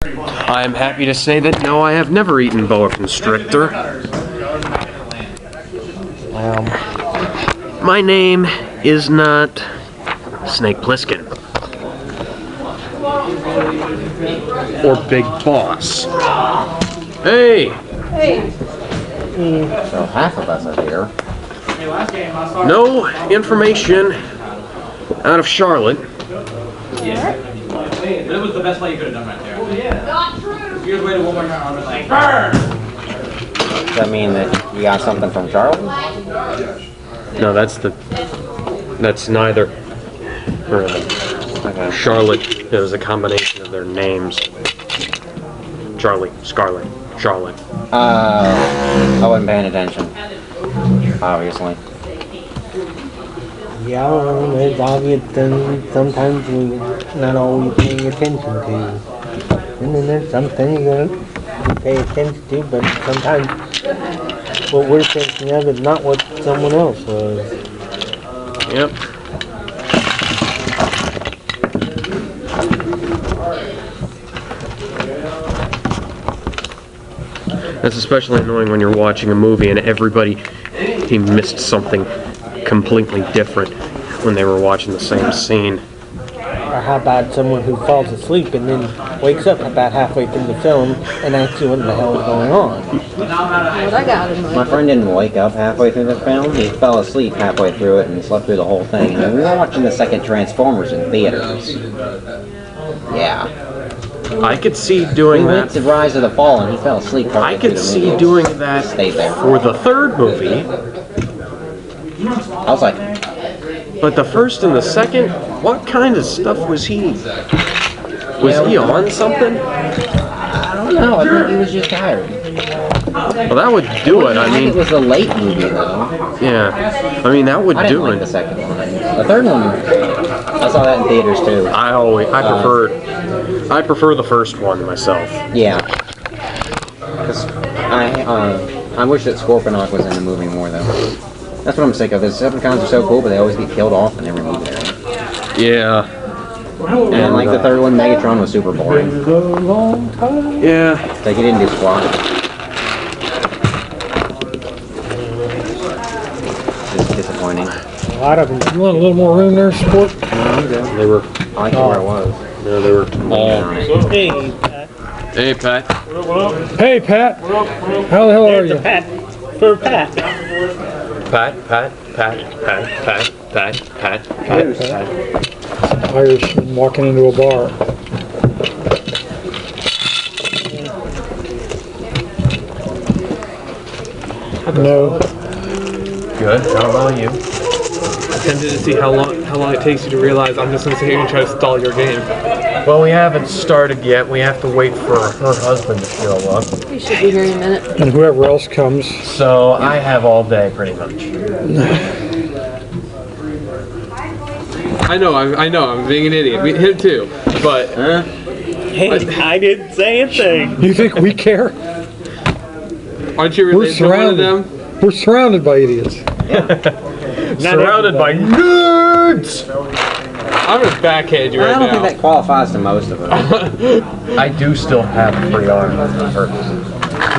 I'm happy to say that no, I have never eaten boa constrictor. My name is not Snake Plissken. Or Big Boss. Hey! Hey! So half of us are here. No information out of Charlotte. Yeah. It was the best play you could have done right there. Yeah. Not true! If you had waited one more time, I would have been like, burn! Does that mean that you got something from Charlotte? No, that's neither. Really. Okay. Charlotte is a combination of their names. Charlie, Scarlett, Charlotte. I wasn't paying attention. Obviously. Yeah, it's obvious things sometimes we're not always paying attention to. And then there's some things that we pay attention to, but sometimes what we're thinking of is not what someone else was. Yep. That's especially annoying when you're watching a movie and he missed something completely different when they were watching the same scene. Or how about someone who falls asleep and then wakes up about halfway through the film and asks you what the hell is going on? What I got in My mind. friend didn't wake up halfway through the film. He fell asleep halfway through it and slept through the whole thing. And we were watching the second Transformers in theaters. Yeah. I could see doing We went that. to Rise of the Fall and he fell asleep. I partway through could the see movie. doing that Stayed there. for the third movie, I was like, but the first and the second, what kind of stuff was he? Was he on something? I don't know. I think he was just tired. Well, that would do it. I think it mean, was a late movie though. yeah. I mean, that would I didn't do like the it. second one. The third one, I saw that in theaters too. I prefer the first one myself. Yeah. 'Cause I wish that Scorponok was in the movie more though. That's what I'm sick of. The Decepticons are so cool, but they always get killed off in every movie they're in. Yeah. And like the third one, Megatron was super boring. Yeah. Like he didn't do squat. Just disappointing. A lot of them. You want a little more room there, sport? They were. I like it where it was. No, they were. Hey, Hey, Pat. Hey, Pat. How the hell are you? Pat. For Pat. Pat. Irish walking into a bar. No. Good. How about you? Tempted to see how long it takes you to realize I'm just gonna sit here and try to stall your game. Well, we haven't started yet. We have to wait for her husband to show up. We should be here in a minute. And whoever else comes. So I have all day, pretty much. I know, I'm being an idiot. Him too, but Hey, I didn't say a thing. You think we care? aren't you We're related to one of them? We're surrounded by idiots. Surrounded by nerds! I'm gonna backhand you I right don't think now. that qualifies to most of us. I do still have a free arm for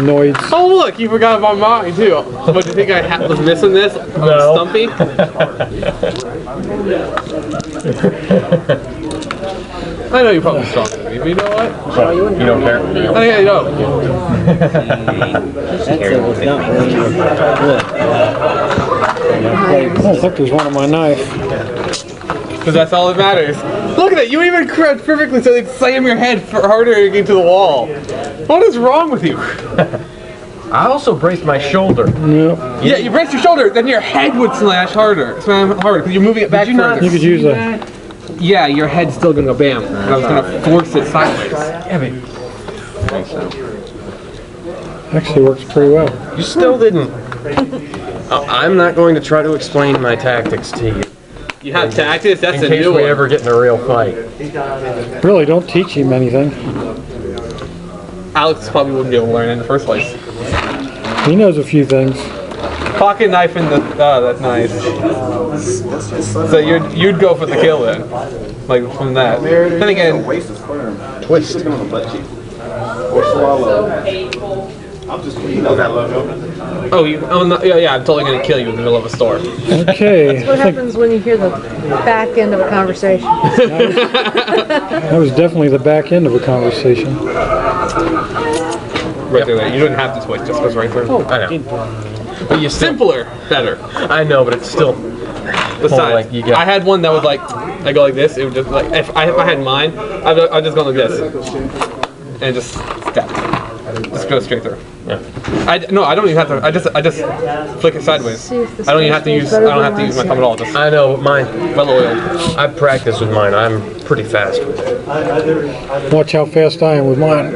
Noids. Oh look, you forgot about mine too. But do you think I was missing this? No. Stumpy? I know you're probably stronger than me, but you know what? You don't care? I think I know. That was not really I don't think there's one on my knife. Because that's all that matters. Look at that, you even crouched perfectly so they'd slam your head harder into the wall. What is wrong with you? I also braced my shoulder. Yep. Yeah, you braced your shoulder, then your head would slam harder, because you're moving it back further. You could use a. Yeah, your head's still gonna go bam. I was gonna force it sideways. Yeah, but I think so. Actually works pretty well. you still didn't. I'm not going to try to explain my tactics to you. You have tactics? That's In a case new we one. ever get in a real fight. Really, don't teach him anything. Alex probably wouldn't be able to learn in the first place. He knows a few things. Pocket knife in the. Oh, that's nice. So you'd go for the kill then, like from that. Then again, Twist. Oh, yeah, I'm totally gonna kill you in the middle of a store. Okay. What happens when you hear the back end of a conversation? That was definitely the back end of a conversation. Right through there. You didn't have to twist, just goes right through. I know. But you still, Simpler, better. I know, but it's still. Besides, like you get- I had one that was like, I go like this. It would just like if I had mine, I'd just go like this, and just step, just go straight through. Yeah. I don't even have to. I just flick it sideways. See if the I don't even have to use. I better don't have than to use my last thumb at all. Just I know, but mine. well oiled. I practice with mine. I'm pretty fast with it. Watch how fast I am with mine.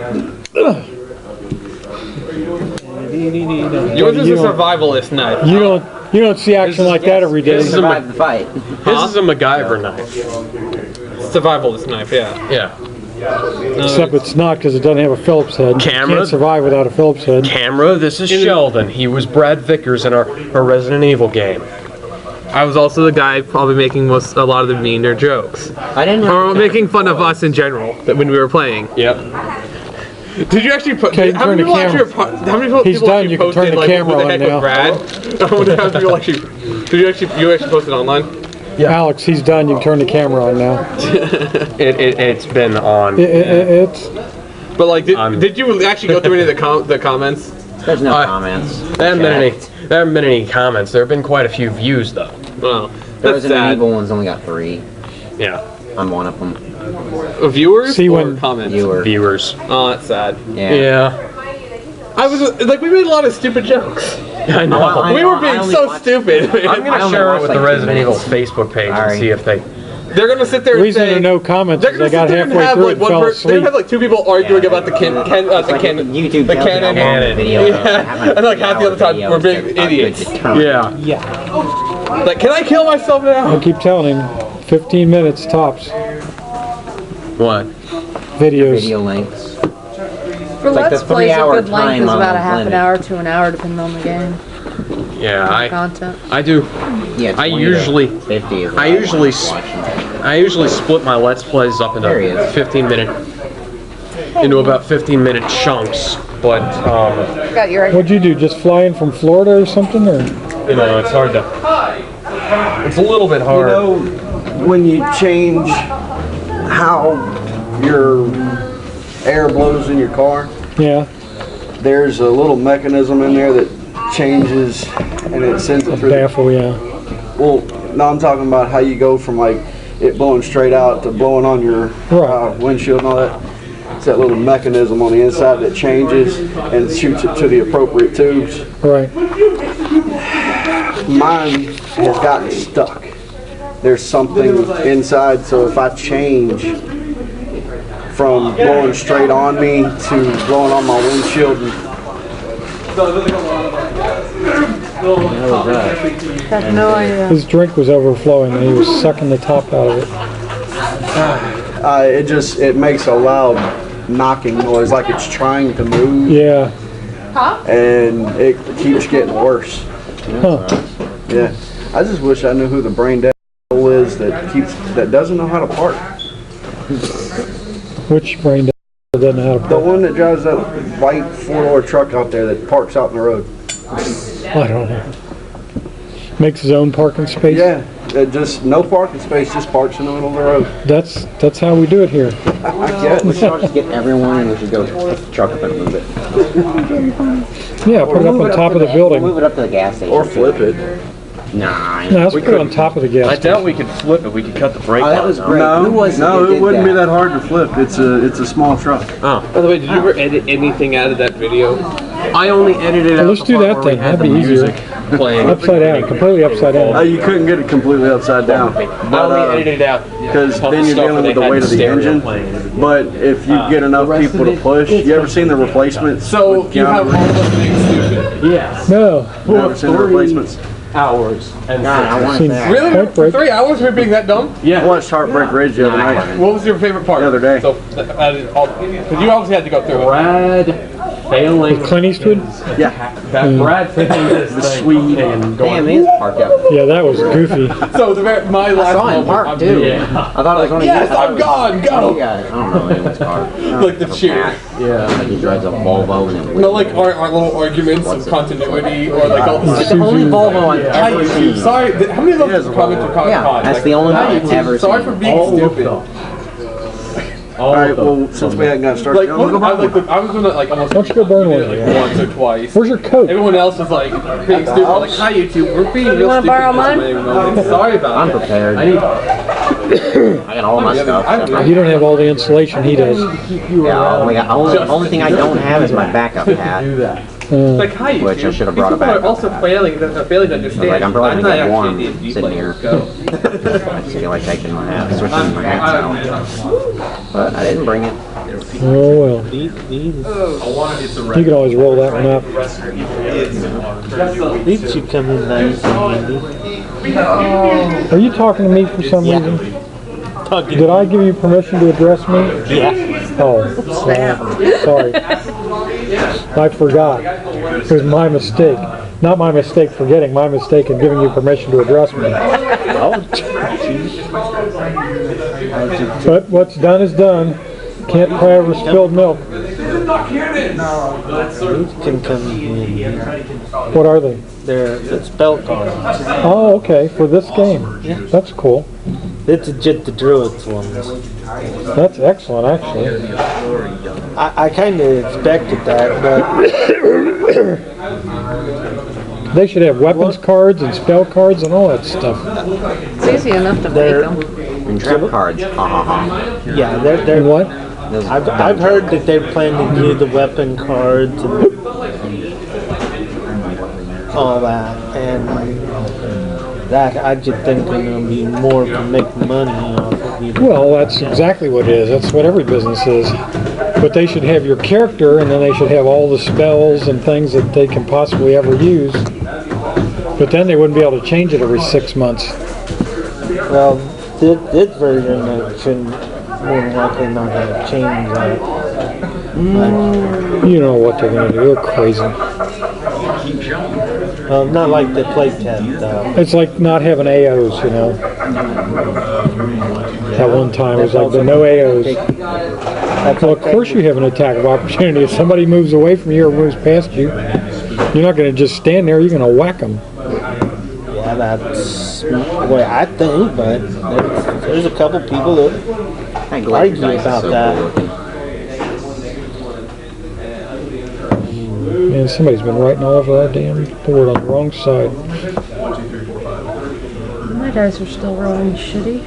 Yours is You a don't- survivalist knife. You don't see action like that every day. This is a Survive the fight. This is a MacGyver knife. Survivalist knife. Yeah. Yeah. Except it's not because it doesn't have a Phillips head. You Camera. can't survive without a Phillips head. Camera. This is Sheldon. He was Brad Vickers in our Resident Evil game. I was also the guy probably making a lot of the meaner jokes, I didn't or have making fun of us in general when we were playing. Yep. Did you actually put? Okay, How turn many the people camera. actually? How many people He's done, actually you can posted, turn the like, camera what the on heck now. with Brad? I wonder how people actually. Did you actually post it online? Alex, he's done. You can turn the camera on now. It's been on. It's But like, did you actually go through any of the comments? There's no I- comments. There haven't been any comments. There have been quite a few views though. Well, The that's Resident sad. Evil one's only got 3. Yeah. I'm one of them. Viewers See, or when- comments? Viewer. Viewers. Oh, that's sad. Yeah. Yeah. I was like, we made a lot of stupid jokes. I know. I We know, were I being only so watched- stupid. I'm I gonna only share it watched with like the 2 Resident Evil minutes. Facebook page and Sorry. see if they. They're gonna sit there the and reason say. there are no comments They're is gonna I got sit there and halfway have through like and one fell person. They're gonna asleep. have like 2 people arguing Yeah. about the Like YouTube the tells Canon. everyone in the video. Yeah. And like half the other time we're big idiots. Yeah. Like, can I kill myself now? I keep telling him, 15 minutes tops. What? Videos. Video links. For like Let's the Plays, a 3-hour good length time is about a limit. half an hour to an hour, depending on the game. Yeah. Content. I do. Yeah, I 20 to usually- 50 is what I usually watch watching. I usually split my Let's Plays up There he into is. 15-minute chunks, but Got your What'd you do? Just fly in from Florida or something? Or you know, it's hard to. It's a little bit hard. You know, when you change how your air blows in your car, yeah, there's a little mechanism in there that changes and it sends it through. baffle. Yeah. Well, no, I'm talking about how you go from like it blowing straight out to blowing on your Right. windshield and all that. It's that little mechanism on the inside that changes and shoots it to the appropriate tubes. Right. Mine has gotten stuck. There's something inside, so if I change from blowing straight on me to blowing on my windshield, have no idea. His drink was overflowing and he was sucking the top out of it. it makes a loud knocking noise like it's trying to move, Yeah. and it keeps getting worse. Huh. Yeah, I just wish I knew who the brain dead is that doesn't know how to park. Which brain doesn't know how to The park? one that drives that white 4-door truck out there that parks out in the road. I don't know. Makes his own parking space. Yeah, just no parking space, just parks in the middle of the road. That's how we do it here. I guess. We should all just get everyone and we should go pick the truck up and move it. Yeah, put it up on top of the building. Move it up to the gas station. Or flip it. Nah. No, let's put it on top of the gas. I doubt we could flip it. We could cut the brake Oh, that was great. Who was No, who it did wouldn't be that? that hard to flip. It's a small truck. By the way, did you ever edit anything out of that video? I only edited out let's the do part that where we then. had That'd the be easier. music playing. Upside down, completely upside down. You couldn't get it completely upside down. I only edited out Because then you're dealing with the weight of the engine. But if you get enough people to push, you ever seen the replacements? So with you have all Keanu of us being stupid. Yes. No. Reeves? Never seen the replacements? Hours and God, I want Seen- that. Really? Point For break. 3 hours we're being that dumb? I watched Heartbreak Ridge the other night. What was your favorite part? The other day. So, because you obviously had to go through it. Brad failing. Clint Eastwood? Yeah. That Brad failing this thing and Damn, going. he is parked out. Yeah, that was goofy. So my last saw him moment, park, I'm too. doing- I thought it was one of Yes, you. I'm gone. Go. Yeah, I don't know anyone's car. Like the cheer. Yeah. Like he drives a Volvo and then. No, like our little arguments of continuity or like all It's this. the only Volvo I've ever seen. Sorry, how many of those comments are Comic Yeah, Con? that's the only one I've ever Sorry seen. for being stupid. Alright, well, since we hadn't got started, Like, I'm gonna go I, burn one. I was gonna like almost Why don't you go burn one? like once or twice. Where's your coat? Everyone else is like being stupid. Like, hi YouTube, we're being real wanna stupid. borrow in mine? this moment. Sorry about I'm that. prepared. I need. I got all my stuff. You don't have all the insulation he does. Yeah, only thing I don't have is my backup hat. Like, hi YouTube. Which I should have brought People it back. are also failing to understand. Like, I'm probably not gonna get actually warm a D&D sitting player. here. Go. I just feel like taking my hat, switching my hats out. But I didn't bring it. Oh well. You can always roll that one up. These should come in nice and handy. Are you talking to me for some reason? Did I give you permission to address me? Yeah. Oh, sorry. I forgot. It was my mistake. Not my mistake forgetting, my mistake in giving you permission to address me. But what's done is done. Can't cry over spilled milk. These can come in. What are they? They're the spell cards. Oh, okay, for this game. That's cool. It's just the druids ones. That's excellent, actually. I kind of expected that, but They should have weapons cards and spell cards and all that stuff. It's easy enough to make They're- them. And trap cards. Ha ha ha. yeah, they're And what? Those I've heard that they're planning to do the weapon cards and all that, and that I just think they're gonna be more to make money off of you. Well, that's exactly what it is. That's what every business is. But they should have your character, and then they should have all the spells and things that they can possibly ever use. But then they wouldn't be able to change it every 6 months. Well, this version shouldn't more than likely not gonna change that. You know what they're going to do. They're crazy. Not like the playtest though. It's like not having AOs, you know. At one time, it was like the no AOs. Well, of course you have an attack of opportunity. If somebody moves away from you or moves past you, you're not going to just stand there. You're going to whack them. Yeah, that's the way I think, but there's a couple people that That Glacier argue dice is about so that. cool looking. Man, somebody's been writing all over our damn board on the wrong side. My dice are still rolling shitty.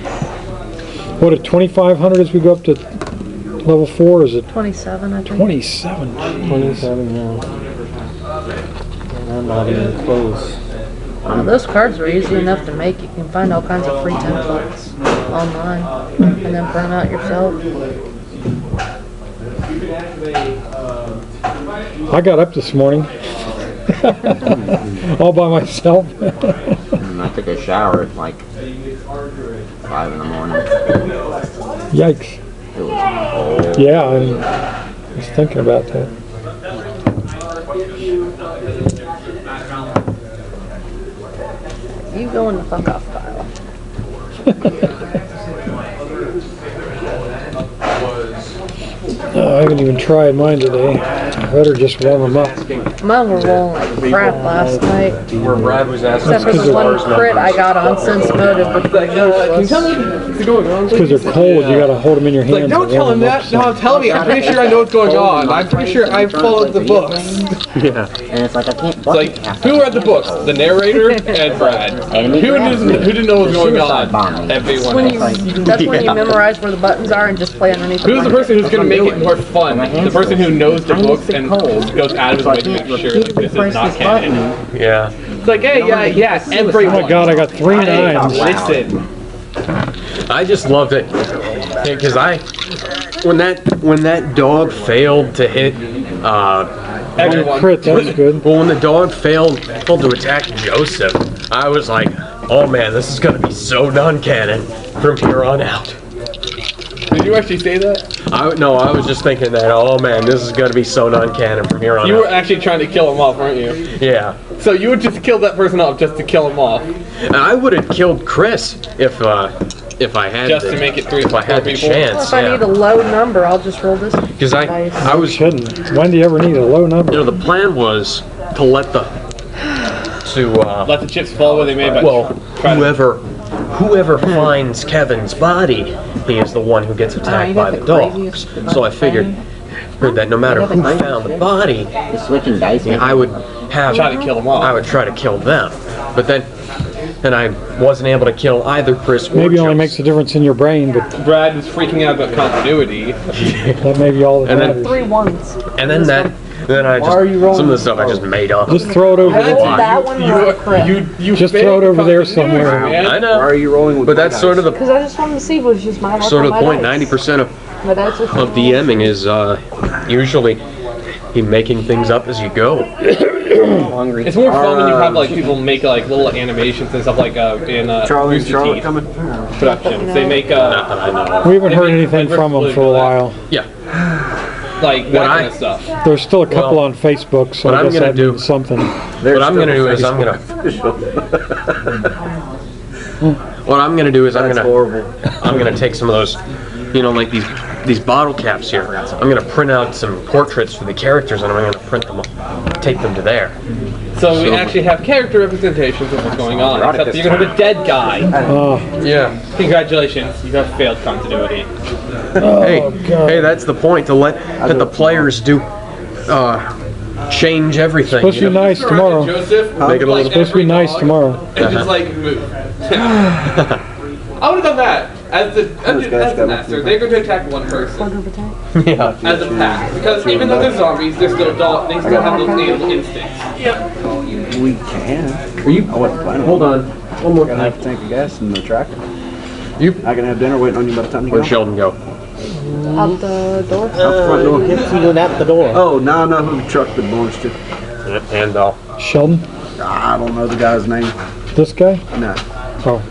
What, at 2,500 as we go up to level 4? Is it 27, I think. 27? 27 now. And I'm not even close. Well, those cards are easy enough to make. You can find all kinds of free templates online and then print them out yourself. I got up this morning. All by myself. And I took a shower at like 5 in the morning. Yikes. It was cold. Yeah, I was thinking about that. You go in the fuck off pile. I haven't even tried mine today. I better just warm them up. Mine were rolling like crap last night. Where Brad was asking. Except for the one crit I got on Sense Motive, which was Can you useless. tell me what's going on? Because they're cold, you gotta hold them in your hands. Like, don't and tell warm him them up, that. so- No, tell me. I'm pretty sure I know what's going on. I'm pretty sure I've followed the books. Yeah. And it's like I can't It's bucket like, half who read the books? The narrator and Brad. Enemy Who grabs me. didn't know what was The going suicide on? bombing. Everyone When you, else. that's when you memorize where the buttons are and just play underneath Who's the button. person who's going to make it more fun? The person who knows the Tiny books bit and cold. goes out of his So I way to can't make sure like, repeatedly this press is not this canon. button. Yeah. It's like, hey, yeah, everyone. Oh my god, I got 3 Hey, 9s. listen. I just loved it because when that dog failed to hit Everyone. Crit, that's good. well, when the dog failed to attack Joseph, I was like, oh man, this is gonna be so non-canon from here on out. Did you actually say that? I was just thinking that, oh man, this is gonna be so non-canon from here on You were out. actually trying to kill him off, weren't you? Yeah. So you would just kill that person off just to kill him off. And I would have killed Chris if I had Just to make it three- if I had four the people? Well, chance. if I need a low number, I'll just roll this. Because dice. I was Shouldn't. When do you ever need a low number? the plan was to let the Let the chips fall where they may, but try to- whoever finds Kevin's body, he is the one who gets attacked you by got the the craziest dogs. So I figured that no matter who found the body, The switching dice. I would have Try to kill them all. I would try to kill them. But then I wasn't able to kill either Chris or Maybe it only Joseph. makes a difference in your brain, but Brad was freaking out about continuity. that may be all that And then- matters. 3 ones. And then I just some of the stuff I just made up. Just throw it over I there. did that one right, Chris. You Just failed throw it over there continuity, somewhere. man. I Why know. are you rolling with But my that's dice? sort of the Because I just wanted to see if it was just my luck sort or of the my point. dice. 90% of My dice was DMing is usually making things up as you go. Hungry. It's more fun when you have like people make like little animations and stuff like in Charlie and Rooster Charlotte Teeth coming? productions. They make Not that I know of. We haven't heard Like anything from them for a while. Yeah. like that kind of stuff. There's still a couple Well, on Facebook, so what I I'm guess gonna that do- means something. What I'm gonna do is I'm gonna That's horrible. I'm gonna take some of those, like these bottle caps here. I'm gonna print out some portraits for the characters, and I'm gonna print them, tape them to there. So we actually have character representations of what's going on. Except you're gonna have a dead guy. Yeah. Congratulations, you have failed continuity. Hey, that's the point, to let the players do change everything. Supposed to be nice tomorrow. Joseph, Make it a little- Supposed to be nice tomorrow. and just like move. I would have done that as the master. They're going to attack one person Yeah. as a pack because even though they're zombies, they're still they still have those animal instincts. We can. Are you? I wasn't planning. Hold on. One more Gonna have thing. a tank of gas in the tractor. You- I can have dinner waiting on you by the time you Where'd get Sheldon go? out the door. out the front door. Gets you at the door. Oh, now I know who the truck belongs to. And Sheldon, I don't know the guy's name. this guy? No. Oh,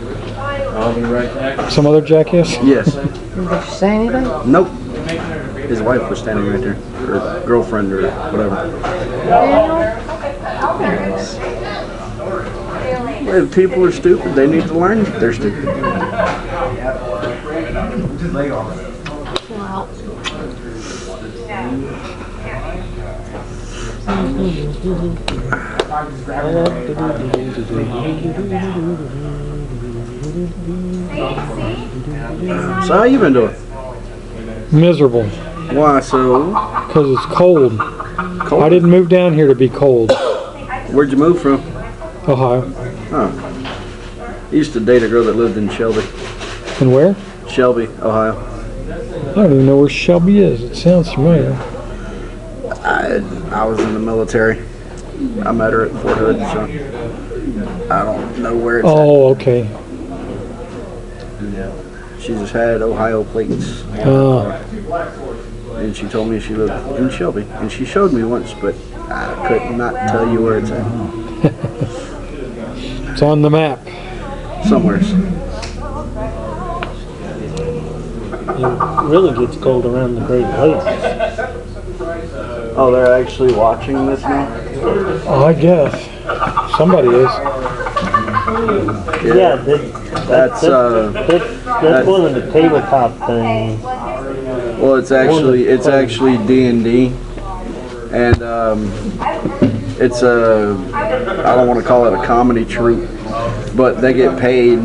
I'll be right back. some other jackass? Yes. Did you say anything? Nope. His wife was standing right there, or girlfriend, or whatever. If people are stupid, they need to learn that they're stupid. So how you been doing? Miserable, Why so? because it's cold. Cold? I didn't move down here to be cold. Where'd you move from? Ohio. Oh. I used to date a girl that lived in Shelby. And where? Shelby, Ohio. I don't even know where Shelby is. It sounds familiar. I was in the military. I met her at Fort Hood, so I don't know where it's Oh, okay. at. She just had Ohio plates. And she told me she lived in Shelby. And she showed me once, but I could not tell you where it's at. It's on the map. Somewhere. It really gets cold around the Great Lakes. Oh, they're actually watching this now? Oh, I guess. Somebody is. Yeah, That's that's one of the tabletop things. well, it's actually D&D, and it's I don't want to call it a comedy troupe, but they get paid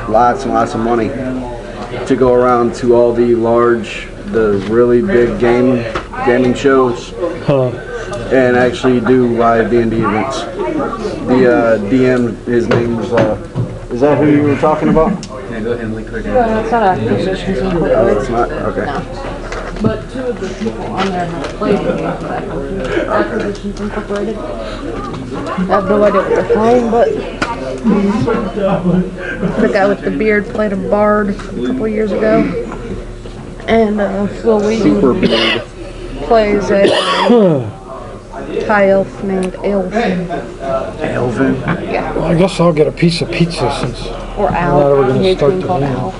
lots and lots of money to go around to all the really big gaming shows Huh. and actually do live D&D events. The DM, his name was is that who you were talking about? Yeah, go ahead and link her No, down. it's not Acquisitions Oh, Incorporated. it's not? Okay. But 2 of the people on there have played the game for Acquisitions Incorporated. I have no idea what they're playing, but the guy with the beard played a bard a couple years ago. And Phil Super Wheaton beard. plays a high elf named Elfin. Elvin. Yeah. Well, I guess I'll get a piece of pizza since. Or Now we're Al. gonna He hates start being the called game. Al.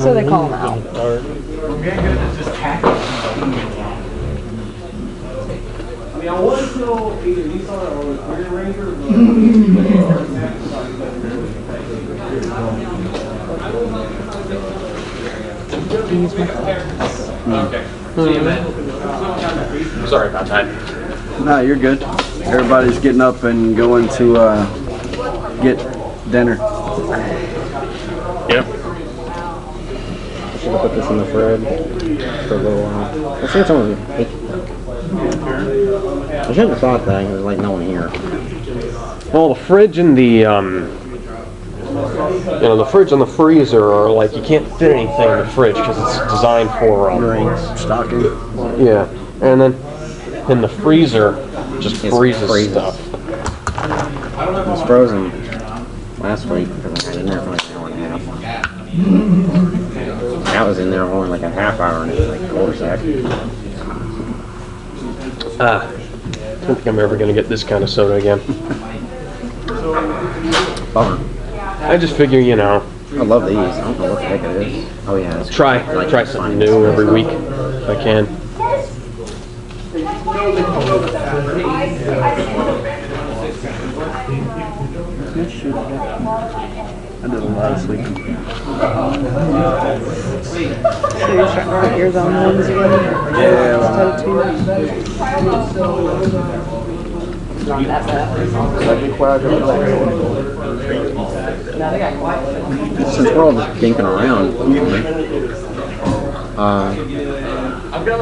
So they call him Al. I want to know either Nissan or Rear Ranger, Sorry about that. No, you're good. Everybody's getting up and going to get dinner. Yep. I should have put this in the fridge for a little while. I think someone ate it. I shouldn't have thought that. There's like no one here. Well, the fridge and the the fridge and the freezer are like you can't fit anything in the fridge because it's designed for Stocking. Yeah, and then in the freezer just freezes stuff. It was frozen last week because I had it in there for like an hour and a half. That was in there for only like a half hour and it was like quarter sec. I don't think I'm ever going to get this kind of soda again. Bummer. I just figure, I love these. I don't know what the heck it is. Oh yeah. It's try something new every week if I can. I did a lot of sleeping. So you're starting to write yours on ones again? Yeah. Not that bad. Since we're all just dinking around,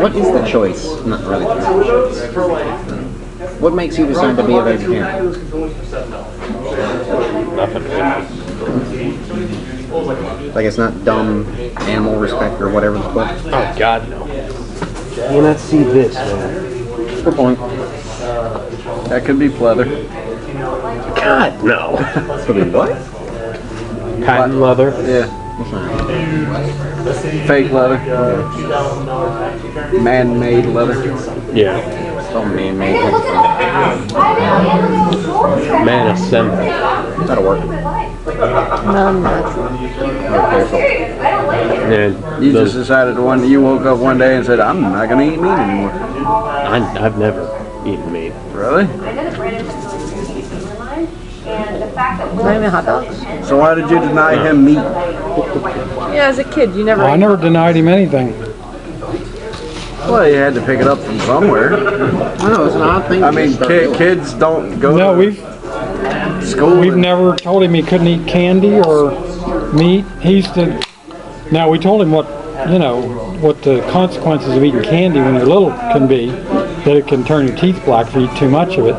what is the choice? Not really the choice. What makes you decide to be a vegetarian? Nothing. Like it's not dumb animal respect or whatever the fuck? Oh God, no. You not see this, man. Good point. That could be pleather. God, no. Could be what? Cotton leather. Yeah. Fake leather. Man-made leather. Yeah. It's all man-made. Man assembled. That'll work. Non-natural. And You just decided you woke up one day and said, I'm not going to eat meat anymore. I've never eaten meat. Really? Not even hot dogs? So why did you deny him meat? Yeah, as a kid, you never. I never denied him anything. Well, you had to pick it up from somewhere. I know, it's an odd thing. I mean, kids don't go No, to school. we've never told him he couldn't eat candy or meat. He used to. Now we told him what the consequences of eating candy when you're little can be. That it can turn your teeth black if you eat too much of it.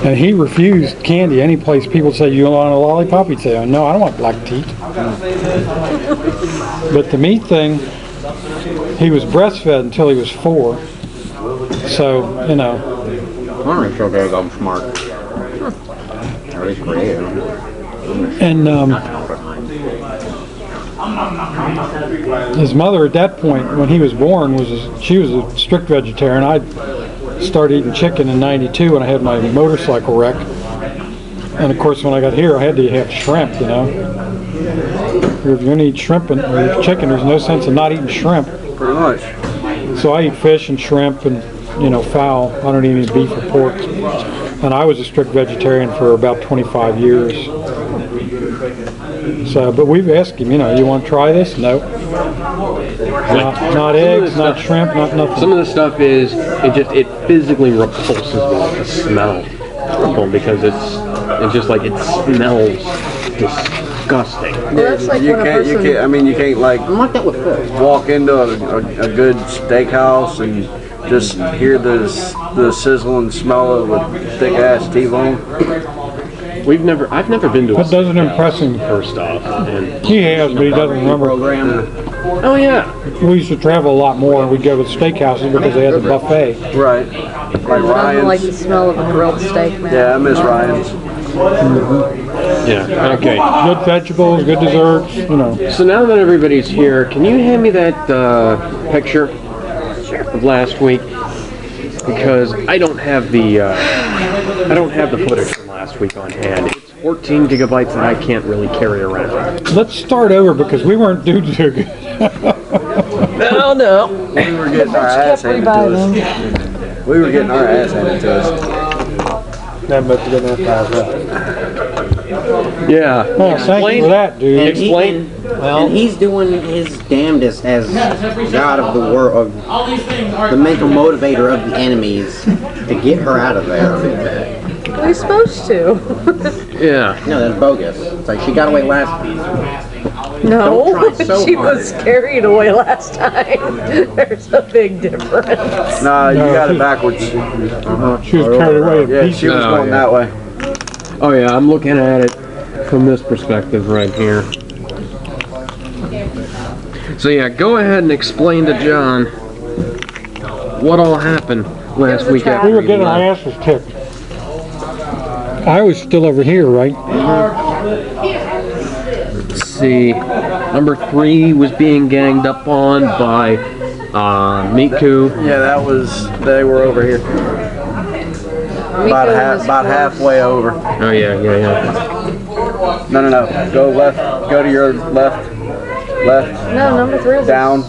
And he refused candy. Any place people say, you want a lollipop? He'd say, oh, no, I don't want black teeth. But the meat thing, he was breastfed until he was 4. So, I'm not really sure very I'm smart. Or at least creative. and his mother at that point, when he was born, she was a strict vegetarian. I started eating chicken in '92 when I had my motorcycle wreck. And of course, when I got here, I had to have shrimp, If you're going to eat shrimp or chicken, there's no sense in not eating shrimp. Pretty much. So I eat fish and shrimp and, fowl. I don't eat any beef or pork. And I was a strict vegetarian for about 25 years. So, but we've asked him, you want to try this? No. Not eggs, not shrimp, not nothing. Some of the stuff is, it physically repulses me with the smell. Because it smells disgusting. Well, that's like You when a can't, person. you can't like I'm like that with fish. walk into a good steakhouse and just hear the sizzle and smell of a thick ass T-bone. I've never been to a That doesn't steakhouse, impress him. first off. And, He has, but he doesn't remember. oh yeah. We used to travel a lot more, and we'd go to steakhouses because they had the buffet. Right. Like Nothing like the Ryan's. smell of a grilled steak, man. Yeah, I miss Ryan's. Yeah, okay. Good vegetables, good desserts, So now that everybody's here, can you hand me that picture of last week? Because I don't have the footage from last week on hand. It's 14 gigabytes that I can't really carry around. Let's start over because we weren't doing too good. No, No, no. We were getting our ass handed to us. We were getting our ass handed to us. Not much of that five up. Yeah. Well, thank you for that, dude. And Explain. and he's doing his damnedest as God of the world, the mental motivator of the enemies, to get her out of there. We're supposed to. Yeah. No, that's bogus. It's like she got away last time. No, Don't try so she hard. was carried away last time. There's a big difference. Nah, you got it backwards. She was carried away in Yeah, pieces. she was Oh, going yeah. that way. Oh yeah, I'm looking at it from this perspective right here. So yeah, go ahead and explain to John what all happened last was a week trap. after We were you getting our left. asses kicked. I was still over here, right? Let's see, number 3 was being ganged up on by Miku. Yeah, that was. They were over here. About halfway over. Oh yeah. No. Go left. Go to your left. Left. No, number 3 was Down.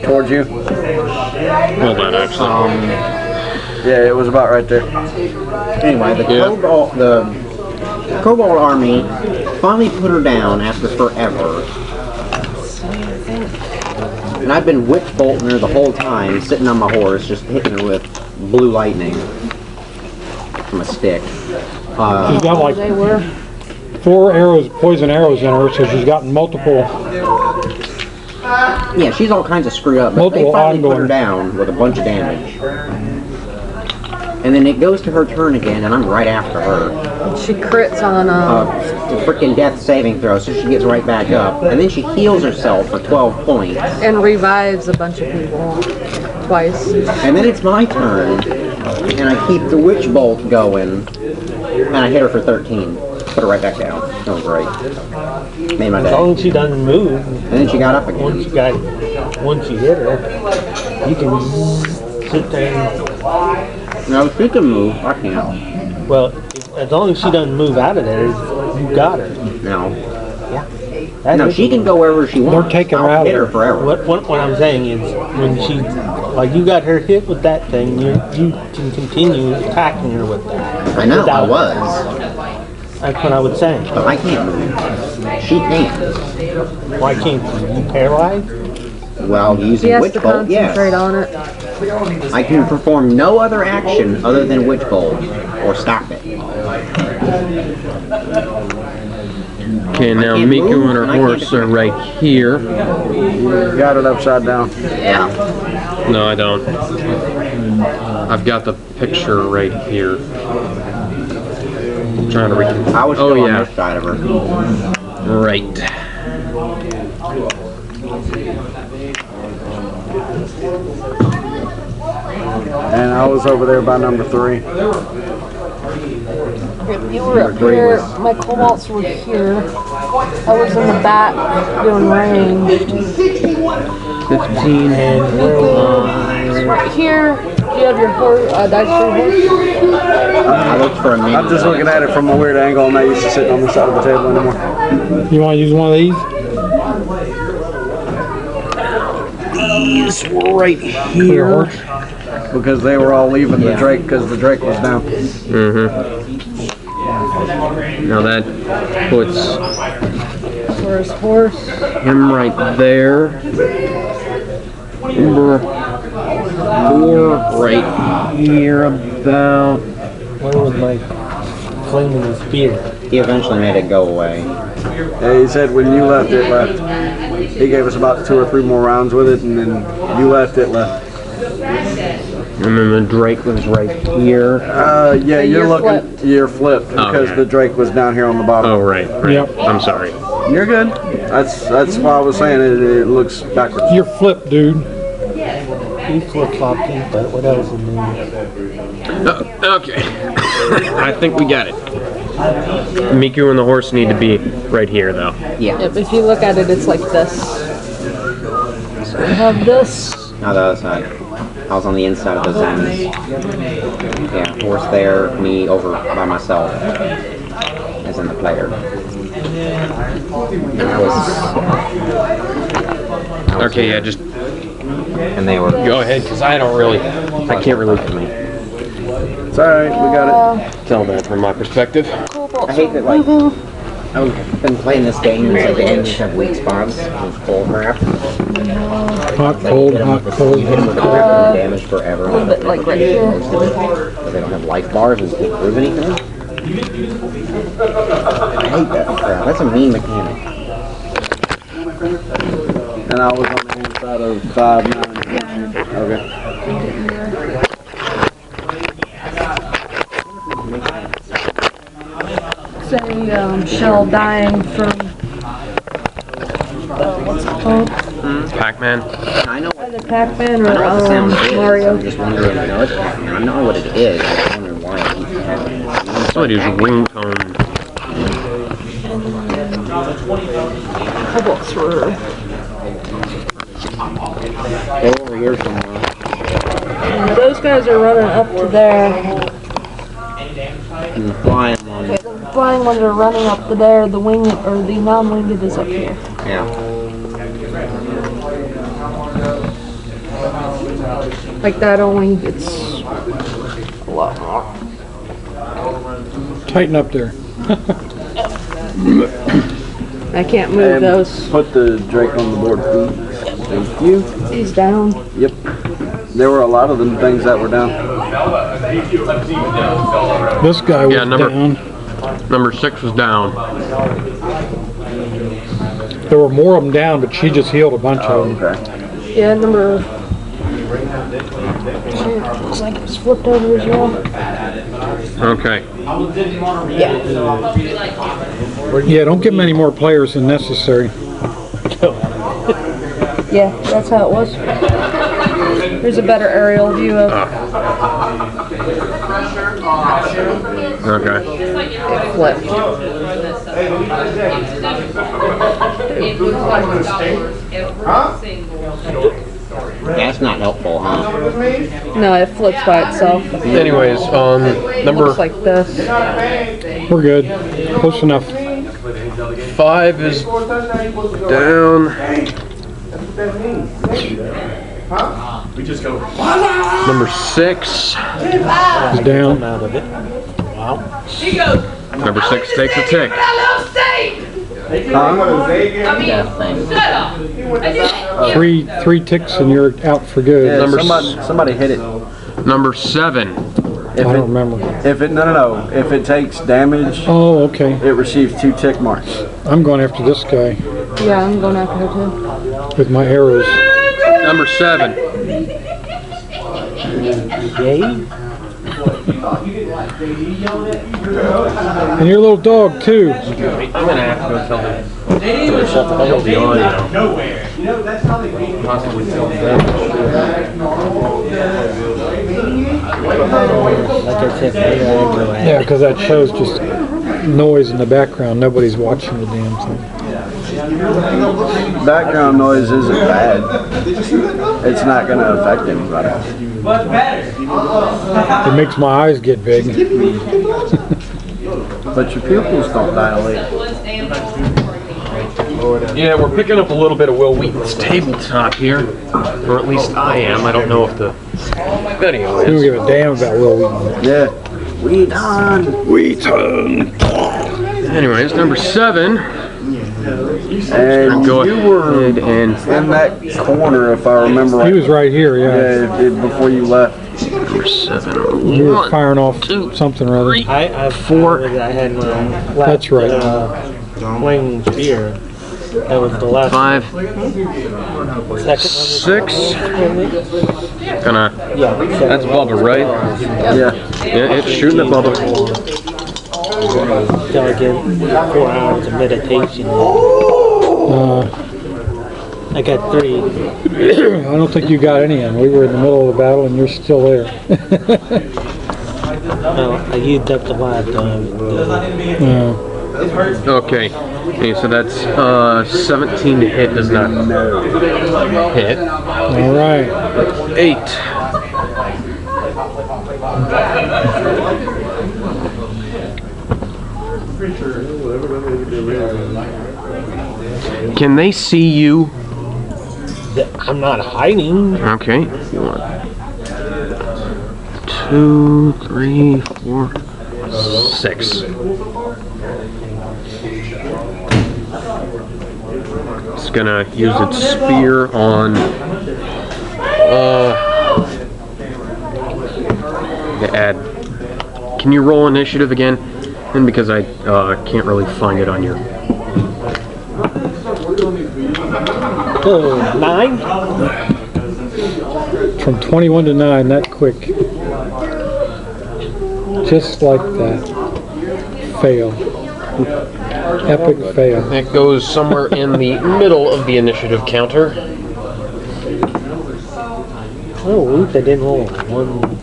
Towards you. Hold on, actually. Yeah, it was about right there. Anyway, the Cobalt army finally put her down after forever. And I've been witch bolting her the whole time, sitting on my horse, just hitting her with blue lightning from a stick. She's got like They were. 4 arrows, poison arrows in her, so she's gotten multiple. Yeah, she's all kinds of screwed up, but they Multiple finally put her ongoing. down with a bunch of damage. And then it goes to her turn again, and I'm right after her. She crits on A freaking death saving throw, so she gets right back up. And then she heals herself for 12 points. and revives a bunch of people twice. And then it's my turn, and I keep the witch bolt going, and I hit her for 13. Put her right back down. That was great. Made my As day. long as she doesn't move, And then she got up again. once you hit her, you can sit there and, No, she can move. I can't. well, as long as she doesn't move out of there, you got her. No. That's No, it. she can go wherever she wants. We're taking her I'll out of hit her there. forever. What I'm saying is, when she, like you got her hit with that thing, you can continue attacking her with that. I know, I Without- was. That's what I was saying. But I can't move. She can. Why can't you? You paralyzed? Well, He using has Witch to Bolt, yes. concentrate on it. I can perform no other action other than Witch Bolt or stop it. Okay, now can't Miku move, and her and I can't horse are right here. You got it upside down. Yeah. No, I don't. I've got the picture right here. I'm trying to read. I was Oh still on yeah, this side of her. right. And I was over there by number 3. You were up here, my cobalts were here. I was in the back doing range. 15 and It's right here. Do you have your horse, dice for your horse? I looked for a minute. I'm just looking at it from a weird angle. I'm not used to sitting on this side of the table anymore. You want to use one of these? these were right For your here. horse? Because they were all leaving the Drake because the Drake was down. Now that puts For his horse. him right there. Number 4 right here about. Where was my flaming spear? He eventually made it go away. Yeah, he said when you left, it left. He gave us about 2 or 3 more rounds with it, and then you left, it left. And then the Drake was right here. Yeah, you're you're flipped because okay. the Drake was down here on the bottom. Oh, right. Yep. I'm sorry. You're good. That's why I was saying it looks backwards. You're flipped, dude. He flip-flopped it, but what else is new? Okay. I think we got it. Miku and the horse need to be right here, though. Yeah. Yep, if you look at it, it's like this. So we have this. Now the other side. I was on the inside of those diamonds. Yeah, horse there, me over by myself. As in the player. And I was Okay, yeah, just and they were. Go ahead, because I can't really It's alright, we got it. tell that from my perspective. I hate that, like, I've been playing this game and it's like the enemies have weak spots with full crap. Hot, cold, hot, cold. You hit them with crap and they're damaged forever. A little bit like right here. But they don't have life bars and can't prove anything. I hate that crap. That's a mean mechanic. And I was on the inside of 5-9. Okay. Say, shell dying from, what's it called? Pac-Man. I know Either Pac-Man I know what the or sound is. Mario. I'm just wondering, I know it's Pac-Man. I know what it is. I'm just wondering why it keeps happening. Somebody's ringtone. How about through? Go over here somewhere. And those guys are running up to there. And the flying one. The flying ones are running up to there. The winged or the non-winged is up here. Yeah. Like that only gets a lot more. Tighten up there. I can't move And those. put the Drake on the board, please. Thank you. He's down. Yep. There were a lot of them things that were down. This guy was down. Number 6 was down. There were more of them down, but she just healed a bunch of them. Okay. Yeah, number. Shit, looks like it was flipped over as well. Okay. Yeah, don't give them any more players than necessary. Yeah, that's how it was. There's a better aerial view of Okay. it flipped. That's not helpful, huh? No, it flips by itself. Anyways, number Looks like this. We're good. Close enough. 5 is down. Number 6. He's down. Number 6 takes a tick. Three ticks and you're out for good. Yeah, Number somebody hit it. Number 7. I don't remember. If it no. If it takes damage, Oh, okay. it receives 2 tick marks. I'm going after this guy Yeah, I'm going after her too. with my arrows. Number 7. And your little dog too. I'm gonna have to go tell them. Tell the audio. Nowhere. You know, that's how they Possibly tell them. Yeah, because that shows just noise in the background. Nobody's watching the damn thing. Background noise isn't bad. It's not going to affect anybody. Much better. It makes my eyes get big. But your pupils don't dilate. Yeah, we're picking up a little bit of Will Wheaton's tabletop here. Or at least I am. I don't know if the video We don't is. give a damn about Will Wheaton. Yeah. Wheaton. Anyways, number 7. And Go you were ahead and in that corner, if I remember right. He was right here, yeah. Yeah, before you left. number 7. He was 1, firing off 2, something or other. 3. I 4. I had my That's right. wing spear. That was the last 5. second 6. Gonna. Yeah. That's Bubba, right? Yeah. Yeah, it's shooting at Bubba. Till I get 4 hours of meditation. I got 3. I don't think you got any in. We were in the middle of the battle and you're still there. Well, I used up the last time. Okay. Okay, so that's 17 to hit does not hit. All right. 8. Can they see you? I'm not hiding. Okay. 1, 2, 3, 4, 6. It's gonna use its spear on to add. Can you roll initiative again? And because I can't really find it on your. 9? From 21 to 9, that quick. Just like that. Fail. Epic fail. It goes somewhere in the middle of the initiative counter. Oh, at least I didn't roll 1.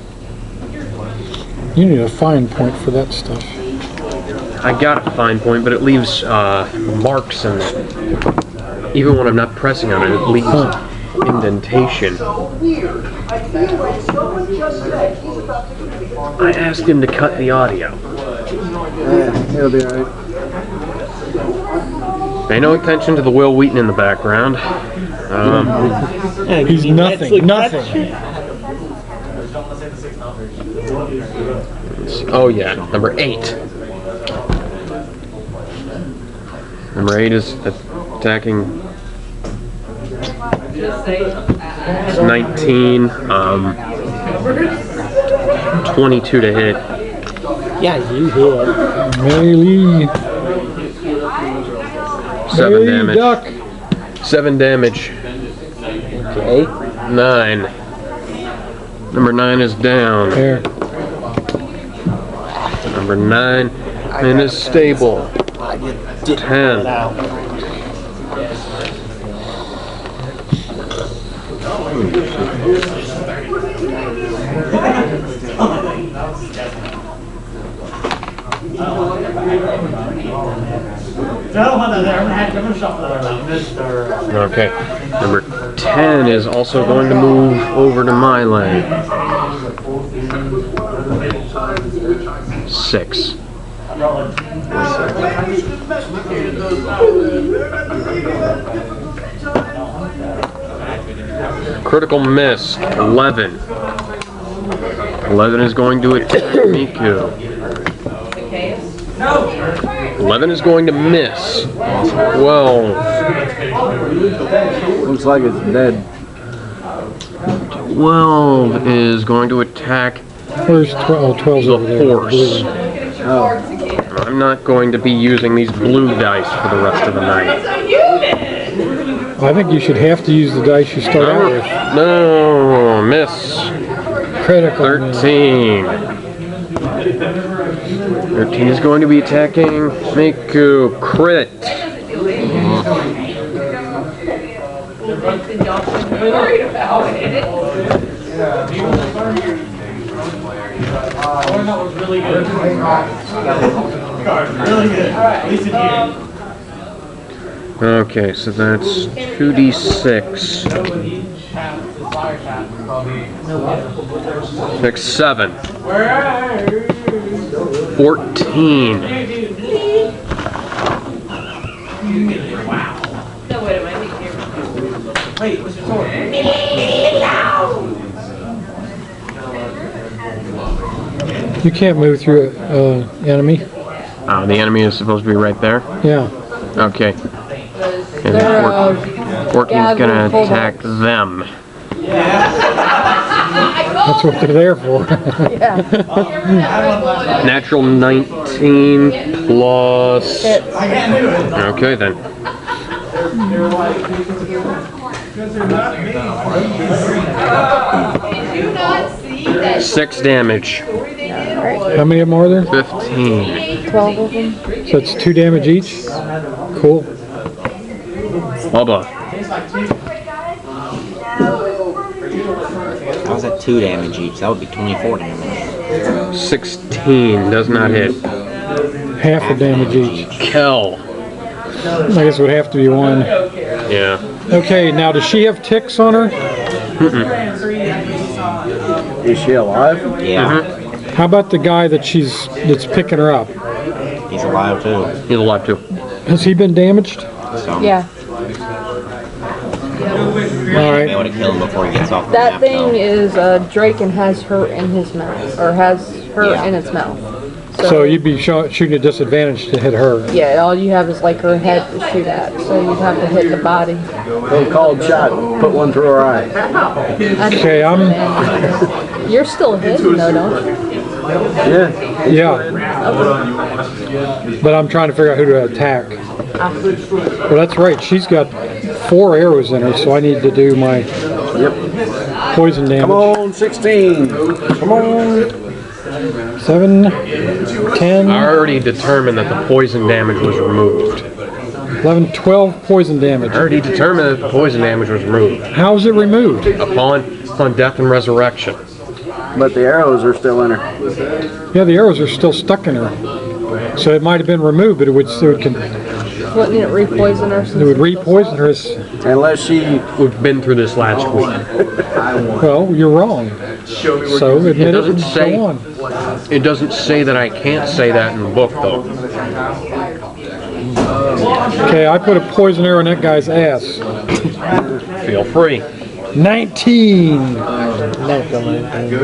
You need a fine point for that stuff. I got a fine point, but it leaves marks in it. Even when I'm not pressing on it, it leaves indentation. I asked him to cut the audio. He'll be alright. Pay no attention to the Will Wheaton in the background. He's nothing. Nothing. Oh yeah, number 8. Number 8 is attacking. It's 19, 22 to hit. Yeah, you hit. Melee. 7 damage. Duck. 7 damage. Okay. 9. Number 9 is down. There. Number 9 and is stable. 10. Okay. Number 10 is also going to move over to my lane. 6. Critical miss. 11. 11 is going to attack Miku. 11 is going to miss. 12. Looks like it's dead. 12 is going to attack Where's 12? 12's over the there. horse. Oh. I'm not going to be using these blue dice for the rest of the night. I think you should have to use the dice you start out with. No, miss. Critical. miss. 13. 13 is going to be attacking Miku. Crit. Okay, so that's 2d6. 6, 7. 14. You can't move through an enemy. The enemy is supposed to be right there. Yeah. Okay. And 14's gonna attack them. That's what they're there for. Natural 19 plus. Okay then. Did you not see that? 6 damage. How many of them are there? 15. 12 of them. So it's 2 damage each? Cool. Bubba. How's that 2 damage each? That would be 24 damage. 16 does not hit. Half a damage each. Kel. I guess it would have to be 1. Yeah. Okay, now does she have ticks on her? Is she alive? Yeah. How about the guy that's picking her up? He's alive too. He's alive too. Has he been damaged? So. Yeah. Be able to kill him before he gets off the That map, thing though. is Drake and has her in his mouth, or has her Yeah. in its mouth. So you'd be shooting at disadvantage to hit her. Yeah, all you have is like her head to shoot at, so you'd have to hit the body. Little called shot, put one through her eye. Okay, You're still hidden though, don't you? Yeah. But I'm trying to figure out who to attack. Well, that's right. She's got 4 arrows in her, so I need to do my poison damage. Come on, 16. Come on. 7, 10, I already determined that the poison damage was removed. 11, 12 poison damage. I already determined that the poison damage was removed. How is it removed? Upon death and resurrection. But the arrows are still in her. Yeah, the arrows are still stuck in her. So it might have been removed, but it would Wouldn't it re-poison her? It would re-poison her. Unless she... We've been through this last week. Well, you're wrong. So admit it doesn't and say- go on. It doesn't say that I can't say that in the book, though. Okay, I put a poison arrow in that guy's ass. Feel free. Not 19 gonna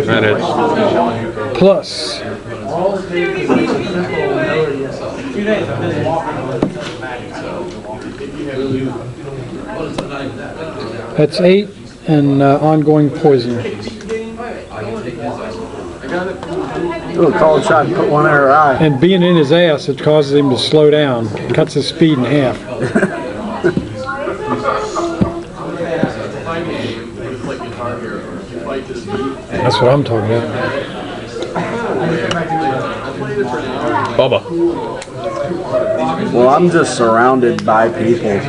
That is. plus. That's 8 and ongoing poison. Little called shot, put one in her eye. And being in his ass, it causes him to slow down, cuts his speed in half. That's what I'm talking about. Bubba. Well, I'm just surrounded by people.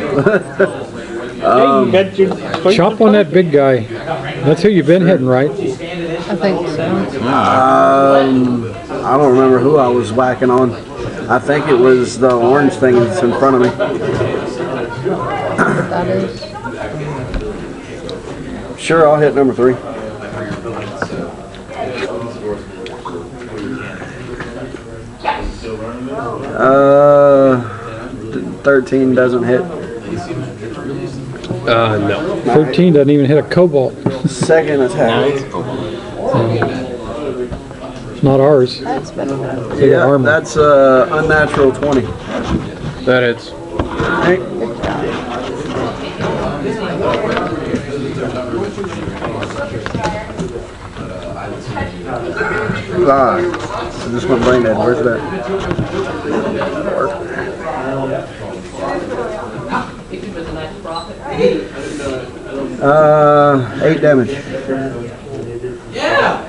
Chop on that big guy. That's who you've been hitting, right? I think so. I don't remember who I was whacking on. I think it was the orange thing that's in front of me. That is. Sure, I'll hit number 3. 13 doesn't hit. No. 13 doesn't even hit a cobalt. Second attack. It's not ours. That's better. Yeah, armor. that's unnatural 20. That is. I just went brain dead. Where's that? 8 damage.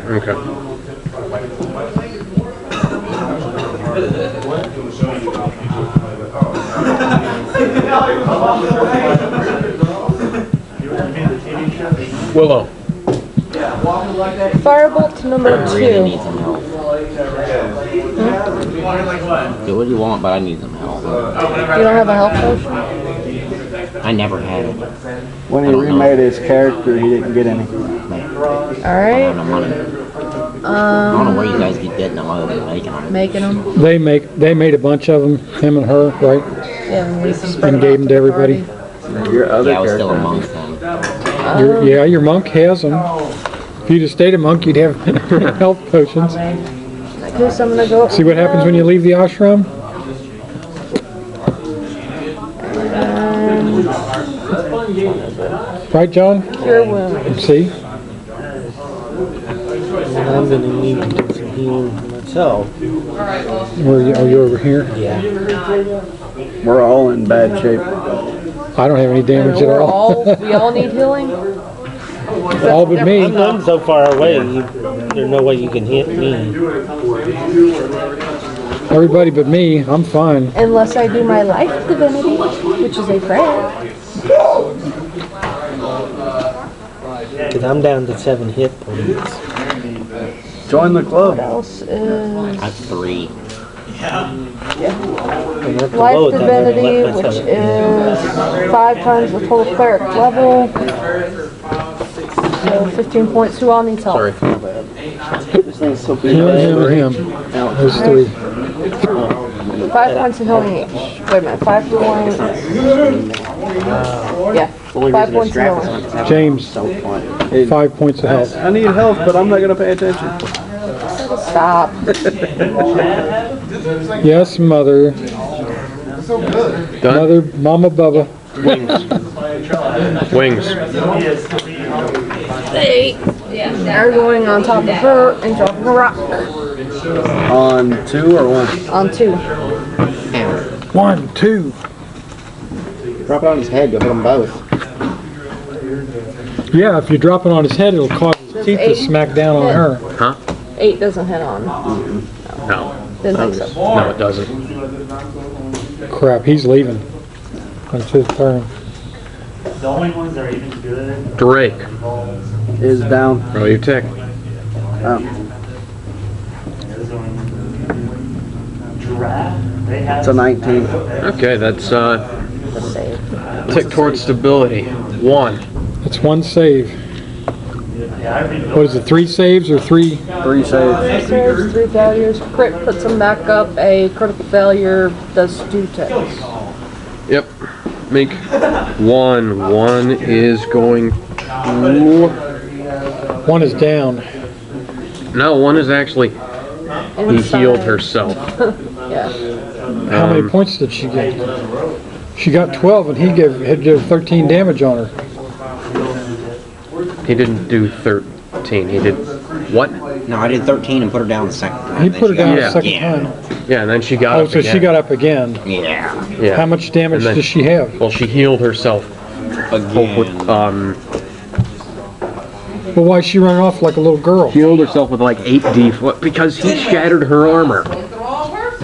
Okay. Willow. Firebolt number I really need 2. some help. Do what you want, but I need some help. You don't have a health potion? I never had it. When he remade his character, he didn't get any. I don't Alright. know money. I don't know where you guys get getting them other than making them. Making them. They made a bunch of them, him and her, right? Yeah, and we spread And them gave out them to the everybody. party. Your other Yeah, I was still character. amongst them. Your monk has them. If you'd have stayed a monk, you'd have health potions. I guess I'm gonna go. See what happens when you leave the ashram? Right, John? Cure wound. See? I'm gonna need to do some healing for myself. Where are you over here? Yeah. We're all in bad shape. I don't have any damage at all. We all need healing? All but me. I'm so far away, there's no way you can hit me. Everybody but me. I'm fine. Unless I do my life divinity, which is a prayer. Because I'm down to 7 hit points. Join the What club. else is That's 3. And that's the life lowest I've ever let divinity, myself which is 5 times the total cleric level. So 15 points. Who all needs help? Sorry. Him and him. Those 3. 5 points of healing each. Wait a minute. 5 points. Yeah. Only 5 reason to points strap of is when health. it's having James, so fun. 5 points of health. I need health, but I'm not gonna pay attention. Stop. Yes, mother. Done? Mother, Mama Bubba. Wings. They are going on top of her and dropping a rock On 2 or 1? on 2. 1, 2. Drop it on his head, you'll hit them both. Yeah, if you drop it on his head, it'll cause his teeth to 8 smack down on hit? her. Huh? 8 doesn't hit on. No. Didn't think so. No, it doesn't. Crap, he's leaving. It's his turn. The only ones that are even good Drake. Is down. Roll your tick. Oh. is giraffe. They have It's a 19. Okay, that's Save. tick towards stability. 1. It's 1 save. Yeah, I think What is it, 3 saves or 3? 3 saves. Saves, 3 failures. Crit puts them back up. A critical failure does 2 ticks. Yep. Make 1. 1 is going to... 1 is down. No, 1 is actually... He healed herself. Yeah. How many points did she get? She got 12 and he did 13 damage on her. He didn't do 13. He did... What? No, I did 13 and put her down the second time. He then put her she got down Yeah. the second Yeah. time. Yeah, and then she got Oh, up so again. she got up again. Yeah. Yeah. How much damage And then- does she have? Well, she healed herself. Again. Well, why is she running off like a little girl? Healed herself with like 8d because he shattered her armor.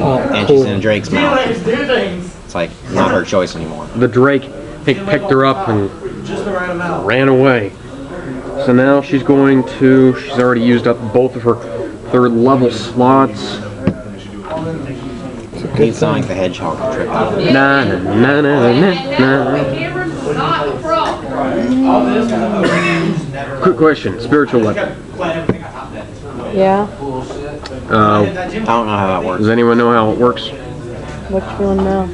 Oh, And cool. she's in Drake's mouth. It's like not her choice anymore. The Drake picked her up and ran away. So now she's going to. She's already used up both of her 3rd level slots. Need Sonic the Hedgehog to trip out. Na na na na na na. Quick question: spiritual weapon. Yeah. I don't know how that works. Does anyone know how it works? What you feeling now?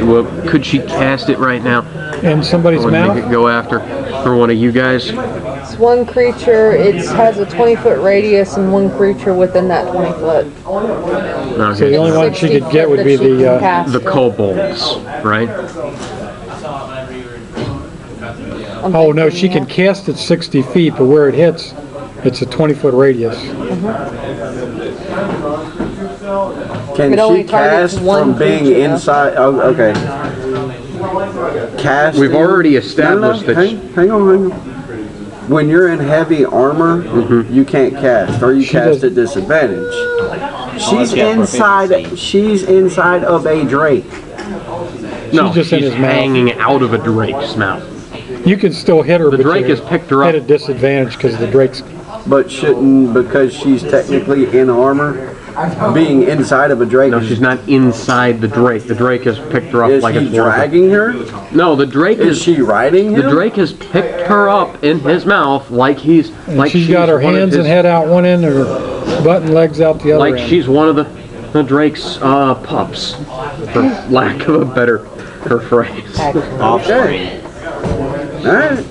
Well, could she cast it right now? In somebody's Or make it mouth? go after for one of you guys? It's one creature. It has a 20-foot radius and one creature within that 20-foot. So the only one she could get would be the kobolds, right? Oh no, she can cast it 60 feet, but where it hits, it's a 20-foot radius. Can It only she targets cast one from being creature, inside? Oh, okay. Cast. We've already established that. Hang on. When you're in heavy armor, you can't cast, or you She cast doesn't- at disadvantage. She's yeah, inside. proficiency. She's inside of a drake. No, just in she's his mouth. hanging out of a drake's mouth. You can still hit her, The but Drake you're has picked her up. at a disadvantage because the Drake's. But shouldn't, because she's technically in armor, being inside of a drake. No, she's not inside the Drake. The Drake has picked her up Is like he a dwarf. dragging her? No, the Drake Is she riding him? The Drake has picked her up in his mouth like he's And like she's got her one of hands his- and head out one end and her butt and legs out the other like end. she's one of the Drake's pups, for lack of a better phrase. Offspring. All right.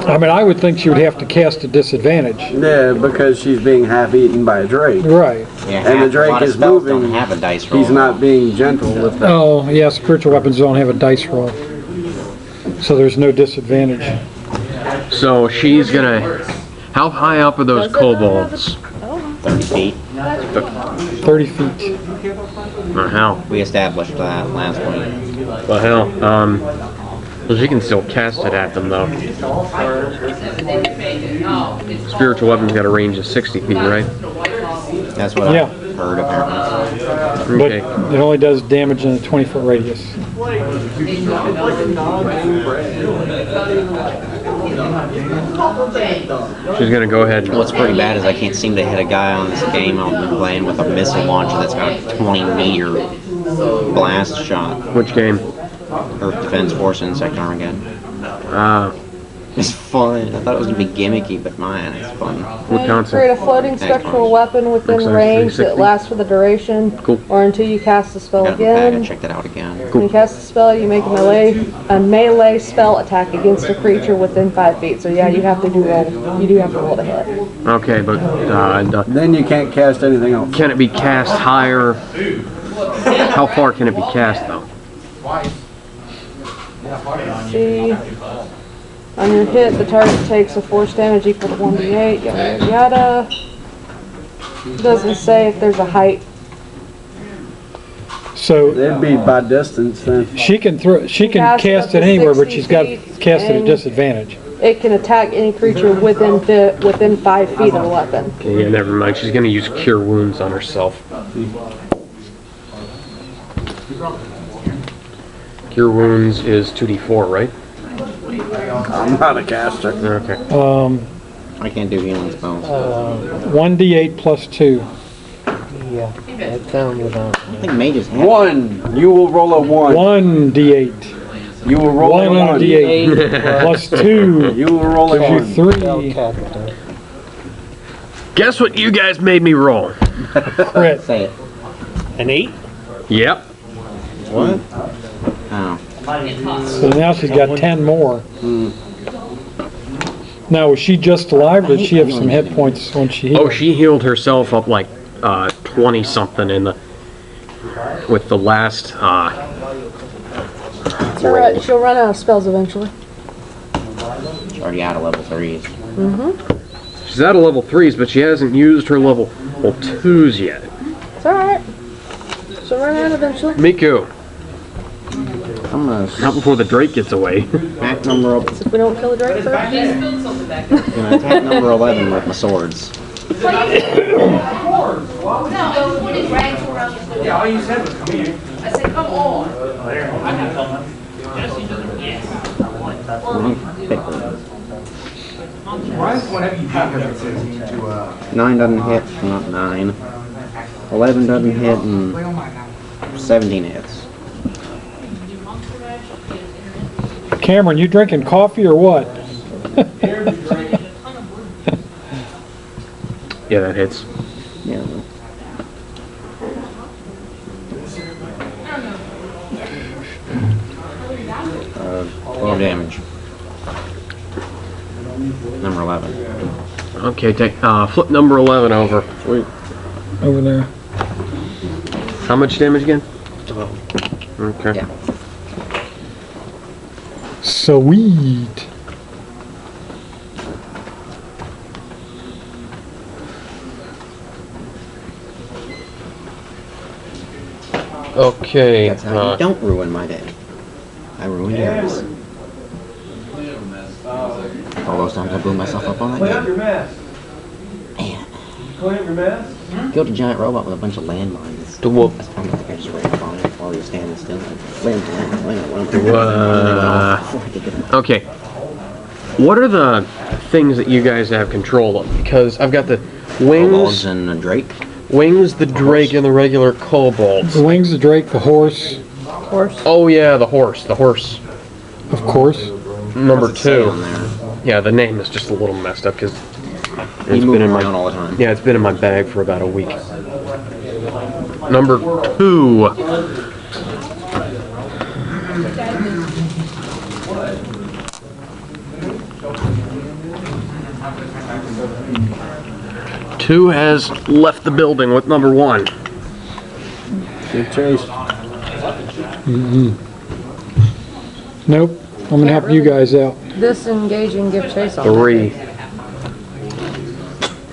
I mean, I would think she would have to cast a disadvantage. Yeah, because she's being half eaten by a drake. Right. Yeah, And the a Drake lot of is spells moving. don't have a dice roll. He's not being gentle with that. Oh, yeah, spiritual weapons don't have a dice roll. So there's no disadvantage. So she's gonna. How high up are those kobolds? 30 feet. 30 feet. Or how? We established that last week. Well, hell. Well, she can still cast it at them though. Spiritual weapon's got a range of 60 feet, right? That's what Yeah. I heard apparently. But Okay. it only does damage in a 20-foot radius. She's gonna go ahead. What's pretty bad is I can't seem to hit a guy on this game I've been playing with a missile launcher that's got a 20-meter blast shot. Which game? Earth Defense Force Insect Armageddon. It's fun. I thought it was gonna be gimmicky, but man, it's fun. What You console? create a floating spectral weapon within Looks like range that 360. lasts for the duration, Cool. or until you cast the spell Got it back. I again. checked it out again. When you cast the spell, you make a melee spell attack against a creature within 5 feet. So yeah, you have to roll. You do have to roll to hit. Okay, but Then you can't cast anything else. can it be cast higher? How far can it be cast though? See, on your hit, the target takes a force damage equal to 1d8. Yada yada yada. Doesn't say if there's a height. So It'd be by distance then. she can Cast cast up it to anywhere, but 60 she's got to feet cast it at and- disadvantage. It can attack any creature within 5 feet of the weapon. Okay, yeah, never mind. She's gonna use Cure Wounds on herself. Cure Wounds is 2d4, right? I'm not a caster. Okay. I can't do healing spells. 1d8 plus 2. Yeah, that sounds about. I think mages have. 1. You will roll a 1. 1d8. You will roll 1 a on a 1. d8 plus 2 You will roll a gives 1. you Spell 3 caster. Guess what you guys made me roll? crit. Say it. An 8? Yep. What? Oh. So now she's got 10 more. Now, was she just alive, or did she have some hit points when she healed? Oh, she healed herself up like 20 something in the with the last It's alright, she'll run out of spells eventually. She's already out of level 3s. she's out of level 3s, but she hasn't used her level 2s yet. It's alright. She'll run out eventually. Miku, I'm gonna not before the Drake gets away. attack number If we don't kill the Drake first. gonna attack number 11 with my swords. Yeah, all you said was come here. I said, come on. Why is whatever you have it says to 9 doesn't hit, not 9. 11 doesn't hit, and 17 hits. Cameron, you drinking coffee or what? Yeah, that hits. Yeah. 12 damage. Number 11. Okay, take flip number 11 over. Sweet. Over there. How much damage again? 12. Okay. Yeah. Sweet. Okay. That's how you don't ruin my day. I ruined yours. All those times I blew myself up on that game. your mask. Man. Clean up your mask. Killed a giant robot with a bunch of landmines. To whoop. That's probably like I just ran up on it while he was standing still. Land. Okay. What are the things that you guys have control of? Because I've got the Kobolds wings, and a drake. the drake, and the regular kobolds. The wings, the drake, the horse, Horse. Oh yeah, the horse. of course. Number What's it say on 2. there? Yeah, the name is just a little messed up because He it's moved been in around my all the time. yeah, it's been in my bag for about a week. Number 2. Two has left the building with number 1. Good chase. Nope. I'm gonna help you guys out. Disengage and give chase on. 3.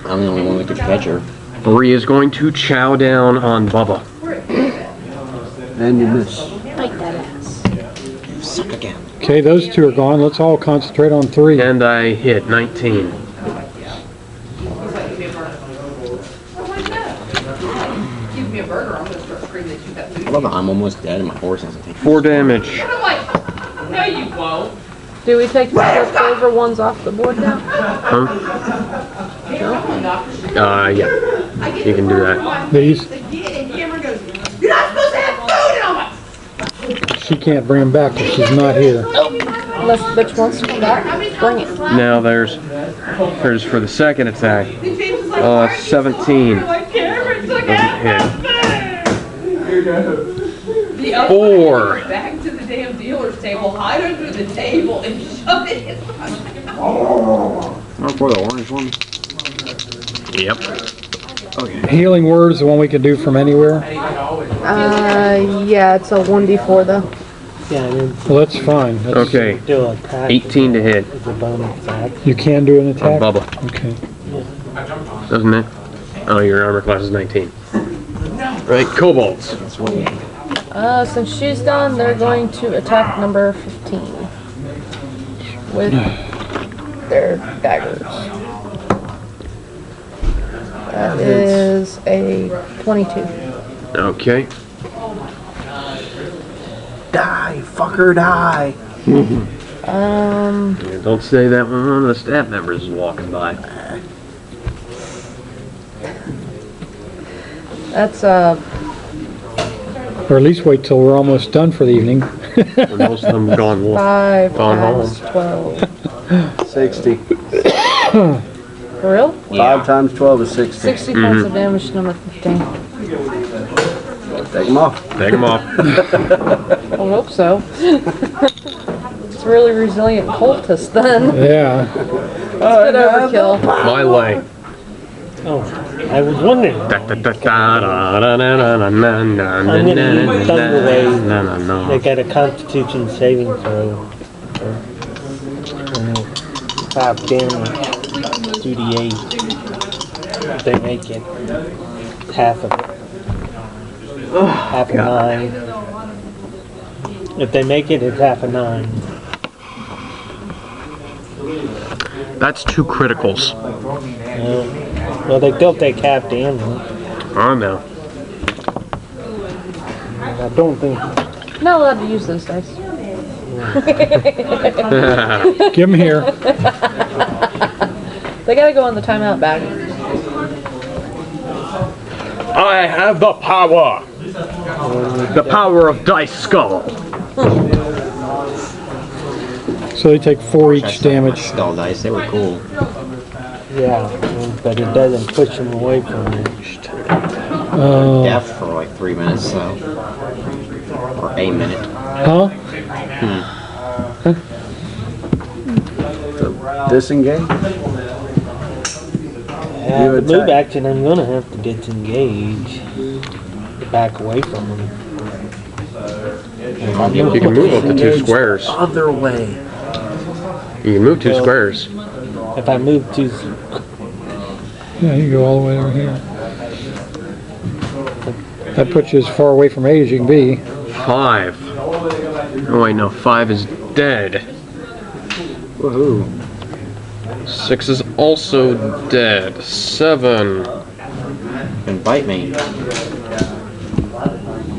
I'm the only one that could catch her. 3 is going to chow down on Bubba. And you miss. Fight that ass. Suck again. Okay, those two are gone. Let's all concentrate on 3. And I hit 19. I love that I'm almost dead and my horse hasn't taken 4 damage. No, you won't. Do we take the flip over ones off the board now? Huh? Yeah. You can do that. These. She can't bring them back if she's not here. Unless the bitch wants to come back. Bring it. Now there's for the second attack. 17. Doesn't hit. 4. Back to the damn dealer's table, hide under the table, and shove it in front of him. Oh, for the orange one? Yep. Healing word is the one we can do from anywhere. Yeah, it's a 1d4 though. Yeah, and then Well, that's fine. That's, Okay. still attack. 18 to hit. It's a bonus attack. You can do an attack? Bubba. Okay. Doesn't it? Oh, your armor class is 19. Right, kobolds. Since she's done, they're going to attack number 15 with their daggers. That is a 22. Okay. Die, fucker, die. Um, Yeah, don't say that when one of the staff members is walking by. that's Or at least wait till we're almost done for the evening. When most of them gone. 5 Gone times home. 12. 60. For real? 5 times 12 is 60. 60 points of damage to number 15. Take them off. Take them off. I hope so. It's really resilient cultist then. Yeah. It's a bit overkill. My way. Oh, I was wondering. I'm gonna They got a Constitution saving throw. 5 damage. 2d8. If they make it, half of it. Half a 9. If they make it, it's half a 9. That's 2 criticals. Well, they still take half damage. I know. I don't think. Not allowed to use those dice. Give them here. They gotta go in the timeout bag. I have the power. The power of Dice Skull. So they take 4 each damage. Skull dice, they were cool. Yeah, but it doesn't push them away from it. Deaf for like 3 minutes, so. Or a minute. Huh? Disengage? Yeah, You the move attack. action, I'm gonna have to disengage. Back away from them. You can move up to 2 squares. Other way. You can move 2 squares. If I move to, Yeah, you go all the way over here. That puts you as far away from A as you can be. 5. Oh wait, no, 5 is dead. Woohoo. 6 is also dead. 7. You can bite me.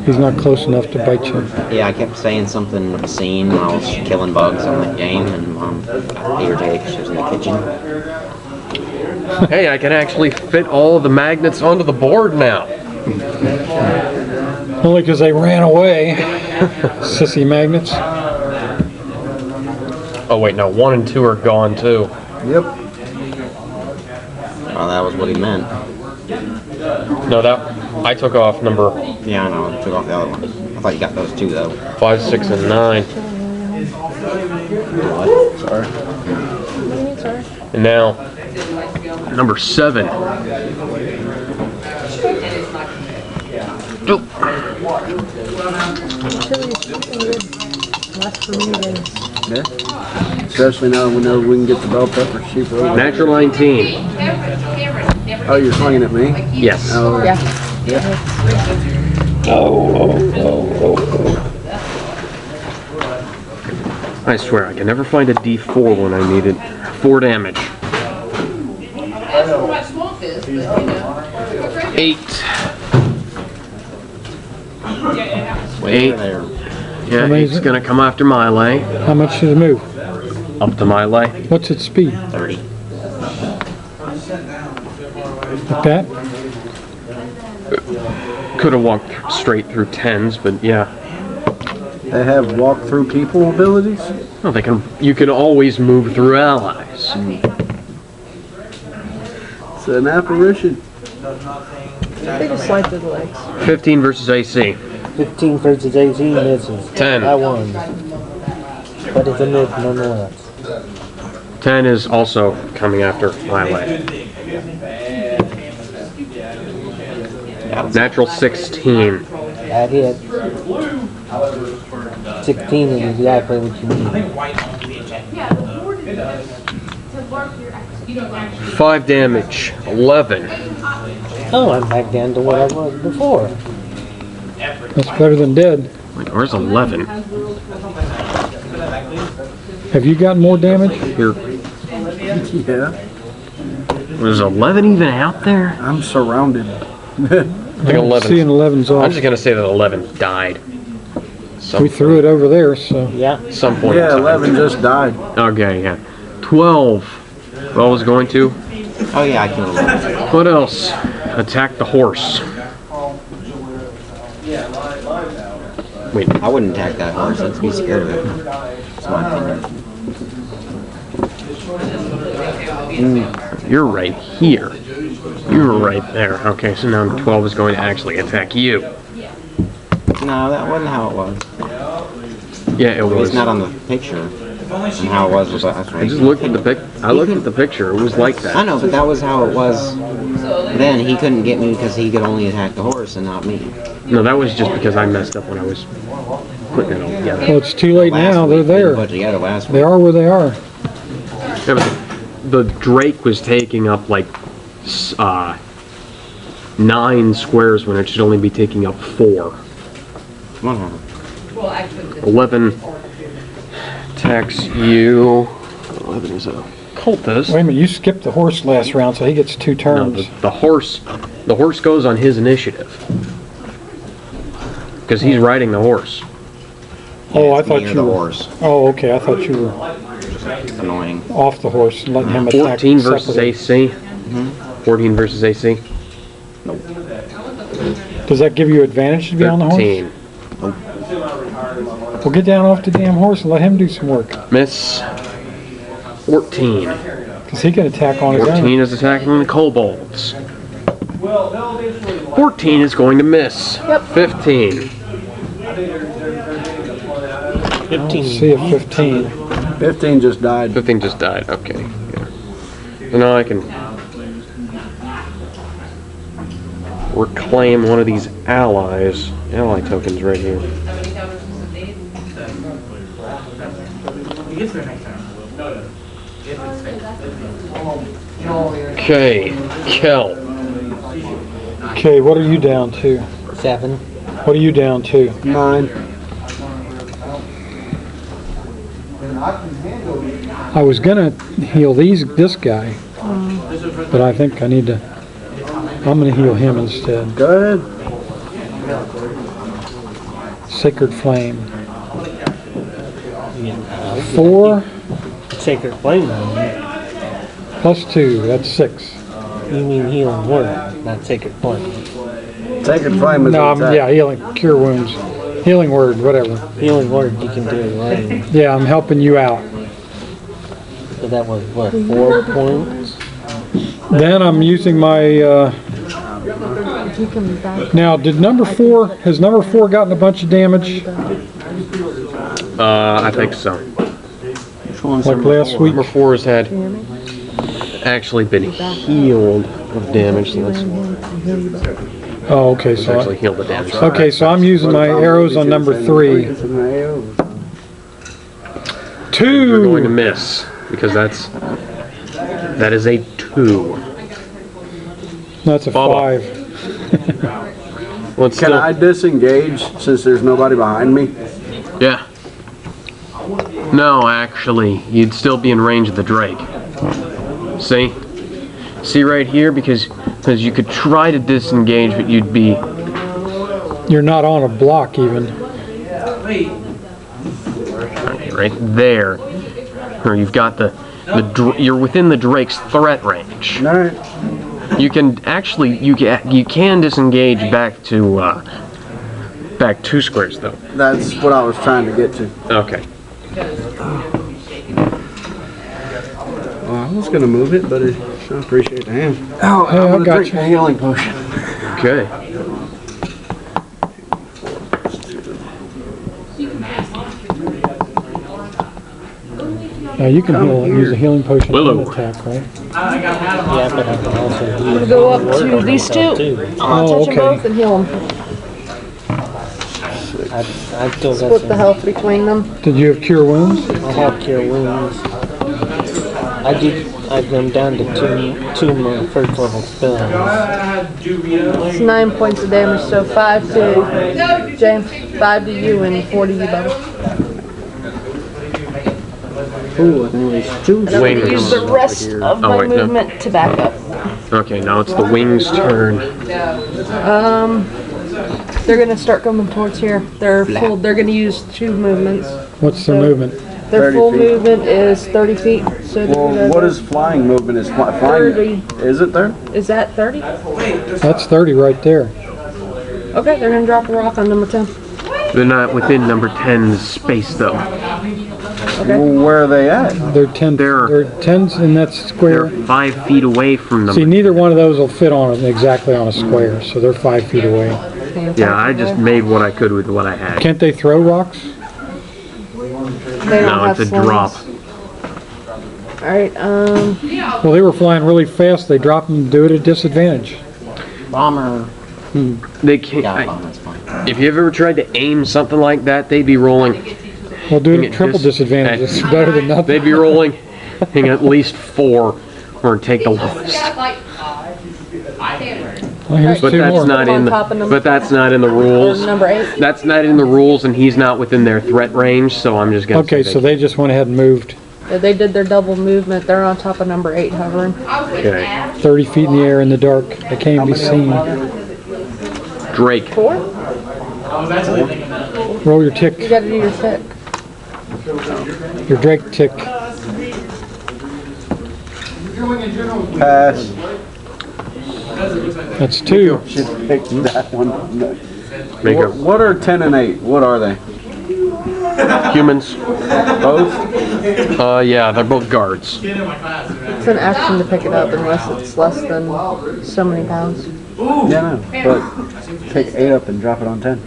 He's not close enough to bite you. Yeah, I kept saying something obscene when I was killing bugs on that game, and Mom got irritated because she was in the kitchen. Hey, I can actually fit all the magnets onto the board now. Only because they ran away. Sissy magnets. Oh wait, no, 1 and 2 are gone too. Yep. Well, that was what he meant. No, that I took off number Yeah, I know, I took off the other ones. I thought you got those too, though. 5, 6, and 9. Sorry. And now, number 7. Nope. Yeah. Especially now we know we can get the bell pepper cheaper. Natural 19. Oh, you're swinging at me? Yes. Oh, Yeah. I swear, I can never find a D4 when I need it. 4 damage. That's where my swamp is, but you know. 8. Way 8. over there. Yeah, many is it's it? gonna come after Melee. How much does it move? Up to Melee. What's its speed? 30. Like that? Could have walked straight through 10s, but yeah. They have walk through people abilities? Well, they can. You can always move through allies. It's an apparition. They just slide through the legs. 15 versus AC. 15 versus 18 misses. 10. By one. But it's a miss nonetheless. 10 is also coming after my way. Natural 16. That hit. 16 is exactly what you need. 5 damage. 11. Oh, I'm back down to what I was before. That's better than dead. Wait, where's 11? Have you gotten more damage? Here. Yeah. Was 11 even out there? I'm surrounded. I think 11. Seeing 11's I'm off. just gonna say that 11 died. We threw it over there, so. Yeah. Some point. Yeah, in time. 11 just died. Okay, yeah. 12. Well, was going to. Oh yeah, I killed him. What else? Attack the horse. Wait. I wouldn't attack that horse. I'd be scared of it. That's my opinion. You're right here. You're right there. Okay, so now 12 is going to actually attack you. No, that wasn't how it was. Yeah, it It was was. not on the picture. And how it was last I week. just looked at the pic. I looked at the picture. It was like that. I know, but that was how it was. Then he couldn't get me because he could only attack the horse and not me. No, that was just because I messed up when I was putting it all together. Well, it's too late now. They're there. Put together last week. They are where they are. Yeah, but the Drake was taking up like 9 squares when it should only be taking up 4. Whatever. Well, actually, 11 attacks you. 11 is a cultist. Wait a minute, you skipped the horse last round, so he gets 2 No, turns. the horse goes on his initiative because he's riding the horse. Oh, I It's thought near you the were. horse. Oh, okay. I thought you were Annoying. off the horse and letting him attack. 14 versus separately. AC. 14 versus AC. Does that give you advantage to be on the horse? 13. Well, get down off the damn horse and let him do some work. Miss. 14. Because he can attack on his 14 own. is attacking the kobolds. 14 is going to miss. 15. 15. See if 15. 15 just died. 15 just died. Okay. Yeah. So now I can reclaim one of these allies. Ally tokens right here. Okay. Kel. Okay, what are you down to? 7. What are you down to? 9. I was gonna heal this guy, but I think I need to. I'm gonna heal him instead. Go ahead. Sacred Flame. 4 Sacred Flame. plus 2. That's 6. You mean healing word, not Sacred Flame. Sacred Flame is No, an attack. yeah, healing, cure wounds, healing word, whatever. Healing word you can do it right. Yeah, I'm helping you out. So that was what, 4 points? Then I'm using my. He can be back. Now, has number 4 gotten a bunch of damage I think so. like last week? Number 4 has had actually been healed of damage. So that's Oh, okay. it's So actually healed the damage. okay, so I'm using my arrows on number 3. 2. You're going to miss because that is a 2. That's a Bubba. 5. Well, it's Can still, I disengage since there's nobody behind me? yeah. No, actually, you'd still be in range of the Drake. See? See right here, because you could try to disengage, but you'd be. You're not on a block even. Okay, right there. Or you've got you're within the Drake's threat range. All right. You can actually you can disengage back to back 2 squares though. That's what I was trying to get to. Okay. Well, I was gonna move it, but I appreciate the hand. Oh, Hey, I'm I gonna got drink you. the healing potion. Okay. You can use a healing potion Willow. and attack, right? Yeah, but I can also I'm gonna go up to these two. Oh, Touch them okay. both and heal them. I've still got Split the some. health between them. Did you have cure wounds? I have cure wounds. I'm down to two more first level spells. It's 9 points of damage, so 5 to James, 5 to you, and 4 to you, Bubba. Ooh, I think there's 2 And I'm Wing gonna use comes the rest of my wait, no. movement to back up. Okay, now it's the wings' turn. They're gonna start coming towards here. They're full. They're gonna use 2 movements. What's the movement? Their 30 full feet. movement is 30 feet. So they're Well, gonna what is flying movement? Is flying? 30. Is it there? Is that 30? That's 30 right there. Okay, they're gonna drop a rock on number 10. They're not within number 10's space though. Okay. Well, where are they at? They're 10. They're 10s in that They're square. 5 feet away from See, them. neither one of those will fit on exactly on a square, so they're 5 feet away. Yeah, I just made what I could with what I had. Can't they throw rocks? They don't No, have it's a slings. drop. All right. Well, they were flying really fast. They dropped them and do it at disadvantage. Bomber. They can't. Yeah, bomber's fine. If you ever tried to aim something like that, they'd be rolling. Well, do it It at triple just- disadvantage. It's better than nothing. They'd be rolling at least 4 or take the lowest. Well, here's But 2 that's more. not in the. Top of number- But that's not in the Or rules. number 8. That's not in the rules, and he's not within their threat range. So I'm just gonna. Okay, say so they just went ahead and moved Yeah, they did their double movement. They're on top of number 8, hovering. Okay. 30 feet in the air in the dark. They can't be seen. Drake. 4? Roll your You tick. gotta do your tick. Your Drake tick. Pass. That's 2. Should pick that one. No. Make What are 10 and 8? What are they? humans. Both? Yeah, they're both guards. It's an action to pick it up unless it's less than so many pounds. Yeah, no. But pick 8 up and drop it on 10.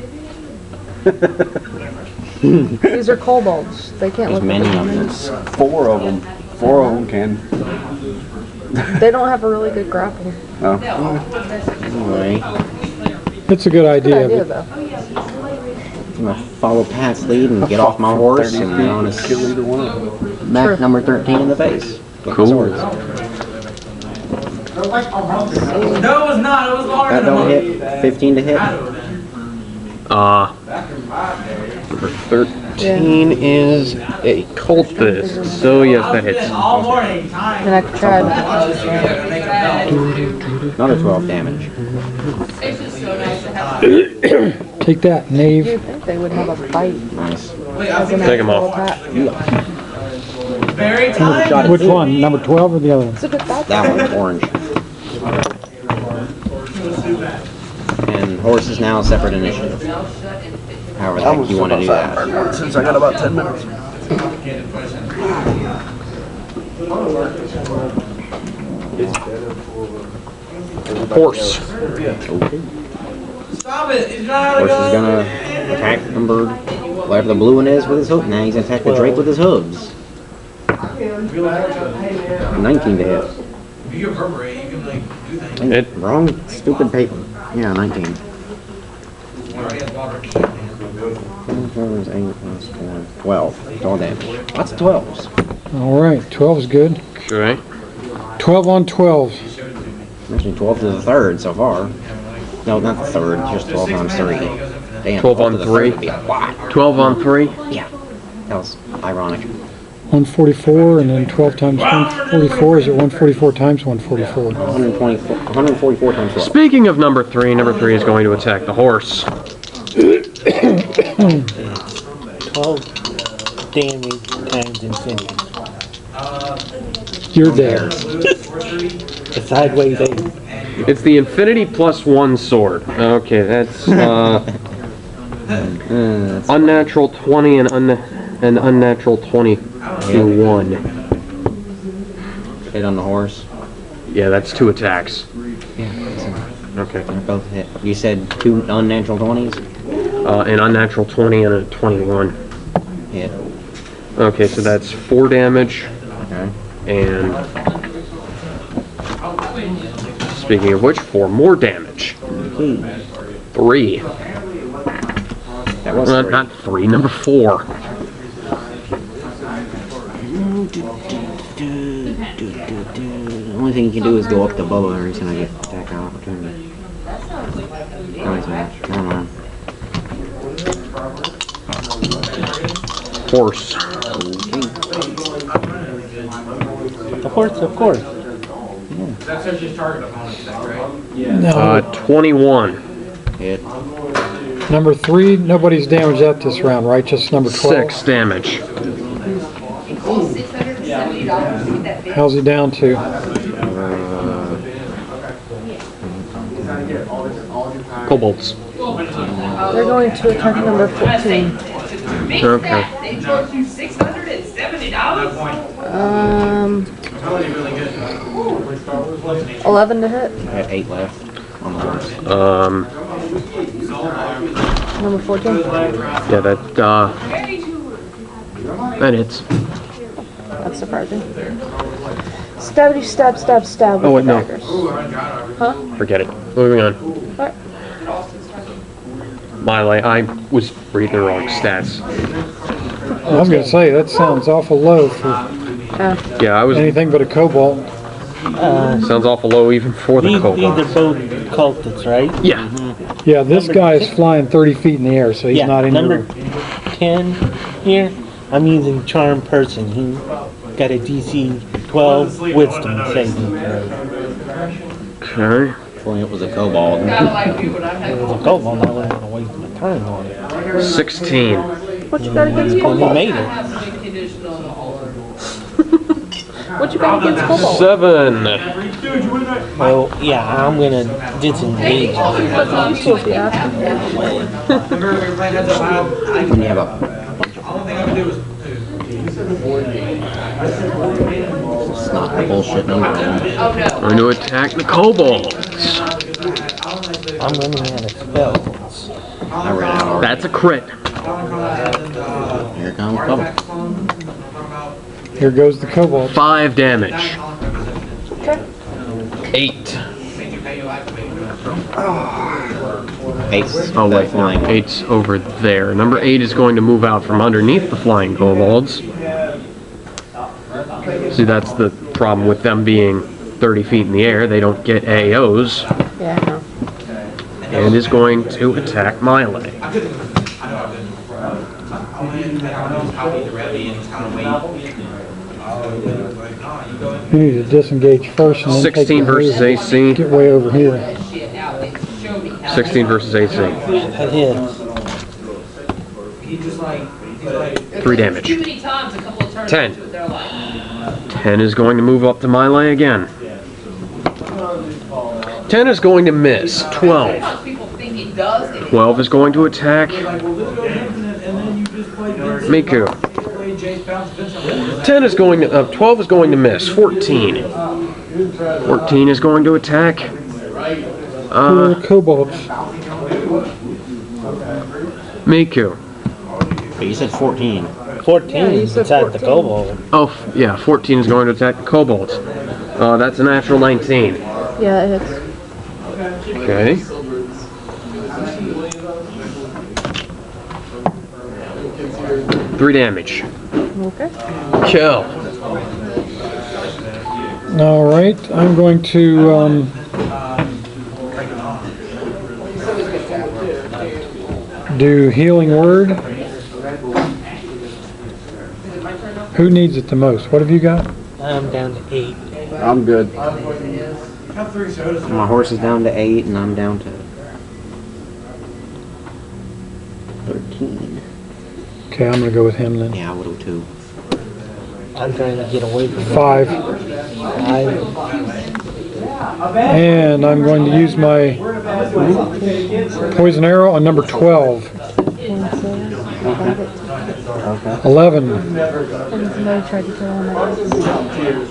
These are kobolds. They can't There's look at many the of them. humans. 4 of them. 4 of them can. They don't have a really good grapple. Oh. Anyway, It's a good Good idea, idea, but though. I'm gonna follow Pat's lead and get off my horse and I'm gonna Kill either one of them. smack number 13 in the face. With my Cool. swords. No, it was not. It was large. That don't hit. 15 to hit. Number 13 is a cultist. So yes, that hits. All morning. Time. And I could try that. Another 12 damage. It's just so nice to have. take that, knave. You'd think they would have a fight Nice. as an Take 'em actual off. attack. Very time. Which one? Number 12 or the other one? It's a good fight. That one's orange. And horse is now a separate initiative. However the heck you want to do that. Since I got about 10 minutes. Horse. Stop it. It's not Horse is gonna attack number whatever the blue one is with his hoof. Now he's gonna attack the Drake with his hooves. 19 to hit. If you reverberate, you can like do things. It- Wrong stupid paper. Yeah, 19. 12. 12 damage. Lots of 12s. All right, 12 is good. Okay. 12 on 12. Actually, 12 to the third so far. No, not the third, just 12 times 3. Damn, 12 on to the 3. third would be a lot. 12 on 3. Yeah, that was ironic. 144 and then 12 times 144. Is it 144 times 144? 144 times 12. Speaking of number 3 is going to attack the horse. 12 damage times infinity. You're there. A sideways 8. It's the infinity plus 1 sword. Okay, that's Unnatural 20 and unnatural 21. Hit on the horse. Yeah, that's 2 attacks. Yeah. Okay. They're both hit. You said 2 unnatural 20s? An unnatural 20 and a 21. Hit. Okay, so that's 4 damage. Okay. And speaking of which, 4 more damage. 3. That was 3. Not 3, number 4. The only thing you can do is go up to Bubba or he's gonna get attack of opportunity. No, he's not. Never mind. Horse. The horse, of course. That says just target opponent's deck, right? Now, 21. Hit. number 3, nobody's damaged out this round, right? Just number 12. 6 damage. $670 How's he down to? Kobolds. They're going to attack number 14. Okay. They charge you $670. 11 to hit. I have 8 left on the horse. Number 14. Yeah, that hits. That's surprising. Stabby, stab, stab, stab with Oh, wait, the no. daggers. Huh? Forget it. Moving on. What? Miley, I was reading the wrong stats. I was gonna say, that sounds awful low for Yeah, I was. anything but a cobalt. Sounds awful low even for the These are kobolds. both cultists, right? Yeah. Yeah, this guy is flying 30 feet in the air, so he's Yeah, not in number your... 10 here, I'm using Charm Person. He got a DC 12 Wisdom saving throw. Okay. If only it was a kobold. If it was a kobold, I wouldn't have to waste my time on it. 16. What you got against And Cobalt? you made it. What you got against Cobalt? 7. Well, yeah, I'm gonna disengage. What's it used to if you ask him? Remember we were playing heads up wild? When you have a All the thing I would do is it's not a bullshit number. Going to attack the kobolds. I'm running out of spells. I ran out already. That's a crit. Here comes Bubba. Here goes the cobalt. 5 damage. 8. 8's Oh wait, flying. 8's over there. Number 8 is going to move out from underneath the flying kobolds. See, that's the problem with them being 30 feet in the air. They don't get AOs. Yeah, I know. And is going to attack Miley. You need to disengage first and then take 16 the versus lead. AC. Get way over here. 16 versus AC. That hits. 3 damage. Too many times, a couple of turns 10. into it, they're like, 10 is going to move up to Miley again. 10 is going to miss. 12. people think it does. and it 12 is going to attack Miku. 10 is going to, 12 is going to miss. 14. 14 is going to attack. Here are the kobolds. Miku. But you said 14. 14 Yeah, you said inside the 14. kobold. Oh, yeah, 14 is going to attack the kobolds. That's a natural 19. Yeah, it hits. Okay. Three damage. Okay. Kill. All right, I'm going to do healing word. Who needs it the most? What have you got? I'm down to 8. I'm good. My horse is down to 8 and I'm down to 13. Okay, I'm gonna go with him then. Yeah, I would have too. I'm trying to get away from 5. And I'm going to use my poison arrow on number 12. Okay. 11. And somebody tried to kill him.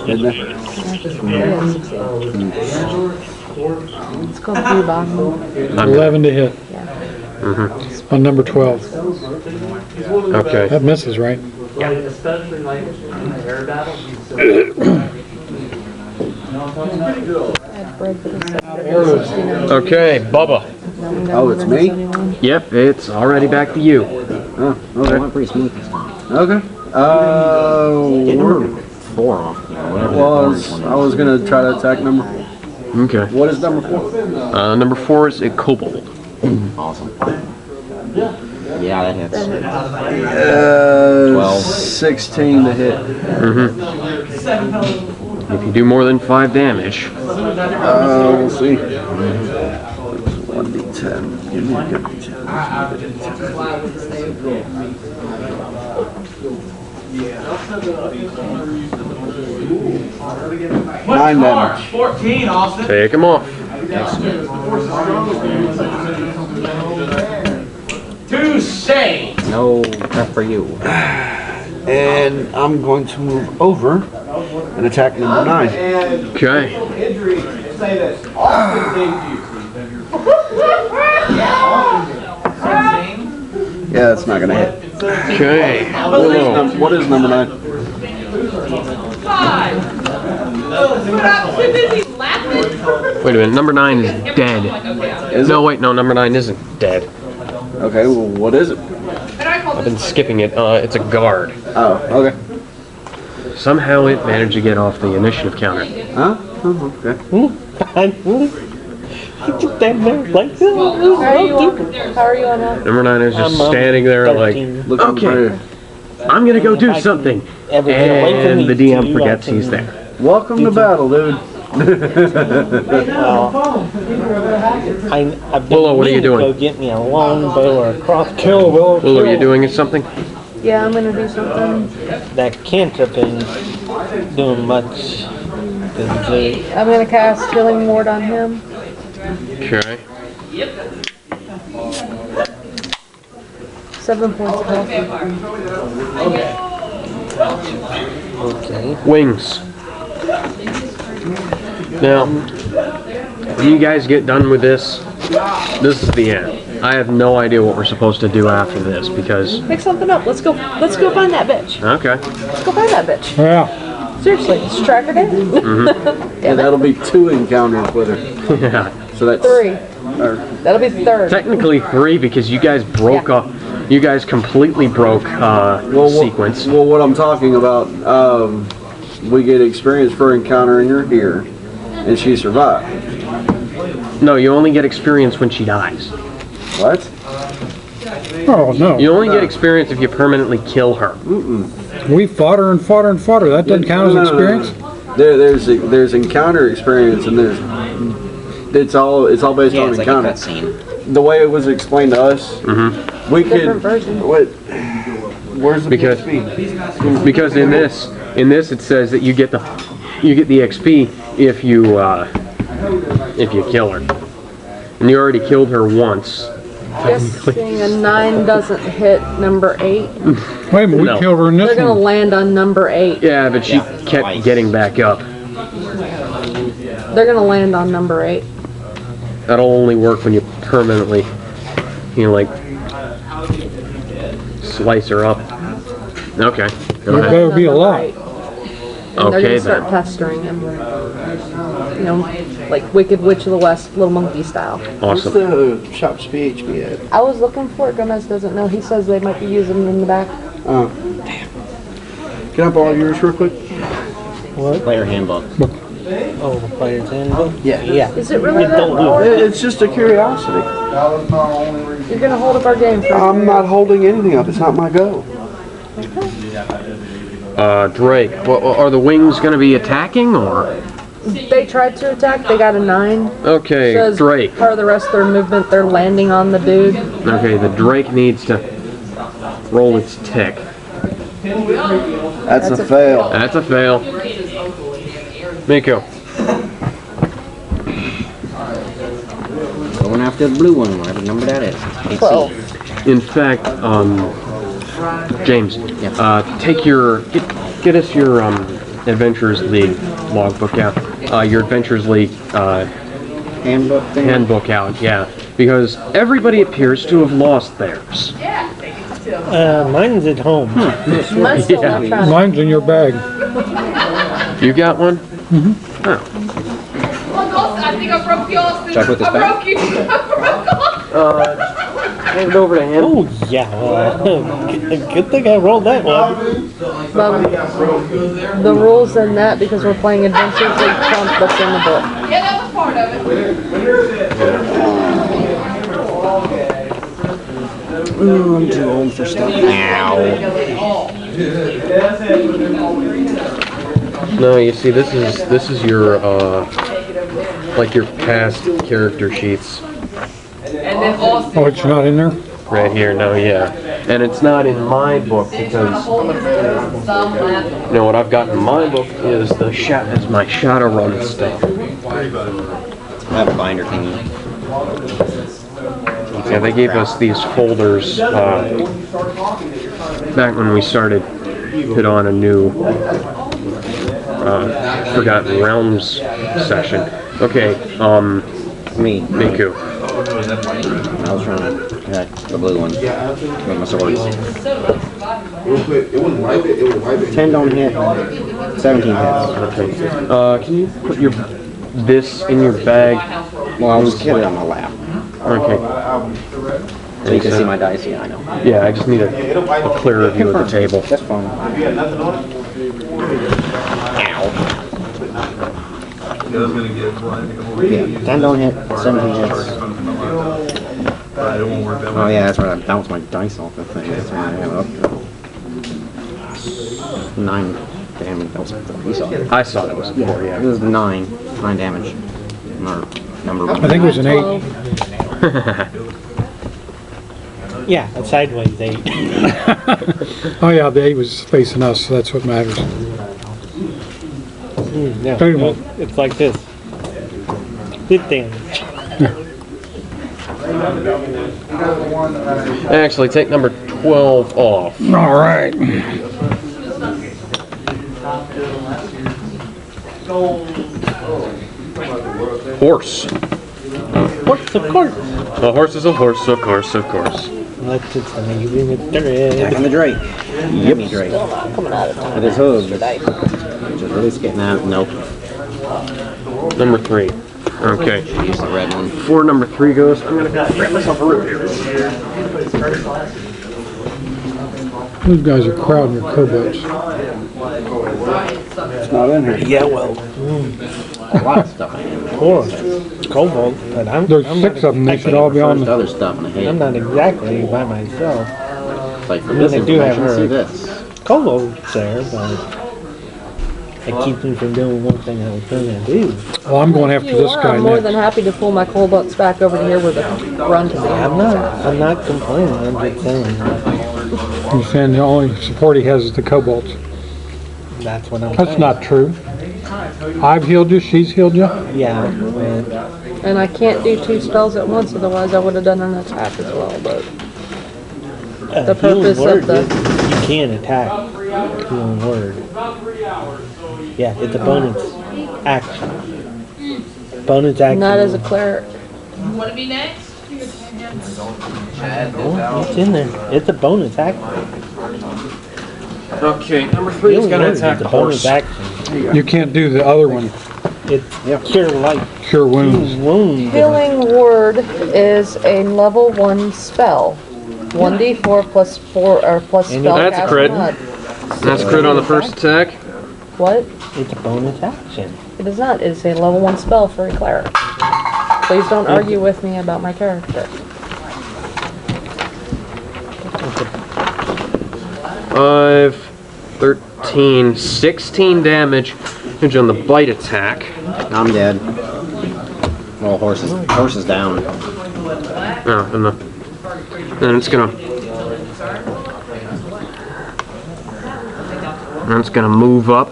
Didn't they? It's called Bebop. 11 to hit on number 12. Okay. That misses, right? Yeah, especially like in the air battle. Okay, Bubba. Oh, it's me? Yep, it's already back to you. Oh, okay. Went pretty smooth this time. Okay. We're 4 off. I was gonna try to attack number 4. Okay. What is number 4? Number 4 is a kobold. Awesome. Yeah, that hits. 12. 16 to hit. If you do more than 5 damage, We'll see. 1d10. Give me a good d10. 9 damage. 14, Austin. take him off. Touche. No prep for you. And I'm going to move over and attack number 9. Okay. Say this. Austin saved you. Yeah, that's not gonna hit. Okay. What is number 9? 5. I'm too busy laughing. Wait a minute. Number 9 is dead. Is No, wait. No, number 9 isn't dead. Okay, well, what is it? I've been skipping it. It's a guard. Oh, okay. Somehow it managed to get off the initiative counter. Huh? Oh, okay. How are you on that? Number 9 is just standing there like, Looking okay, I'm gonna go do something. And the DM forgets he's there. Welcome to battle, dude. I've Willow, what are you meaning to doing? Go get me a longbow or a crossbow. Kill, Willow. Willow, are you doing something? Yeah, I'm gonna do something. That cantrip isn't doing much. I'm gonna cast Healing Ward on him. Okay. 7 points of health. Okay. Wings. Now, when you guys get done with this, this is the end. I have no idea what we're supposed to do after this because. Make something up. Let's go find that bitch. Okay. Let's go find that bitch. Yeah. Seriously, let's track her down. And that'll be 2 encounters with her. Yeah. So that's 3. Or, That'll be the 3rd. Technically 3 because you guys broke up. You guys completely broke sequence. Well, what I'm talking about, we get experience for encountering her here, and she survived. No, you only get experience when she dies. What? Oh, no. You only get experience if you permanently kill her. We fought her and fought her and fought her. That doesn't count as experience? There's encounter experience, and it's all based on It's like a encounter. cutscene. The way it was explained to us, we could. Different version. Where's the Because- PXP? Because in this it says that you get the XP if you kill her, and you already killed her once. Guessing a 9 doesn't hit number 8. Wait a minute, we No. killed her in They're this gonna one. land on number 8. Yeah, but she kept twice. getting back up. They're gonna land on number 8. That'll only work when you permanently, like, slice her up. Okay, go That ahead. would be a lot. And they're Okay gonna start then. pestering him. You know, like Wicked Witch of the West, Little Monkey style. What's Awesome. the shop's PHP at? I was looking for it. Gomez doesn't know. He says they might be using them in the back. Oh, damn. Can I borrow yours real quick? Player handbook. Oh, the player's handbook? Yeah. Yeah. Is it really It that don't do hard? It's just a curiosity. You're gonna hold up our game for I'm not holding anything up. It's not my go. Drake, are the wings gonna be attacking or? They tried to attack. They got a 9. Okay, Says Drake. part of the rest of their movement, they're landing on the dude. Okay, the Drake needs to roll its tick. That's a fail. That's a fail. Miko. Going after the blue one, whatever number that is. 12. In fact, James, take your get us your Adventures League logbook out. Your Adventures League handbook out. Yeah, because everybody appears to have lost theirs. Mine's at home. Mine's still electronic. Mine's in your bag. You got one? Mm-hmm. Oh. I think I broke yours. Should I put this I back? broke you. I broke Hand it over to him. Oh yeah, good thing I rolled that one. The rules in that, because we're playing Adventures League, trump that's in the book. Yeah, that was part of it. Ooh, I'm too old for stuff. No, you see, this is your like your past character sheets And then Austin. Oh, it's not in there? right here. No, yeah, and it's not in my book because what I've got in my book is my Shadowrun stuff. I have a binder thingy. Yeah, they gave us these folders back when we started put on a new Forgotten Realms session. Okay, Me. Miku. I was trying to get the blue one. With my swords. 10 don't hit. 17 hits. Okay. Can you put this in your bag? Well, I'll just put it on my lap. Okay. So you can see my dice. Yeah, I know. Yeah, I just need a clearer view of the table. That's fine. Yeah, 10 don't hit, 17 hits. Oh yeah, that's right, I bounced my dice off the thing. That's why I have it up there. 9 damage, that was you saw it. I saw it was 4, yeah. It was 9 damage. Number one. I think it was an 8. Yeah, a sideways 8. Oh yeah, the 8 was facing us, so that's what matters. Yeah, Anyway. it's like this. 15. Actually, take number 12 off. All right. Horse. Horse, of course. A horse is a horse, of course, of course. Let's it's amazing. It's red. Attacking the Drake. Yep. Drake. Coming out of time. With his hooves. Just really getting out. Nope. Number 3. Okay. Use the red one. Before number 3 goes, I'm gonna grab myself a root here. Those guys are crowding your kobolds. It's not in here. Yeah, well, A lot of stuff I have. horse, cobalt, but There's 6 of them, they should all be on First the... other stuff in the head. I'm not exactly by myself. Like for I mean, this I do have information, her. see this. Cobalt's there, but I keep them from doing one thing I was going to do. Well, I'm going after You this are, guy I'm more next. than happy to pull my Colbucks back over to here where the run to be. I'm not complaining. I'm just saying He's saying the only support he has is the kobolds. that's what I'm That's saying. not true. I've healed you, she's healed you. Yeah, but And I can't do 2 spells at once, otherwise I would have done an attack as well, but the purpose healing of word, the... you can't attack healing word. Yeah, it's a bonus action. Bonus action. Not as a cleric. You want to be next? Oh, it's in there. It's a bonus action. Okay, number 3 is Healing gonna word is attack a the bonus horse. action. You can't do the other one, It's cure life. cure wounds. Wound. Healing Word is a level 1 spell. 1d4 plus 4 or plus And spell that's a cast crit. mod. That's crit on the first attack. What? It's a bonus action. It is not. It is a level 1 spell for a cleric. Please don't argue with me about my character. 5, 13, 16 damage on the bite attack. I'm dead. Well, horse is down. Oh, and it's gonna move up.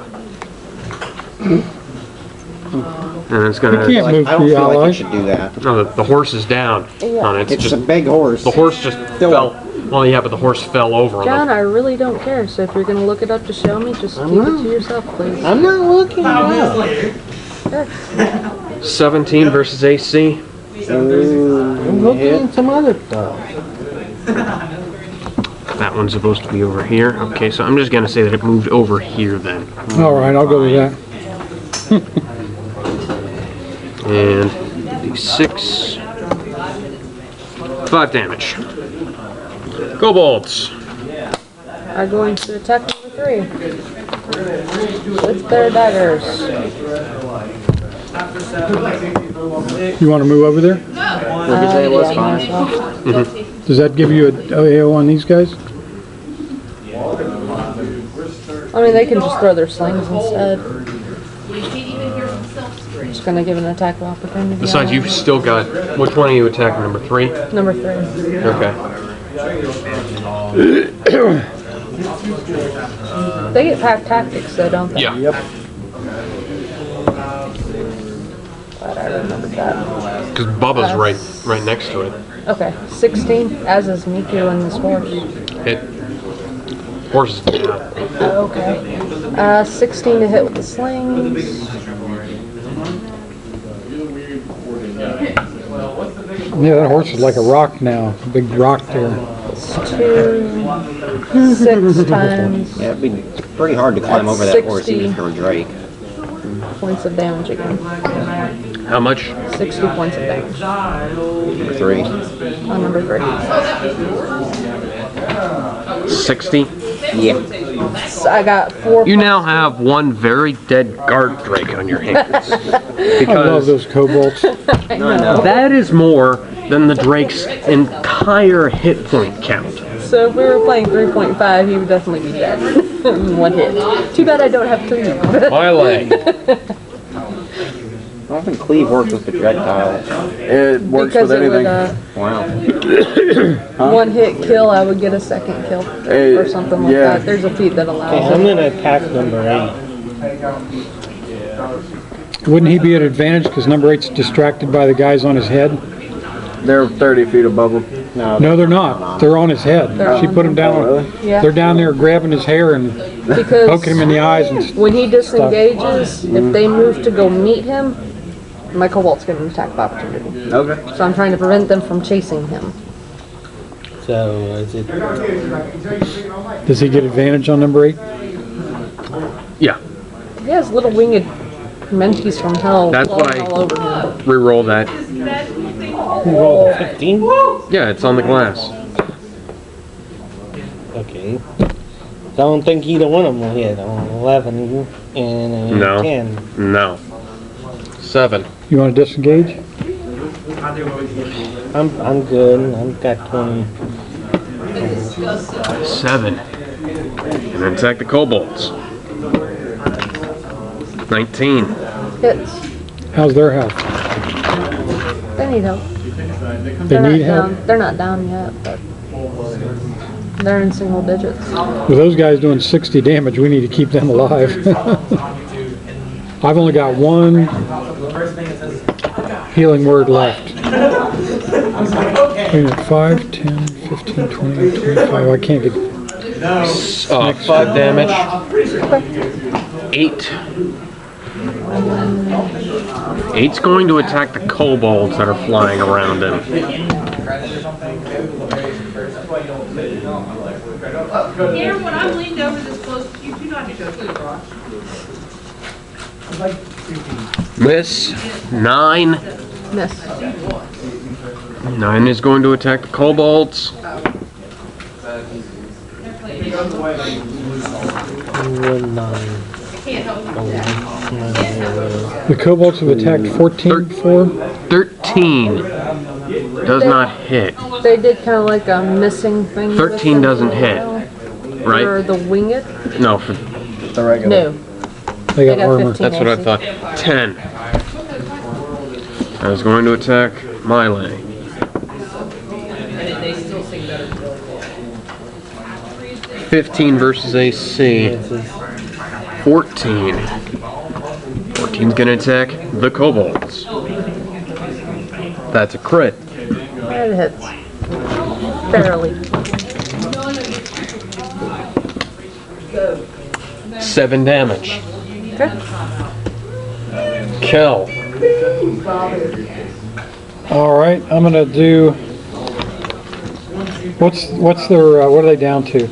And it's gonna. You can't move I don't the feel like you allies. should do that. No, the horse is down. Yeah. On it. It's a big horse. The horse just fell. Well, yeah, but the horse fell over on John, the... I really don't care. So if you're gonna look it up to show me, just keep it to yourself, please. I'm not looking up. 17 versus AC. I'm looking at some other stuff. That one's supposed to be over here. Okay, so I'm just gonna say that it moved over here then. All right, I'll go with that. And D6. 5 damage. Kobolds. Are going to attack number 3 with their daggers. You want to move over there? What'd you say it was? Yeah, Fine. so. Does that give you a AO on these guys? I mean, they can just throw their slings instead. Just gonna give an attack of opportunity. Besides, on you've still got... Which one are you attacking? Number 3? number 3. Okay. They get pack tactics, though, don't they? Yeah. Yep. Glad I remembered that. Because Bubba's right next to it. Okay, 16, as is Miku and this horse. Hit. Horse is down. Okay. 16 to hit with the slings. Yeah, that horse is like a rock now. A big rock there. It's 2, 6 times Yeah, it'd be pretty hard to climb over that horse 60. even if you were Drake. points of damage again. How much? 60 points of damage. 3. On number 3. 60. Yeah. So I got 4 You now have one very dead guard drake on your hands. I love Because those kobolds. I know. that is more than the drake's entire hit point count. So if we were playing 3.5, he would definitely be dead. In 1 hit. Too bad I don't have 3. My leg. I don't think Cleve works with projectiles. It works Because with it would, anything. Wow. 1 hit kill, I would get a 2nd kill. Or something like yeah. that. There's a feat that Okay, allows I'm it. gonna attack number 8. Wouldn't he be at advantage because number 8's distracted by the guys on his head? They're 30 feet above him. No, they're not. They're on his head. She put him down. Really? Yeah. They're down there grabbing his hair and Because poking him in the eyes and stuff. when he disengages, if they move to go meet him, my kobold's getting an attack of opportunity. Okay. So I'm trying to prevent them from chasing him. So is it? Does he get advantage on number 8? Yeah. He has little winged mentees from hell That's flowing why- all over him. Reroll that. Roll 15. Yeah, it's on the glass. Okay. So I don't think either one of them will hit. On 11 and a No. 10. No. 7. You want to disengage? I'm good. I've got 20. 7. And then attack the kobolds. 19. Hits. How's their health? They need help. They They're need not help? down. They're not down yet, but they're in single digits. With those guys doing 60 damage, we need to keep them alive. I've only got 1 healing word left. Wait a minute, 5, 10, 15, 20, 25. I can't get... 5 damage. 8. 8's going to attack the kobolds that are flying around him. Here, when I'm leaned over this close, you do not need to go through the garage. Miss. 9. Miss. 9 is going to attack the kobolds. 9. The kobolds have attacked 14 before. 13 does not hit. They did kind of like a missing thing. with 13 them doesn't for a hit, while. right? Or the winged? No, for, The regular. No. They got got armor. 15. that's what I thought. 10. I was going to attack Miley. And they still sing better. 15 versus AC. 14. 14's gonna attack the kobolds. That's a crit. It hits. Barely. 7 damage. Okay. Kel. All right, I'm gonna do. What's their? What are they down to?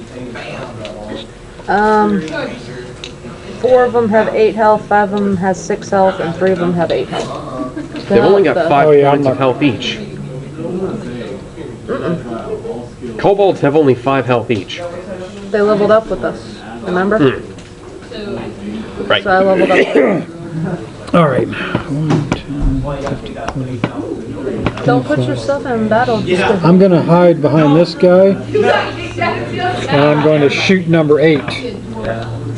4 of them have 8 health, 5 of them has 6 health, and 3 of them have 8 health. They've only got 5 Oh, yeah, points I'm of health each. Kobolds have only 5 health each. They leveled up with us, remember? Right. So I leveled up. All right. Don't put yourself in battle. Just to, I'm gonna hide behind this guy, and I'm going to shoot number 8. I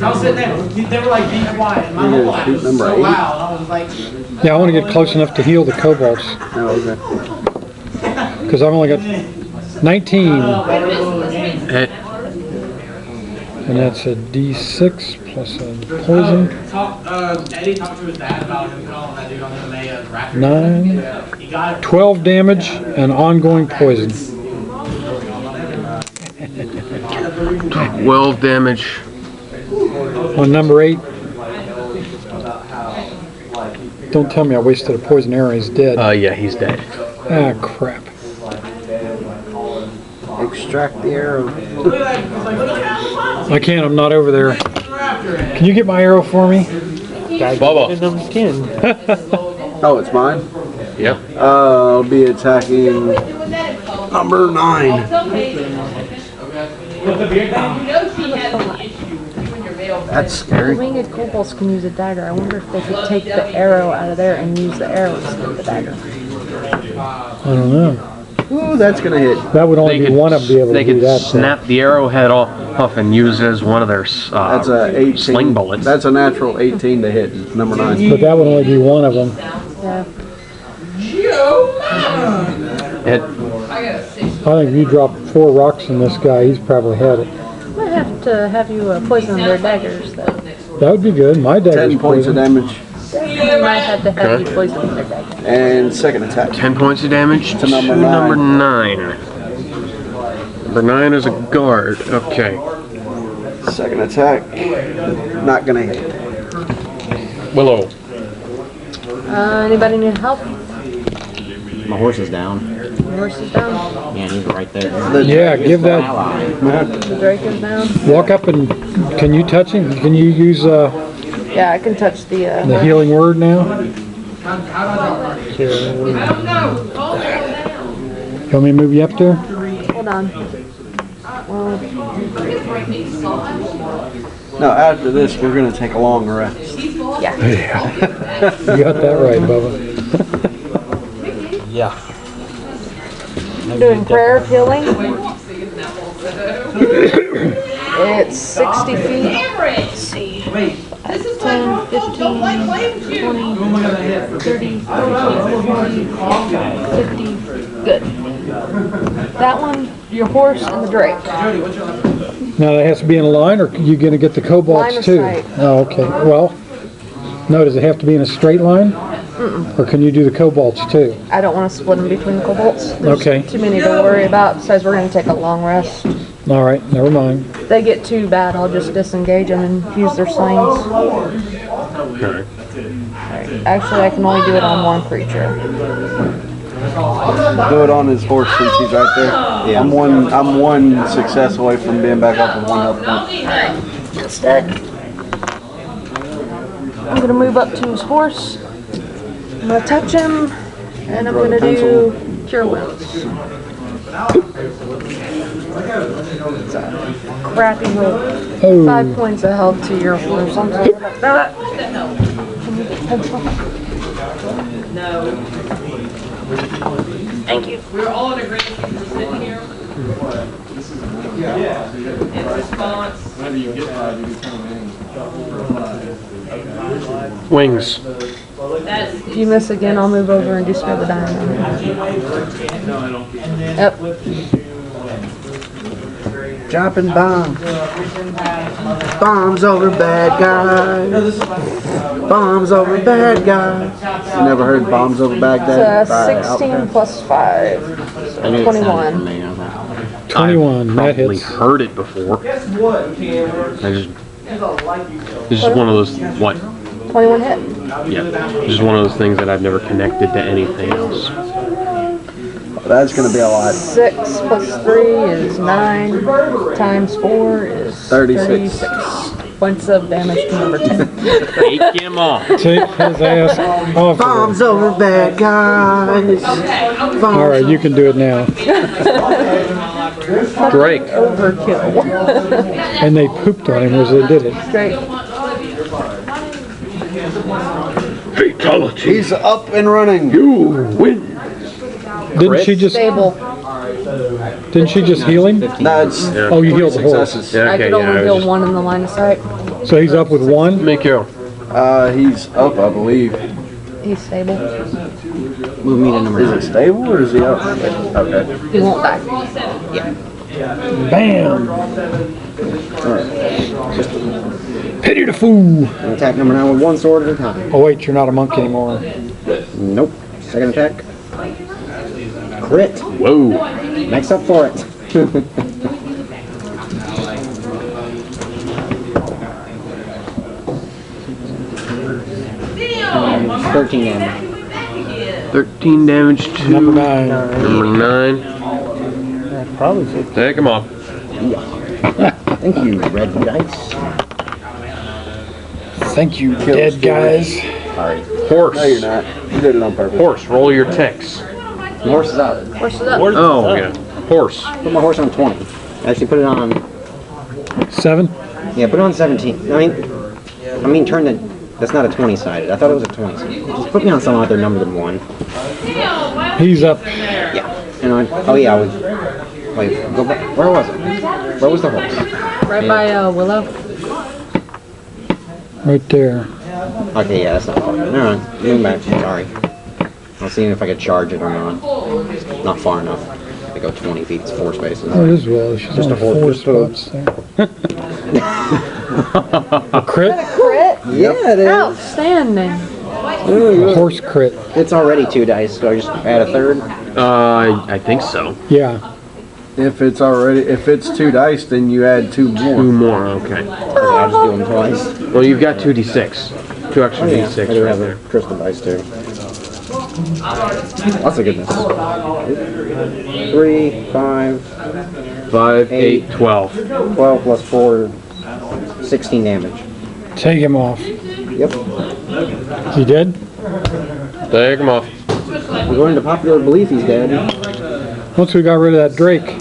was sitting there, they were like, be quiet. And my You're whole gonna life shoot was number so 8? loud. I was like, Yeah, I want to get close enough to heal the kobolds Oh, okay. because I've only got 19, Hit. and that's a D6 plus a poison. Eddie talked to his dad about him calling that dude on MMA a rapper. 9, He got it. 12 damage, and ongoing poison. 12 damage. On number 8. Don't tell me I wasted a poison arrow. He's dead. Yeah, he's dead. Ah, crap. Extract the arrow. I can't. I'm not over there. Can you get my arrow for me? Bubba. Number 10. Oh, it's mine? Yeah. I'll be attacking number 9. That's scary. winged kobolds can use a dagger. I wonder if they could take the arrow out of there and use the arrow instead of the dagger. I don't know. Ooh, that's gonna hit. That would only They be could, one of be able to they do could that. snap the arrowhead off and use it as one of their That's a 18. sling bullets. That's a natural 18 to hit. Number 9. But that would only be one of them. Yeah. Hit. I got a 6. I think if you drop 4 rocks on this guy, he's probably had it. I might have to have you poison their daggers, though. That would be good. My dagger's 10 points of poison. damage. I might have to have you poison their daggers. And second attack. 10 points of damage To number number 9. Number 9 is a guard. Okay. Second attack. Not gonna hit. Willow. Anybody need help? My horse is down. The horse is down. Yeah, he's right there. Yeah, give that. Ally. The drake is down. Walk up and can you touch him? Can you use the Yeah, I can touch the. healing word now? I don't know. Calm down. You want me to move you up there? Hold on. Well, No, after this, we're gonna take a long rest. yeah. You got that right, Bubba. Yeah. I'm doing prayer of healing. It's 60 feet. Let's see. 10, 15, 20, 30, 40, 50. Good. That one, your horse, and the drake. Now that has to be in a line, or are you going to get the Line kobolds of too? sight. Oh, okay. Well, no, does it have to be in a straight line? Or can you do the kobolds too? I don't want to split them between the kobolds. There's Okay. too many to worry about, besides we're going to take a long rest. All right, never mind. If they get too bad, I'll just disengage them and use their slings. Okay. Actually, I can only do it on one creature. Do it on his horse since he's right there. Yeah. I'm one success away from being back up with 1 health point. Instead, I'm going to move up to his horse. I'm going to touch him, and I'm going to do Cure Wounds. It's a crappy roll. Oh, 5 points of health to your horse. I'm sorry about that. Can you get pencil? Thank you. We were all in agreement. We were sitting here. In response. Wings. That's If you miss again, I'll move over and do spare the dying. Yep. Dropping bombs. Bombs over bad guys. Bombs over bad guys. You never heard bombs over Baghdad? It's 16 plus 5. So I knew it sounded 21. familiar, I thought. 21, that Probably hits. heard it before. I just This is one of those, what? 21 hit. Yeah. This is one of those things that I've never connected to anything else. That's gonna be a lot. 6 plus 3 is 9. Times 4 is 36. Points of damage to number 10. Take him off. Take his ass off. Bombs over bad guys. All right, you can do it now. Drake. Overkill. And they pooped on him as they did it. Great. Fatality. He's up and running. You win. Didn't she just? Stable. Didn't she just heal him? That's Oh, you healed the horse. successes. Yeah, I okay, could only yeah, I heal was one in the line of sight. So he's up with 1. Mikko. He's up, I believe. He's stable. Move me to number Is 9. it stable or is he up? Okay. He won't die. Bam! Pity the fool. Attack number 9 with 1 sword at a time. Oh wait, you're not a monk anymore. Nope. Second attack. Crit. Whoa. Next up for it. 13 damage. 13 damage to Number 9. number 9. That probably should. Take him off. Thank you, red dice. Thank you, dead guys. Sorry. Horse. No, you're not. You did it on purpose. Horse, roll your ticks. The horse is out. Horse is up. Oh, yeah. Horse. Put my horse on 20. Actually, put it on. 7. Yeah, put it on 17. I mean, turn the. That's not a 20 sided. I thought it was a 20 sided. Just put me on some other number than 1. He's up. Yeah. And oh yeah, I was. Wait, go back. Where was it? Where was the horse? Right by Willow. Right there. Okay, yeah, that's not far. Never mind. Move back. Sorry. I was seeing if I could charge it or not. Not far enough. I go 20 feet. It's 4 spaces. Oh, it is well. She's Just on a horse, 4 just a- spots there. A crit? Crit? Yeah, it is. Outstanding. A horse crit. It's already 2 dice, so I just add a third. I think so. Yeah. If it's 2 dice, then you add 2 more. 2 more, okay. Okay, I'll just do them twice. Well, you've got 2d6. 2 extra Oh, yeah. d6 I do right have there. a crystal dice too. Lots of goodness. 3, 5, 5, 8, 12. 12 plus 4, 16 damage. Take him off. Yep. He dead? Take him off. According to popular belief, he's dead. Once we got rid of that Drake.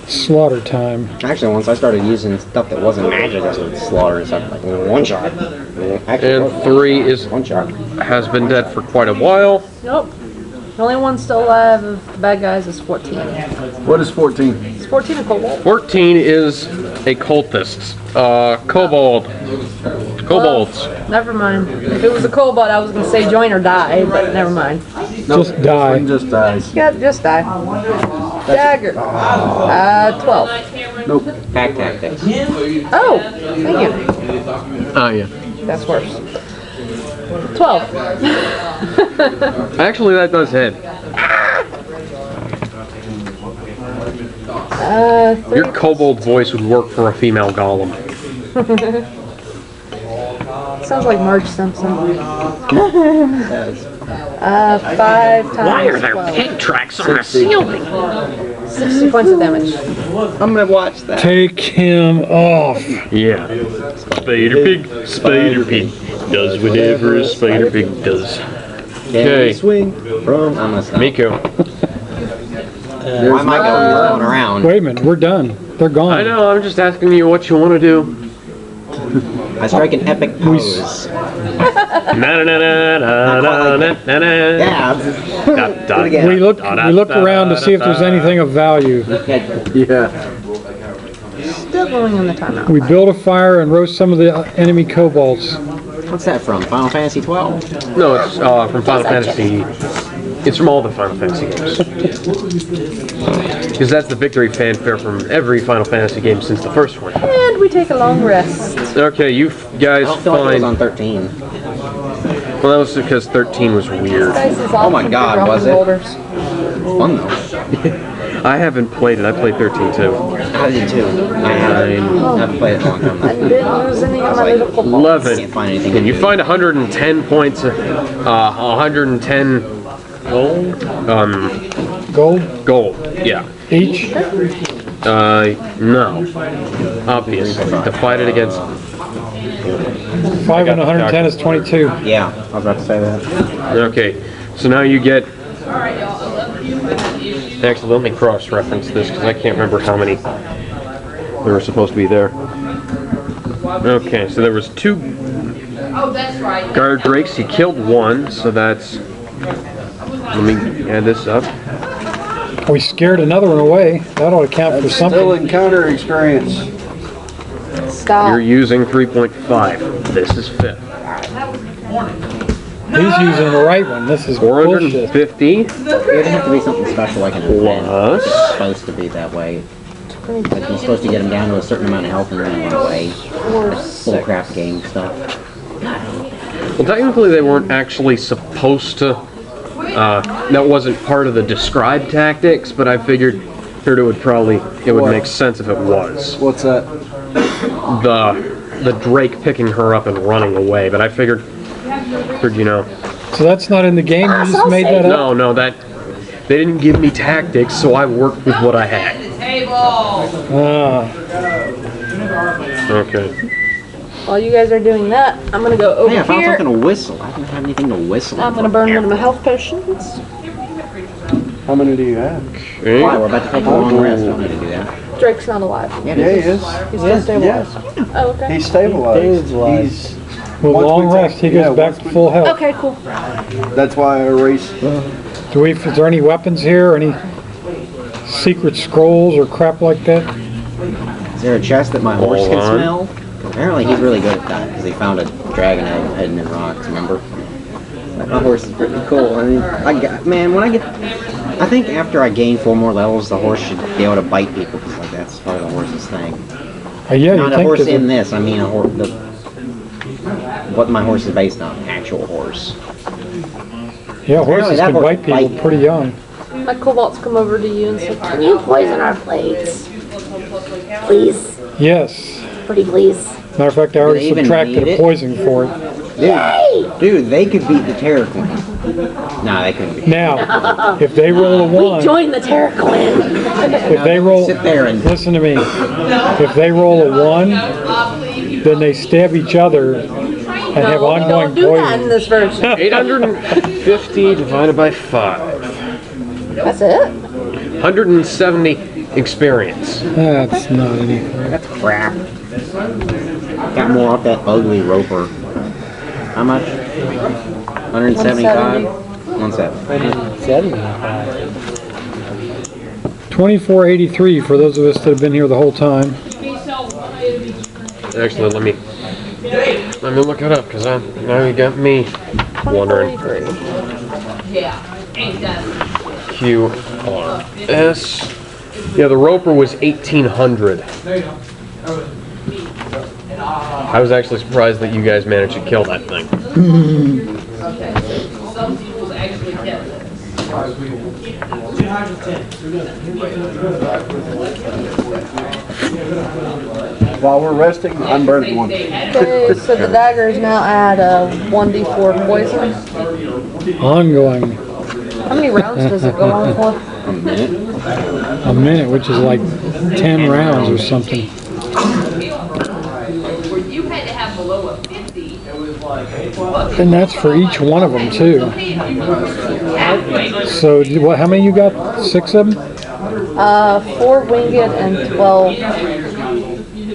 Slaughter time. Actually, once I started using stuff that wasn't magic, I started slaughtering stuff like 1 shot. Actually, And 3 is 1 shot. has been dead for quite a while. Nope. The only one still alive of the bad guys is 14. What is 14? It's 14 a kobold. 14 is a cultist. Kobold. Kobolds. Never mind. If it was a kobold, I was going to say join or die, but never mind. Just die. One just dies. Yeah, just die. Dagger. 12. Nope. Pack tactics. Oh, thank you. Oh, yeah. That's worse. 12. Actually, that does hit. Your kobold voice would work for a female golem. Sounds like Marge Simpson. 5 times Why are there 12. pig tracks on the ceiling? 60 points of damage. I'm gonna watch that. Take him off. Yeah. Spider pig. Spider pig does whatever a spider pig does. Okay. Swing from. I'm gonna stop. Miko. Why am I going around? Wait a minute, we're done. They're gone. I know, I'm just asking you what you want to do. I strike an epic pose. Yeah. We look around to see if there's anything of value. Yeah. Still going in the timeout. We build a fire and roast some of the enemy kobolds. What's that from? Final Fantasy 12? No, it's from Final Fantasy. It's from all the Final Fantasy games. Because that's the victory fanfare from every Final Fantasy game since the first one. And we take a long rest. Okay, you guys I don't feel like it was on find. 13. Well, that was because 13 was weird. Dice is Oh my God, was it? Holders. Fun though. I haven't played it. I played 13 too. I did too. I haven't played it in a long time. I didn't lose any of my little footballs. Love it. Can't find anything. Can you find 110 points? 110 Gold gold. Yeah. each? No. Obviously. To fight it against. 5 and 110 is 22. Yeah, I was about to say that. Okay. So now you get. Actually, let me cross-reference this because I can't remember how many there were supposed to be there. Okay, so there was 2 Oh, that's right. guard drakes. He killed 1, so that's. Let me add this up. We scared another one away. That ought to count for Still something. encounter experience. Stop. You're using 3.5. This is 5th. He's using the right one. This is bullshit. 450 It would have to be something special like an event. plus. It's supposed to be that way. Like you're supposed to get them down to a certain amount of health and then run away. Bull crap game stuff. Well, technically they weren't actually supposed to. That wasn't part of the described tactics, but I figured it would make sense if it was. What's that? The Drake picking her up and running away, but I figured you know. So that's not in the game? You just made that up? No, that they didn't give me tactics, so I worked with what I had. Table. Ah, Okay. While you guys are doing that, I'm gonna go over Hey, I found here. something to whistle. I don't have anything to whistle. I'm gonna burn one of my health potions. How many do you have? Okay. Why? We're about to take a long rest. Don't need to do that. Drake's not alive. Yeah, Yeah, he is. He's still stabilized. Oh, okay. He's stabilized. Stabilized. with Once long we take- rest, he goes yeah, back once to we- full health. Okay, cool. That's why I erased. Is there any weapons here? Any secret scrolls or crap like that? Is there a chest that my horse Hold can on. smell? Apparently he's really good at that because he found a dragon egg hidden in rocks, remember? My horse is pretty cool. I mean, I think after I gain 4 more levels, the horse should be able to bite people because like that's part of the horse's thing. Yeah, Not you a think horse that in this, I mean a horse, what my horse is based on, actual horse. yeah, horses that can horse bite people bite. pretty young. My cobalts come over to you and say, "Can you poison our plates? Please. Yes. Pretty please." Matter of fact, I they already even subtracted need a it? poison for it. Dude, they could beat the Terror Queen. Nah, they couldn't beat. Now, if they roll a 1, Join the Terror Queen. if they roll, Sit there and listen to me. If they roll a 1, then they stab each other and have No, we ongoing don't do that in poison. this version. 850 divided by 5. That's it. 170 experience. That's not anything. that's crap. Got more off that ugly roper. How much? 175? 170. 2483 for those of us that have been here the whole time. Actually, let me look it up because now you got me wondering. 23. Yeah. Ain't that. QRS. Yeah, the Roper was 1800. I was actually surprised that you guys managed to kill that thing. Some people's actually get it. While we're resting, I'm burning one. Okay, so the daggers now add a 1d4 poison. Ongoing. How many rounds does it go on for? A minute, which is like 10 rounds or something. Where you had to have below a 50. And that's for each one of them, too. So, how many you got? 6 of them? 4 winged and 12.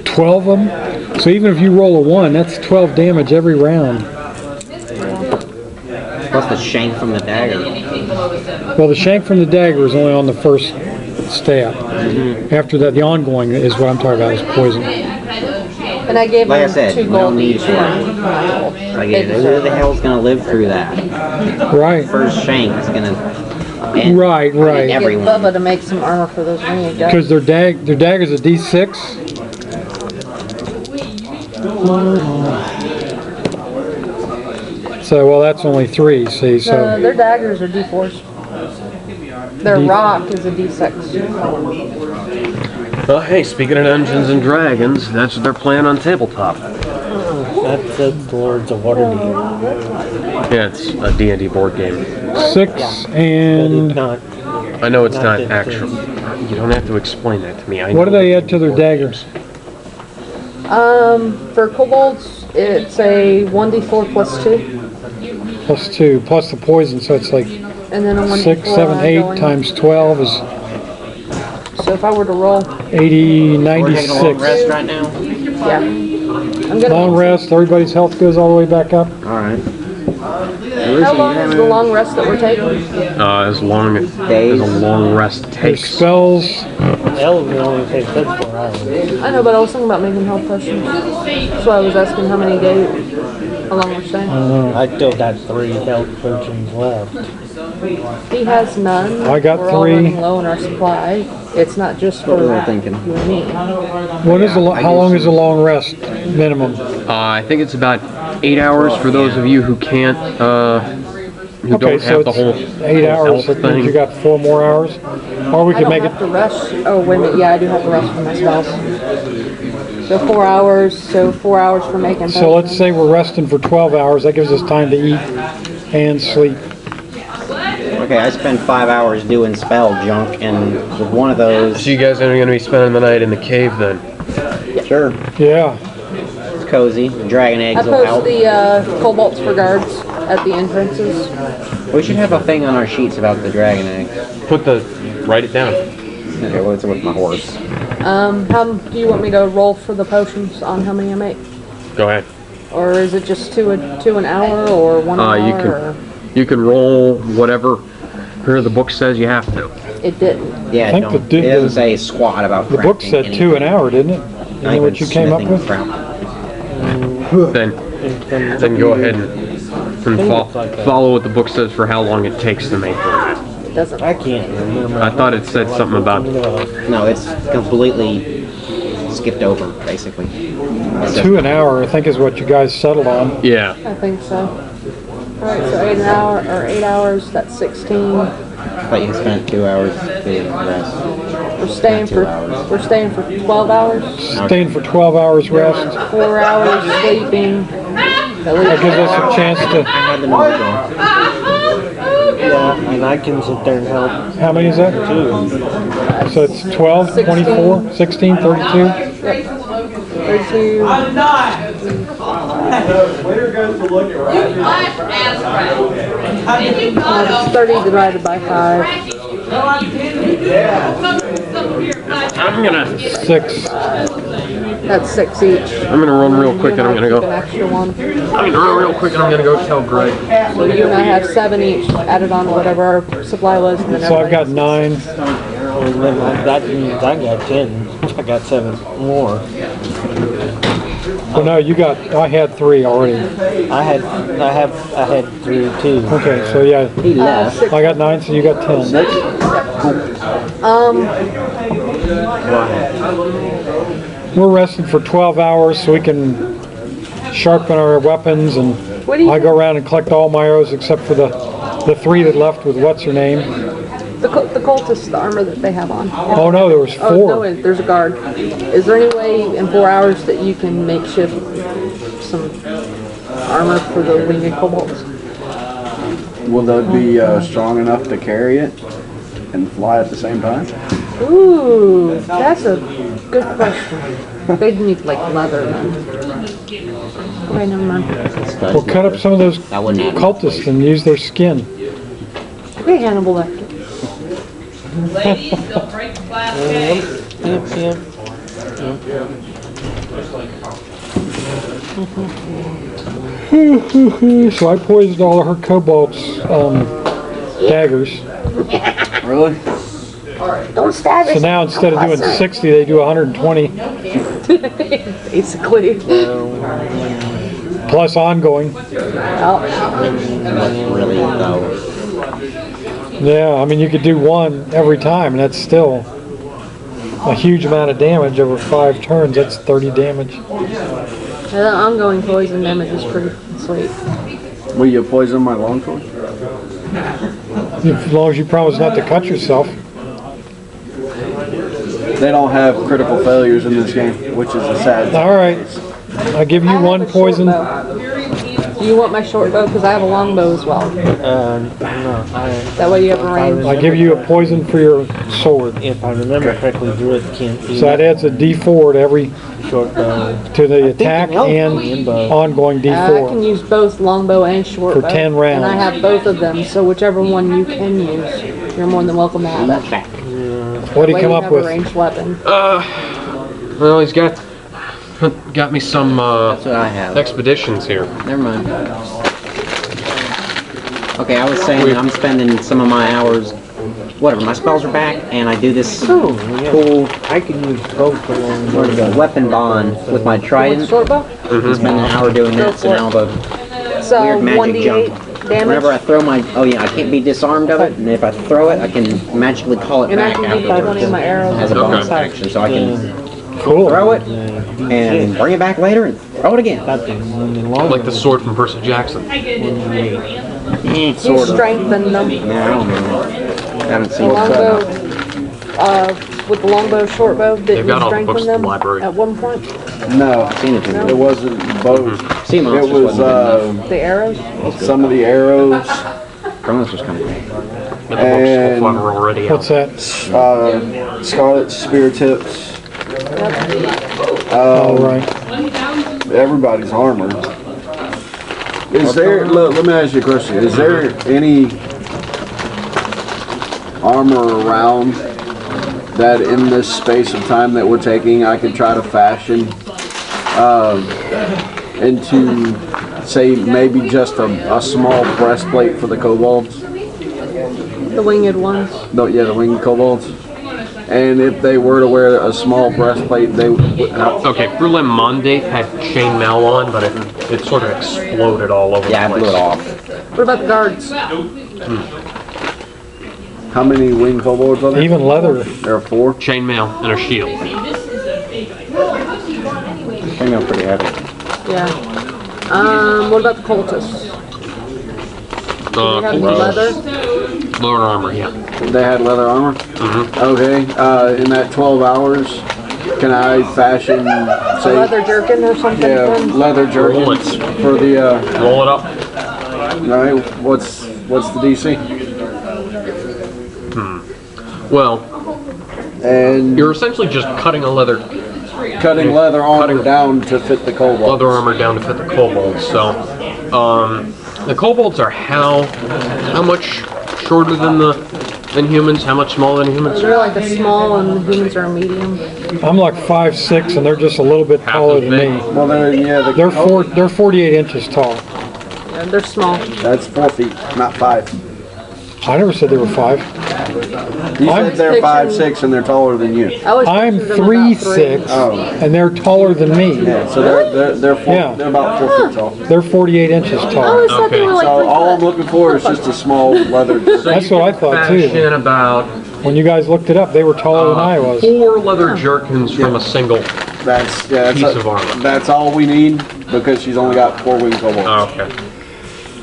12 of them? So even if you roll a 1, that's 12 damage every round. Plus the shank from the dagger. Well, the shank from the dagger is only on the first stab. After that, the ongoing is what I'm talking about, is poison. And I gave Like I them said, 2 we don't gold need each. to. Like, who the hell's gonna live through that? Right. First shank is gonna end. Right. Get Everyone. Bubba to make some armor for those winged guys. Because their dagger's a D6. So, well, that's only 3, see, so. Their daggers are D4s. Their rock is a D6. Well, hey, speaking of Dungeons and Dragons, that's what they're playing on tabletop. That's the Lords of Waterdeep. Yeah, it's a D&D board game. 6 But it's and not. I know it's not Not actual. You don't have to explain that to me. I what do know. they add to their daggers? For kobolds, it's a 1d4 plus 2, Plus 2, plus the poison, so it's like and then a 1d4 6, 7, 8 ongoing. times 12 is So if I were to roll, 80, We're taking a long 96. rest right now. yeah. I'm gonna. Long rest, everybody's health goes all the way back up. All right. How long is the long rest that we're taking? As long as Days. a long rest Their takes. spells, Elves only take 4 hours. I know, but I was thinking about making health potions. So I was asking how many days, how long we're staying. I still got 3 health potions left. He has none. I got We're all 3. running low on our supply. It's not just for What was I thinking? you and me. what is how long is a long rest minimum? I think it's about 8 hours for those of you who can't, who Okay, don't so have the it's whole 8 hours, health that means you thing. got 4 more hours. Or we I could don't make it, have to rush. Oh, wait a minute. Yeah, I do have to rush for my spells. So 4 hours. So 4 hours for making so let's say we're resting for 12 hours, that gives us time to eat and sleep. Okay, I spent 5 hours doing spell junk, and with one of those, So you guys are going to be spending the night in the cave then? sure, Yeah, it's cozy. Dragon I eggs will post help. the kobolds for guards at the entrances. We should have a thing on our sheets about the dragon eggs. Write it down. Okay, well, it's with my horse. How do you want me to roll for the potions on how many I make? Go ahead. Or is it just two an hour or 1 hour? You can roll whatever here the book says you have to. It didn't. Yeah, I think don't, the- it doesn't say squat about the book crafting said 2 an hour, didn't it? anything. You know what you came up with? Then go ahead and follow what the book says for how long it takes to make them. It doesn't. I can't remember. I thought it said something about No, it's completely skipped over, basically. 2 an hour, I think is what you guys settled on. yeah. I think so. Alright, so 8 hours, that's 16. But you spent 2 hours to rest. We're staying for 12 hours, Staying for 12 hours rest. 4 hours sleeping. That gives us a chance to, I had the number going. Yeah, and I can sit there and help how many is that? too. So it's 12, 24, 16, 32? 32. It's 30 divided by 5. I'm gonna 6. That's 6 each. I'm gonna run real quick and I'm gonna An go. extra one. I'm gonna run real quick and I'm gonna go tell Greg. So you and I have 7 each added on to whatever our supply was. And then So I've got everybody 9. And then that means I got 10. I got 7 more. Well, no, I had 3 already. I had 3 too. Okay, so yeah, He left. I got 9, so you got 10. We're resting for 12 hours so we can sharpen our weapons, and What do you I go around and collect all my arrows except for the 3 that left with what's her name. The cultists, the armor that they have on. Oh no, there was 4. Oh, no, there's a guard. Is there any way in 4 hours that you can makeshift some armor for the winged kobolds? Will that be strong enough to carry it and fly at the same time? Ooh, that's a good question. They'd need like leather then. Okay, never mind. We'll cut up some of those That wouldn't happen. cultists and use their skin. Okay, Hannibal Lecter. Ladies, don't break the glass case. Yep. So I poisoned all of her kobolds' daggers. Really? Don't stab So it. now instead of doing 60, they do 120 Basically. plus ongoing. Oh, Really, though. Yeah, I mean you could do 1 every time, and that's still a huge amount of damage over 5 turns. That's 30 damage. the ongoing poison damage is pretty sweet. Will you poison my long sword? As long as you promise not to cut yourself. They don't have critical failures in this game, which is a sad thing. All right. I give you I have one a short poison. bow. Do you want my short bow? Because I have a long bow as well. No, That way you have a range. I give you a poison for your sword. if I remember correctly, Druid can't use So that adds a D4 to every short bow. to the attack and ongoing I can D4. use both longbow and short For bow. 10 And I rounds. have both of them, so whichever one you can use, you're more than welcome to have it. What do Way you come you up have a with? ranged weapon. Well, he's got me some That's what I have. expeditions here. Never mind. Okay, I was saying that I'm spending some of my hours, whatever, my spells are back, and I do this Oh, yeah. cool I can use both along what is it, weapon bond with my You want trident. short bow? I spend an hour doing that, so now the So weird magic 1d8 jump. damage. Whenever I throw my, oh yeah, I can't be disarmed of it, and if I throw it, I can magically call it And I back can use 20 afterwards of my arrows. as a bonus Okay. action, so I can Cool. throw it and bring it back later and throw it again. Like the sword from Percy Jackson. You Sort of. strengthen them. Yeah, I don't know. I haven't The seen longbow, with the longbow, short bow, did They've you got all the books strengthen in the them library. at one point? No, seen it. Too. it wasn't both. Sea It monsters was wasn't good enough. The arrows? some of the arrows, Cronus was coming. But the books And- were already out. What's that? Scarlet Spear Tips, All right. everybody's armor. Is there, let me ask you a question. Is there any armor around that in this space of time that we're taking I could try to fashion into, say, maybe just a small breastplate for the kobolds? The winged ones? No, yeah, the winged kobolds. And if they were to wear a small breastplate, they would. Okay, Brulem Monday had chainmail on, but it sort of exploded all over Yeah, I the blew place. it off. What about the guards? How many winged kobolds are there? Even leather. There are 4. Chainmail and a shield. Came out pretty heavy. Yeah. What about the cultists? Do they have any leather? Lower armor, yeah. They had leather armor? Okay, in that 12 hours, can I fashion, A say, leather jerkin or something? yeah, then? leather jerkins for the, Roll it up. alright, what's the DC? Well, And you're essentially just cutting a cutting leather armor down to fit the kobold. leather armor down to fit the kobolds. So, the kobolds are how much shorter than humans? How much smaller than humans? They're like a small and the humans are a medium. I'm like 5'6", and they're just a little bit taller than me. Well, They're 48 inches tall. Yeah, they're small. That's 4 feet, not 5. I never said they were 5. You I'm- said they're 5'6" and they're taller than you. I always I'm pictured them about 3'6", and they're taller than me. Yeah, so they're about 4 feet tall. They're 48 inches I tall. always thought they Okay. were like So all I'm 3 looking for is just a small leather. That's what I thought too. Fashion about When you guys looked it up, they were taller than I was. 4 leather jerkins from a single. That's Piece of armor. That's all we need because she's only got 4 winged kobolds. Oh, okay.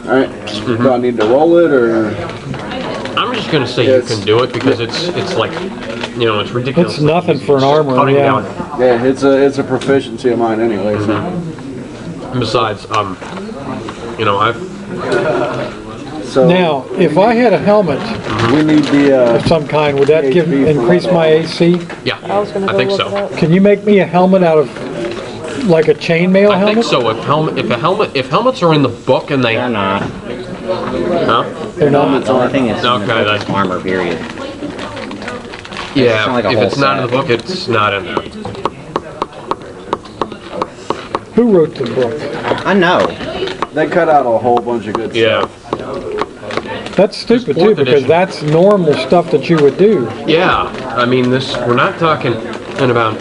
All right. Do I need to roll it or? I'm just gonna say Yes. you can do it because it's like, it's ridiculous. It's nothing for an armor, Cutting yeah. down. Yeah, it's a proficiency of mine anyway. So. And besides, I've So Now, if I had a helmet we need the. of some kind, would that increase my AC? yeah, I was gonna I go think look so. it up. Can you make me a helmet out of, like a chainmail I helmet? think so. If helmets are in the book and they, They're not. huh? They're not. The only thing is Okay, then. armor, period. Yeah, not like a if whole it's not in the set. book, it's not in there. Who wrote the book? I know. They cut out a whole bunch of good Yeah, stuff. That's stupid Fourth too, because edition. that's normal stuff that you would do. yeah. I mean, we're not talking about.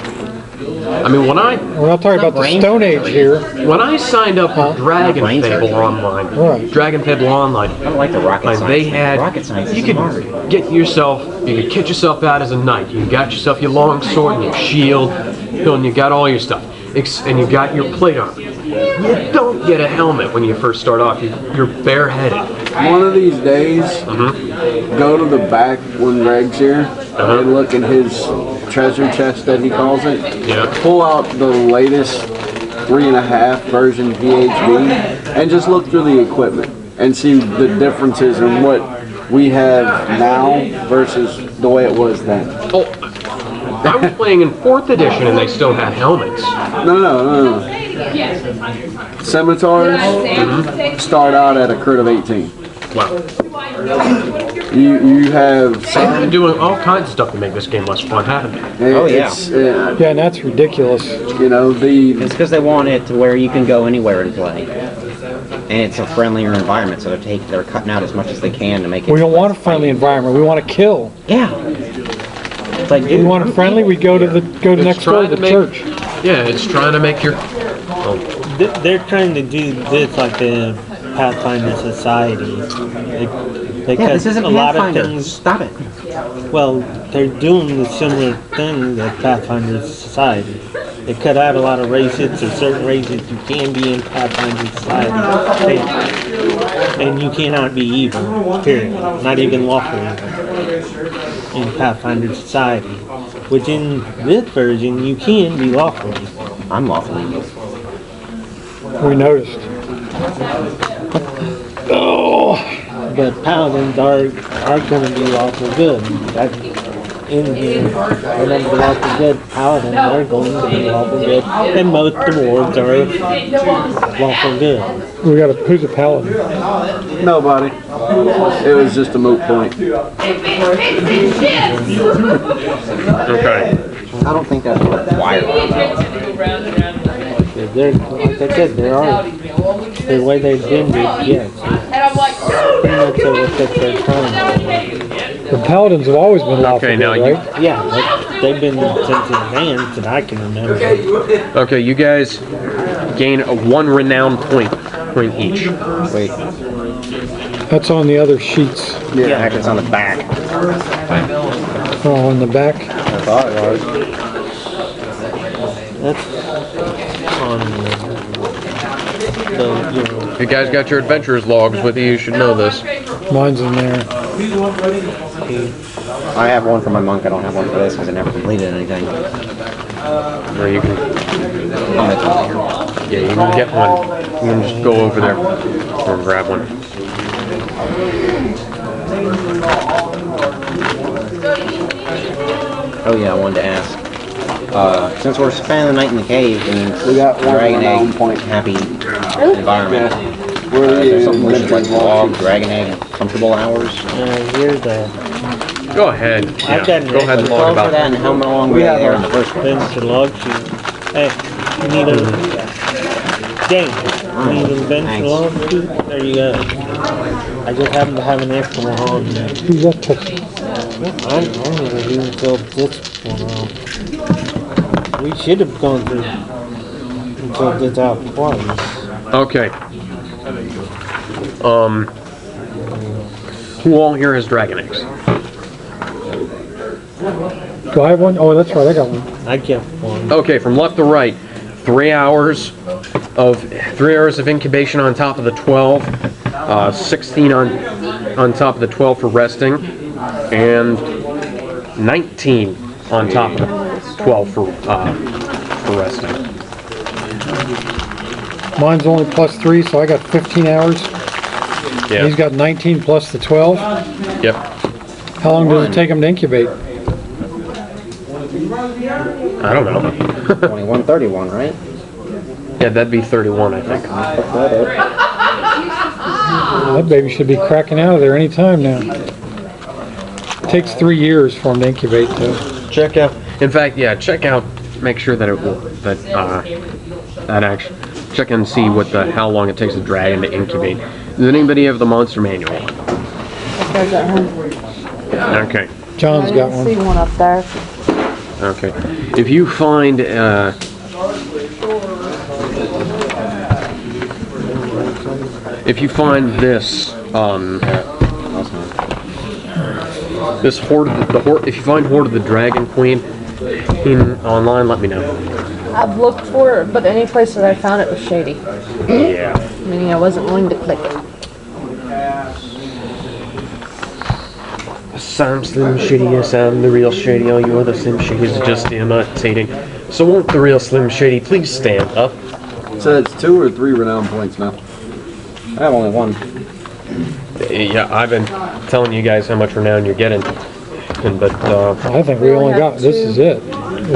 I mean, when I We're not talking about the Stone Age here. signed up for Dragon Brain Fable surgery. Online, Right. Dragon Fable Online, I don't like the rocket like science. they thing. had, rocket science you is hard. could get yourself out as a knight. You got yourself your long sword and your shield, and you got all your stuff, and you got your plate armor. You don't get a helmet when you first start off. You're bareheaded. One of these days, go to the back when Greg's here and look in his treasure chest that he calls it. Yeah. Pull out the latest 3.5 version PHB and just look through the equipment and see the differences in what we have now versus the way it was then. Oh, I was playing in 4th edition and they still had helmets. No. Scimitars start out at a crit of 18. Wow. You have They've been doing all kinds of stuff to make this game less fun, haven't they? Oh, yeah. Yeah, and that's ridiculous. You know, It's because they want it to where you can go anywhere and play. And it's a friendlier environment, so they're cutting out as much as they can to make it. We don't want a friendly environment. We want to kill. Yeah. It's like, We dude, want it friendly. We go to next door to the church. Yeah, it's trying to make your. They're trying to do this like the Pathfinder Society. They yeah, this isn't a lot of Pathfinder. things. Stop it. Well, they're doing the similar thing that Pathfinder Society. They cut out a lot of races. There's certain races you can be in Pathfinder Society, and you cannot be evil. Period. Not even lawful evil in Pathfinder Society. Which in this version you can be lawful evil. I'm lawful evil. We noticed. But paladins are going to be lawful good. That's in here. Remember, the lawful good paladins are going to be lawful good, and most dwarves are lawful good. We got who's a paladin? nobody. It was just a moot point. Okay. I don't think that's required. They're, like I said, there are the way they've been, yes. Pretty much what they're trying. The paladins have always been lawful Okay, good, now right? Yeah, they've been since advanced that I can remember. Okay, you guys gain a 1 renown point each. Wait. That's on the other sheets. Yeah, it's on the back. Oh, on the back. I thought it was. That's on the You guys got your adventurers logs with you. You should know this. Mine's in there. I have one for my monk. I don't have one for this because I never completed anything. Or you can, Oh, that's over here. yeah, you can get one. You can just go over there or grab one. Oh yeah, I wanted to ask. Since we're spending the night in the cave and We got one Dragon renown Egg point. happy environment, We're is there something we the should like log Dragon Egg comfortable hours? here's the Go ahead. Yeah, I've got go ahead and log Log for about that and how long were they there in the first place? adventure log sheet. Hey, you need a James, you need an adventure log sheet? There you go. I just happen to have an extra one on there. Who's that picture? I never even filled this one out. We should have gone through and filled this out twice. Okay. Who all here has dragon eggs? Do I have one? Oh, that's right. I got one. I kept one. Okay, from left to right, 3 hours of incubation on top of the 12, 16 on top of the 12 for resting, and 19 on top of the 12 for resting. Mine's only +3, so I got 15 hours. Yeah. He's got 19 plus the 12. Yep. How long does it take him to incubate? I don't know. 21, 31, right? Yeah, that'd be 31, I think. That baby should be cracking out of there any time now. Takes 3 years for him to incubate, though. Check out. In fact, yeah, check out. Make sure that it will. That actually. Check and see how long it takes a dragon to incubate. Does anybody have the monster manual? Guys at home. Okay. John's I got didn't see one. one up there. Okay. If you find this this Horde of the Horde, if you find Horde of the Dragon Queen online, let me know. I've looked for it, but any place that I found it was shady. Yeah. Meaning I wasn't willing to click it. I'm Slim Shady, yes, I'm the real Shady. All you other Slim Shadys are just imitating. So won't the real Slim Shady please stand up? So it's 2 or 3 renown points now. I have only one. Yeah, I've been telling you guys how much renown you're getting. But, I think we only got, this is it.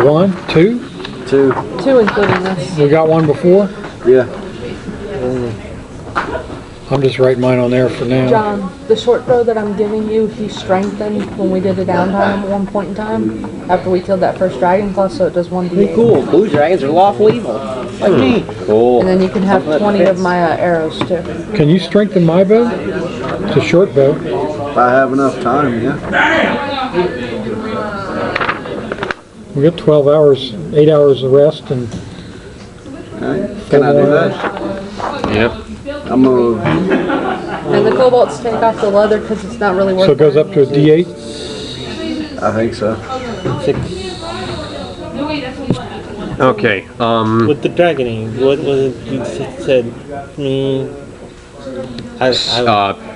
1, 2? 2. 2 including this. We got one before? Yeah. I'm just writing mine on there for now. John, the short bow that I'm giving you, he strengthened when we did a downtime at one point in time. After we killed that first dragon class, so it does 1d8. Cool. Blue dragons are lawful evil. Like me. Cool. And then you can have 20 of my arrows too. Can you strengthen my bow? It's a short bow. If I have enough time, yeah. We got 12 hours, 8 hours of rest and... Okay. Can I do that? yep. I'm gonna. And the kobolds take off the leather because it's not really worth So it goes up to a D8? I think so. 6. Okay, With the dragoning, what was it you said? Me. I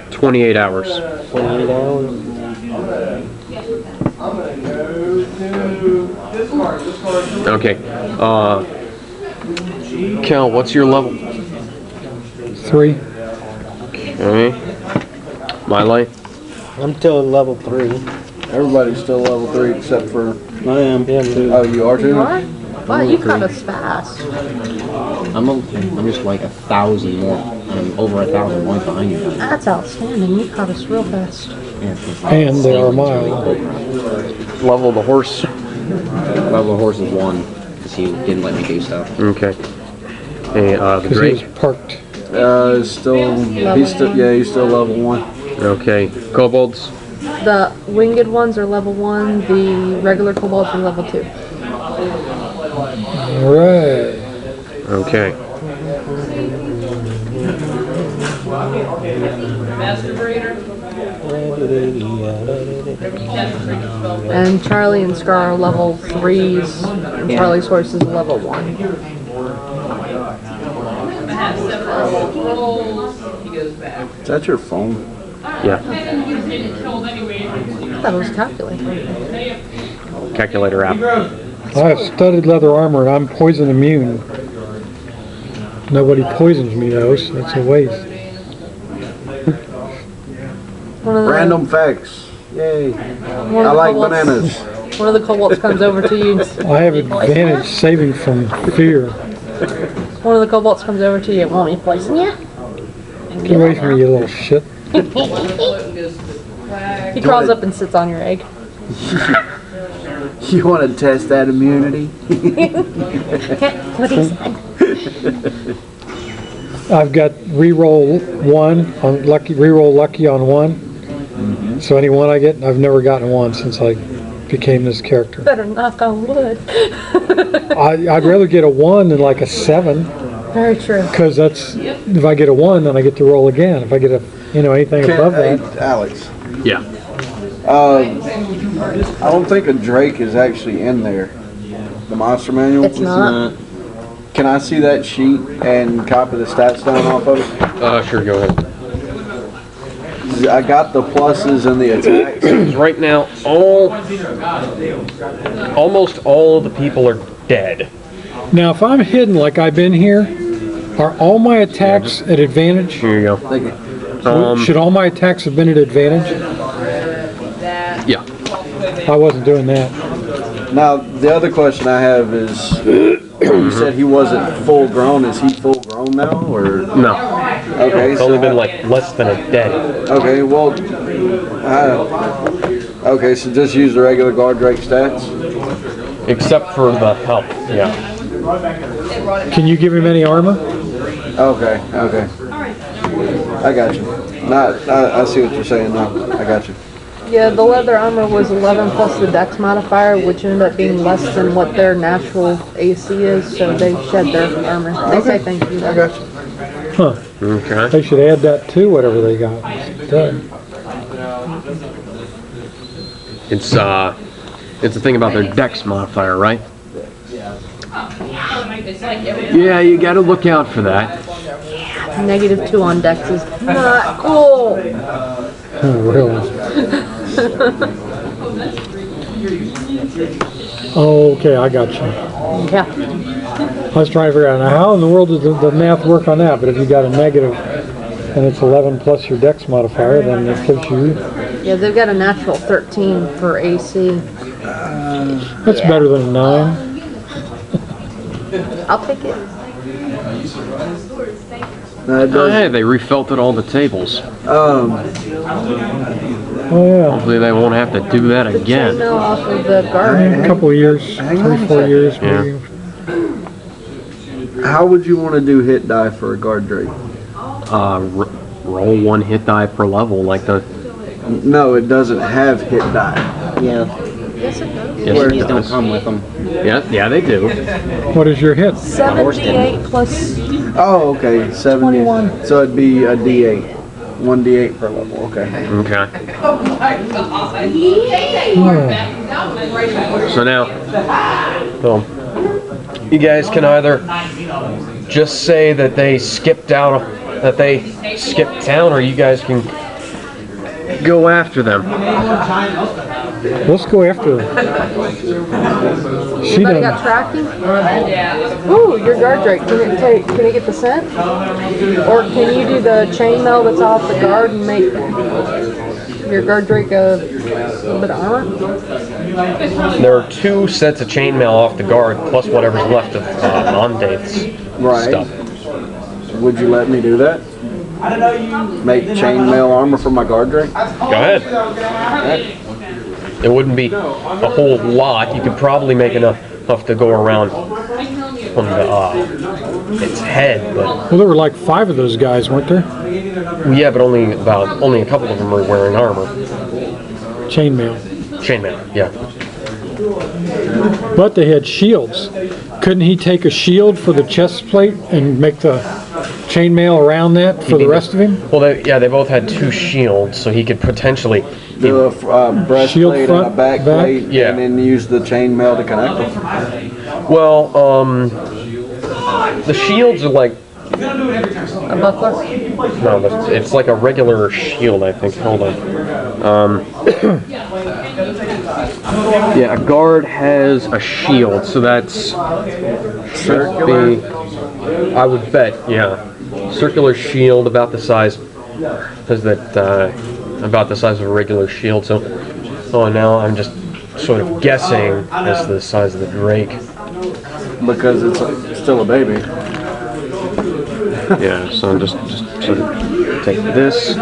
28 hours. 28 hours. Okay, Cal, what's your level? 3. Okay. My life? I'm still at level 3. Everybody's still level 3 except for. I am. Yeah, too. Oh, you are too? You are? Wow, you caught us fast. I'm just like 1,000 more. I'm over 1,000 points behind you guys. That's outstanding. You caught us real fast. Yeah, it's And they are mine. Level of the horse? Level of horse is 1, because he didn't let me do stuff. Okay. Hey, the Because he Drake? was parked. He's still level 1. Okay. Kobolds? The winged ones are level 1. The regular kobolds are level 2. Alright. Okay. And Charlie and Scar are level 3s. And Charlie's horse is level 1. Is that your phone? Yeah. I thought it was a calculator. Calculator app. I have studded leather armor and I'm poison immune. Nobody poisons me though, so it's a waste. One of the, Random facts. Yay. one I of the like kobolds- bananas. One of the kobolds comes over to you. I have advantage saving from fear. One of the kobolds comes over to you. Want me to poison you? Get away from me, you little shit. He crawls up and sits on your egg. You want to test that immunity? What is that? I've got reroll 1 on lucky, reroll lucky on 1. So any one I get, I've never gotten 1 since I became this character. Better knock on wood. I'd rather get a 1 than like a 7, Very true. because that's, if I get a 1, then I get to roll again. If I get a, anything above that. Alex. Yeah. I don't think a Drake is actually in there. The monster manual. It's not. Can I see that sheet and copy the stats down off of it? Sure, go ahead. I got the pluses and the attacks. Right now, almost all of the people are dead. Now, if I'm hidden like I've been here, are all my attacks at advantage? Here you go. Thank you. Should all my attacks have been at advantage? Yeah. I wasn't doing that. Now, the other question I have is, you said he wasn't full grown. Is he full grown now, or? No. Okay, It's only been like less than a day. Okay, well, okay, so just use the regular guard Drake stats. Except for the health, yeah. Can you give him any armor? Okay, okay. I got you. I see what you're saying now. I got you. Yeah, the leather armor was 11 plus the dex modifier, which ended up being less than what their natural AC is, so they shed their armor. They say thank you. I got you. Huh. Okay. They should add that to whatever they got. Done. It's the thing about their dex modifier, right? Yeah, you gotta look out for that. -2 on dex is not cool. Oh, really? Oh, okay, I got you. Yeah. I was trying to figure out, now how in the world does the math work on that? But if you got a negative and it's 11 plus your dex modifier, then it gives you... Yeah, they've got a natural 13 for AC. That's better than a 9. I'll take it. No, it Oh, does. hey, they refelted all the tables. Oh, yeah. Hopefully they won't have to do that again. Chainmail off of the garden. A couple of years, 3, 4 years, Yeah. maybe. How would you want to do hit die for a guard drake? Roll 1 hit die per level, like the... No, it doesn't have hit die. Yeah. Yes, it does. Yes, it These don't does. come with them. Yeah, they do. What is your hit? 78 plus Oh, okay. 70. 21. So it'd be a D8. 1D8 per level. Okay. Okay. Oh my god. So now, well, you guys can either just say that they skipped town, or you guys can go after them. Let's go after her. She Anybody done. got tracking? Ooh, your guard drake. Can it get the scent? Or can you do the chainmail that's off the guard and make your guard drake a little bit of armor? There are 2 sets of chainmail off the guard, plus whatever's left of Mondate's Right. stuff. Would you let me do that? Make chainmail armor for my guard drake? Go ahead. It wouldn't be a whole lot. You could probably make enough to go around on the its head, but Well, there were like 5 of those guys, weren't there? yeah, but only a couple of them are wearing armor. Chainmail. Chainmail, yeah. But they had shields. Couldn't he take a shield for the chest plate and make the chainmail around that for the rest of him? Well, they both had 2 shields, so he could potentially. Do a Shield breastplate and a front, back back? plate, Yeah. and then use the chainmail to connect them. Well, the shields are like A buckler? no, it's like a regular shield, I think. Hold on. Yeah, a guard has a shield, so that's Circular? I would bet, yeah, circular shield about the size. Is that about the size of a regular shield? So, now I'm just sort of guessing as to the size of the drake. Because it's still a baby. Yeah, so I'm just sort of take this.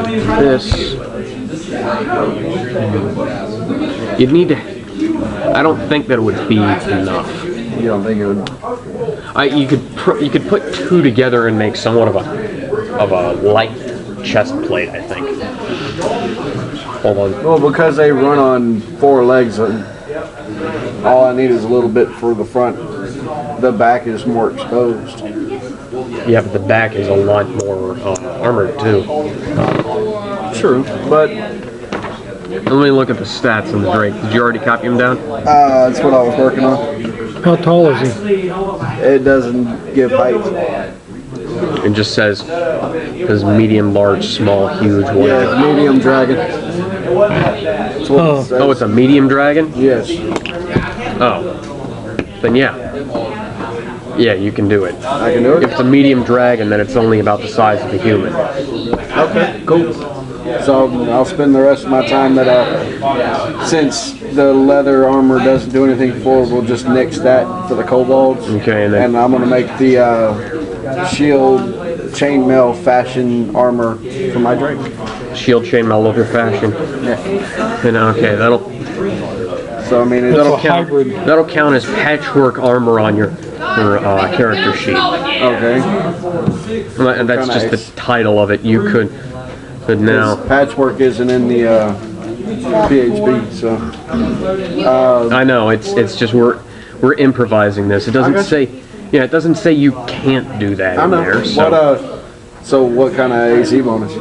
You'd need to. I don't think that it would be enough. You don't think it would? You could put 2 together and make somewhat of a light chest plate, I think. Hold on. Well, because they run on 4 legs, all I need is a little bit for the front. The back is more exposed. Yeah, but the back is a lot more armored too. True, but Let me look at the stats on the Drake. Did you already copy them down? that's what I was working on. How tall is he? It doesn't give height. It just says medium, large, small, huge, whatever. Yeah, medium dragon. That's what it says. Oh, it's a medium dragon? Yes. Oh. Then yeah. Yeah, you can do it. I can do If it? it's a medium dragon, then it's only about the size of a human. Okay, cool. So I'll spend the rest of my time since the leather armor doesn't do anything for it, we'll just nix that for the kobolds. Okay, and then And I'm going to make the shield chainmail fashion armor for my drake. shield chainmail leather fashion. Yeah. And okay, that'll So I mean, it's that'll count. That'll count as patchwork armor on your character sheet. okay. And that's just the title of it. You could now. Patchwork isn't in the PHB, so I know it's just we're improvising this. It doesn't say. Yeah, it doesn't say you can't do that I in know. there. So. So what kind of AC bonus?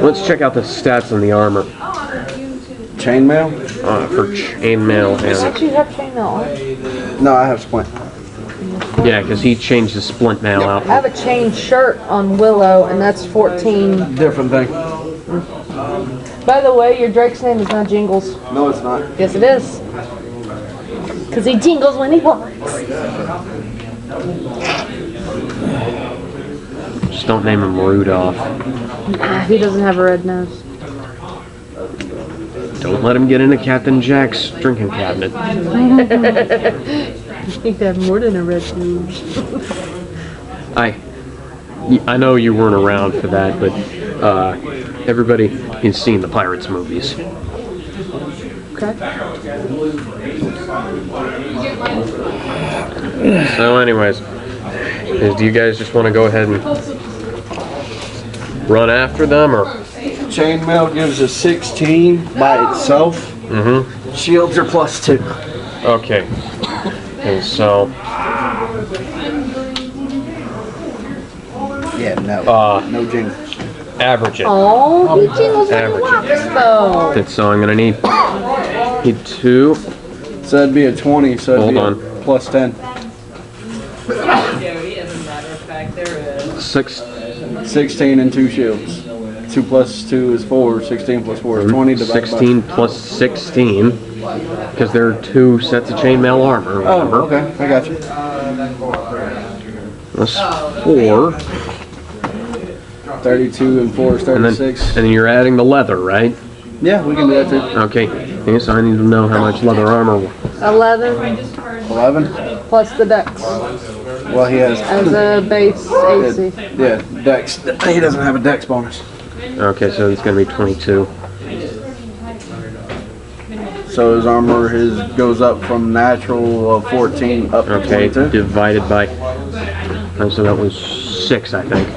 Let's check out the stats on the armor Chainmail? for chainmail Don't and you have chainmail on? No, I have splint. yeah, because he changed the splint mail out. I have a chain shirt on Willow, and that's 14. Different thing. By the way, your Drake's name is not Jingles. No, it's not. Yes, it is. Because he jingles when he walks. Just don't name him Rudolph. He doesn't have a red nose. Don't let him get into Captain Jack's drinking cabinet. He'd have more than a red nose. I know you weren't around for that, but everybody has seen the Pirates movies. Okay. So anyways, do you guys just want to go ahead and run after them, or? Chainmail gives a 16 by itself. Mm-hmm. Shields are +2. Okay. And so. Yeah, no. No jingles. Average it. Oh, he jingles when he Average walks, though. And so I'm gonna need 2. So that'd be a 20. So Hold it'd be on. a +10. Jody, as a matter of fact, there is. 16 and 2 shields. 2 + 2 is 4. 16 + 4 is 20. Divided 16 plus 16, because there are 2 sets of chainmail armor. By... Remember? Oh, okay. I got you. That's 4. 32 and 4 is 36. And then you're adding the leather, right? Yeah, we can do that too. Okay. Okay, so I need to know how much leather armor. 11 11. plus the dex Well, he has. as a base AC. Yeah, dex. He doesn't have a dex bonus. Okay, so it's gonna be 22. So his armor goes up from natural 14 up to Okay, 22. divided by. So that was 6, I think.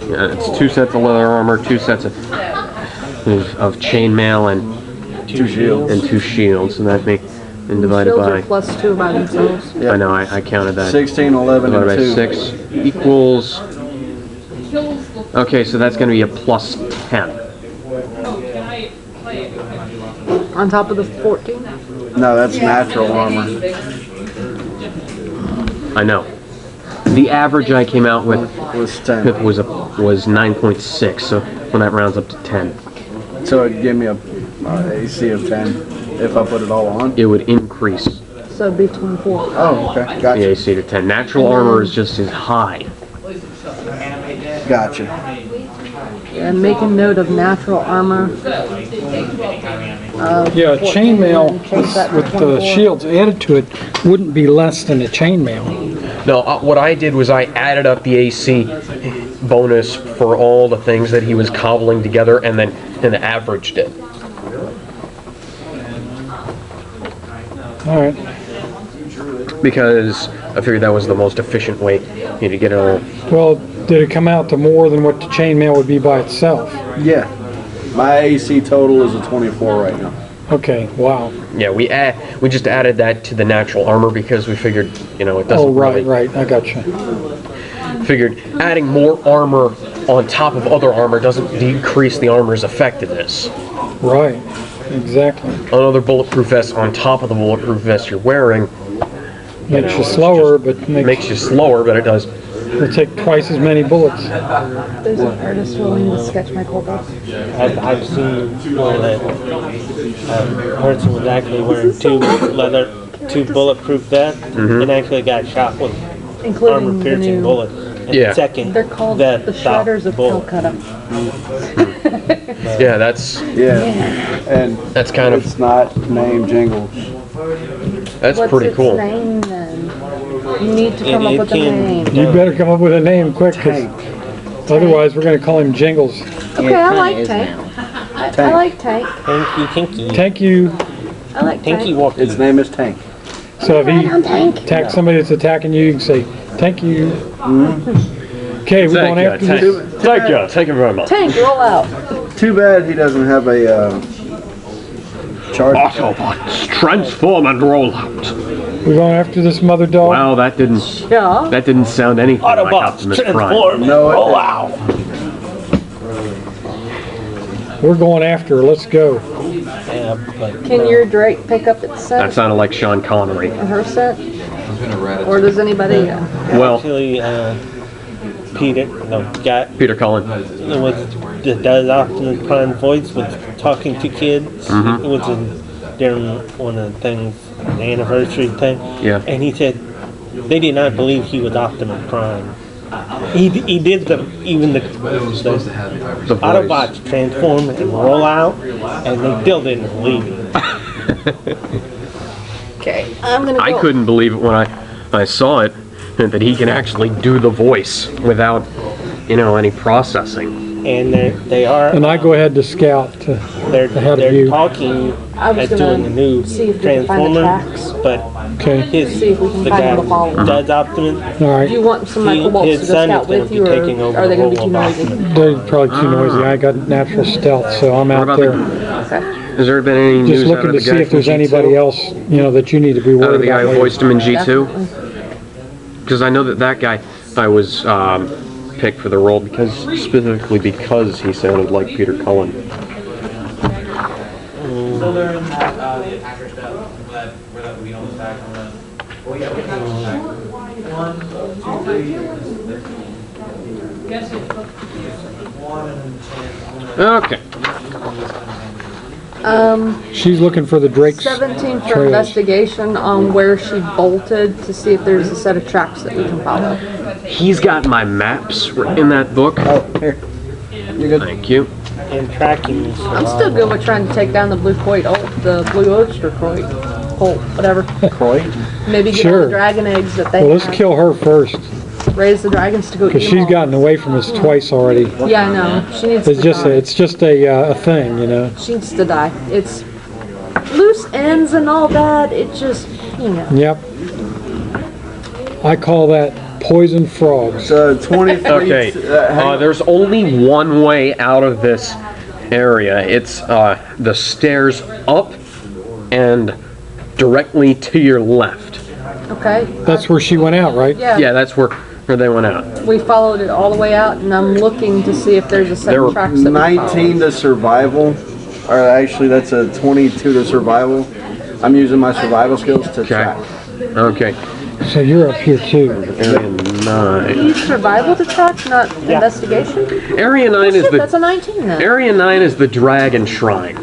Yeah, it's 2 sets of leather armor, 2 sets of chainmail, and 2 shields. and 2 shields, and that make and divided Shields by. are +2 by themselves. Yep. I know, I counted that. 16, 11, Divided and by 2. 6 equals. Okay, so that's going to be a +10. On top of the 14. No, that's natural armor. I know. The average I came out with Was 10. was 9.6, so when that rounds up to 10, So it'd give me a AC of 10 if I put it all on. it would increase So it'd be 24. Oh, okay. the Gotcha. AC to 10. Natural armor is just as high. Gotcha. And make a note of natural armor. Yeah, 14, chainmail and change that to with the 24. shields added to it wouldn't be less than a chainmail. No, what I did was I added up the AC bonus for all the things that he was cobbling together, and then averaged it. All right. Because I figured that was the most efficient way to get it all. Well, did it come out to more than what the chainmail would be by itself? Yeah. My AC total is a 24 right now. Okay, wow. Yeah, we just added that to the natural armor because we figured, it doesn't Oh, right, really. right, I got you. Figured adding more armor on top of other armor doesn't decrease the armor's effectiveness. Right, exactly. Another bulletproof vest on top of the bulletproof vest you're wearing Makes you slower, but makes you slower, but it does. It'll take twice as many bullets. There's an artist willing to sketch my kobold. I've seen where that person was actually wearing two bulletproof vests and actually got shot with Including the armor-piercing new. bullets. And Yeah. second, They're called that the stopped Shredders of bullet. Calcutta. Yeah, that's Yeah. And kind of it's not named Jingles. that's What's pretty its cool. name then? You need to come It up with a can- name. You better come up with a name quick, 'cause Tank. otherwise we're going to call him Jingles. Okay, I like Tank. I like Tank. Tinky. Thank you. I like Tinky Tank. walked. Its name is Tank. So if he I'm Tank. attacks somebody that's attacking you, you can say, thank you. Okay, we're going after this. Thank you very much. Tank, roll out. Too bad he doesn't have a charge. Autobots, transform and roll out. We're going after this mother dog. Wow, that didn't sound anything like Optimus Prime. No, We're going after her. Let's go. Yeah, but Can your Drake pick up its That scent sounded like Sean Connery. or her scent? Or does anybody? Well, actually, Peter, no, got Peter Cullen. it was that does Optimus Prime voice was talking to kids. Mhm. It was during one of the things, the anniversary thing. Yeah. And he said they did not believe he was Optimus Prime. He did the The voice. Autobots transform and roll out, and they still didn't believe him. Okay, I'm gonna go. I couldn't believe it when I saw it, that he can actually do the voice without, any processing. And they are. And I go ahead to scout They're ahead of they're you. talking I was at doing the new see if we can find the Transformer, tracks. but Okay. his See if we can the find guy the follow. who does Optimus, All Do right. you want some of my He- kobolds his to go son is scout gonna with be you, or taking over are they the going to be role too of noisy? They're probably too noisy. I got natural stealth, so I'm What out about there. Okay. Has there been any Just news out looking of to the see guy if there's from G2? anybody else, that you need to be Out of worried the guy about. who voiced him in G2? Definitely. Because I know that guy, I was picked for the role specifically because he sounded like Peter Cullen. Still there in that, the attacker step, where that would be on the stack on the. Oh, yeah, we have the stack. 1, 2, 3. Okay. She's looking for the Drake's 17 for trails. investigation on where she bolted to see if there's a set of tracks that we can follow. He's got my maps in that book. Oh, here. You're good. Thank you. and tracking. I'm still good with trying to take down the blue blue oyster Coit, whatever. Croy? Maybe get all Sure. the dragon eggs that they Well, let's have. kill her first, Raise the dragons to go eat because them she's all. gotten away from us twice already. Yeah, I know. She needs It's to just die. a thing, She needs to die. It's loose ends and all that. It just, Yep. I call that poison frogs. So 20 feet. Okay. There's only one way out of this area. It's the stairs up and directly to your left. Okay. That's where she went out, right? Yeah. Yeah, that's where they went out. We followed it all the way out, and I'm looking to see if there's a set There of were tracks that we 19 to survival. Or actually, that's a 22 to survival. I'm using my survival skills to track. Okay. So you're up here too. Area 9. Use survival to track, not investigation? Area 9 is Shit, the that's a 19 then. Area 9 is the Dragon Shrine.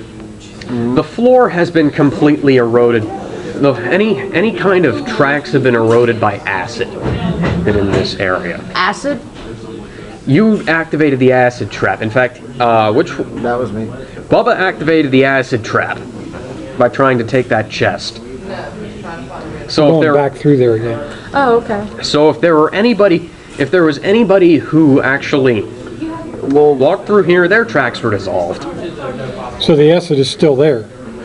The floor has been completely eroded. Any kind of tracks have been eroded by acid in this area. Acid? You activated the acid trap. In fact, That was me. Bubba activated the acid trap by trying to take that chest. So if Going there, back through there again. Oh, okay. so if there was anybody who actually walked through here, their tracks were dissolved. So the acid is still there.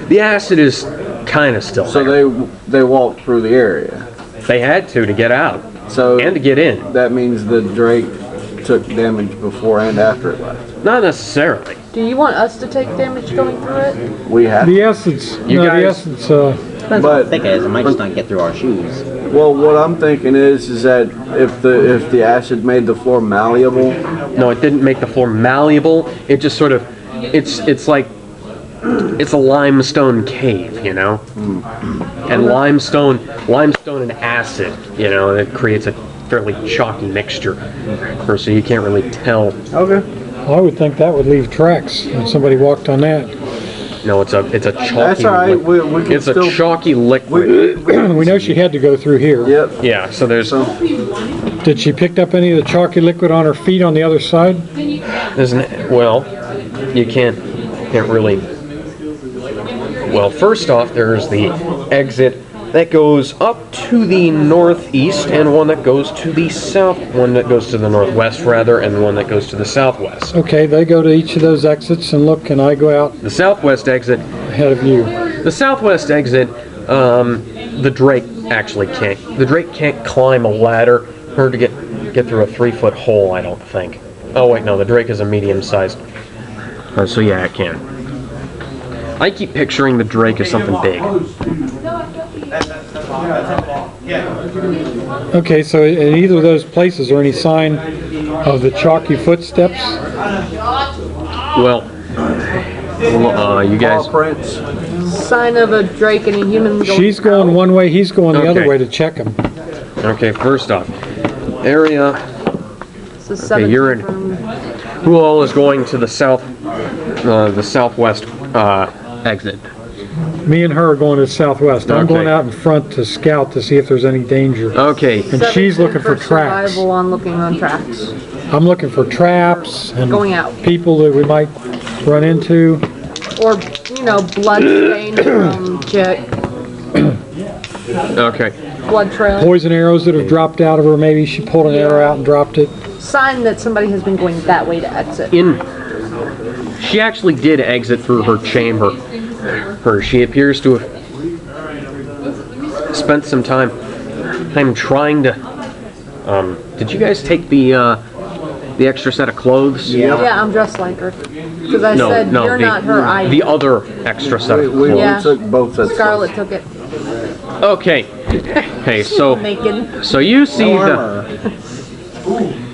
The acid is kind of still So there. they walked through the area. They had to get out So and to get in. that means the Drake took damage before and after it left. Not necessarily. Do you want us to take damage going through it? We have. The acids, You no, the guys- acids, Depends how But- thick it is. It might just not get through our shoes. Well, what I'm thinking is that if the acid made the floor malleable, No, it didn't make the floor malleable. It just sort of, it's like, it's a limestone cave, And limestone and acid, it creates a fairly chalky mixture. So you can't really tell. okay. I would think that would leave tracks when somebody walked on that. No, it's a chalky. That's all right. We can It's still. a chalky liquid. We know she had to go through here. Yep. Yeah. So there's Did she pick up any of the chalky liquid on her feet on the other side? well, you can't really. Well, first off, there's the exit that goes up to the northeast, and one that goes to the south, one that goes to the northwest rather, and one that goes to the southwest. Okay, they go to each of those exits and look, and I go out The southwest exit, ahead of you. the southwest exit, the Drake actually can't. The Drake can't climb a ladder or to get through a 3-foot hole. I don't think. Oh wait, no, the Drake is a medium-sized. So yeah, it can. I keep picturing the Drake as something big. Okay, so in either of those places, are any sign of the chalky footsteps? Well, you guys. Paw prints. Sign of a drake and a human going She's going out. one way, he's going the other Okay. way to check him. Okay, first off, area. This is 17 you're in- from who all is going to the southwest exit? Me and her are going to the southwest. I'm Okay. going out in front to scout to see if there's any danger. Okay. And she's looking for tracks. Survival on looking on tracks. I'm looking for traps and Going out. people that we might run into. Or, you know, blood stain from chick. Okay. Blood trail. Poison arrows that have dropped out of her. Maybe she pulled an arrow out and dropped it. Sign that somebody has been going that way to exit. She actually did exit through her chamber. She appears to have spent some time trying to. Did you guys take the extra set of clothes? Yeah, I'm dressed like her. Because I said, you're not her, I the other extra set of We clothes. Yeah. took both sets. Scarlett took it. Okay. Hey, so Naked. you see armor.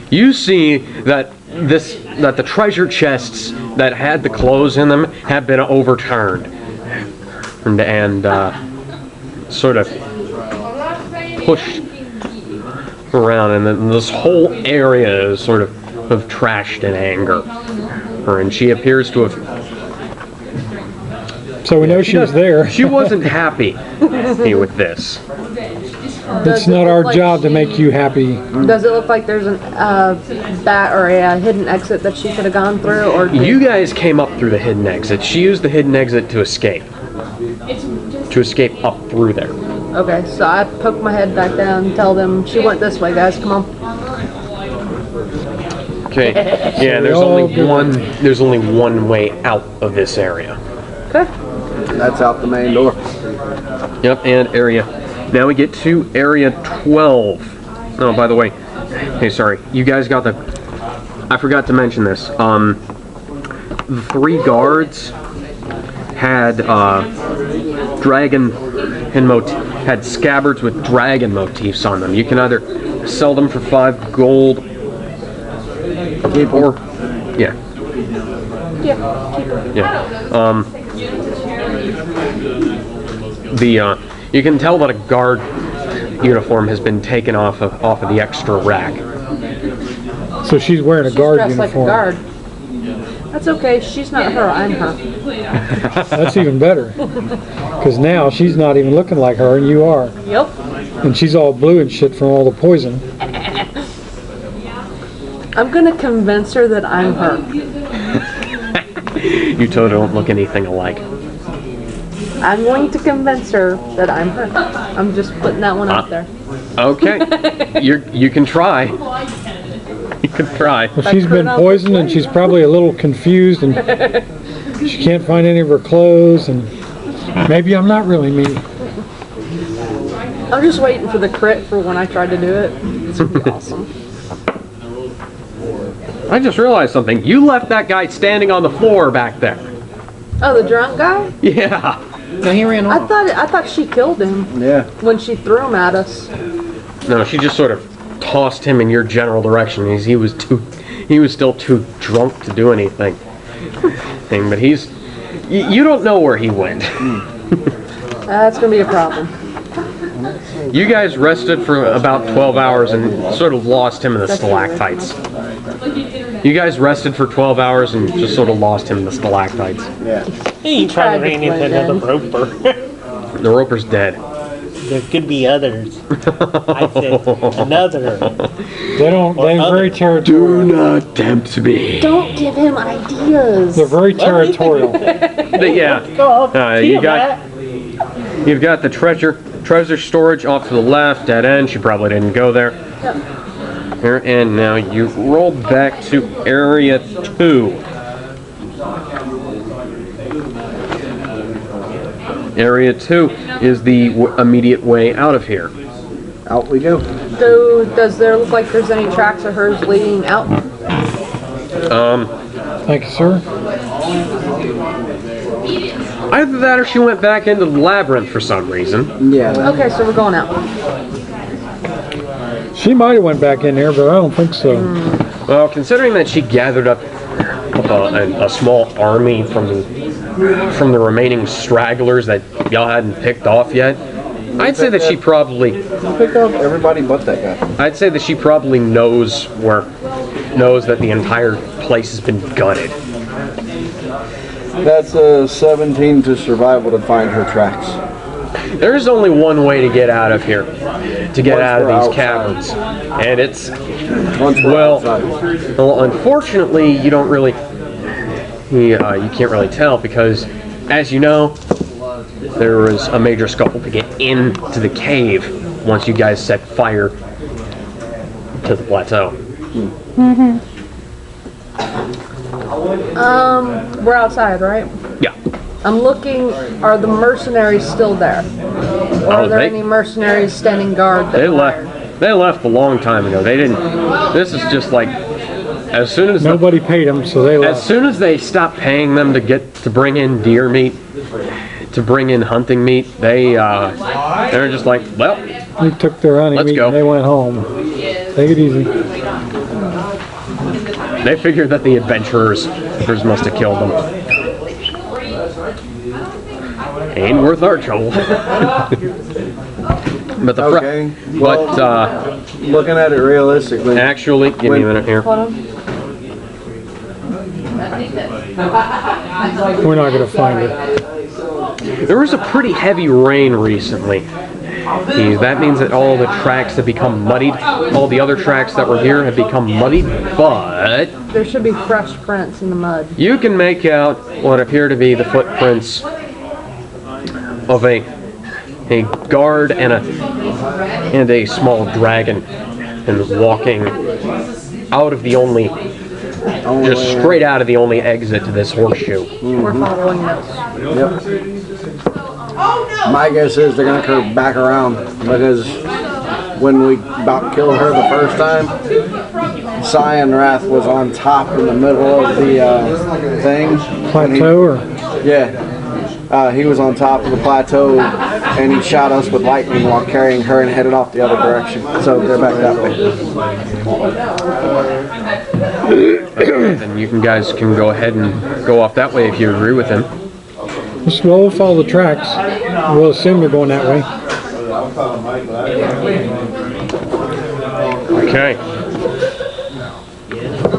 you see that the treasure chests that had the clothes in them have been overturned and sort of pushed around, and then this whole area is sort of trashed in anger. And she appears to have. So we know she was there. She wasn't happy with this. It's not our job to make you happy. Does it look like there's a hidden exit that she could have gone through, or You guys came up through the hidden exit. She used the hidden exit to escape. To escape up through there. Okay, so I poke my head back down and tell them she went this way, guys. Come on. Okay. Yeah, there's only one way out of this area. Okay. That's out the main door. Yep, and area. Now we get to area 12. Oh, by the way, hey, sorry, you guys got the. I forgot to mention this. The 3 guards had dragon and had scabbards with dragon motifs on them. You can either sell them for 5 gold, or yeah. You can tell that a guard uniform has been taken off of the extra rack. So she's wearing a She's guard dressed like a uniform. guard. That's okay. She's not her. I'm her. That's even better. Because now she's not even looking like her and you are. Yep. And she's all blue and shit from all the poison. I'm gonna convince her that I'm her. You two don't look anything alike. I'm going to convince her that I'm her. I'm just putting that one out there. Okay, you can try. You can try. Well, she's been poisoned and she's probably a little confused and she can't find any of her clothes and maybe I'm not really me. I'm just waiting for the crit for when I tried to do it. It's gonna be awesome. I just realized something. You left that guy standing on the floor back there. Oh, the drunk guy? Yeah. No, he ran off. I thought she killed him Yeah. when she threw him at us. No, she just sort of tossed him in your general direction. He was still too drunk to do anything. But you don't know where he went. That's gonna be a problem. You guys rested for about 12 hours and sort of lost him in the stalactites. You guys rested for 12 hours and just sort of lost him in the stalactites. Yeah. He tried to ran into another roper. The roper's dead. There could be others. I said another. They're very territorial. Do not tempt me. Don't give him ideas. They're very territorial. You've got the treasure storage off to the left, dead end. She probably didn't go there. Here, and now you roll back to area 2. Area 2 is the immediate way out of here. Out we go. So, does there look like there's any tracks of hers leading out? Thank you, sir. Either that or she went back into the labyrinth for some reason. Yeah. Okay, so we're going out. She might have went back in there, but I don't think so. Well, considering that she gathered up a small army from the remaining stragglers that y'all hadn't picked off yet, I'd say that she probably Pick up everybody but that guy. I'd say that she probably knows that the entire place has been gutted. That's 17 to survival to find her tracks. There's only one way to get out of here, to get out of these outside. caverns, and it's Once we're well, outside. well, unfortunately, you don't really, you can't really tell because, as you know, there was a major scuffle to get into the cave once you guys set fire to the plateau. We're outside, right? Yeah. I'm looking, are the mercenaries still there? Or are there any mercenaries standing guard? They left. They left a long time ago. They didn't. This is just like as soon as Nobody paid them, so they left. as soon as they stopped paying them to bring in deer meat, to bring in hunting meat, they're just like, well, They took their hunting Let's meat go. and they went home. Take it easy. they figured that the adventurers must have killed them. Ain't worth our trouble. But the Okay. Well, looking at it realistically, actually, give me a minute here. Hold on. We're not going to find it. There was a pretty heavy rain recently. That means that all the tracks have become muddied. All the other tracks that were here have become muddied, but There should be fresh prints in the mud. you can make out what appear to be the footprints of a guard and a small dragon, and walking out of the only just straight out of the only exit to this horseshoe. We're following this. yep. My guess is they're gonna curve back around because when we about killed her the first time, Cyan Wrath was on top in the middle of the thing. Plateau or? Yeah. He was on top of the plateau and he shot us with lightning while carrying her and headed off the other direction. So they're back that way. And you guys can go ahead and go off that way if you agree with him. We'll follow the tracks. We'll assume they're going that way. Okay.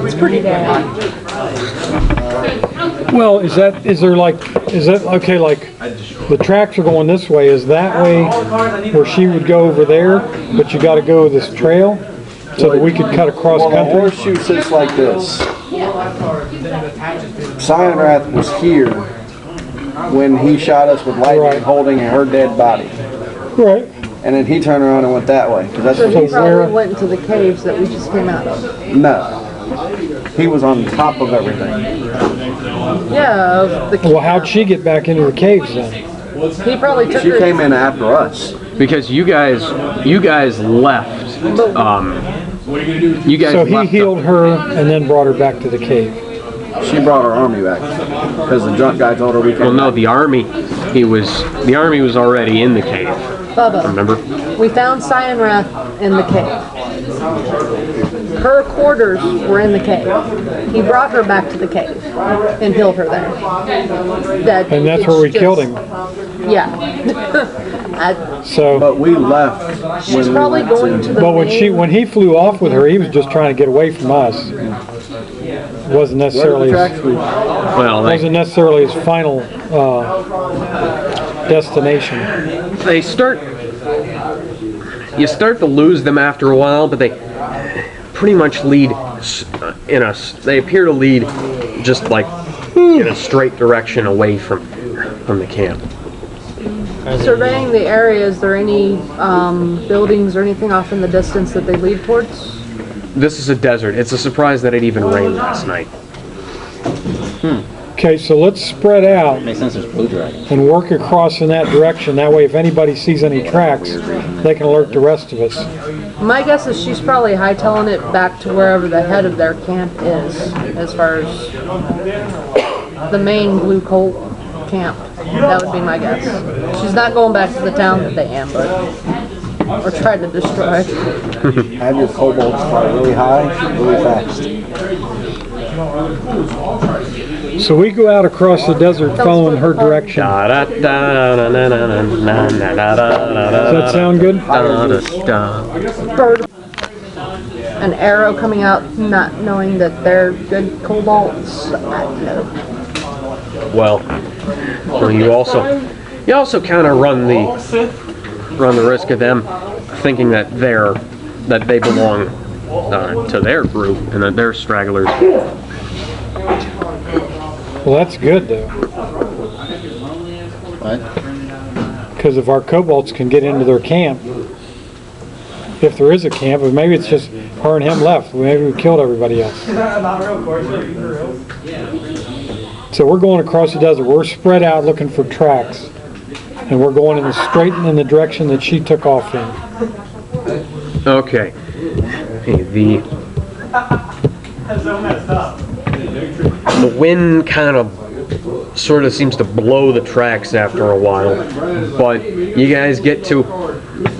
It's pretty damn. Well, is that okay, like the tracks are going this way, is that way where she would go over there, but you gotta go this trail so that we could cut across Well, the country? horseshoe sits like this. Cyan Wrath was here when he shot us with lightning Right. holding her dead body. Right. And then he turned around and went that way. 'Cause that's So what he he said. probably went into the caves that we just came out of. No. He was on top of everything. Yeah, of the Well, how'd she get back into the caves then? He probably took She her. came in after us. Because you guys left. You guys So he left healed her and then brought her back to the cave. She brought her army back. Because the drunk guy told her we Well, can't. no, the army was already in the cave. Bubba, Remember? we found Cyan Wrath in the cave. Her quarters were in the cave. He brought her back to the cave and healed her there. And that's where we killed him. Yeah. So, But we left. She's when probably we went going to the but main- when he flew off with her, he was just trying to get away from us. Wasn't Where did necessarily the his, tracks lead? Well, wasn't necessarily his final destination. you start to lose them after a while, but they pretty much lead they appear to lead just like in a straight direction away from the camp. surveying the area. Is there any buildings or anything off in the distance that they lead towards? This is a desert. It's a surprise that it even rained last night. Okay, so let's spread out Makes sense. There's blue dragon. and work across in that direction. That way, if anybody sees any tracks, they can alert the rest of us. My guess is she's probably hightailing it back to wherever the head of their camp is, as far as the main Blue Colt camp. That would be my guess. She's not going back to the town that they ambushed or tried to destroy. Have your kobolds fly really high, really fast. So we go out across the desert following her direction. Does that sound good? Bird. an arrow coming out, not knowing that they're good kobolds. I don't know. Well, you also kind of run the risk of them thinking that they belong to their group and that they're stragglers. Well, that's good though. What? Because if our kobolds can get into their camp, if there is a camp, but maybe it's just her and him left. Maybe we killed everybody else. So we're going across the desert. We're spread out looking for tracks, and we're going straight in the direction that she took off in. Okay. Hey, the wind kind of sort of seems to blow the tracks after a while, but you guys get to,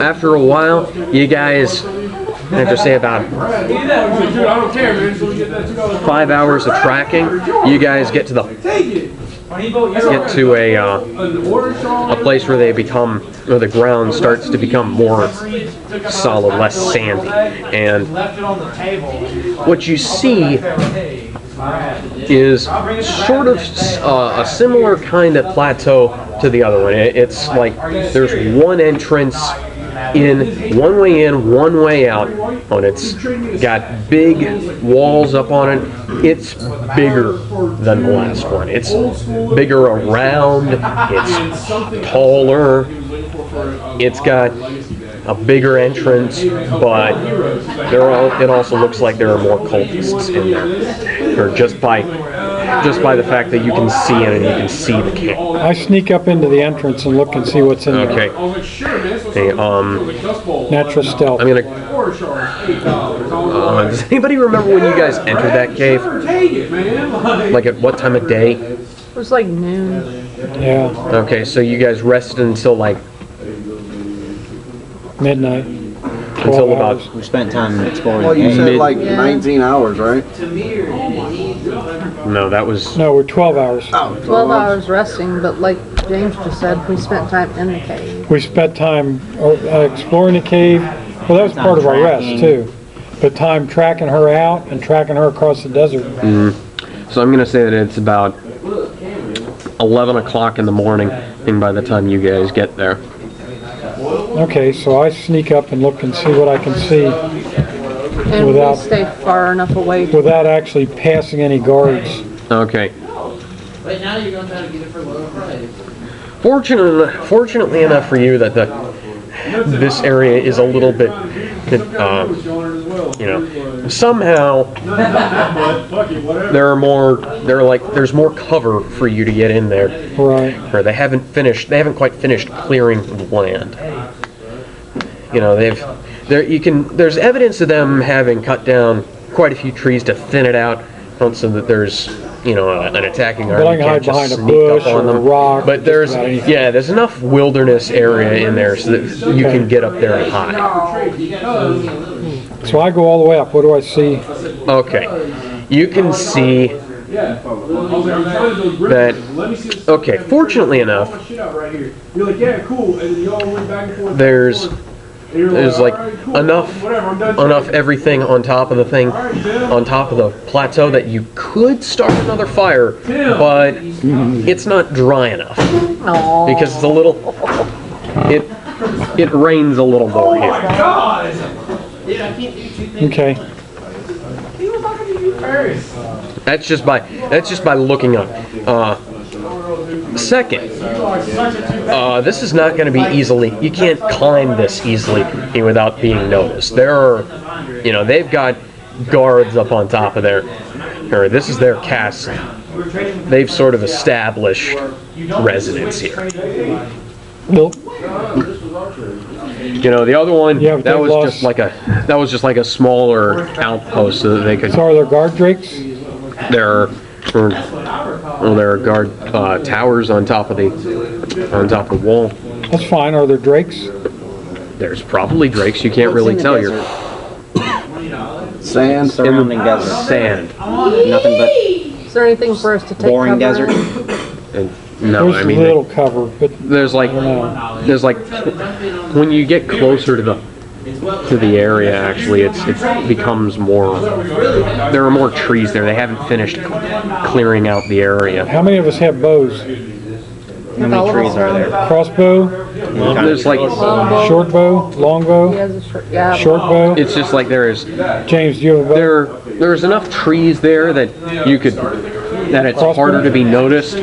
after a while, you guys, after say about 5 hours of tracking, you guys get to a place where where the ground starts to become more solid, less sandy, and what you see is sort of a similar kind of plateau to the other one. It's like there's one entrance one way in, one way out, and it's got big walls up on it. It's bigger than the last one. It's bigger around, it's taller, it's got a bigger entrance, but it also looks like there are more cultists in there, or just by the fact that you can see in and you can see the camp. I sneak up into the entrance and look and see what's in there. Okay. Hey, Natural stealth. I'm gonna. Does anybody remember when you guys entered that cave? Like at what time of day? It was like noon. Yeah. Okay, so you guys rested until like midnight. Until about. We spent time exploring. Well, you the said cave. like 19 hours, right? No, that was. No, we're 12 hours. Oh, 12 hours resting, but like James just said, we spent time in the cave. We spent time exploring the cave. Well, that was part of our rest too. But time tracking her out and tracking her across the desert. Mm-hmm. So I'm gonna say that it's about 11 o'clock in the morning, and by the time you guys get there. Okay, so I sneak up and look and see what I can see And without we stay far enough away. without actually passing any guards. Okay. But now you're going to try to get it for lower price. Fortunately enough for you that this area is a little bit, somehow there's more cover for you to get in there. Right. Or they haven't quite finished clearing the land. There's evidence of them having cut down quite a few trees to thin it out, so that there's an attacking army But I can hide can't just behind a sneak bush up on or a them. rock. But there's enough wilderness area in there so that you can get up there and hide. So I go all the way up. What do I see? Okay, you can see that. Okay, fortunately enough, there's like enough everything on top of the thing, on top of the plateau that you could start another fire, but it's not dry enough because it's a little. It rains a little more here. Okay. That's just by looking up. Second, this is not going to be easily. You can't climb this easily without being noticed. There are, they've got guards up on top of this is their castle. They've sort of established residence here. Nope. The other one Yeah, but that they've was lost- just like a smaller outpost so that they could. So are there guard drakes? There are guard towers on top of the wall. That's fine. Are there drakes? There's probably drakes. You can't really tell. You're Sand. Surrounding desert. sand. Nothing but Is there anything for us to take boring cover desert. in? And no, There's I mean a little cover, but there's like when you get closer to the to the area. Actually, it becomes more. There are more trees there. They haven't finished clearing out the area. How many of us have bows? How many trees are there? Crossbow, There's like short bow, long He bow, has a yeah. short bow. it's just like there is James, do you have a bow? there's enough trees there that you could that it's harder to be noticed,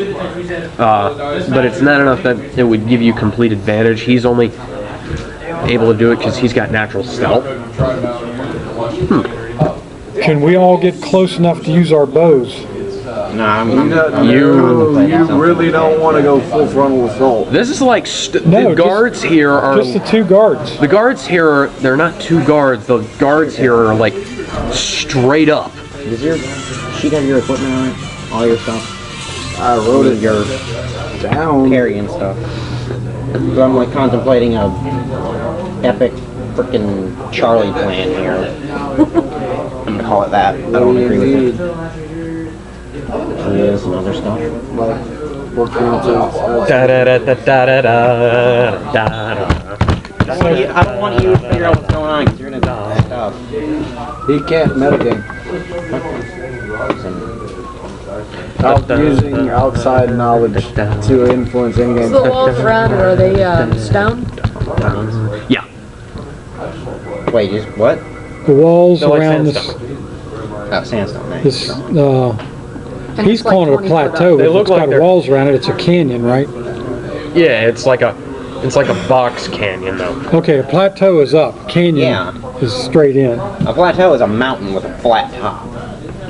but it's not enough that it would give you complete advantage. He's only able to do it because he's got natural stealth. Can we all get close enough to use our bows? No, I'm You really don't want to go full frontal assault. This is like No, the guards here are Just the 2 guards. the guards here are they're not 2 guards. The guards here are like straight up. Does your sheet have your equipment on it? All your stuff? I wrote it Your down. carrying stuff. So I'm like contemplating a epic frickin' Charlie plan here. I'm gonna call it that. I don't agree with it. There's some other stuff. What counts as I don't want you to figure out what's going on because you're gonna die stuff. He can't metagame. Using outside knowledge to influence in-game. So the walls around it, are they stone? Yeah. Wait, just what? The walls They're like around sandstone. Oh, sandstone. Nice. this, And he's it's like calling it a 20 foot up. plateau. They If look it's like got they're- walls around it, it's a canyon, right? Yeah, it's like a box canyon though. Okay, a plateau is up. Canyon Yeah. is straight in. A plateau is a mountain with a flat top.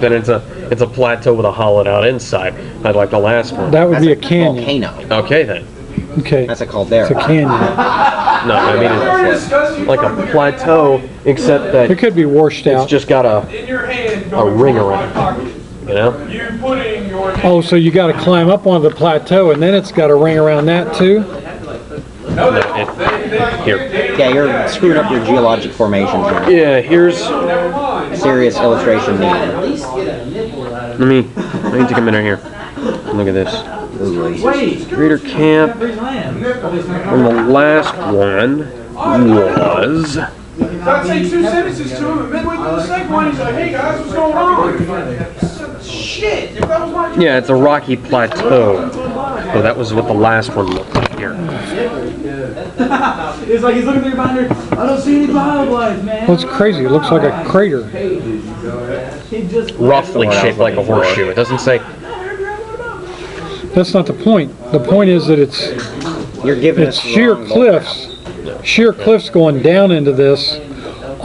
Then it's a plateau with a hollowed out inside. I'd like the last one. That would That's be a canyon. volcano. Okay then. Okay, That's a caldera. it's a canyon. No, I mean it's like a plateau, except that It could be washed it's out. just got a ring around it. You know? Oh, so you got to climb up onto the plateau, and then it's got a ring around that too. Here. Yeah, you're screwing up your geologic formations here. Yeah, here's. Serious illustration needed. Let me take a minute here. Look at this. Raider camp. And the last one was. I'd say 2 sentences to him, and midway through the second one, he's like, "Hey guys, what's going on?" Shit! If that was my Yeah, it's a rocky plateau. So that was what the last one looked like here. It's like he's looking through your binder. I don't see any wildlife, man. Well, it's crazy. It looks like a crater. Roughly shaped like a horseshoe. It doesn't say. That's not the point. The point is that it's You're it's sheer cliffs going down into this.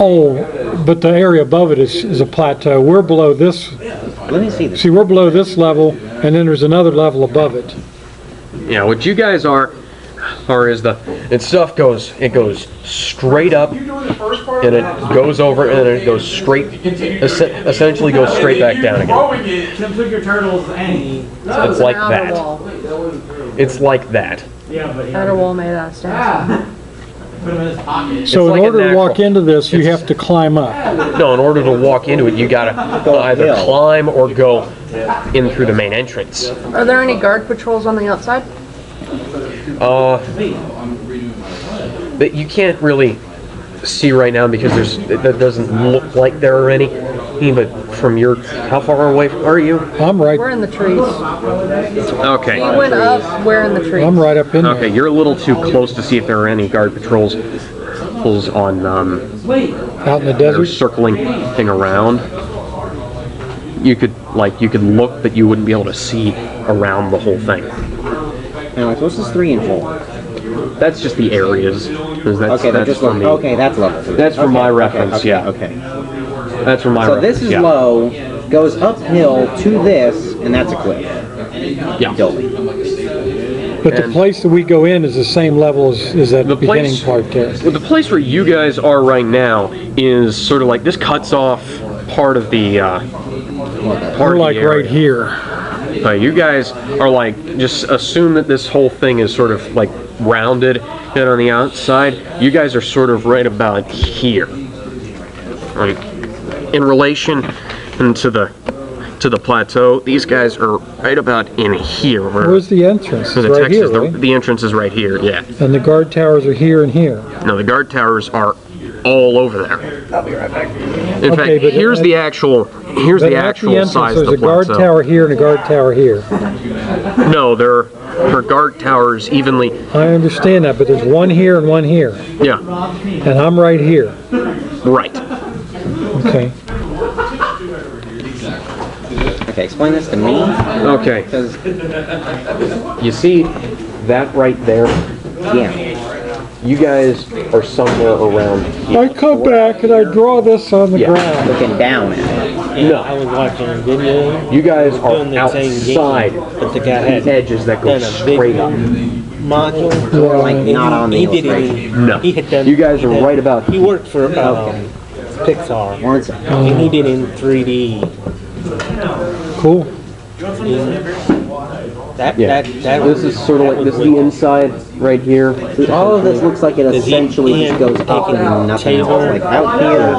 Oh, but the area above it is a plateau. We're below this. Let me see this. See, we're below this level, and then there's another level above it. Yeah, what you guys are is stuff goes straight up and it goes over and then it goes straight, essentially goes straight back down again. Tim took your turtles and It's like Outer that. wall. It's like that. Outer wall made out of stone. put him in his pocket. So like in a order to natural- walk into this, you have to climb up. No, in order to walk into it, you gotta either uphill. climb or go in through the main entrance. Are there any guard patrols on the outside? That you can't really see right now because that doesn't look like there are any. But from your, how far away are you? I'm right. We're in the trees. Okay. You went up, we're in the trees. I'm right up in there. Okay, you're a little too close to see if there are any guard patrols on Out in the they're desert. circling thing around. You could look, but you wouldn't be able to see around the whole thing. Alex, what's this 3 and 4? That's just the areas. 'Cause that's, Okay, they're that's just from low. the, Okay, that's level 3. That's from my reference, okay, yeah. Okay. That's from my So reference. this is yeah. low, goes uphill to this, and that's a cliff. Yeah. Building. But the And- place that we go in is the same level as that The beginning place- part there. Well, the place where you guys are right now is sort of like this cuts off part of the We're like area. right here. You guys are like, just assume that this whole thing is sort of like rounded and on the outside. You guys are sort of right about here. Right. In relation to the plateau, these guys are right about in here. Where's the entrance? the It's right text here, is right? the entrance is right here, yeah. And the guard towers are here and here. No, the guard towers are all over there. I'll be right back. In Okay, fact, but here's the actual But at the entrance, size there's of a the guard plateau. tower here and a guard tower here. No, there are guard towers evenly. I understand that, but there's one here and one here. Yeah, And I'm right here. right. Okay. Okay, explain this to me. Okay, Because, you see that right there? yeah. You guys are somewhere around here. I come back and I draw this on the Yeah. ground. Looking down at it. No. I was watching a video. You guys are Doing the same game, outside but the guy had edges that go done a big straight up. module. Like not on the He did illustration. it. No. He had done. You guys he are done- right about He worked for Pixar, One second. and he did in 3D. Cool. That Yeah. that This is sort of like, this is the inside right here. All of this looks like it essentially just goes up and nothing else. Like out here,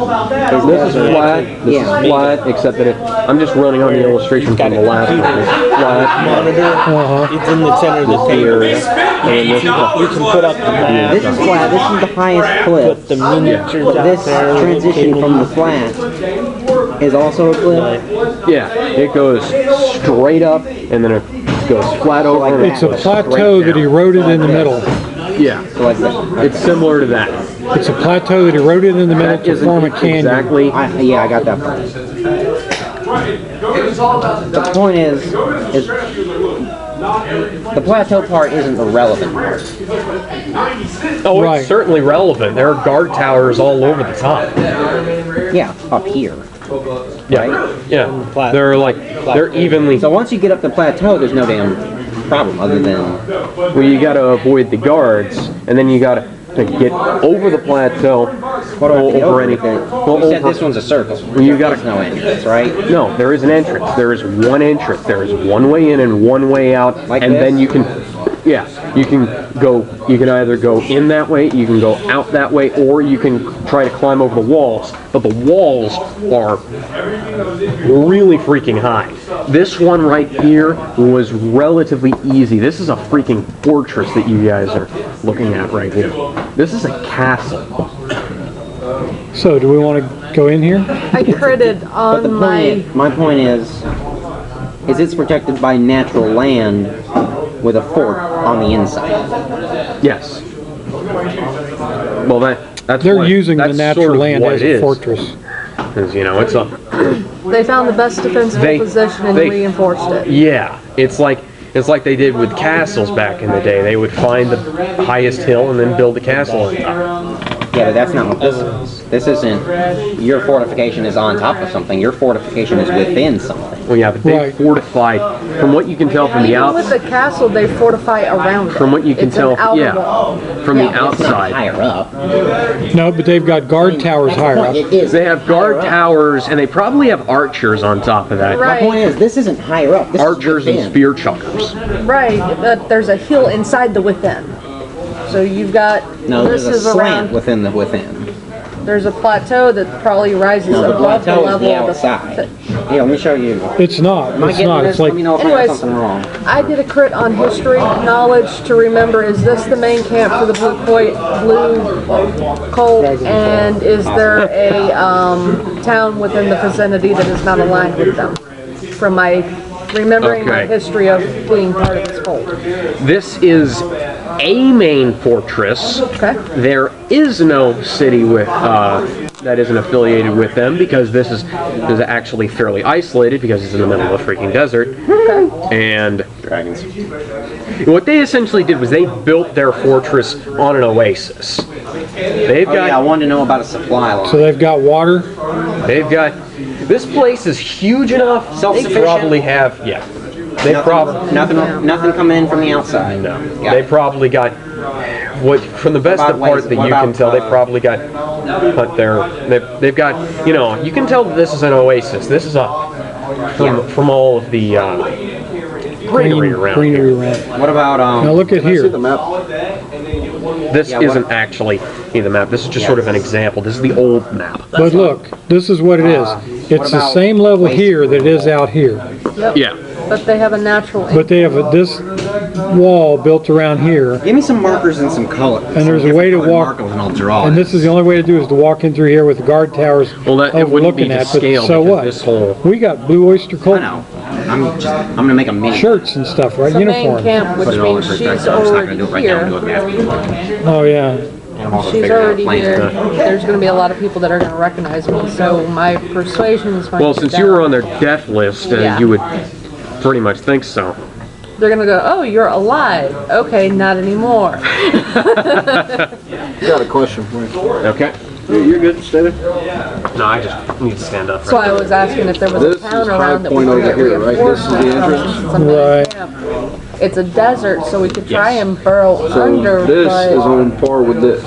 This is flat, this Yeah. is flat, except that I'm just running on the illustration from the last one. It's flat. monitor. It's in the center of the table. And you can put up the map. This is flat. This is the highest cliff. Put the miniatures out This there. transition from the flat is also a cliff. Yeah, it goes straight up and then it goes flat over. and It's a it goes plateau straight that down. eroded in the middle. Yeah, So like that. it's similar to that. It's a plateau that eroded in the middle That to form a isn't canyon. exactly. Yeah, I got that part. The point is the plateau part isn't the relevant part. Oh, Right. it's certainly relevant. There are guard towers all over the top. Yeah, up here. Yeah, yeah. They're like they're evenly. So once you get up the plateau, there's no damn problem other than Well, you got to avoid the guards, and then you got to get over the plateau. what do I have to over over any. anything? Well, You said over- this one's a circle. You gotta- There's no entrance, right? No, there is an entrance. There is one entrance. There is one way in and one way out, Like and this? then you can, yeah, you can go. You can either go in that way, you can go out that way, or you can try to climb over the walls. But the walls are really freaking high. This one right here was relatively easy. This is a freaking fortress that you guys are looking at right here. This is a castle. So, do we want to go in here? I critted But the on my point is it's protected by natural land with a fort on the inside. Yes. Well, that's They're what- using the that's natural sort of land what as it a is. fortress. 'Cause, you know, it's a. They found the best defensible position and they- reinforced it. Yeah, it's like they did with castles back in the day. They would find the highest hill and then build the castle on top. Yeah, but that's not what this is. This isn't your fortification is on top of something. Your fortification is within something. Well, yeah, but they Right. fortified. From what you can tell from the Even with outside, the castle, they fortify around it. from what you can It's tell, an outer yeah, wall. from Yeah, the It's not outside. higher up. No, but they've got guard towers higher up. It is. They have guard higher up. towers, and they probably have archers on top of that. My Right. point is, this isn't higher up. This Archers is and within. spear chuckers. Right, but there's a hill inside the within. So you've got, No, this there's a is slant around, within the within. there's a plateau that probably rises No, the above the plateau is level the of outside. Here, let me show you. It's not. Am I It's getting not. this? It's like Let me know if I Anyways. got something wrong. I did a crit on history knowledge to remember, is this the main camp for the Blue Colt, and is there a town within the vicinity that is not aligned with them? From my remembering my Okay. history of being part of this cult. This is a main fortress. Okay. There is no city with that isn't affiliated with them because this is actually fairly isolated because it's in the middle of a freaking desert. Okay. And Dragons. what they essentially did was they built their fortress on an oasis. They've Oh, yeah, I got wanted to know about a supply line. so they've got water. this place is huge enough. They Self-sufficient? probably have They probably nothing coming in from the outside. no. Got They it. probably got what from the best What of about part ways- that what you can about, tell. They probably got put their. They've got you can tell that this is an oasis. This is from all of the greenery around. Greenery around. What about Now look at here. This Yeah, what- isn't actually the map. This is just sort of an example. This is the old map. But look, this is what it is. It's the about same level here that it is out here. Yep. Yeah. But they have a natural. But they have this wall built around here, Give me some markers and some color. and there's a way to walk. Markers and I'll draw And it. this is the only way to do is to walk in through here with the guard towers Well, that it wouldn't be overlooking to that. But scale so because what? this whole We got Blue Oyster I Cult know. I'm gonna make a mini. shirts and stuff, right? It's a main Uniform. camp, which Put it all in means for she's I'm just not already gonna do it right now. I'm here. gonna do it after. Oh yeah. I'm also She's figuring out already plans here. to- There's going to be a lot of people that are going to recognize me, so my persuasion is going well, to since you were on their death list, Yeah. you would pretty much think so. They're going to go, oh, you're alive. Okay, not anymore. Got a question for you. Okay. You're good, steady. No, I just need to stand up. So I was asking if there was This a town is High around that we Point could over get here, right? This is the reinforcements entrance? from, since it's a main Right. camp. It's a desert, so we could try Yes. and burrow So under, this but is on par with this,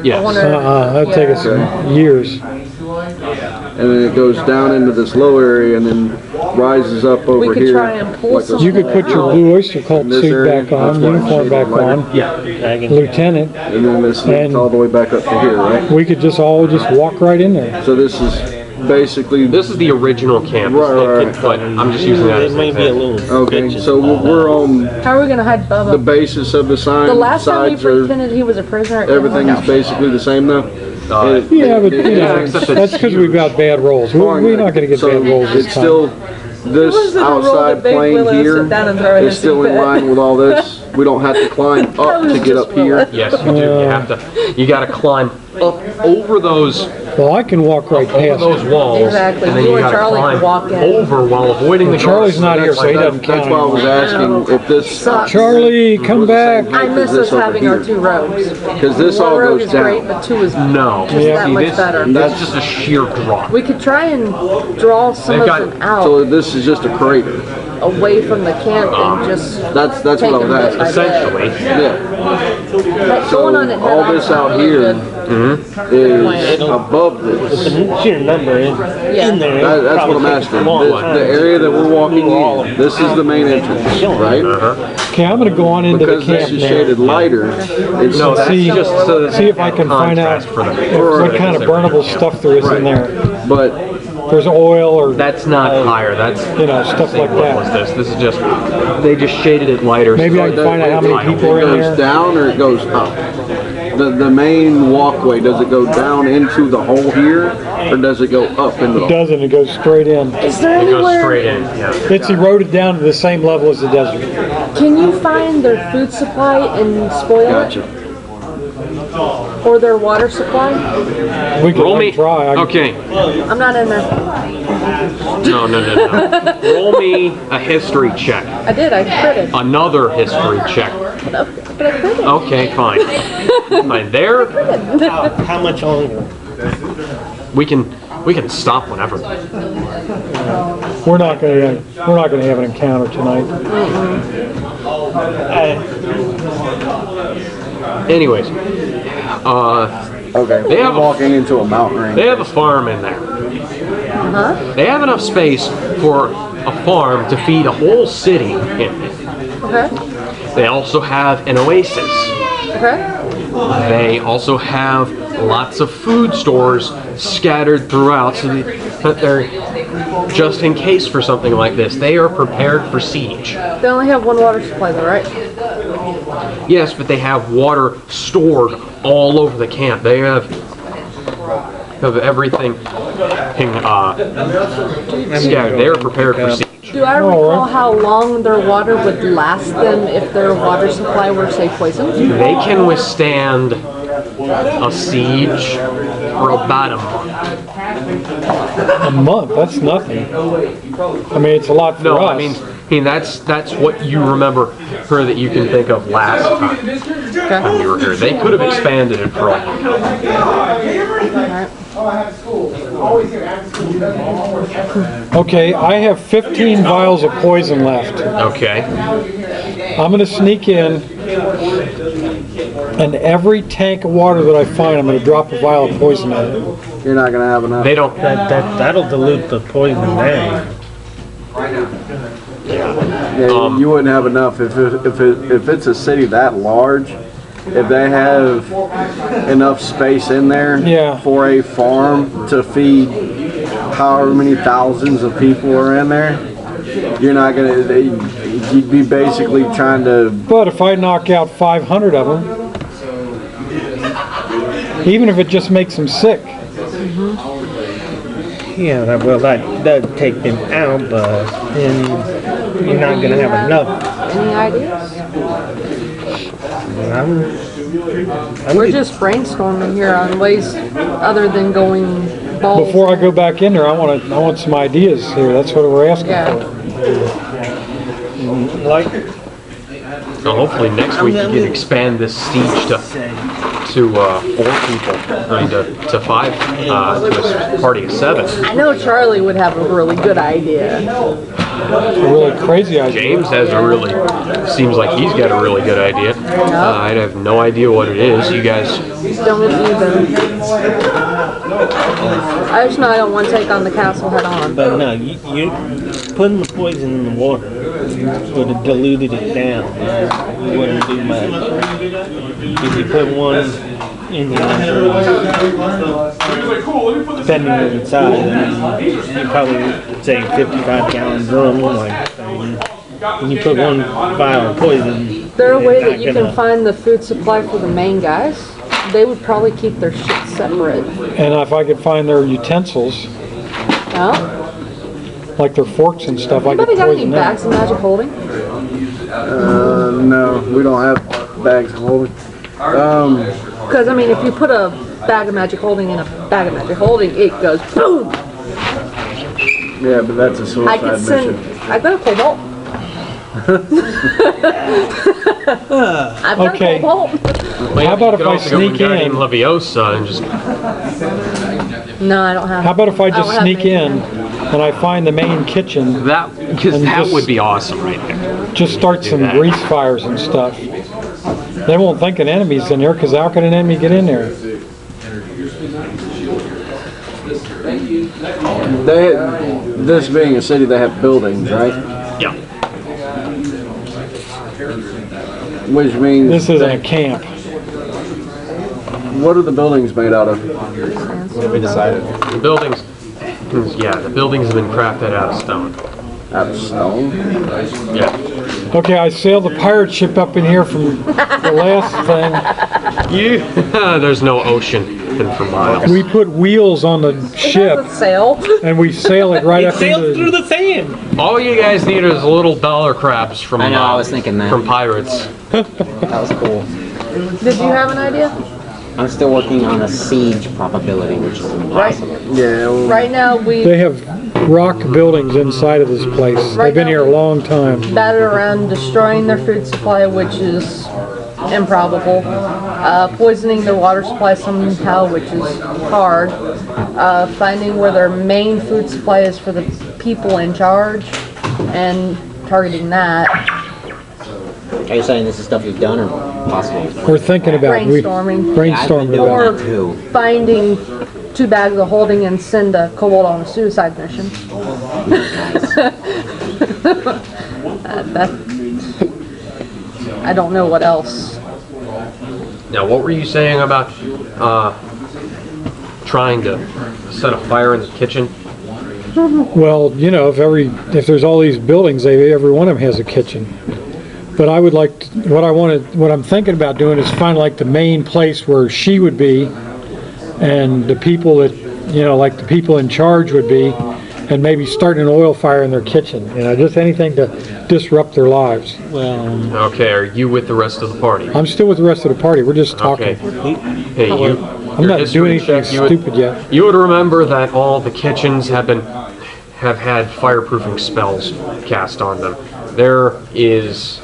Yes. I wonder- That'd take us years. and then it goes down into this low area and then rises up over we could here. try and pull like a- some. You could put your Blue Oyster Cult In this suit area, back on, that's why it's uniform back shaded lighter. on, Yeah. lieutenant. And then this leads And- all the way back up to here, right? We could just all just walk right in there. So this is basically This is the original campus, Right. but I'm just using that as It an may be a example. little. okay. So we're on How are we going to hide the Bubba? basis of the sign. The last time we sides are pretended he was a prisoner, it didn't everything work is out. basically the same now. Yeah, but you know, except it's that's because we've got bad rolls. We're not going to get So bad rolls this it's time. still this wasn't a roll outside that Big plane Willow here sit down and throw in is his still in bed. line with all this. We don't have to climb up was to get just up here. Willow. Yes, you do. You have to. You got to climb up over those Well, I can walk right over past those it. walls, Exactly. and then You you and got to Charlie climb can walk in. over while avoiding the Charlie's guards. not here, so he doesn't That's count why I was anymore. asking if this Charlie, come back. I miss us having our two rogues. because this One all rogue goes is great, down. but two is No, just Yeah. that See, much this, better. that's just a sheer drop. We could try and draw some They've of got- them out So this is just a crater. away from the camp and just That's take what I them was bit by asking. bit. Essentially, Yeah. But So going on at all night this sounds out really here good. is above this. The sheer number in there. That's what I'm asking. The area that we're walking in, this is the main entrance, right? Okay, I'm going to go on into the Because this camp is now. shaded lighter, it's no, that's See- just so that See if I can find out contrast for the what kind of burnable stuff there is in there. but There's oil or, That's not higher. That's you know, stuff like what was that. this? This is just they just shaded it lighter. Maybe so I can find out how many people are it in goes there. down or it goes up. The main walkway, does it go down into the hole here, or does it go up into the It doesn't, it goes straight in. Is there It goes anywhere? straight in. Yeah. It's eroded down to the same level as the desert. Can you find their food supply and spoil Gotcha. it? Or their water supply? We can Roll let me. it dry. I can- Okay. I'm not in there. No. Roll me a history check. I did. I critted. Another history check. But I critted. Okay, fine. Fine. There, How much longer? we can stop whenever. We're not going to have an encounter tonight. Anyways, Okay, They we're have a- walking into a mountain range. they have a farm in there. Huh? They have enough space for a farm to feed a whole city in. Okay. They also have an oasis. Okay. They also have lots of food stores scattered throughout, so that they're just in case for something like this. They are prepared for siege. They only have one water supply though, right? Yes, but they have water stored all over the camp. They have everything scattered. They are prepared for siege. Do I recall how long their water would last them if their water supply were, say, poisoned? They can withstand a siege for about a month. A month, that's nothing. I mean, it's a lot for No, us. I mean that's what you remember her that you can think of last time when you were here. They could have expanded it for all you know. Okay, I have 15 vials of poison left. Okay. I'm going to sneak in, and every tank of water that I find, I'm going to drop a vial of poison in it. You're not gonna have enough. They don't. That'll dilute the poison down. Yeah, you wouldn't have enough if it's a city that large. If they have enough space in there Yeah. for a farm to feed however many thousands of people are in there, you're not gonna. you'd be basically trying to. But if I knock out 500 of them, even if it just makes them sick. Yeah, that take them out, but then you're not gonna have enough. Any ideas? We're just brainstorming here on ways other than going balls. Before I go back in there, I want some ideas here. That's what we're asking for. Like, Well, hopefully next week you can expand this siege to 4 people. I mean, to 5, to a party of 7. I know Charlie would have a really good idea. A really crazy idea. James seems like he's got a really good idea. I have no idea what it is. You guys Don't either. I just know I don't want to take on the castle head on. but no, you putting the poison in the water would have diluted it down. You wouldn't do much. If you put one in the depending on the size, you probably say 55-gallon drum like thing. When you put one vial of poison, Is there a way that you can find the food supply for the main guys? They would probably keep their shit separate. And if I could find their utensils, No? like their forks and stuff, I could Anybody got any poison bags them. of magic holding? No, we don't have bags of holding. Because, I mean, if you put a bag of magic holding in a bag of magic holding, it goes boom! Yeah, but that's a I suicide could send. mission. I've got a cobalt. I've got Okay. a cobalt. How about if I also go sneak Wingardium in? Leviosa and just No, I don't have. How about if I just don't have sneak anything. in and I find the main kitchen, and that just- would be awesome right there. just start some that. grease fires and stuff? They won't think an enemy's in there, because how can an enemy get in there? This being a city, they have buildings, right? Yeah. Which means This isn't a camp. what are the buildings made out of? We decided. The buildings, the buildings have been crafted out of stone. Out of stone? Yeah. Okay, I sailed the pirate ship up in here from the last thing. There's no ocean for miles. We put wheels on the ship, It sail. and we sail it right it up sails into through the sand. All you guys need is little dollar crabs from I know, I was thinking that. from pirates. That was cool. Did you have an idea? I'm still working on a siege probability, which is impossible. Yeah. Well, Right now, we They have rock buildings inside of this place. They've been here a long time. batted around destroying their food supply, which is improbable. Poisoning their water supply somehow, which is hard. Finding where their main food supply is for the people in charge, and targeting that. Are you saying this is stuff you've done or possible? We're thinking about Brainstorming. brainstorming doing about that too. Finding 2 bags of holding and send a kobold on a suicide mission. I don't know what else. Now, what were you saying about trying to set a fire in the kitchen? Well, you know, if there's all these buildings, every one of them has a kitchen. But I would like what I'm thinking about doing is find like the main place where she would be, and the people that, you know, like the people in charge would be, and maybe starting an oil fire in their kitchen. You know, just anything to disrupt their lives. Well, Okay, are you with the rest of the party? I'm still with the rest of the party. We're just talking. Okay. Hey, you. I'm not doing anything stupid yet. You would remember that all the kitchens have had fireproofing spells cast on them. There is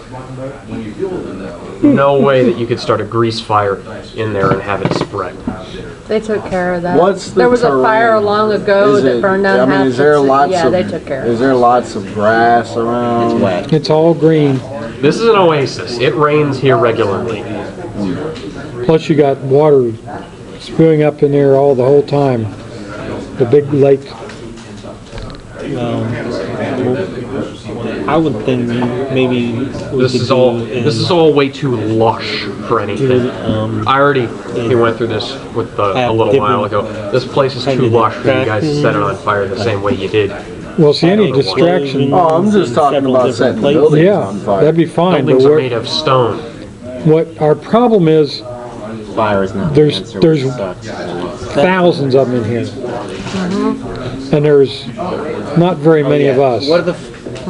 no way that you could start a grease fire in there and have it spread. They took care of that. What's the there was a fire terrain? long ago Is that it- burned down I mean, half is there the city. lots Yeah, of? they took care of Is it. there lots of grass around? It's wet. It's all green. This is an oasis. It rains here regularly. Plus you got water spewing up in there the whole time. The big lake. I would think maybe we This could is all. do This is all way too lush for anything. I already went through this with a have little while different ago. This place is kind too of lush for you guys to set it on attractions. fire the same way you did Well, see, any distraction. Oh, I'm just talking about setting the buildings Yeah, on fire. that'd be fine. But Buildings are made of stone. what our problem is, Fire is not. There's- the answer, there's- which sucks. thousands of them in here, and there's not very many of us. What are the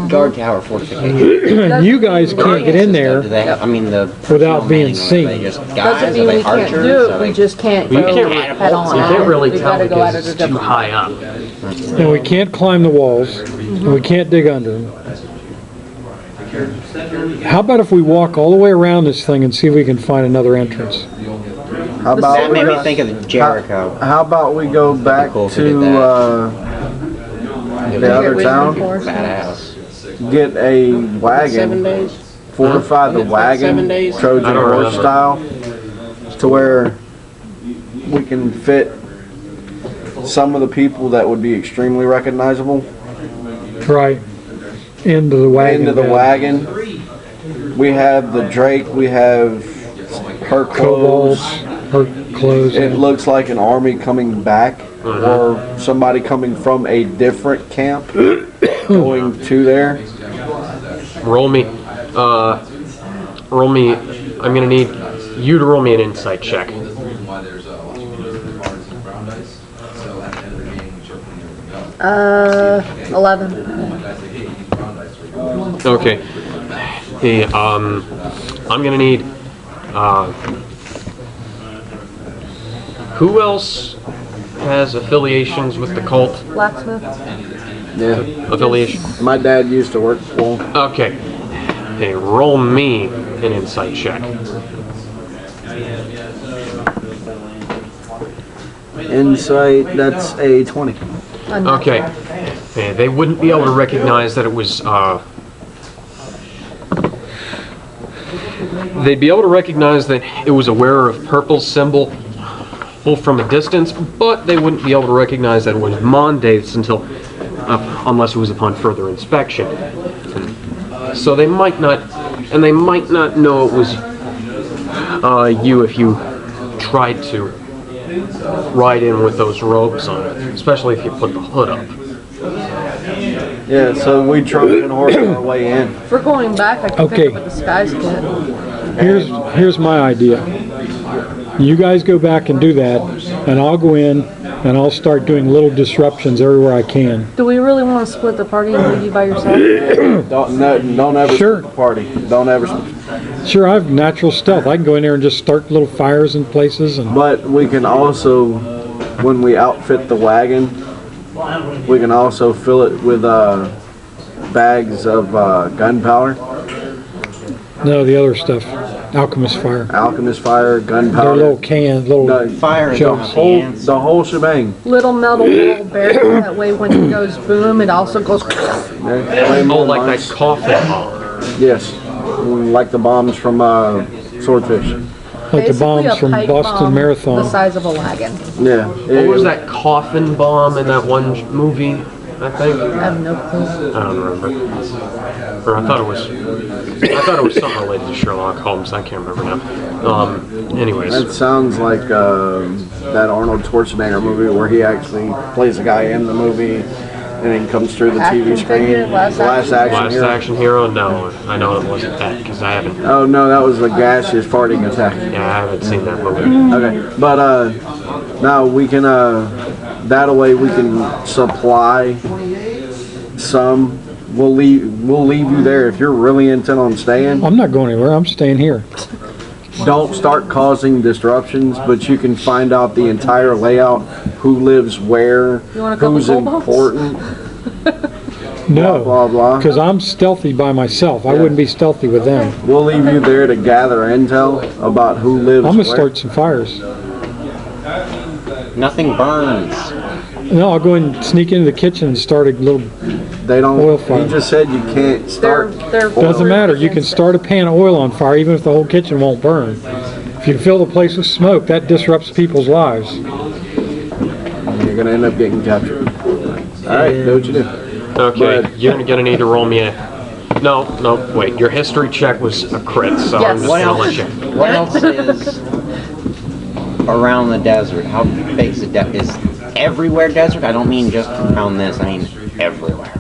guard tower fortifications? You guys can't get in Do there they have, I mean, the without being are they seen. just Doesn't guys? mean Are we they can't archers? do Are it, we they- just can't You go can't head on. You can't really We tell gotta go at because it a it's too different high up. And we can't climb the walls, and we can't dig under them. How about if we walk all the way around this thing and see if we can find another entrance? How That about made we me go, think of Jericho. how about we go back Cool if we did to that. the other Get town, Badass. get a wagon, days? fortify the Isn't it like 7 wagon, days? Trojan I don't horse remember. style, to where we can fit some of the people that would be extremely recognizable Right. Into the wagon. into the bed. wagon. We have the Drake, we have her Kobolds, clothes. her clothes. It looks like an army coming back, or somebody coming from a different camp going to there. Roll me. Roll me. I'm gonna need you to roll me an insight check. 11. Okay. Hey, I'm gonna need. Who else has affiliations with the cult? Blacksmith. Yeah, Affiliation. my dad used to work for 'em. Okay. Hey, roll me an insight check. Insight, that's a 20. Okay. Hey, they wouldn't be able to recognize that it was. They'd be able to recognize that it was a wearer of purple symbol from a distance, but they wouldn't be able to recognize that it was Mondays until, unless it was upon further inspection. So they might not, and they might not know it was you if you tried to ride in with those robes on, especially if you put the hood up. Yeah, so we Trojan horse our way in. If we're going back, I can Okay. pick up a disguise kit. Here's my idea. You guys go back and do that, and I'll go in and I'll start doing little disruptions everywhere I can. Do we really want to split the party and leave you by yourself? Don't ever Sure. split the party. Don't ever. Sure, I have natural stealth. I can go in there and just start little fires in places, and But we can also, when we outfit the wagon, we can also fill it with bags of gunpowder, no, the other stuff, alchemist fire. alchemist fire, They're gunpowder. little cans, little No, Fire is Jokes. not the whole, answer. the whole shebang. Little metal ball barrel, that way when it goes boom, it also goes. Way Oh, more like nice. that coffin bomb. Yes, like the bombs from Swordfish. like the bombs a from pipe Boston bomb Marathon. the size of a wagon. Yeah. What was that coffin bomb in that one movie? I think. I have no clue. I don't remember. Or I thought it was something related to Sherlock Holmes. I can't remember now. Anyways. That sounds like that Arnold Schwarzenegger movie where he actually plays a guy in the movie and then comes through the TV Action screen. figure, Last Action Last Hero. Action Hero? No, I know it wasn't that because I haven't. Oh no, that was the gaseous farting attack. Yeah, I haven't seen that movie. Okay, but now we can that way we can supply some. We'll leave you there if you're really intent on staying. I'm not going anywhere. I'm staying here. Don't start causing disruptions, but you can find out the entire layout, who lives where, You want a couple who's kobolds? important, No, blah blah. because I'm stealthy by myself. I wouldn't be stealthy with them. We'll leave you there to gather intel about who lives I'm gonna where. start some fires. Nothing burns. No, I'll go and sneak into the kitchen and start a little. They don't. Oil fire. He just said you can't start. They're Doesn't matter. You can start a pan of oil on fire even if the whole kitchen won't burn. If you fill the place with smoke, that disrupts people's lives. You're gonna end up getting captured. All right, do what you do. Okay, But- you're gonna need to roll me a. No, wait. Your history check was a crit, so I'm Yes. just What gonna else? let you. What else is around the desert? How big is the desert? Is everywhere desert? I don't mean just around this. I mean everywhere.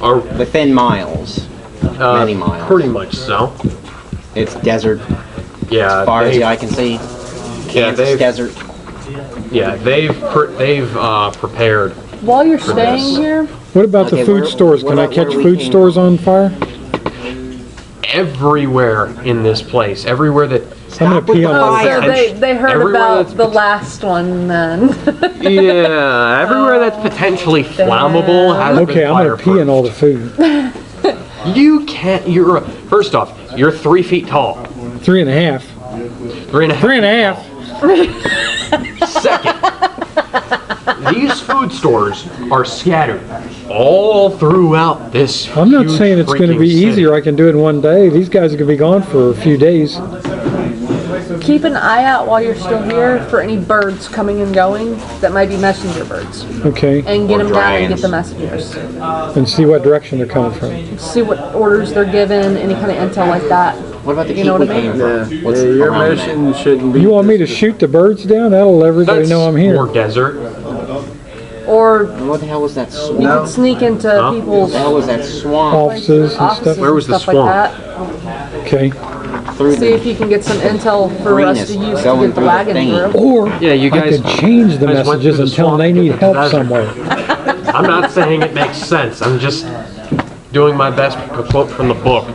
Are within miles, many miles. Pretty much so. It's desert. Yeah. As far as the eye can see. Kansas desert. Yeah, they've prepared. While you're staying here, What about the food stores? Can I catch food stores on fire? Everywhere in this place, everywhere that. I'm gonna pee on oh, my so they heard Everywhere about that's the last one then. Yeah, everywhere that's potentially flammable has Okay, been I'm fire gonna pee in all the food. You can't. First off, you're 3 feet tall. 3.5. 3.5. 3.5. Second, these food stores are scattered all throughout this. I'm not huge saying it's going to freaking be city. easier. I can do it in one day. These guys are going to be gone for a few days. Keep an eye out while you're still here for any birds coming and going that might be messenger birds. Okay. And get them down and get the messengers. And see what direction they're coming from. See what orders they're given, any kind of intel like that. What about the You know what I mean? Your mission shouldn't be. You want me to shoot the birds down? That'll let everybody know I'm here. More desert. Or what the hell was that swamp? you could sneak into people's What the hell was that swamp? Offices and stuff. Where was the stuff swamp? like that. Okay. See if you can get some intel for us to use to get the wagon through. Or Yeah, you I guys. could change the guys went messages through and the tell them they swamp need to the help desert. somewhere. I'm not saying it makes sense. I'm just doing my best to quote from the book.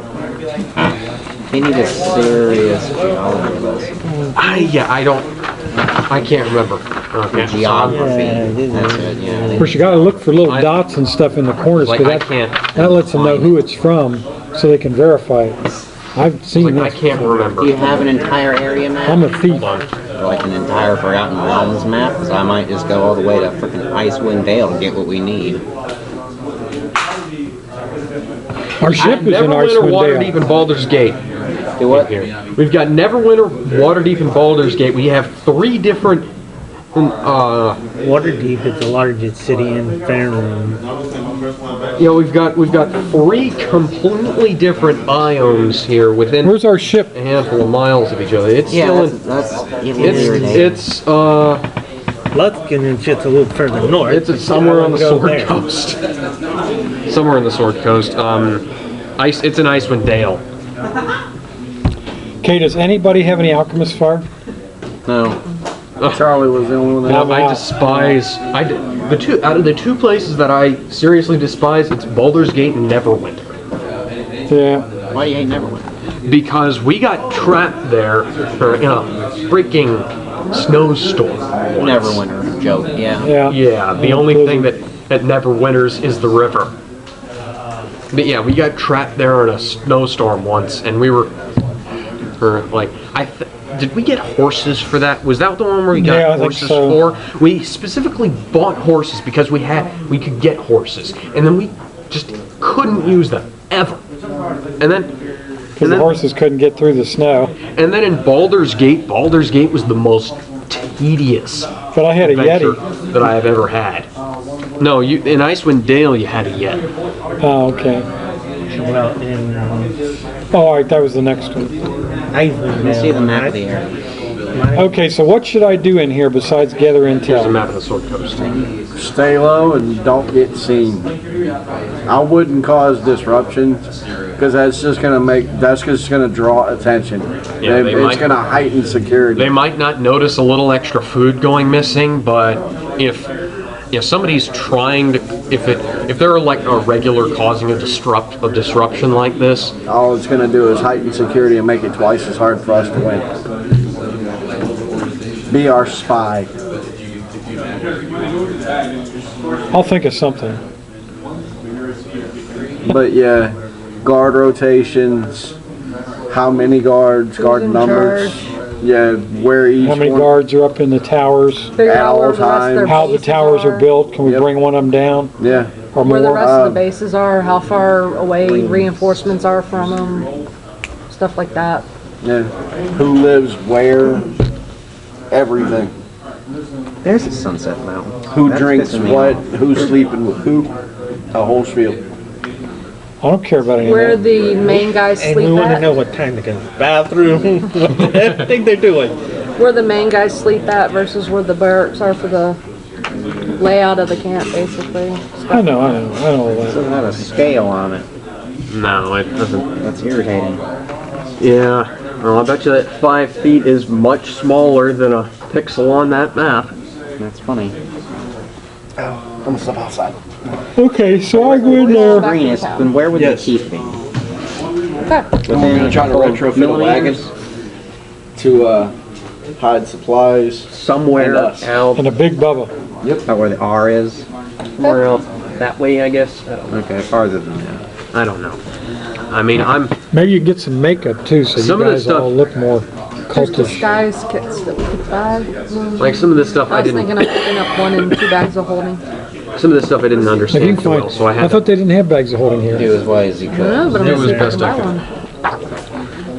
He need a serious geology lesson. I can't remember. Okay. Geography. That's it, yeah. Of course, you got to look for little dots and stuff in the corners Like, because I that, can't. that lets them know who it's from so they can verify it. I've seen Like, I this. can't remember. Do you have an entire area map? I'm a thief. Hold on. Or like an entire Forgotten Realms map? So I might just go all the way to frickin' Icewind Dale and get what we need. Our ship is in Neverwinter, Icewind Waterdeep, Dale. and Baldur's Gate. Do what? Here. We've got Neverwinter, Waterdeep, and Baldur's Gate. We have 3 different. Waterdeep is the largest city in Faerun. We've got 3 completely different biomes here within Where's our ship? a handful of miles of each other. It's still in. that's irritating. It's Lutkin is just a little further north. It's somewhere on the Go Sword there. Coast. Somewhere on the Sword Coast. It's in Icewind Dale. Okay, does anybody have any alchemist fire? No. Charlie was the only one that. I despise. The two out of the 2 places that I seriously despise. It's Baldur's Gate and Neverwinter. Yeah. Why do you hate Neverwinter? Because we got trapped there in a freaking snowstorm. once. Neverwinter joke, yeah. Yeah, the only thing that never winters is the river. But yeah, we got trapped there in a snowstorm once, and we were like, did we get horses for that? Was that the one where we got Yeah, I think horses so. for? We specifically bought horses because we could get horses, and then we just couldn't use them ever. And then Because the horses couldn't get through the snow. And then in Baldur's Gate was the most tedious But I had a adventure Yeti. that I have ever had. No, in Icewind Dale you had a Yeti. Oh, okay. Well, in Oh, all right, that was the next one. Icewind Let's see the Dale, map of the area. Okay, so what should I do in here besides gather Here's a intel? map of the Sword Coast. Stay low and don't get seen. I wouldn't cause disruption because that's just gonna draw attention. Yeah, they It's might- gonna heighten security. They might not notice a little extra food going missing, but if somebody's trying to, if they're like a regular causing a disruption like this, All it's gonna do is heighten security and make it twice as hard for us to win. Be our spy. I'll think of something. But yeah, guard rotations, how many guards, guard in numbers. charge? Yeah, where each How many one. guards are up in the towers? Figure At out all where the rest of their times. How the bases towers are built? Can we Yep. bring one of them down Yeah, or Where the more? rest of the bases are, how far away reinforcements are from them, stuff like that. yeah. Who lives where? Everything. There's a Sunset Mountain. Who That's drinks pissing me what? off. Who's sleeping with who? A whole spiel. I don't care about any Where of that. the main guys and we sleep want to at. know what time to go to the bathroom, what everything they're doing. Where the main guys sleep at versus where the barracks are for the layout of the camp, basically. I know all It that. doesn't have a scale on it. No, it doesn't. That's irritating. Yeah. Well, I bet you that 5 feet is much smaller than a pixel on that map. That's funny. I'm gonna step outside. Okay, so I go in there. Greenest, then where would Yes. they keep me? Okay. Within I'm gonna try to retrofit a wagon millimeters? to hide supplies. Somewhere And us. out, And a big Bubba. About where the R is? somewhere out that way, I guess. Okay, farther than that. I don't know. I mean, I'm. Maybe you can get some makeup too, so Some you of this guys all stuff- look more There's cultish. disguise kits that we could buy. Like some of this stuff I I was thinking didn't. of picking up 1 and 2 bags of holding. Some of this stuff I didn't If you understand can too well, find, so I I had. thought they didn't have bags of holding here. Do as wise as you I could. don't know, but I'm It gonna was see if I best can I buy could.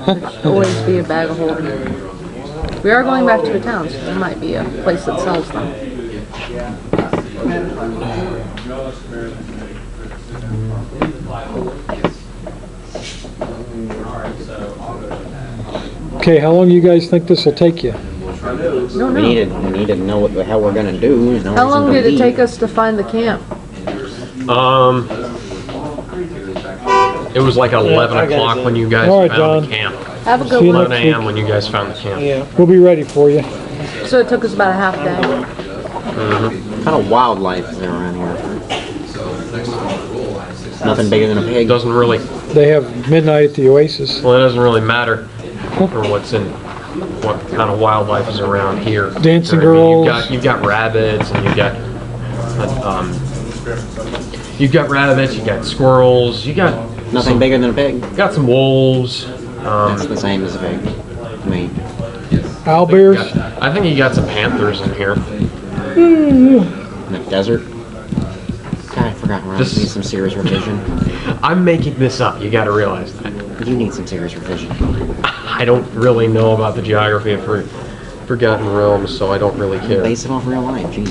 one. There should always be a bag of holding. We are going back to the town, so there might be a place that sells them. Okay, how long do you guys think this will take you? No, We no. need to know what the hell we're gonna do. There's no How reason long to did it leave. take us to find the camp? It was like 11 o'clock when you guys All right, found the John. camp. Have a See good you one. 11 a.m. when you guys found the camp. Yeah. We'll be ready for you. So it took us about a half day. What kind of wildlife is there around here? Nothing bigger than a pig. Doesn't really. They have midnight at the Oasis. Well, it doesn't really matter for what's in. What kind of wildlife is around here? Dancing You know what I mean? girls. You've got rabbits, and you've got rabbits. You got squirrels. You got Nothing bigger than a pig. got some wolves. That's the same as a pig. I mean, Owlbears. I think you got some panthers in here. in the desert. God, I forgot where I This- need some serious revision. I'm making this up. You got to realize that. You need some serious revision. I don't really know about the geography of Forgotten Realms, so I don't really care. Base it off real life, jeez.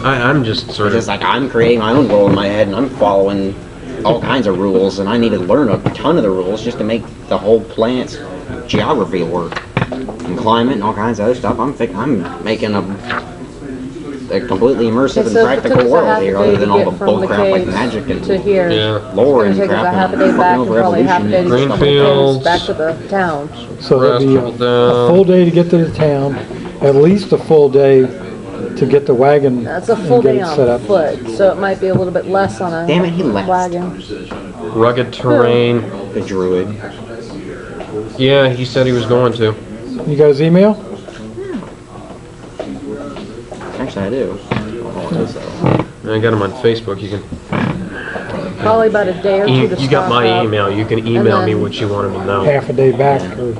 I'm just sort It's just of. like I'm creating my own world in my head and I'm following all kinds of rules and I need to learn a ton of the rules just to make the whole planet's geography work. And climate and all kinds of other stuff. I'm making a completely immersive Okay, and so if it took practical us a world half a here day other to than all the get from the bullcrap like caves magic and to here. Yeah. lore It's and gonna take us crap a half a and day back and fucking probably half a day to evolution get and from the stuff like that. Greenfields. caves back to the town. So there'll be a Down. full day to get to the town, at least a full day to get the wagon That's a full and get day it on set up. foot, so it might be a little bit less on a Damn it, he left. wagon. Rugged terrain. The druid. Yeah, he said he was going to. You got his email? Actually, I do. I got him on Facebook. You can. Probably about a day or two to You got stock my up, email. You can email me then- what you wanted to know. Half a day back, or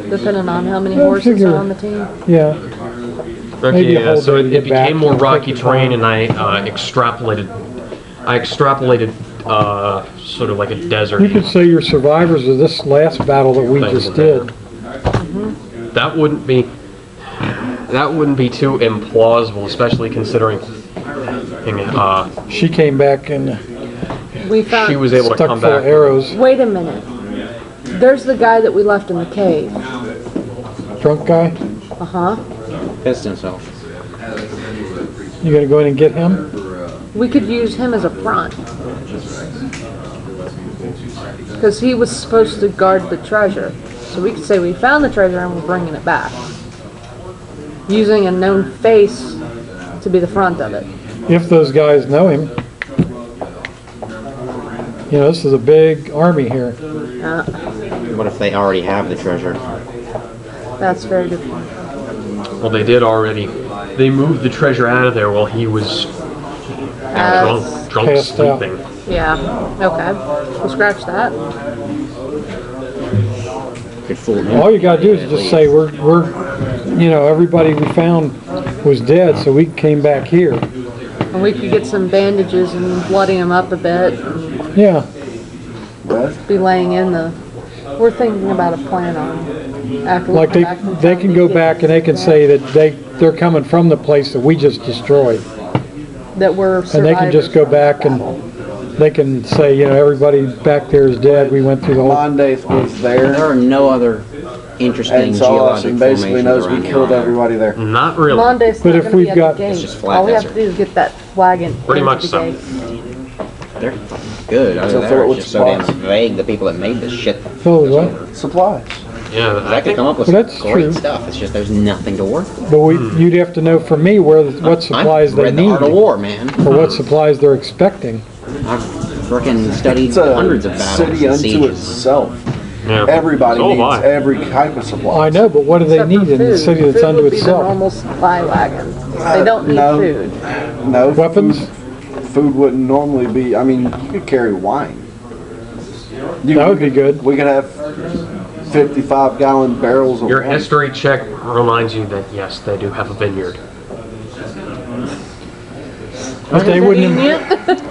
depending on how many Well, horses figure- are on the team. yeah. Okay, maybe a yeah. whole So day it, to it get back became more and rocky take the terrain, time. and I extrapolated. Sort of like a desert. You could say you're survivors of this last battle that we Things just like did. That wouldn't be. That wouldn't be too implausible, especially considering. She came back and We found. She was able to stuck come full back. of arrows. Wait a minute. There's the guy that we left in the cave. Drunk guy. Uh huh. Pissed himself. You gonna go in and get him? We could use him as a front. Because he was supposed to guard the treasure. So we could say we found the treasure and we're bringing it back. Using a known face to be the front of it. If those guys know him. You know, this is a big army here. What if they already have the treasure? That's very good. Well, they did already. They moved the treasure out of there while he was drunk Passed out. sleeping. Yeah. Okay. We'll scratch that. Could fool him. All you gotta do is just say we're you know, everybody we found was dead, so we came back here. And we could get some bandages and bloody him up a bit. Yeah. Be laying in the. We're thinking about a plan on after we Like come back from they town can to go get- back and they can say that they're coming from the place that we just destroyed. that we're And they can just survivors go back and they can say, you know, everybody back there is dead. We went through the whole. Mondays was There there. are no other interesting and saw us geologic and basically knows formations we around killed here. everybody there. Not really. Monday's But not if gonna we've be at got- the gate. It's just flat All we have to desert. do is get that wagon. Pretty into much the so. gate. They're fucking good. Other So than fill that, it with it's just so damn supplies. vague. The people that made this shit. Phil, what? Supplies. Yeah, I could come up with Well, some that's great true. stuff. It's just there's nothing to work with. But you'd have to know from me what supplies I've they read need, The Art of War, man. or what supplies they're expecting. I've freaking studied It's a hundreds of battles city and unto sieges. itself. Yeah. Everybody So have needs I. every type of supply. I know, but what do they Except need for in the food. city that's Food unto would be the itself? normal supply wagon. They don't need no. food. No Weapons? Food wouldn't normally be. I mean, you could carry wine. That would be good. We could have 55-gallon barrels of Your wine. history check reminds you that yes, they do have a vineyard. But they wouldn't.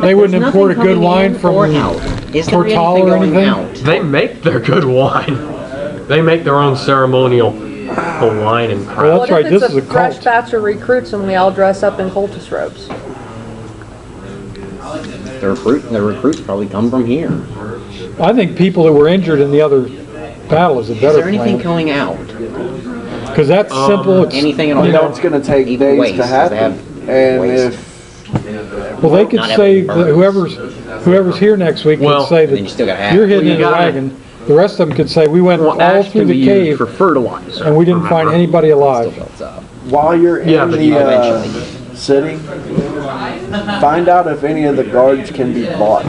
They wouldn't There's import a nothing good coming wine in from or out. Is there Tortala anything or going anything? out? They make their good wine. They make their own ceremonial wine and crap. Well, What that's right. if This it's is a a fresh cult. batch of recruits and we all dress up in cultist robes? The recruits probably come from here. I think people that were injured in the other battle is a Is better there anything plan. going out? Because that's simple. It's, Anything at You know, all? it's going to take Even days waste, to 'cause they happen. have And waste. if well, they could Not say everything that burns. whoever's here next week Well, could say then you still gotta that have you're it. hidden Well, in you the gotta- wagon. The rest of them could say we went Well, all ash through can the be used cave for fertilizer. and we didn't find remember? anybody alive. Built up. while you're in Yeah, but the eventually. city, find out if any of the guards can be bought.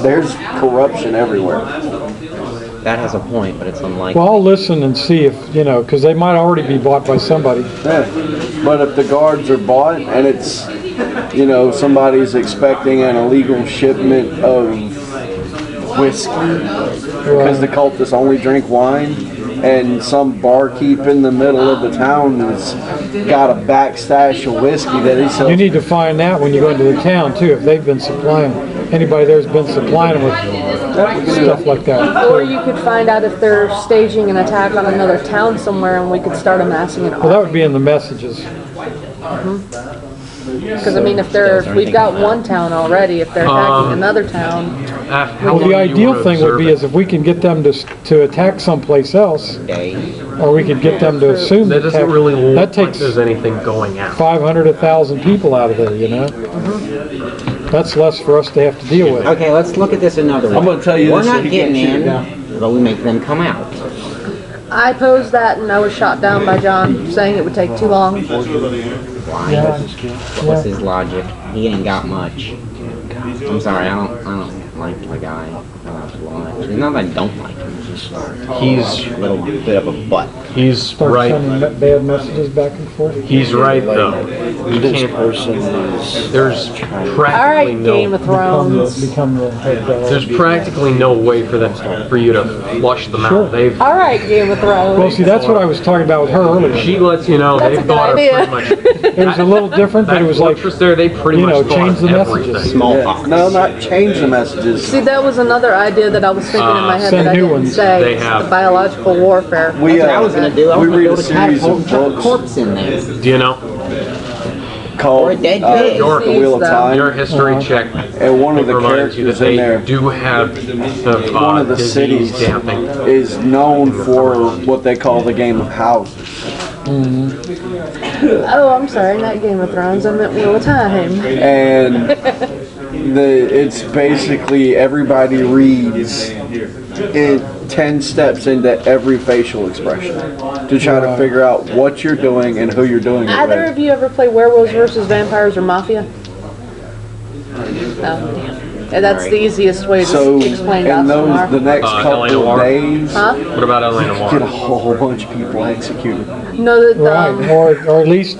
There's corruption everywhere. That has a point, but it's unlikely. Well, I'll listen and see if, because they might already be bought by somebody. Yeah. But if the guards are bought and it's, somebody's expecting an illegal shipment of whiskey because the cultists only drink wine, and some barkeep in the middle of the town has got a back stash of whiskey that he sells. You need to find out when you go into the town too, if they've been supplying, anybody there's been supplying with stuff like that. Or you could find out if they're staging an attack on another town somewhere and we could start amassing an Well, that army. would be in the messages. Because if we've got one town already, if they're attacking another town, Well, the ideal thing would be is if we can get them to attack someplace else, Day. or we could get them to assume That the doesn't attack. really look That like takes there's anything going out. 500, 1,000 people out of there, That's less for us to have to deal with. Okay, let's look at this another way. I'm gonna tell you We're this, not if you getting can't shoot it in, down. but we make them come out. I posed that and I was shot down by John, saying it would take too long. Why? What's his logic? He ain't got much. I'm sorry, I don't like the guy. It's not that I don't like him. It's just He's a little bit of a butt. he's Start right. sending bad messages back and forth. He's right though. You can't. There's practically Alright, Game no. of Thrones. Become the head dog. There's practically no way for you to flush them Sure. out. They've. Alright, Game of Thrones. Well, see, that's what I was talking about with her earlier. She lets you know That's a they've good got her idea. pretty much. It was a little different, but That it was like, fortress there, they pretty much change the everything. messages. Smallpox. No, not change the messages. See, that was another idea that I was thinking in my head Send that I new didn't ones. say. They have. The biological warfare. We, That's what I was gonna do. I was we gonna read build a a series catapult of and chuck a books corpse in there. Do you know? called Or a dead uh, pig. Your- The Wheel of Time. Your history check And one of the reminds you that characters in they there, do have the one of the disease cities damping. is known for what they call the game of houses. Oh, I'm sorry, not Game of Thrones. I meant Wheel of Time. And it's basically everybody reads it 10 steps into every facial expression to try to figure out what you're doing and who you're doing it Either with. of you ever play Werewolves versus Vampires or Mafia? Oh, damn. Yeah, that's the easiest way to So explain in the Dawson next LA couple Noire. of days, Huh? What about Atlanta get a Noir? whole bunch of people executed. No, that right, or at least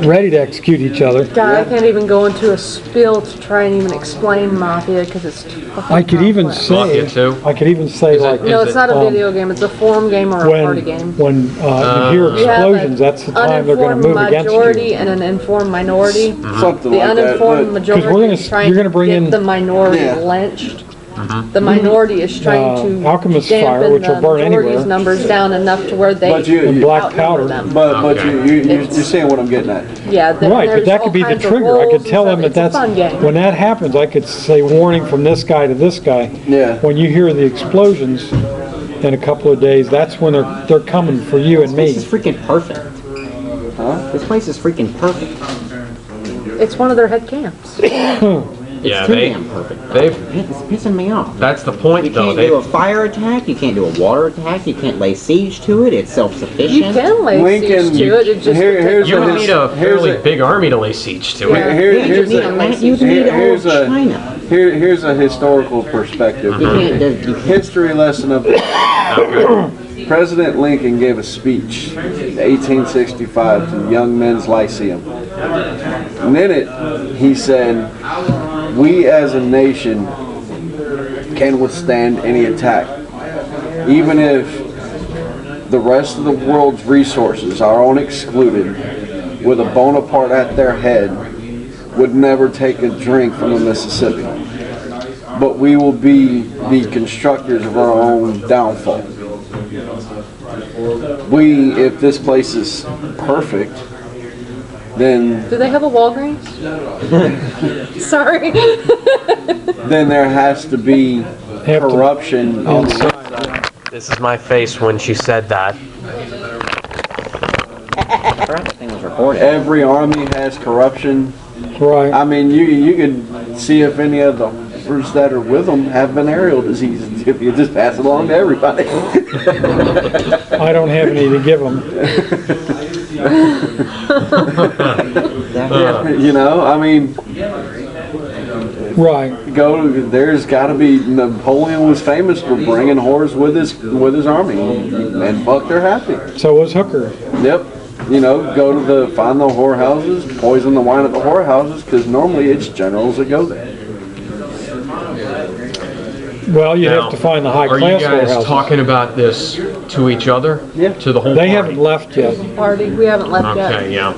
ready to execute each other. God, I can't even go into a spiel to try and even explain Mafia because it's too fucking I could even complex. Mafia say, too? I could even say Is it- like, No, it's not a um, video game. It's a forum game or a party game. when you hear You have explosions, an that's the time they're going to move uninformed against majority you. and an informed minority. Something The like that. uninformed But majority we're gonna- is trying you're gonna to bring get in- the minority Yeah. lynched. The minority is trying to Alchemist fire, dampen which will the burn majority's anywhere. numbers down enough to where they But you- And black outnumber powder. them. but Okay. you're seeing what I'm getting at. Yeah, Right, but there's that all could be the kinds of trigger. I rules could and tell stuff. them that It's a that's, fun game. when that happens, I could say warning from this guy to this guy. Yeah. When you hear the explosions, in a couple of days, that's when they're coming for you and me. This is freaking perfect. Huh? This place is freaking perfect. It's one of their head camps. It's too damn perfect. It's pissing me off. That's the point, You can't do a fire attack. You can't do a water attack. You can't lay siege to it. It's self-sufficient. You can lay siege to it. It just you would need a fairly big army to lay siege to it. Here's a historical perspective. History lesson of President Lincoln gave a speech in 1865 to the Young Men's Lyceum. And in it, he said, "We as a nation can withstand any attack, even if the rest of the world's resources, our own excluded, with a Bonaparte at their head, would never take a drink from the Mississippi. But we will be the constructors of our own downfall. If this place is perfect, then..." Do they have a Walgreens? Sorry. "Then there has to be corruption on the inside." This is my face when she said that. Every army has corruption. Right. I mean, you could see if any of the officers that are with them have venereal disease if you just pass it along to everybody. I don't have any to give them. You know, I mean, right. There's got to be. Napoleon was famous for bringing whores with his army, and fuck, they're happy. So was Hooker. Yep. You know, find the whorehouses, poison the wine at the whorehouses, because normally it's generals that go there. Well, you have to find the high class whorehouses. Are you guys whorehouses. talking about this to each other? Yeah. To the whole They party? haven't left yet. Party. We haven't left yet. Okay, yeah.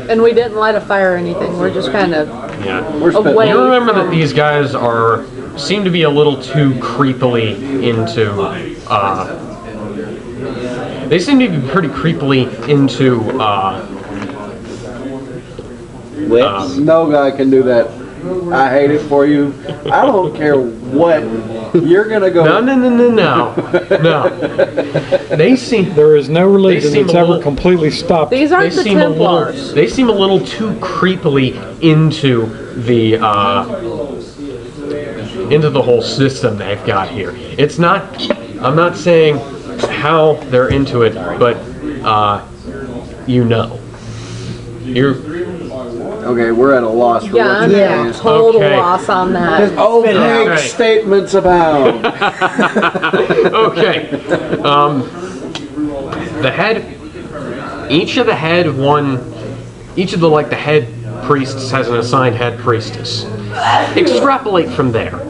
And we didn't light a fire or anything. We're just kind of away. You remember that these guys seem to be a little too creepily into. They seem to be pretty creepily into. No guy can do that. I hate it for you. I don't care what. You're gonna go. No. They seem. There is no religion that's ever completely stopped. These aren't the Templars. They seem a little too creepily into the whole system they've got here. It's not. I'm not saying how they're into it, but you're. Okay, we're at a loss for Yeah, what I'm you're at a total loss on that. Opaque statements abound. Okay. The head. Each of the head priests has an assigned head priestess. Extrapolate from there.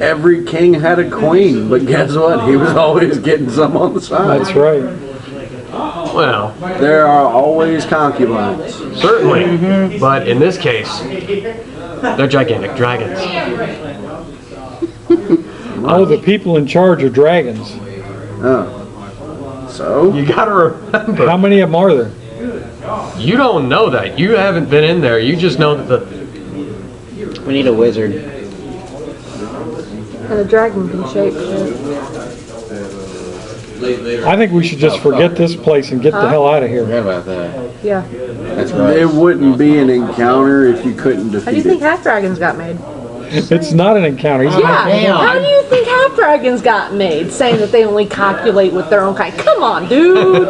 Every king had a queen, but guess what? He was always getting some on the side. That's right. Well, there are always concubines. Certainly, but in this case, they're gigantic dragons. Oh, the people in charge are dragons. Oh. So? You gotta remember. How many of them are there? You don't know that. You haven't been in there. You just know that We need a wizard. And a dragon can shape shit. I think we should just forget this place and get the hell out of here. Forget about that. Yeah. That's right. It wouldn't be an encounter if you couldn't defeat How do you think it. half dragons got made? It's not an encounter. He's not. Yeah. How do you think half dragons got made? Saying that they only copulate with their own kind. Come on, dude.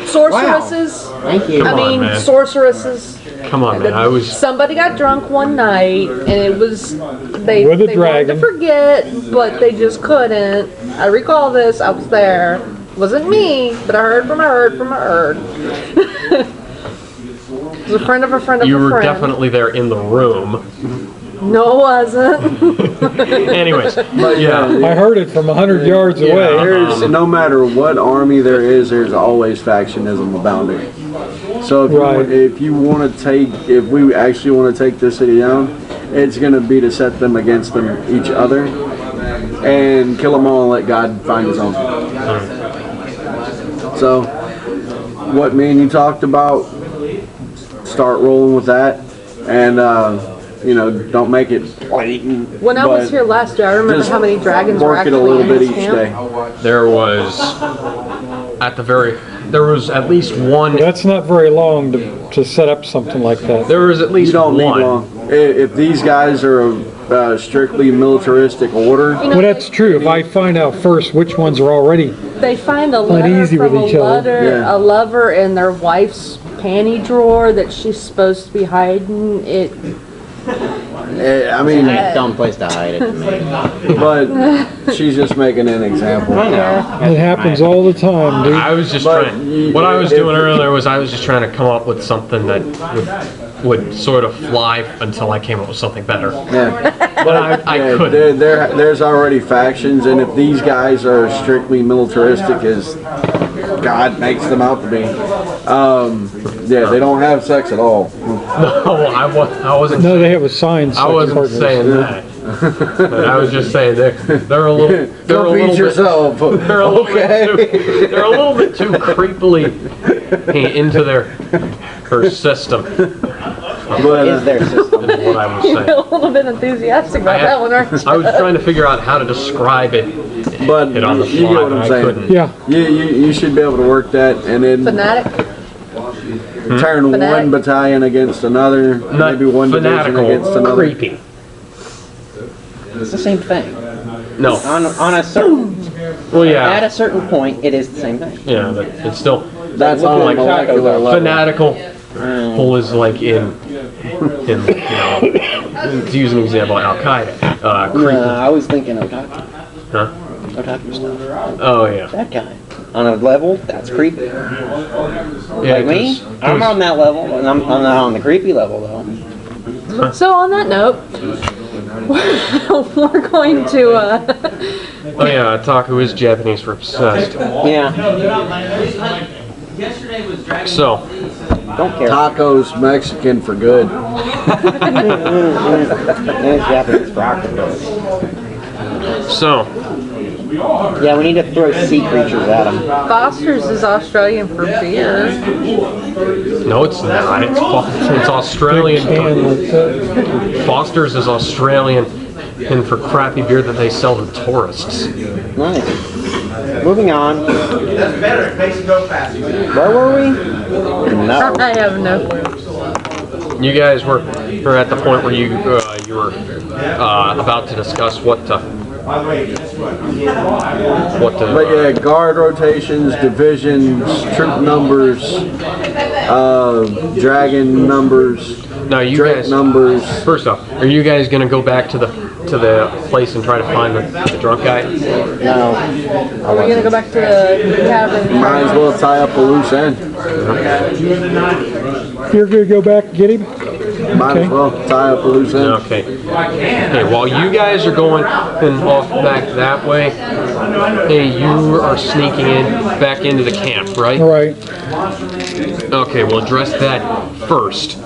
Sorceresses. Thank you. I mean, man. sorceresses. Come on, man. Somebody got drunk one night, and it was they With a wanted dragon. to forget, but they just couldn't. I recall this. I was there. Wasn't me, but I heard from a herd. It was a friend of a friend of You a were friend. definitely there in the room. No, it wasn't. Anyways, yeah. I heard it from 100 yards away. There's, no matter what army there is, there's always factionism abounding. So if we actually want to take this city down, it's going to be to set them against each other and kill them all and let God find his own. So what me and you talked about, start rolling with that, and don't make it blatant. When I was but here last year, I remember just how many dragons were work it a actually little in bit this each camp. day. There was at least one. That's not very long to set up something like that. There was at least You don't one. need long. If these guys are a strictly militaristic order, Well, that's true. If I find out first which ones are already They find a letter Uneasy from with each other. Yeah. a lover in their wife's panty drawer that she's supposed to be hiding. I mean, a dumb place to hide it to me. but she's just making an example. I know. it happens all the time, dude. I was just But trying. What I was doing earlier was I was just trying to come up with something that would sort of fly until I came up with something better. Yeah. But I Yeah, couldn't. there's already factions, and if these guys are strictly militaristic as God makes them out to be, they don't have sex at all. No, I wasn't. No, they have assigned sex I wasn't partners. saying that. But I was just saying they're a little. They're a Don't little beat yourself. They're a little bit. They're a little bit too creepily into her system. But, Is their system. Is what I was You're saying. a little bit enthusiastic about that one, aren't you? I was trying to figure out how to describe it. but It on the you fly, get what but I'm I saying. couldn't. Yeah. You should be able to work that, and then Fanatic. turn Fanatic. one battalion against another, Not maybe one division fanatical, against another. creepy. It's the same thing. No. On a certain, Well, at yeah. a certain point, it is the same thing. Yeah, but it's still That's on Look a at molecular level. fanatical. Whole is like in to use an example, Al Qaeda. Creepy. I was thinking otaku. Huh? Otaku stuff. Oh yeah. That guy. On a level, that's creepy. Yeah, Like me, I'm on that level, and I'm not on the creepy level though. So on that note, we're going to. Oh yeah, Taku is Japanese for obsessed. Yeah, Yesterday was Dragon So, don't care. Tacos Mexican for good. And it's Japanese for octopus. so Yeah, we need to throw sea creatures at them. Foster's is Australian for beer. no, it's not. It's Australian. And like that. Foster's is Australian, and for crappy beer that they sell to tourists. Nice. Moving on. That's better. It makes it go faster. Where were we? No. I have no clue. You guys were at the point where you were about to discuss what to But yeah, guard rotations, divisions, troop numbers, dragon numbers, Now you Drake guys. numbers. First off, are you guys gonna go back to the place and try to find the drunk guy? No. Are we gonna go back to the cabin? Might as well tie up a loose end. You're going to go back and get him? Might as well tie up a loose end. Okay. Okay. While you guys are going and off back that way, hey, you are sneaking in back into the camp, right? All right. Okay. We'll address that first.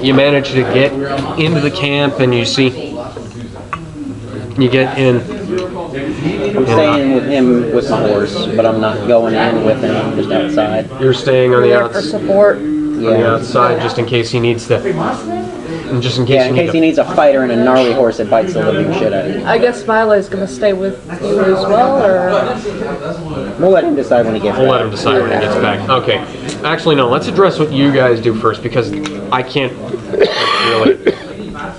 You manage to get into the camp, and you see. You get in. I'm staying with him with my horse, but I'm not going in with him. I'm just outside. You're staying on the There for outside. support. On the outside, just in case he needs to. And just in case Yeah, you in need case to. he needs a fighter and a gnarly horse that bites the living shit out of you. I guess Milo's gonna stay with you as well, or We'll let him decide when he gets We'll back. let him decide when he gets back. Okay. Actually, no. Let's address what you guys do first because I can't really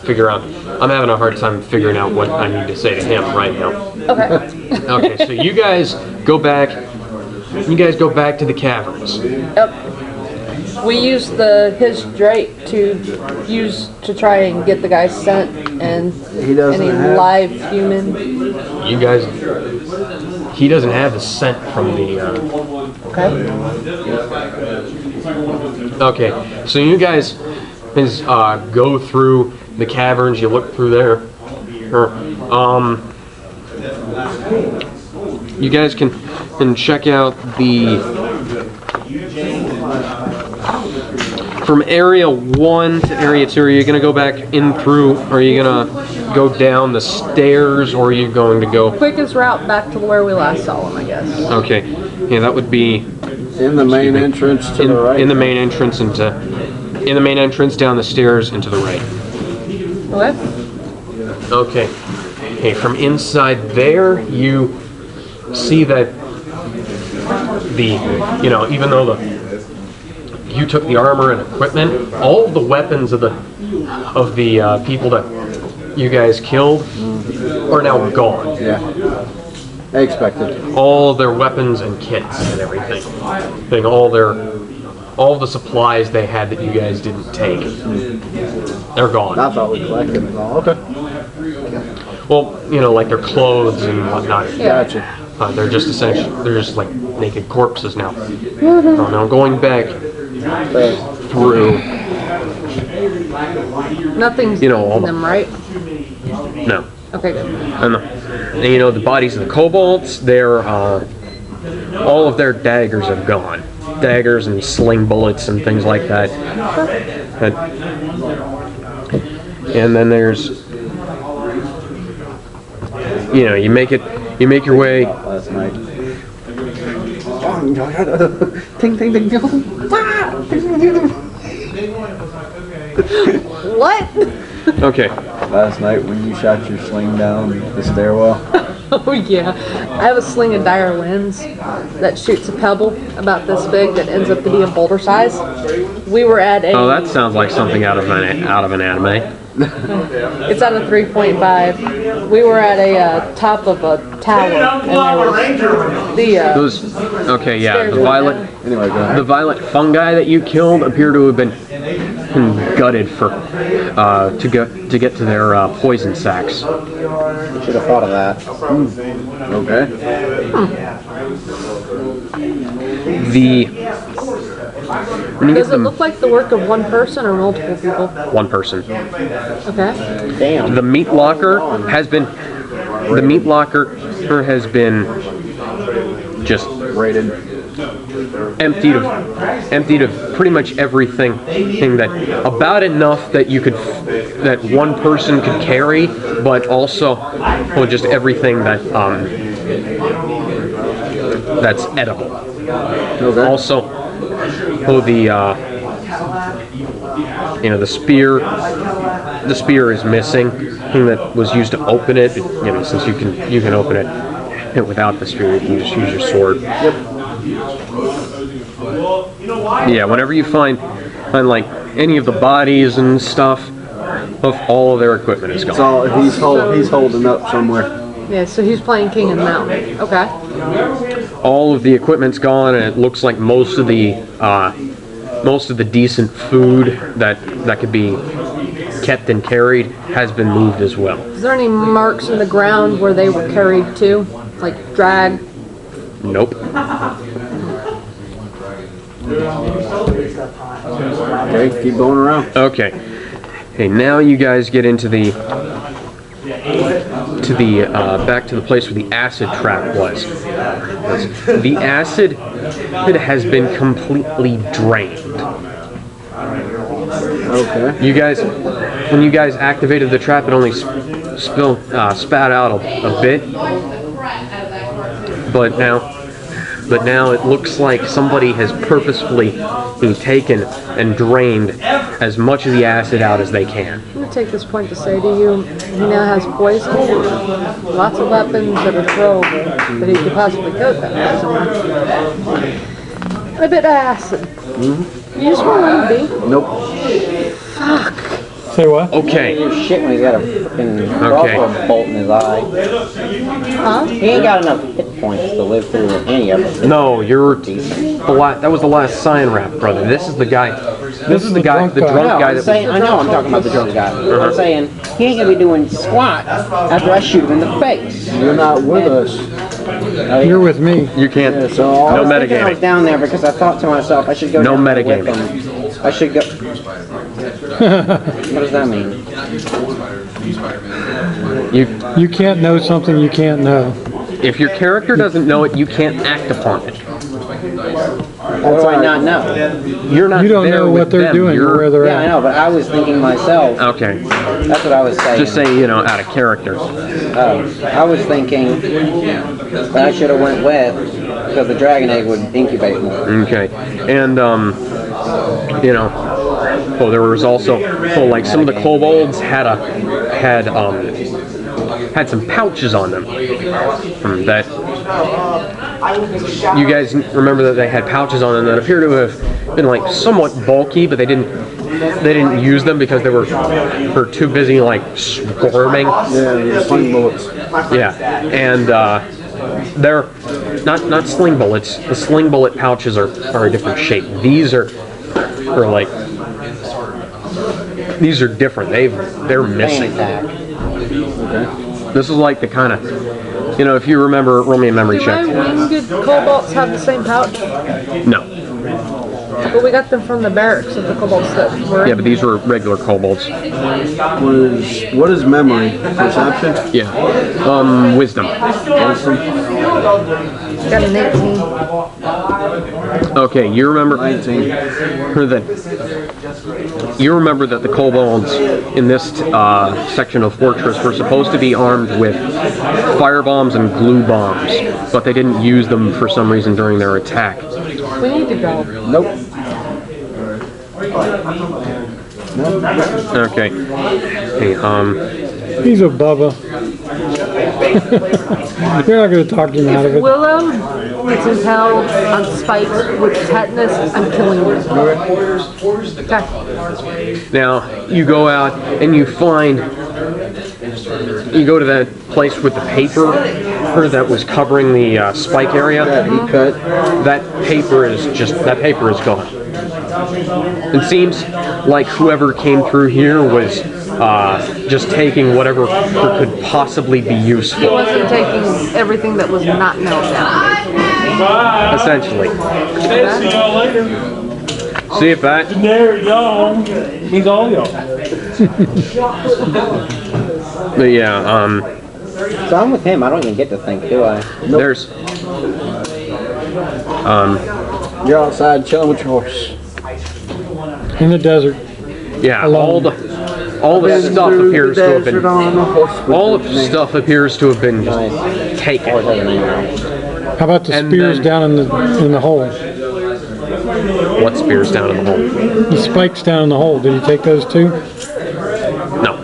figure out. I'm having a hard time figuring out what I need to say to him right now. okay. Okay. So you guys go back. You guys go back to the caverns. Yep. We used his Drake to try and get the guy sent and He doesn't any have- live human. You guys. He doesn't have the scent from the. Okay. Okay. So you guys go through the caverns. You look through there. You guys can check out the from area 1 to area 2. Are you gonna go back in through? Or are you gonna go down the stairs, or are you going to go? Quickest route back to where we last saw him, I guess. Okay, yeah, that would be In the main entrance to the right. in the main entrance into in the main entrance, down the stairs, and to the right. What? Okay. Okay, from inside there, you see that even though you took the armor and equipment, all of the weapons of the people that you guys killed are now gone. Yeah. I expected. All their weapons and kits and everything. All of the supplies they had that you guys didn't take. They're gone. I thought we collected it all. Okay. Well, like their clothes and whatnot. Gotcha. They're just like naked corpses now. So now going back through. Nothing's all in them, right? No. Okay, good. And the bodies of the kobolds, they're all of their daggers have gone. Daggers and sling bullets and things like that. And then there's, you make your way. Last night. Ting ting ting. What? Okay. Last night when you shot your sling down the stairwell. Oh yeah. I have a sling of dire winds that shoots a pebble about this big that ends up to be a boulder size. We were at a. Oh, that sounds like something out of an anime. It's on a 3.5. We were at a top of a tower, and there was the violet fungi that you killed appear to have been gutted for to get to their poison sacs. Should have thought of that. Okay. Does it look like the work of one person or multiple people? One person. Okay. Damn. The meat locker has been just raided, emptied of pretty much everything that about enough that that one person could carry, but also just everything that's edible. Okay. Also, the spear. The spear is missing. Thing that was used to open it. Since you can open it without the spear, you can just use your sword. Yep. Yeah. Whenever you find like any of the bodies and stuff, of all of their equipment is gone. So he's holding up somewhere. Yeah, so he's playing King and Mountain. Okay. All of the equipment's gone, and it looks like most of the decent food that could be kept and carried has been moved as well. Is there any marks in the ground where they were carried to, like drag? Nope. Okay, keep going around. Okay. Okay, now you guys get into back to the place where the acid trap was. The acid has been completely drained. Okay. When you guys activated the trap, it only spat out a bit. But now it looks like somebody has purposefully taken and drained as much of the acid out as they can. I'm going to take this point to say to you, he now has poison, lots of weapons that are throwable that he could possibly coat that poison with. A bit of acid. Mm-hmm. You just want to let him be? Nope. Fuck. Say what? Okay. Shit when he's got a freaking crossbow bolt in his eye. Huh? He ain't got enough hit points to live through any of it. No, that was the last sign wrap, brother. This is the guy. This is the drunk guy that. I know I'm talking about the drunk guy. I'm saying he ain't gonna be doing squat after I shoot him in the face. You're not with us. You're with me. You can't. Yeah, so I no was thinking I was metagaming. down there because I thought to myself I should go No down there with metagaming. him. I should go. What does that mean? You can't know something you can't know. If your character doesn't know it, you can't act upon it. What do I not know? You're not. You don't there know with what they're them. doing or where they're Yeah, I at. know, but I was thinking myself. Okay. That's what I was saying. Just say out of character. I was thinking that I should have went with because the dragon egg would incubate more. Okay. And there was also like some of the kobolds had some pouches on them that you guys remember that they had pouches on them that appear to have been like somewhat bulky, but they didn't use them because they were too busy like squirming. Yeah, the sling bullets. Yeah, and they're not sling bullets. The sling bullet pouches are a different shape. These are like these are different. They're missing. This is like the kind of, you know, if you remember, roll me a memory Do check. my winged kobolds have the same pouch? No. But we got them from the barracks of the kobolds that were. Yeah, but these were regular kobolds. What is memory? Perception? Yeah. Wisdom. Got an 18. Okay, you remember. 19. You remember that the kobolds in this section of fortress were supposed to be armed with fire bombs and glue bombs, but they didn't use them for some reason during their attack. We need to go. Nope. Okay. Hey, He's a Bubba. You're not going to talk him out of it. Willow gets impaled on spikes with tetanus. I'm killing you. Okay. now you go out and you go to that place with the paper that was covering the spike area. That he cut. That paper is gone. It seems like whoever came through here was just taking whatever could possibly be He useful. wasn't taking everything that was not melted down. Essentially. Okay? See if that. There you go. He's all yours. But yeah, So I'm with him. I don't even get to think, do I? there's You're outside chilling with your horse. In the desert. yeah, all the stuff appears to have been just taken. How about the And spears then- down in the hole? What spears down in the hole? The spikes down in the hole. Did you take those too? No,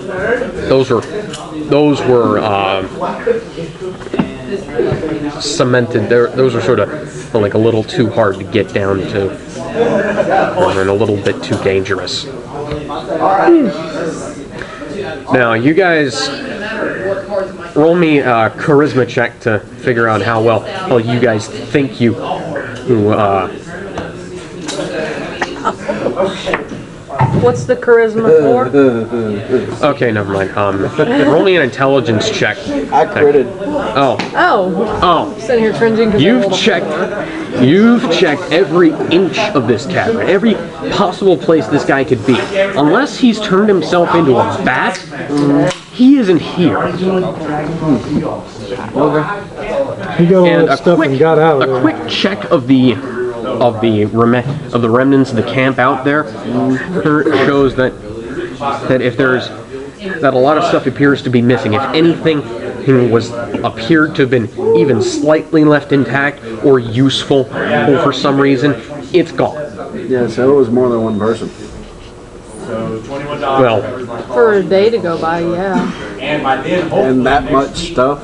those were cemented. Those are sort of like a little too hard to get down to, and a little bit too dangerous. Now, you guys roll me a charisma check to figure out how well you guys think you. What's the charisma for? Okay, never mind. Roll me an intelligence check. I critted. Oh. Oh, sitting here cringing because You've checked every inch of this cavern, every possible place this guy could be. Unless he's turned himself into a bat, he isn't here. He got all that stuff and got out of there. A quick check of the remnants of the camp out there shows that a lot of stuff appears to be missing. If anything appeared to have been even slightly left intact or useful for some reason, it's gone. Yeah, so it was more than one person. Well, for a day to go by, yeah. And that much stuff.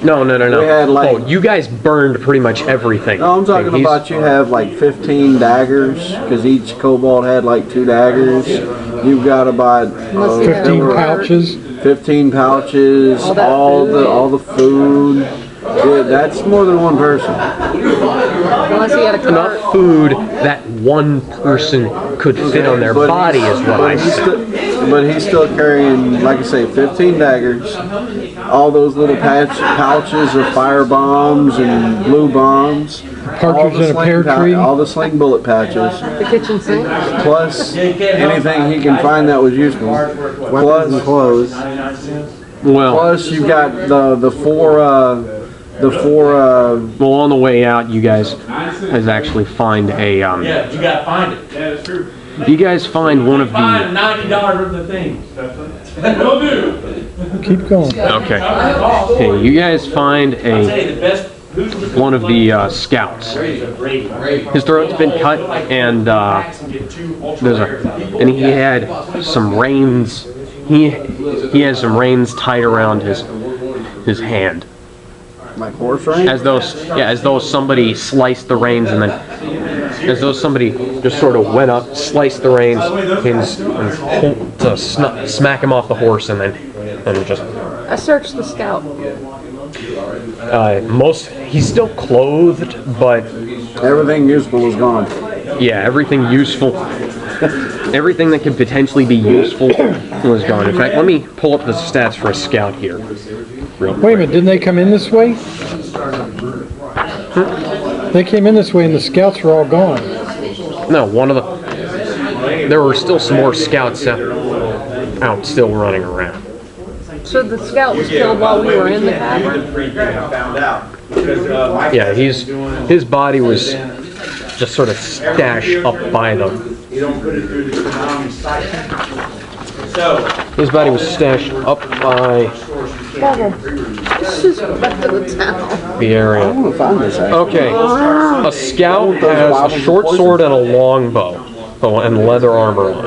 no. We had like. You guys burned pretty much everything. No, I'm talking about you have like 15 daggers because each kobold had like 2 daggers. You've got about 15 pouches. 15 pouches. All the food. Yeah, that's more than one person. Unless he had a cart. Enough food that one person could fit on their body is what I said. But he's still carrying, like I say, 15 daggers, all those little pouches of fire bombs and blue bombs, Partridge in a pear tree. all the sling bullet pouches, The kitchen sink. plus anything he can find that was useful, plus clothes. Well, Plus you've got the four. well, on the way out, you guys actually find a. Yeah, but you gotta find it. That is true. You guys find one of Find the. $90 worth of things. Will do. Keep going. Okay. Okay, you guys find I'll tell you, a. the best one of the scouts. His throat's been cut, and and he had some reins. He has some reins tied around his hand. Like horse rein? As though somebody sliced the reins, and then as though somebody just sort of went up, sliced the reins, and to smack him off the horse, and just. I searched the scout. He's still clothed, but everything useful was gone. Yeah, everything useful, everything that could potentially be useful was gone. In fact, let me pull up the stats for a scout here. Real quick. Wait a minute, didn't they come in this way? They came in this way and the scouts were all gone. No, there were still some more scouts out still running around. So the scout was killed while we were in the cavern? Yeah, his body was just sort of stashed up by them. His body was stashed up by the area. Okay, a scout has a short sword and a long bow, and leather armor on.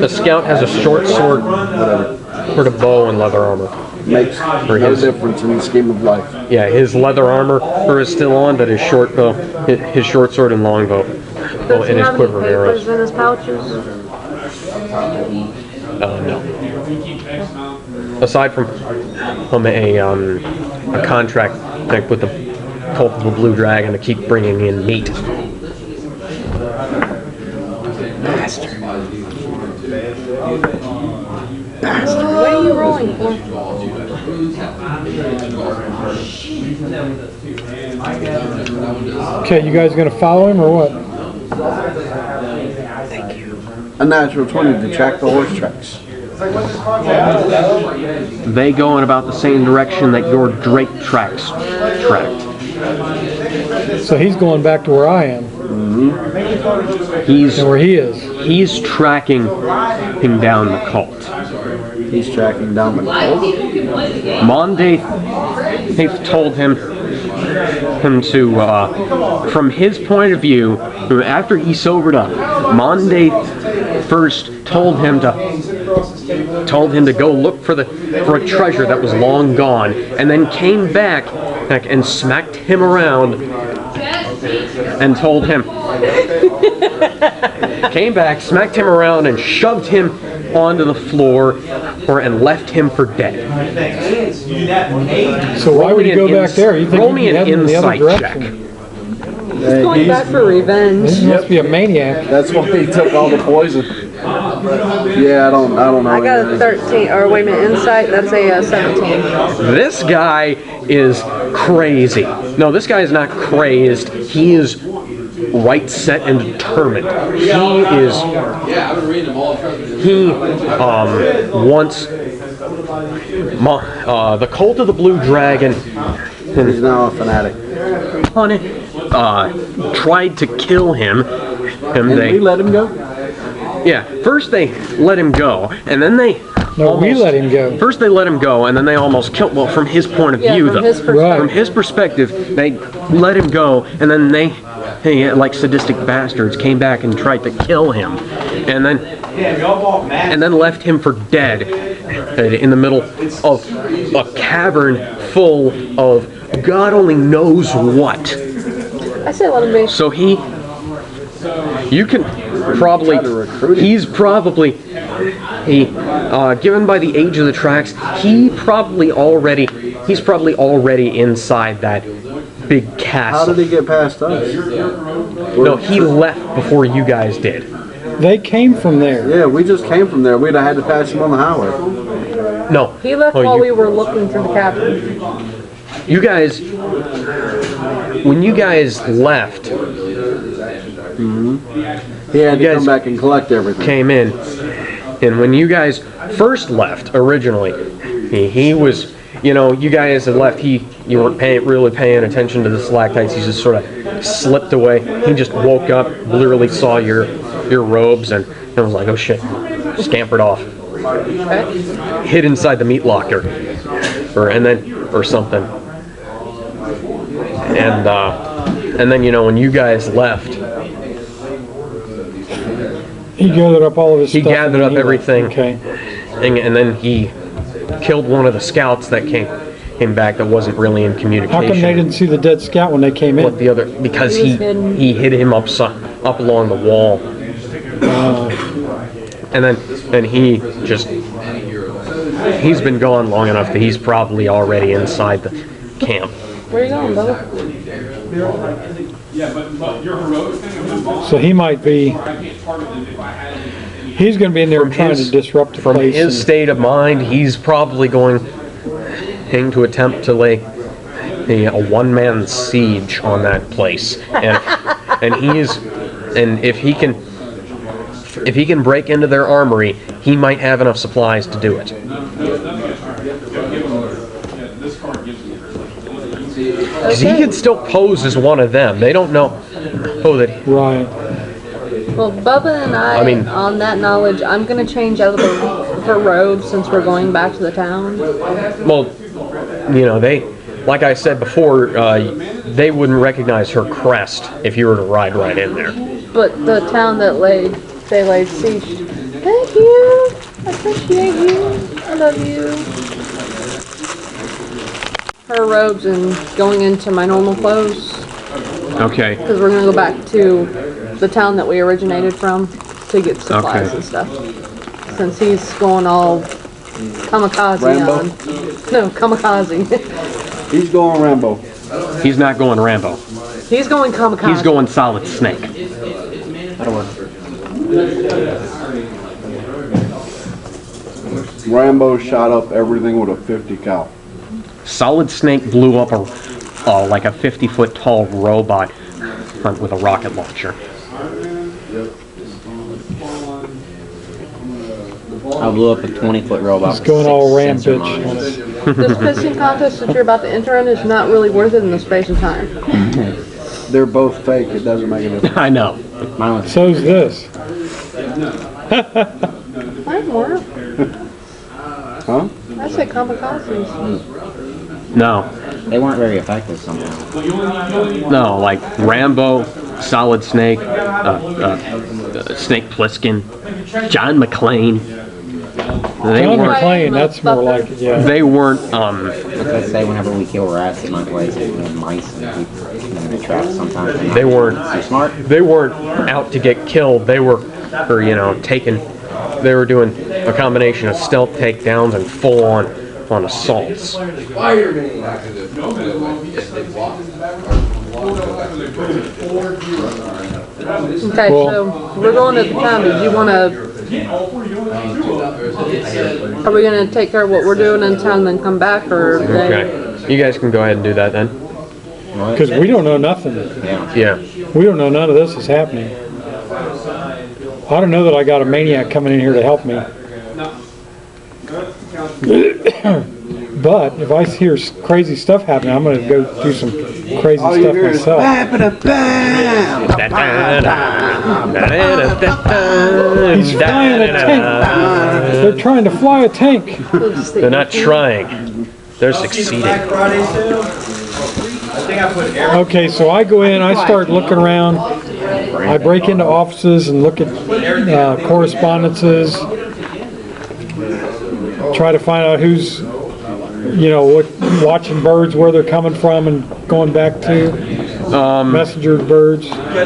The scout has a short sword, a bow, and leather armor. Makes no difference in the scheme of life. Yeah, his leather armor is still on, but his short sword and long bow, and his quiver of arrows. In his pouches? No. Aside from a contract like with the Cult of the Blue Dragon to keep bringing in meat. Bastard. What are you rolling for? Okay, you guys gonna follow him or what? A natural 20 to track the horse tracks. They go in about the same direction that your Drake tracks tracked. So he's going back to where I am. He's and where he is. He's tracking him down the cult. He's tracking down the cult? Monday told him to, from his point of view, after he sobered up, Monday first told him to go look for a treasure that was long gone, and then came back and smacked him around and told him, came back, smacked him around, and shoved him onto the floor and left him for dead. So why would he go back there? You think roll me an insight check. He's going back for revenge. He must be a maniac. That's why he took all the poison. Yeah, I don't know. I got a 13, or wait a minute, insight, that's a 17. This guy is crazy. No, this guy is not crazed. He is right set and determined. He wants the Cult of the Blue Dragon. He's now a fanatic. Tried to kill him. And we let him go? Yeah, first they let him go, and then they... No, we let him go. First they let him go, and then they almost killed... Well, from his point of view, though. From his perspective, they let him go, and then they, like sadistic bastards, came back and tried to kill him. And then left him for dead in the middle of a cavern full of God only knows what. I say let him be. So you can probably, he's probably, given by the age of the tracks, he's probably already inside that big castle. How did he get past us? No, he left before you guys did. They came from there. Yeah, we just came from there. We'd have had to pass him on the highway. No. He left while we were looking for the cabin. You guys, when you guys left, he had to come back and collect everything. Came in, and when you guys first left originally, he was, you guys had left. You weren't really paying attention to the stalactites. He just sort of slipped away. He just woke up, literally saw your robes, and was like, oh shit, scampered off, hid inside the meat locker, or something. And then, you know, when you guys left, He gathered up all of his he stuff. gathered up and he left. everything, Okay. and then he killed one of the scouts that came back that wasn't really in communication. How come they didn't see the dead scout when they came in? What the other? Because He was hidden. he hit him up along the wall, and he just he's been gone long enough that he's probably already inside the camp. Where you going, Bubba? So he might be. He's going to be in there trying to disrupt the From place. his state of mind, he's probably going to attempt to lay a one-man siege on that place, and if he can break into their armory, he might have enough supplies to do it. Because he could still pose as one of them. They don't know that. Right. Well, Bubba and I mean- on that knowledge, I'm going to change out of her robe since we're going back to the town. Well, you know, like I said before, they wouldn't recognize her crest if you were to ride right in there. But the town that they laid siege. Thank you. I appreciate you. I love you. Her robes and going into my normal clothes Okay. because we're going to go back to the town that we originated from to get supplies Okay. and stuff. Since he's going all kamikaze Rambo? on. No, kamikaze. He's going Rambo. He's not going Rambo. He's going kamikaze. He's going Solid Snake. Rambo shot up everything with a 50 cal. Solid Snake blew up like a 50-foot tall robot with a rocket launcher. I blew up a 20-foot robot. He's going all ram sensor bitch on monitors. us. This pissing contest that you're about to enter in is not really worth it in the space and time. They're both fake. It doesn't make a difference. I know. Mine was So's this. Mine were. Huh? I said kamikazes. No. They weren't very effective somehow. No, like Rambo, Solid Snake, Snake Plissken, John McClane. They John weren't. McClane, that's more like it, yeah. They weren't. As I say, whenever we kill rats at my place, we have mice and people in the trap sometimes. they're not They weren't. so smart. They weren't out to get killed. They were, taken. They were doing a combination of stealth takedowns and full-on assaults. Okay, so we're going to the town. Did you want to? Are we going to take care of what we're doing in town and then come back, or? Okay. You guys can go ahead and do that then. Because we don't know nothing. Yeah. We don't know none of this is happening. I don't know that I got a maniac coming in here to help me. But if I hear crazy stuff happening, I'm going to go do some crazy All you stuff hear is myself. He's flying a tank. They're trying to fly a tank. They're not trying. They're succeeding. Okay, so I go in, I start looking around. I break into offices and look at correspondences. Try to find out who's, watching birds, where they're coming from and going back to. Messenger birds. There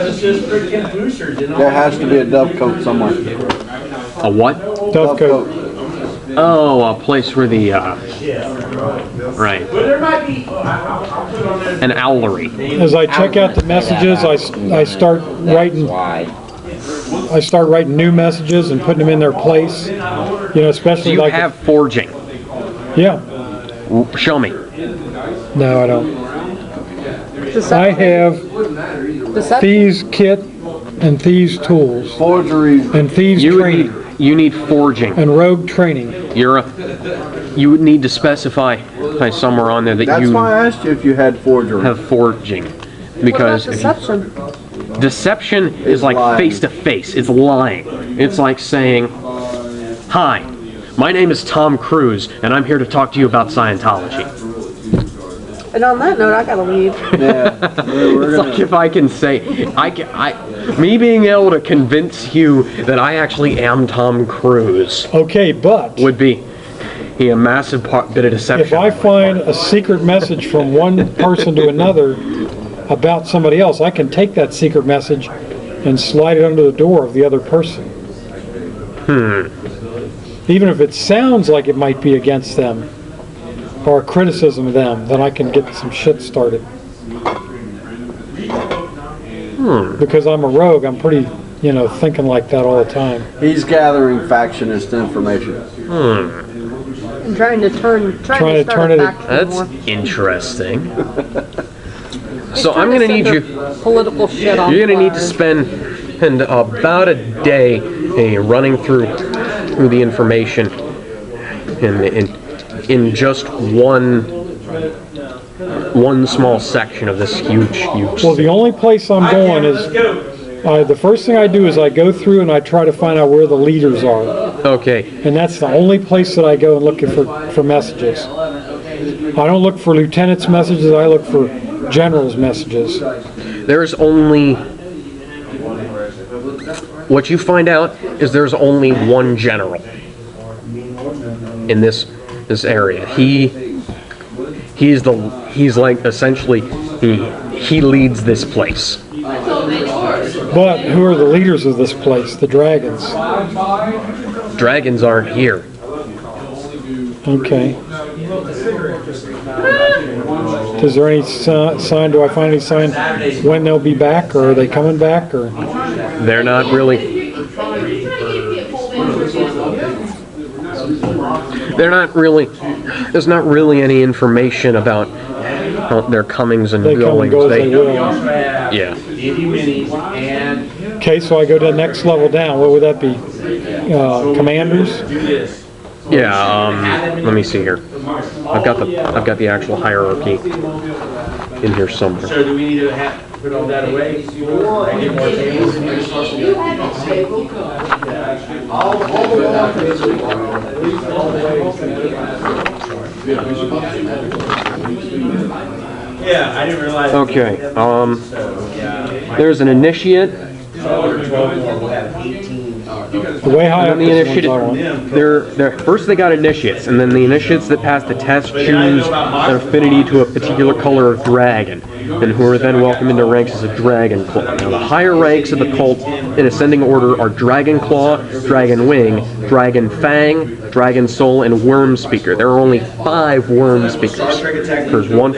has to be a dovecote somewhere. A what? Dovecote. Oh, a place where the right. An owlery. As I check out the messages, I start writing. I start writing new messages and putting them in their place. Especially Do you like have forging? yeah. Show me. No, I don't. I have thieves kit and thieves tools. Forgery. And thieves training. You need forging. And rogue training. You would need to specify somewhere on there that That's you why I asked you if you had forgery. have forging. Because What about deception? deception is like lying. face to face. It's lying. It's like saying, "Hi, my name is Tom Cruise, and I'm here to talk to you about Scientology." And on that note, I gotta leave. Yeah, we're It's gonna, like if I can say, me being able to convince you that I actually am Tom Cruise Okay, but would be a massive bit of deception. if I find a secret message from one person to another about somebody else, I can take that secret message and slide it under the door of the other person. Even if it sounds like it might be against them or a criticism of them, then I can get some shit started. Because I'm a rogue, I'm pretty, thinking like that all the time. he's gathering factionist information. I'm trying to turn Trying to turn it it- back That's more. interesting. He's So I'm trying gonna need send you. their political shit on You're gonna need to fire. spend about a day running through the information in just one small section of this huge. Well, the only place I'm going is, the first thing I do is I go through and I try to find out where the leaders are. Okay. And that's the only place that I go and look for messages. I don't look for lieutenants' messages, I look for generals' messages. There's only. What you find out is there's only one general in this area. He's like essentially he leads this place. But who are the leaders of this place? The dragons. Dragons aren't here. Okay. Is there any sign, do I find any sign when they'll be back, or are they coming back, or? They're not really. They're not really. There's not really any information about their comings and They come and goings. go as they will. Yeah. Okay, so I go to the next level down. What would that be? Commanders? Yeah. Let me see here. I've got the actual hierarchy in here somewhere. So do we need to put all that away? Get more tables in here? Yeah, I didn't realize. Okay. There's an initiate. The way high up The this initiate. one's on. They're first they got initiates, and then the initiates that pass the test choose an affinity to a particular color of dragon, and who are then welcomed into ranks as a dragon claw. Now the higher ranks of the cult in ascending order are Dragon Claw, Dragon Wing, Dragon Fang, Dragon Soul, and Worm Speaker. There are only 5 Worm Speakers. There's one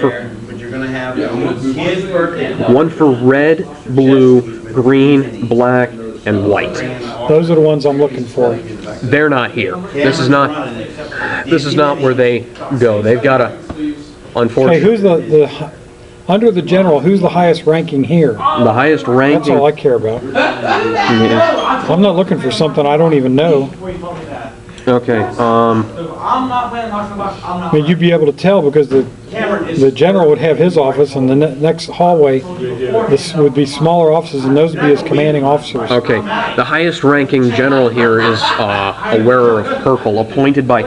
for red, blue, green, black, and white. Those are the ones I'm looking for. They're not here. This is not where they go. They've got a, Okay, unfortunately, who's the under the general, who's the highest ranking here? the highest That's ranking. all I care about. I'm not looking for something I don't even know. Okay. I'm not playing Lost in the Box. I'm I not. mean, you'd be able to tell because the general would have his office, and the next hallway, this would be smaller offices, and those would be his commanding officers. Okay. The highest ranking general here is a wearer of purple, appointed by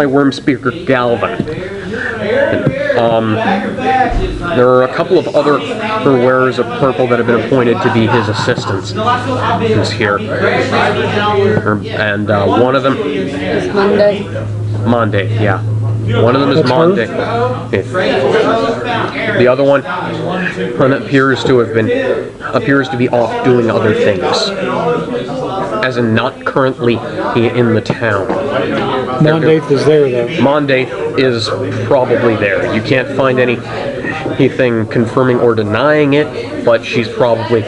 Worm Speaker Galvin. There are a couple of other wearers of purple that have been appointed to be his assistants who's here. And one of them... It's Monday. Monday, yeah. One of them is That's her? Monday. The other one appears to be off doing other things. As in not currently in the town. Mondaith is there, though. Monday is probably there. You can't find anything confirming or denying it, but she's probably...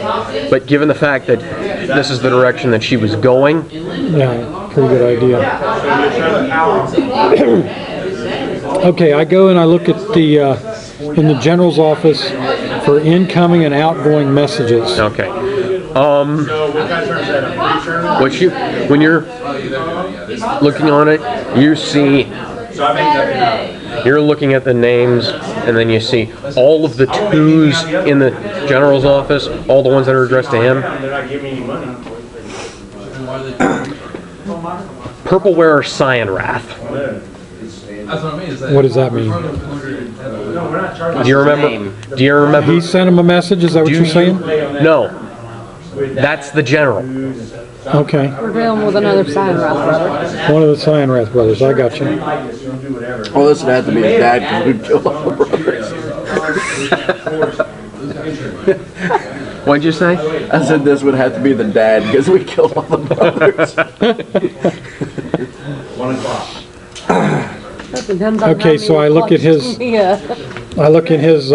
But given the fact that this is the direction that she was going... Yeah, pretty good idea. Okay, I go and I look at the in the general's office for incoming and outgoing messages. Okay. When you're looking on it, you see... You're looking at the names, and then you see all of the 2s in the general's office, all the ones that are addressed to him. Purple wearer Cyanrath. That's what I mean. Is that What does that mean? Do you remember? Do you remember? He sent him a message, is that what you're saying? No. That's the general. Okay. We're dealing with another sign brother. One of the Cyanrath brothers, I got you. Oh, this would have to be the dad because we killed all the brothers. What'd you say? I said this would have to be the dad because we killed all the brothers. Okay, so I look at his, I look in his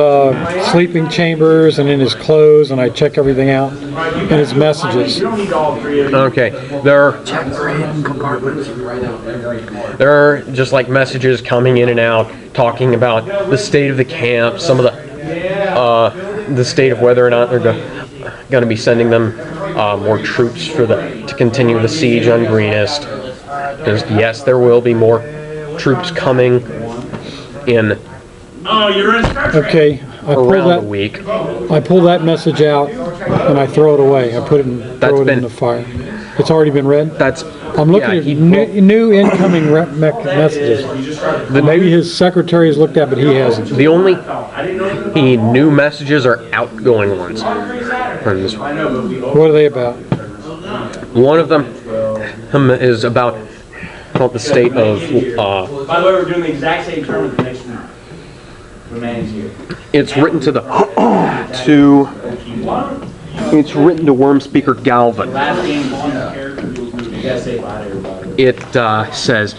sleeping chambers and in his clothes, and I check everything out, and his messages. Okay, there are just like messages coming in and out, talking about the state of the camp, some of the state of whether or not they're going to be sending them more troops to continue the siege on Greenest. Because yes, there will be more troops coming in. Okay, I pull around that a week. I pull that message out and I throw it away. I put it in, throw it in the fire. It's already been read. I'm looking at new incoming messages. Maybe his secretary has looked at, but he hasn't. The only new messages are outgoing ones. What are they about? One of them is about the state of. By the way, we're doing the exact same term with the next week. When Manny's here. It's written to It's written to Worm Speaker Galvin. Last game on the character, you gotta say bye to everybody. It says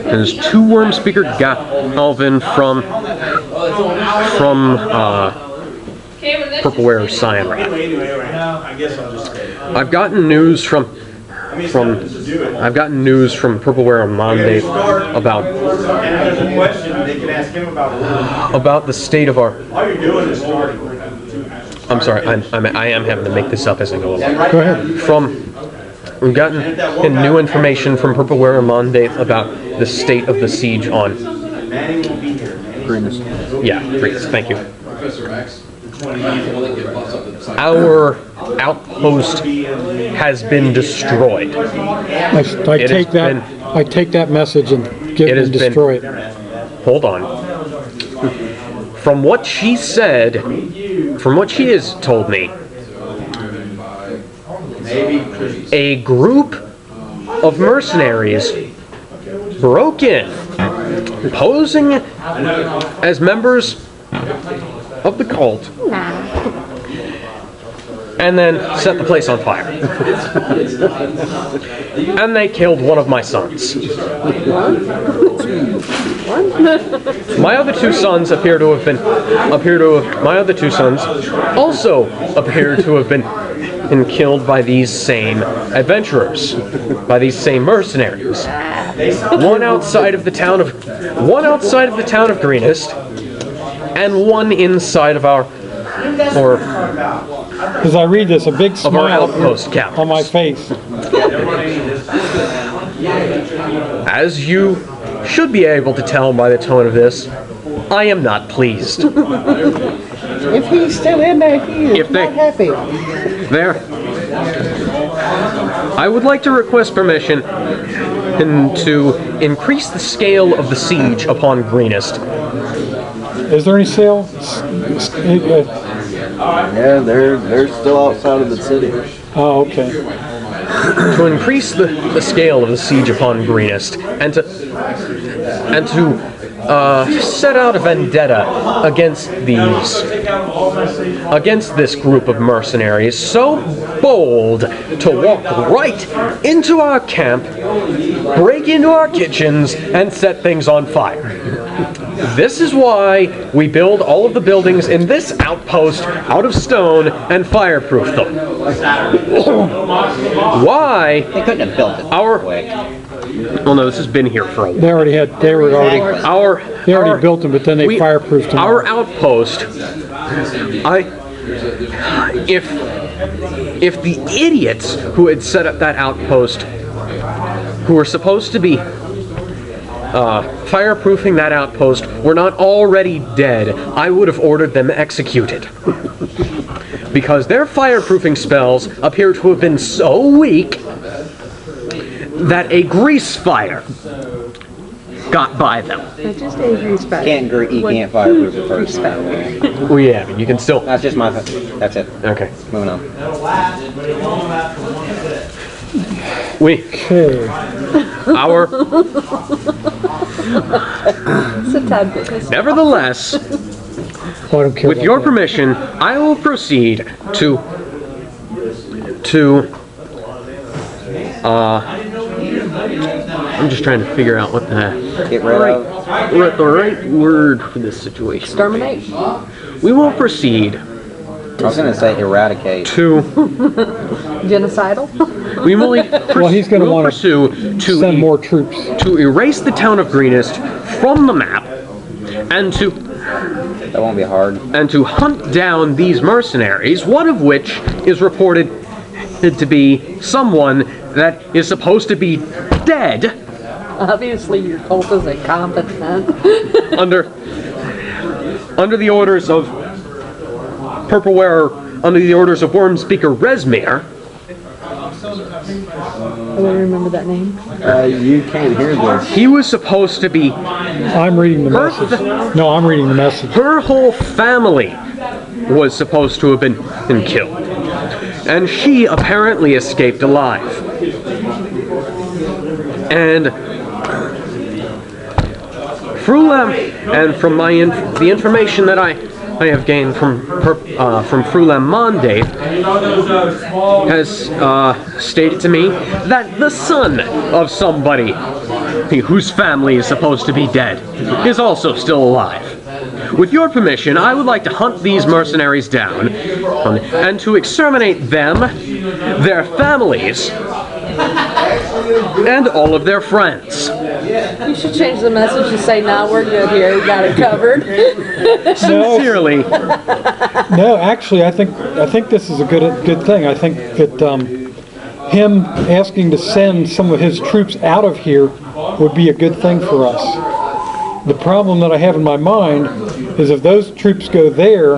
there's 2 Worm Speaker Galvin from Purple Wearer Cyanrath. I guess I'll just say. I've gotten news from Purple Wearer Monday about the state of our. All you're doing is starting. I'm sorry, I am having to make this up as I go along. Go ahead. We've gotten new information from Purple Wearer Monday about the state of the siege on Greenest. Yeah, Greenest. Thank you. Our outpost has been destroyed. I take that message and give it and destroy it. Hold on. From what she said, from what she has told me, a group of mercenaries broke in, posing as members of the cult, and then set the place on fire. And they killed one of my sons. My other 2 sons my other 2 sons also appear to have been killed by these same adventurers, by these same mercenaries. One outside of the town of Greenest, and one inside of our, as I read this, a big smile on my face. As you should be able to tell by the tone of this, I am not pleased. If he's still in there, he is not happy. There. I would like to request permission to increase the scale of the siege upon Greenest. Is there any sale? Yeah, they're still outside of the city. Oh, okay. To increase the scale of the siege upon Greenest, and to set out a vendetta against this group of mercenaries so bold to walk right into our camp, break into our kitchens, and set things on fire. This is why we build all of the buildings in this outpost out of stone and fireproof them. Why? They couldn't have built it quick. Well, no, this has been here for a while. They already built them, but then they fireproofed them. Our outpost. If the idiots who had set up that outpost, who were supposed to be fireproofing that outpost, were not already dead, I would have ordered them executed. Because their fireproofing spells appear to have been so weak that a grease fire got by them. It just age respect. You can't fireproof it first. by the way. Well, yeah, but you can still. That's just my. That's it. Okay. Moving on. Okay. Our. It's a tad bit. Nevertheless, Well, I don't care with about your that. permission, I will proceed to. I'm just trying to figure out what the Get rid of. the right word for this situation. Exterminate. We will proceed I was gonna say eradicate. to. Genocidal. We will. Well, he's going to we'll want pursue to send more troops. to erase the town of Greenest from the map, and to That won't be hard. hunt down these mercenaries. One of which is reported to be someone that is supposed to be dead Obviously, your cult is incompetent. under the orders of Purple Wearer, under the orders of Worm Speaker Resmir. I don't remember that name. You can't hear this. He was supposed to be. I'm reading the message. No, I'm reading the message. Her whole family was supposed to have been killed, and she apparently escaped alive. And Frulem, and from the information that I have gained from Frulem Monday, has stated to me that the son of somebody whose family is supposed to be dead is also still alive. With your permission, I would like to hunt these mercenaries down and to exterminate them, their families, and all of their friends. You should change the message to say, "Nah, we're good here. We got it covered." Sincerely. No, actually, I think this is a good thing. I think that him asking to send some of his troops out of here would be a good thing for us. The problem that I have in my mind is if those troops go there,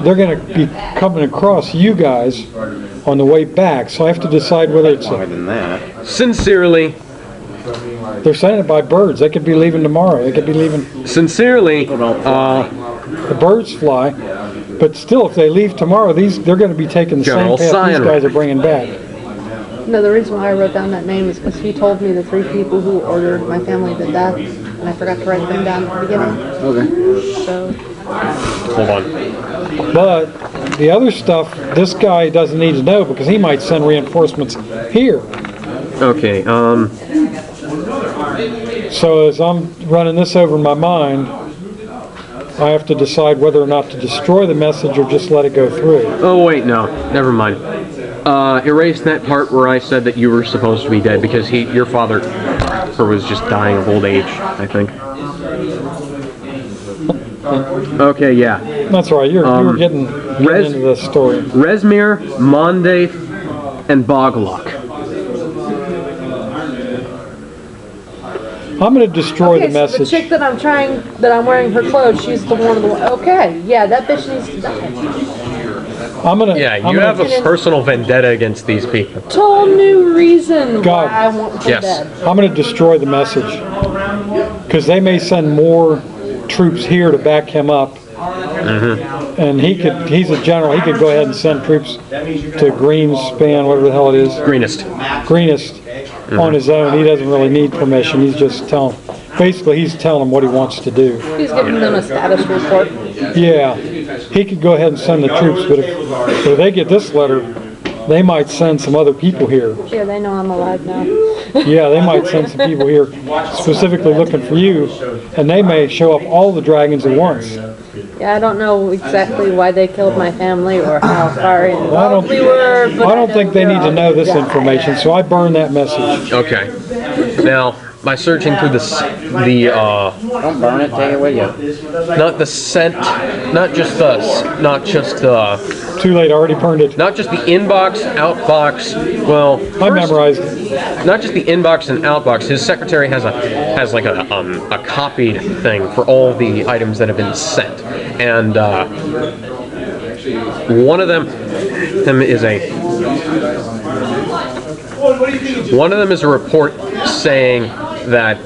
they're going to be coming across you guys on the way back. So I have to decide whether it's Longer than that. Sincerely. They're saying it by birds. They could be leaving tomorrow. They could be leaving. Sincerely. The birds fly, but still, if they leave tomorrow, they're going to be taking the General same path these Cyanide. guys are bringing back. No, the reason why I wrote down that name is because he told me the 3 people who ordered my family to death, and I forgot to write them down at the beginning. Okay. So, Hold on. But the other stuff, this guy doesn't need to know because he might send reinforcements here. Okay, So as I'm running this over in my mind, I have to decide whether or not to destroy the message or just let it go through. oh wait, no, never mind. Erase that part where I said that you were supposed to be dead because your father was just dying of old age, I think. Okay, yeah. That's right, you were getting into the story. Resmir, Monday, and Boglok. I'm going to destroy okay, the so message. the chick that I'm wearing her clothes, she's the one of the. Okay, yeah, that bitch needs to die. I'm gonna. Yeah, you have a personal vendetta against these people. Total new reason God. why I want her Yes. dead. I'm going to destroy the message because they may send more troops here to back him up. Mm-hmm. And he's a general. He could go ahead and send troops to Greenspan, whatever the hell it is. Greenest. On his own. He doesn't really need permission. He's just telling. Basically, he's telling them what he wants to do. He's giving them a status report. Yeah, he could go ahead and send the troops, but if they get this letter, they might send some other people here. Yeah, they know I'm alive now. Yeah, they might send some people here specifically looking for you, and they may show up all the dragons at once. Yeah, I don't know exactly why they killed my family or how far involved we were. But I don't think they need to know this information, so I burn that message. Okay. Now, by searching through Don't burn it, take it with you. not the scent, not just Too late, I already burned it. not just the inbox, outbox. Well, I memorized it. not just the inbox and outbox. His secretary has like a copied thing for all the items that have been sent, and one of them is a report saying that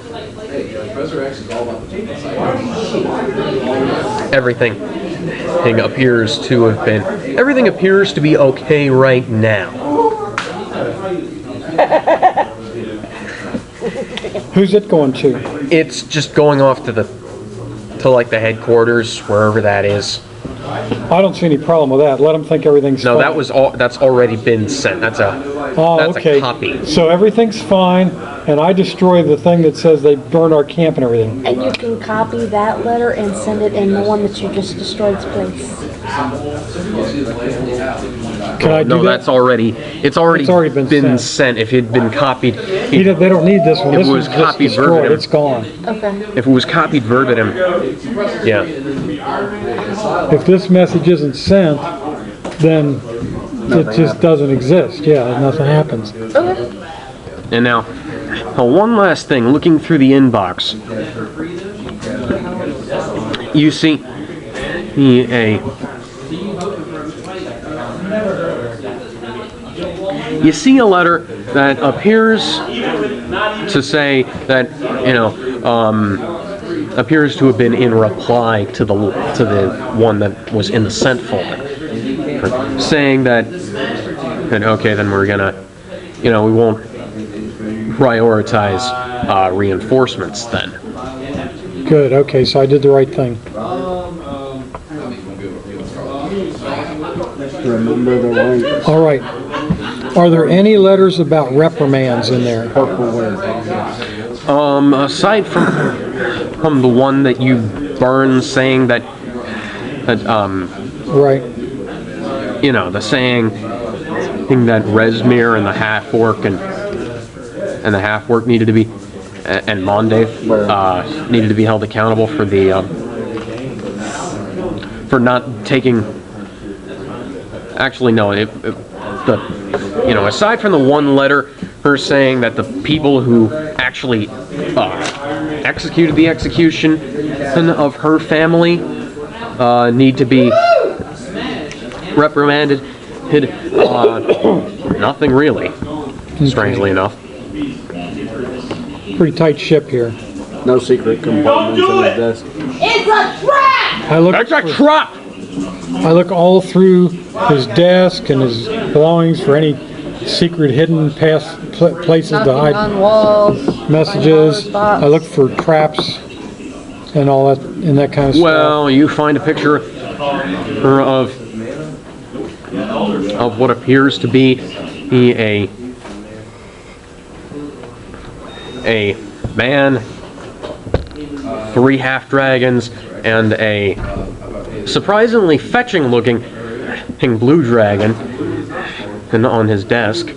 Everything appears to have been. Everything appears to be okay right now. Who's it going to? It's just going off to like the headquarters, wherever that is. I don't see any problem with that. Let them think everything's No, fine. that's already been sent. That's a okay. copy. So everything's fine, and I destroy the thing that says they burned our camp and everything. And you can copy that letter and send it in the one that you just destroyed's place. Can I do No, that? it's already been sent. If it had been copied, They don't need this one. If This it was one's just copied destroyed. verbatim. It's gone. Okay. If it was copied verbatim, yeah. If this message isn't sent, then it just doesn't exist. Yeah, nothing happens. Okay. And now, one last thing. Looking through the inbox, you see a letter that appears to say that, appears to have been in reply to the one that was in the sent folder, saying that okay, then we're gonna, we won't prioritize reinforcements then. Good. Okay, so I did the right thing. Remember the right. All right. Are there any letters about reprimands in there? Aside from the one that you burned, saying that right. The saying that Resmir and the half-orc and the half-orc needed to be, and Mondaith needed to be held accountable for the for not taking. Actually, no. Aside from the one letter, her saying that the people who actually executed the execution of her family need to be reprimanded. Nothing really. Strangely enough. Pretty tight ship here. No secret compartments in his desk. It's a trap! That's a trap! I look all through his desk and his belongings for any secret hidden places to Knocking hide on walls, messages. spots. I look for traps and all that and that kind of stuff. Well, you find a picture of what appears to be a man, 3 half-dragons, and a surprisingly fetching-looking blue dragon on his desk.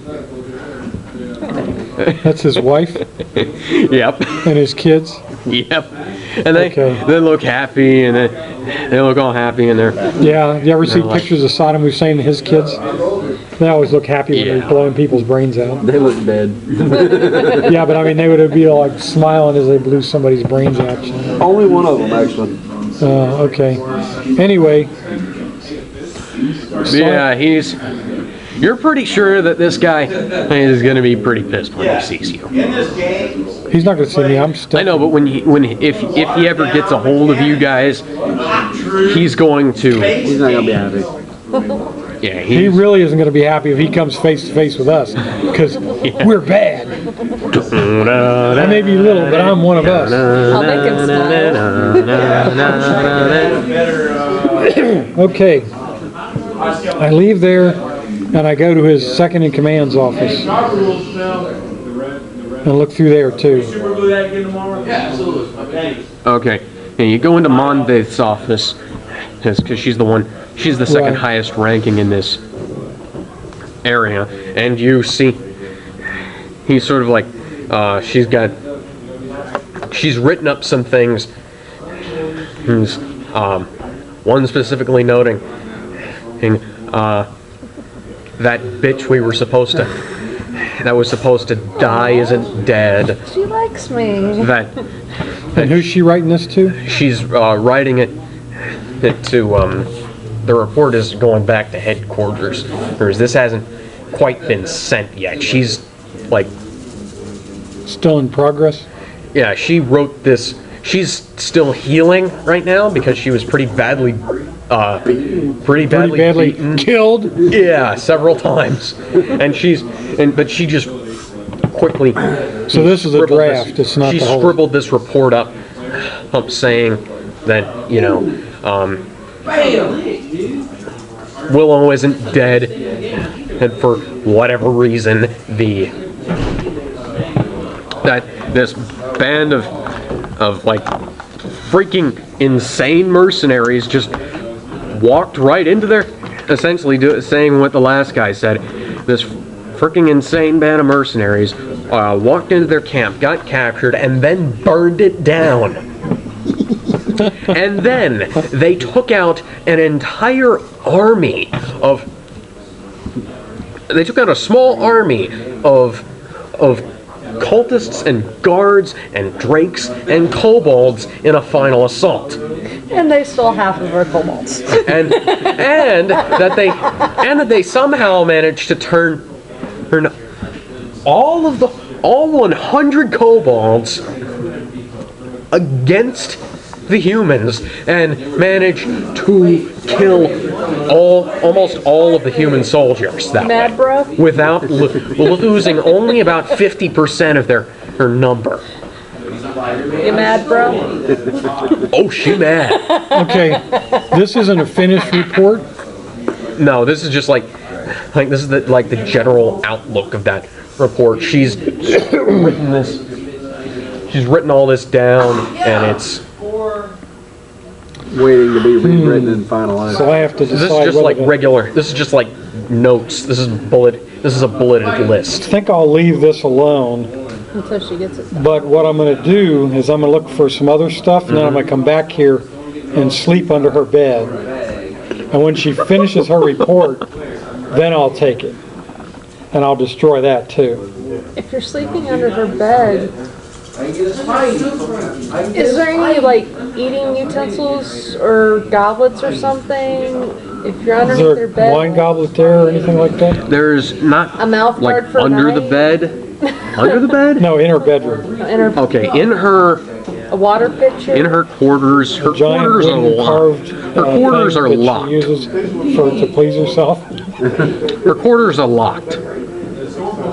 That's his wife? Yep. And his kids? Yep. And they look happy, and they look all happy, and they're... Yeah, you ever see like- pictures of Saddam Hussein and his kids? They always look happy when they're blowing people's brains out. They look dead. Yeah, but I mean, they would be like smiling as they blew somebody's brains out. You know? Only one of them, actually. Okay. Anyway. Yeah, you're pretty sure that this guy is going to be pretty pissed when he sees you. He's not going to see me. I'm still. I know, but if he ever gets a hold of you guys, he's going to. He's not going to be happy. Yeah, he really isn't going to be happy if he comes face to face with us, because we're bad. I may be little, but I'm one of us. I'll make him smile. Okay. I leave there and I go to his second in command's office and look through there too. Okay, and you go into Mondaith's office because she's the second Right. highest ranking in this area, and you see he's sort of like she's written up some things. One specifically noting that bitch we were supposed to that was supposed to die isn't dead. She likes me. And who's she writing this to? She's writing it to the report is going back to headquarters. Whereas this hasn't quite been sent yet. She's like Still in progress? Yeah, she wrote this. She's still healing right now because she was pretty badly beaten. killed. Yeah, several times, but she just quickly. So this is a scribbled draft. It's not She the whole. scribbled this report up, saying that Willow isn't dead, and for whatever reason, that this band of like freaking insane mercenaries just walked right into their, essentially saying what the last guy said. This freaking insane band of mercenaries walked into their camp, got captured, and then burned it down. And then they took out an entire army of. They took out a small army of cultists and guards and drakes and kobolds in a final assault. And they stole half of our kobolds. And that they somehow managed to turn all 100 kobolds against the humans and managed to kill almost all of the human soldiers that Mad way, bro? without losing only about 50% of their number. You mad, bro? Oh, she mad. Okay, this isn't a finished report. No, this is just like this is the general outlook of that report. She's written this. She's written all this down, and it's waiting to be rewritten and finalized. So I have to decide. This is just like regular. This is just like notes. This is a bulleted list. I think I'll leave this alone. Until she gets it. But what I'm going to do is I'm going to look for some other stuff, and then I'm going to come back here and sleep under her bed. And when she finishes her report, then I'll take it. And I'll destroy that too. If you're sleeping under her bed, is there any like eating utensils or goblets or something? If you're Is underneath there her bed, a wine goblet there or anything like that? There's not a mouth guard for under the night? bed. Under the bed? No, in her bedroom. In her, Okay, in her water pitcher. In her quarters. Her Giant quarters are wooden locked. carved Her quarters thing are that locked. She uses to please herself. Her quarters are locked.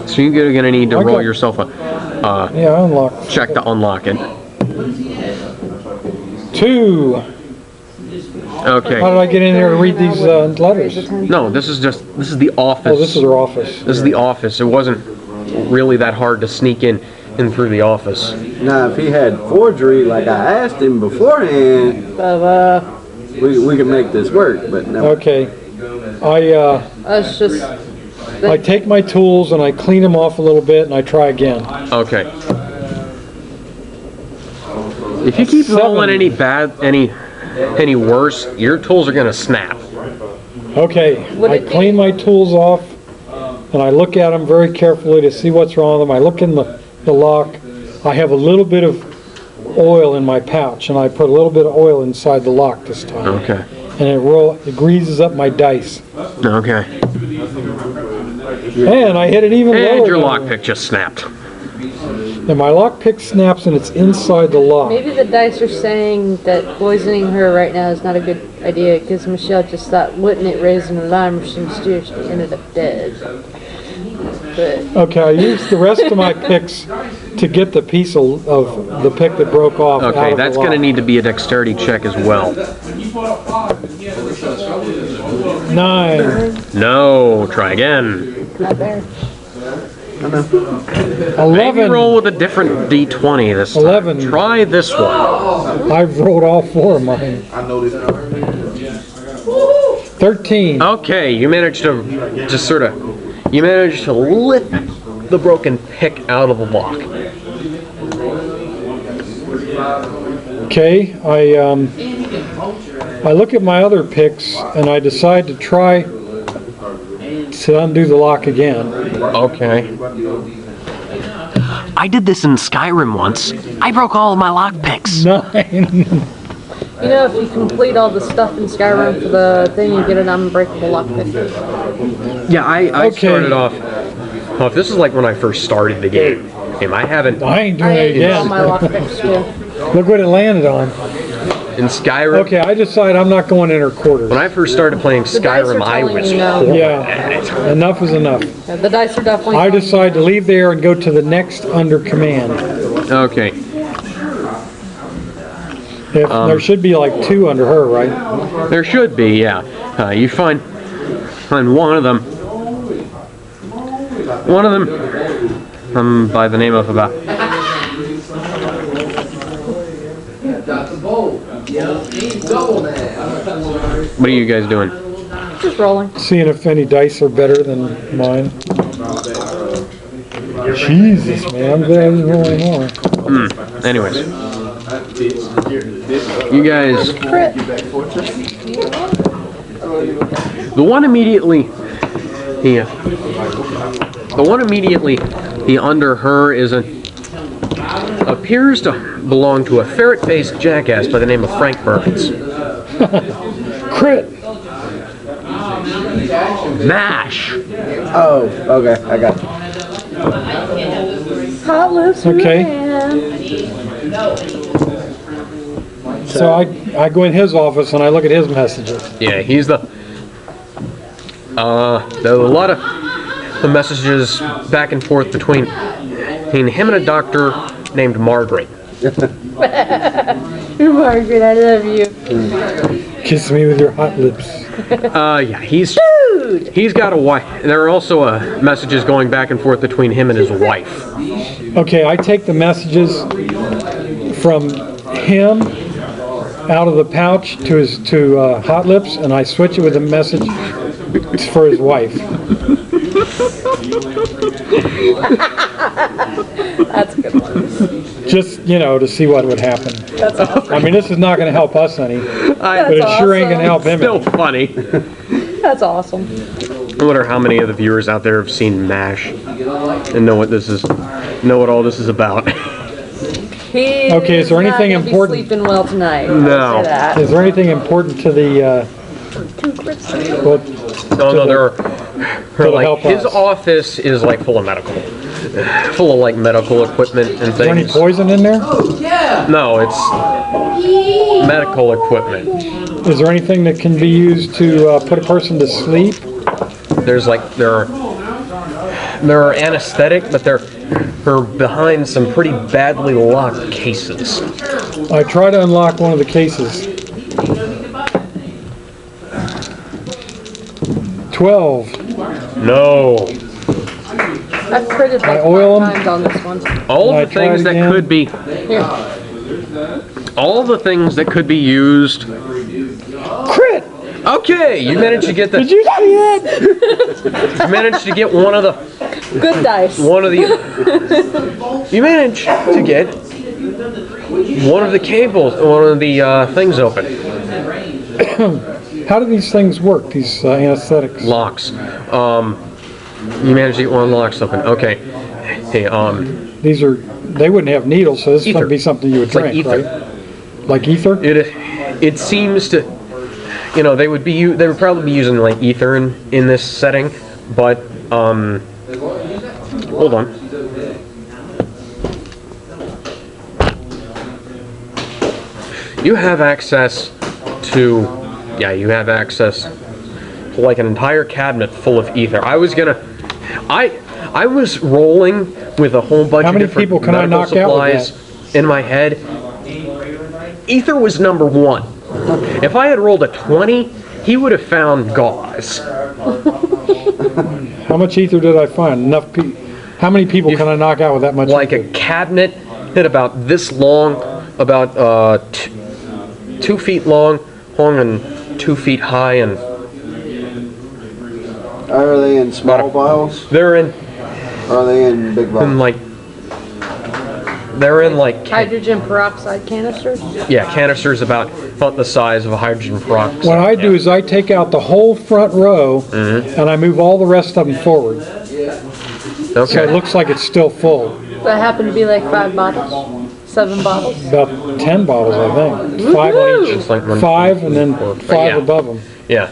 So you're gonna need to Okay. roll yourself a Yeah, unlocked. check to unlock it. 2. Okay. How did I get in there to read these letters? No, this is the office. Oh, this is her office. This is the office. It wasn't really that hard to sneak in through the office. Now, if he had forgery, like I asked him beforehand, we could make this work. But no. Okay. That's just. I take my tools and I clean them off a little bit and I try again. Okay. If you keep rolling any worse, your tools are gonna snap. Okay. I clean my tools off and I look at them very carefully to see what's wrong with them. I look in the lock. I have a little bit of oil in my pouch and I put a little bit of oil inside the lock this time. Okay. And it greases up my dice. Okay. And I hit it even lower. And your than- lockpick just snapped. And my lockpick snaps and it's inside the lock. Maybe the dice are saying that poisoning her right now is not a good idea because Michelle just thought, wouldn't it raise an alarm if she mysteriously ended up dead? But Okay, I used the rest of my picks to get the piece of the pick that broke off. out Okay, of the that's lock. gonna need to be a dexterity check as well. 9. No, try again. not there. Maybe 11. roll with a different d20 this time. 11. Try this one. I've rolled all 4 of mine. 13. Okay, you managed to just you managed to lift the broken pick out of the lock. Okay, I look at my other picks and I decide to try to undo the lock again. Okay. I did this in Skyrim once. I broke all of my lock picks. 9. You know, if you complete all the stuff in Skyrim for the thing, you get an unbreakable lockpick. Yeah, I Okay. started off. Well, this is like when I first started the game. him. I haven't I ain't doing I it ate all again. my lockpicks too. Look what it landed on. in Skyrim. Okay, I decide I'm not going in her quarters. When I first started playing dice are Skyrim, I telling was you no. horrible Yeah, at it. enough is enough. Yeah, the dice are definitely. I telling you decide to leave there and go to the next under command. Okay. If, there should be like 2 under her, right? There should be, yeah. You find one of them. One of them, by the name of about. What are you guys doing? Just rolling. Seeing if any dice are better than mine. Jesus, man, I'm glad there's rolling more. Anyways, you guys. The one immediately. Yeah. The one immediately under her is appears to belong to a ferret-faced jackass by the name of Frank Burns. Crit! MASH! Oh, okay, I got it. Hot lips. Okay. So I go in his office and I look at his messages. Yeah, he's the. There are a lot of the messages back and forth between him and a doctor named Margaret. Margaret, I love you. Kiss me with your hot lips. Yeah, he's got a wife. There are also messages going back and forth between him and his wife. Okay, I take the messages from him out of the pouch to Hot Lips, and I switch it with a message for his wife. That's a good one. Just, to see what would happen. That's awesome. I mean, this is not going to help us any, but it sure ain't going to help him Still any. funny. That's awesome. I wonder how many of the viewers out there have seen MASH and know what all this is about. Okay, is there anything important? Sleeping well tonight. No. I'll say that. Is there anything important to the, No, there are. Like, help his us. office is like full of medical equipment and is there any things. poison in there? No, it's medical equipment. Is there anything that can be used to put a person to sleep? There are anesthetic, but they're behind some pretty badly locked cases. I try to unlock one of the cases. 12. No. I've critted I like oil 5 them. times on this one. All Can I the try things it that again? could be, Here. all the things that could be used. Crit! Okay, you managed to get the. Did you see it? You managed to get one of the. Good dice. You managed to get one of the cables, one of the things open. How do these things work, these anesthetics? Locks. You managed to get one of the locks open. Okay. Hey, They wouldn't have needles, so this Ether. would be something you would It's like drink, ether. right? Like ether? It seems to, they would probably be using like ether in this setting, but hold on. You have access to like an entire cabinet full of ether. I was rolling with a whole bunch How of many different people can I medical knock out with supplies in my head. Ether was number 1. If I had rolled a 20, he would have found gauze. How much ether did I find? How many people can I knock out with that much Like ether? a cabinet hit about this long, about 2 feet long and 2 feet high, and Are they in small vials? they're in Or are they in big vials? Hydrogen peroxide canisters. Canisters about the size of a hydrogen peroxide. What I do is I take out the whole front row and I move all the rest of them forward. So it Okay. looks like it's still full. That happened to be like 5 bottles. 7 bottles. About 10 bottles, I think. 5 on each. It's like 5 and then 5 Yeah. above them. Yeah.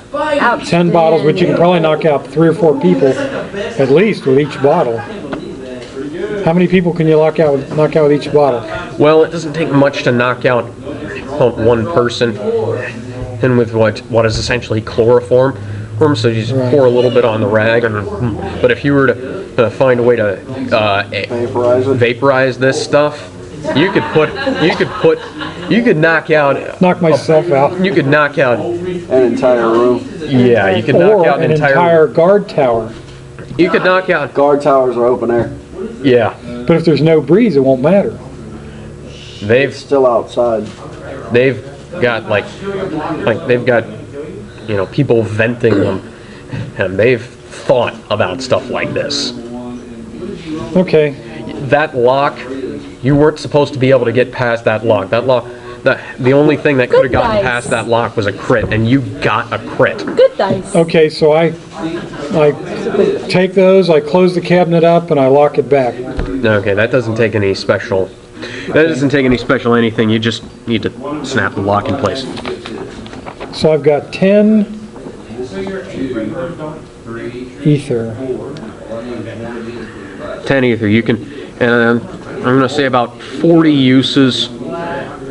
10 bottles, but you can probably knock out 3 or 4 people at least with each bottle. How many people can you knock out with each bottle? Well, it doesn't take much to knock out one person, and with what is essentially chloroform. So you just pour a little bit on the rag, but if you were to find a way to vaporize this stuff, you could knock out. Knock myself out. You could knock out an entire room. Yeah, you could knock out an entire guard tower. You could knock out. Guard towers are open air. Yeah. But if there's no breeze, it won't matter. They've still outside. They've got like they've got people venting them, and they've thought about stuff like this. Okay. That lock, you weren't supposed to be able to get past that lock. The only thing that could have gotten past that lock was a crit, and you got a crit. Good dice. Okay, so I take those, I close the cabinet up, and I lock it back. Okay, that doesn't take any special. That doesn't take any special anything. You just need to snap the lock in place. So I've got 10 ether. 10 ether. You can, and I'm going to say about 40 uses.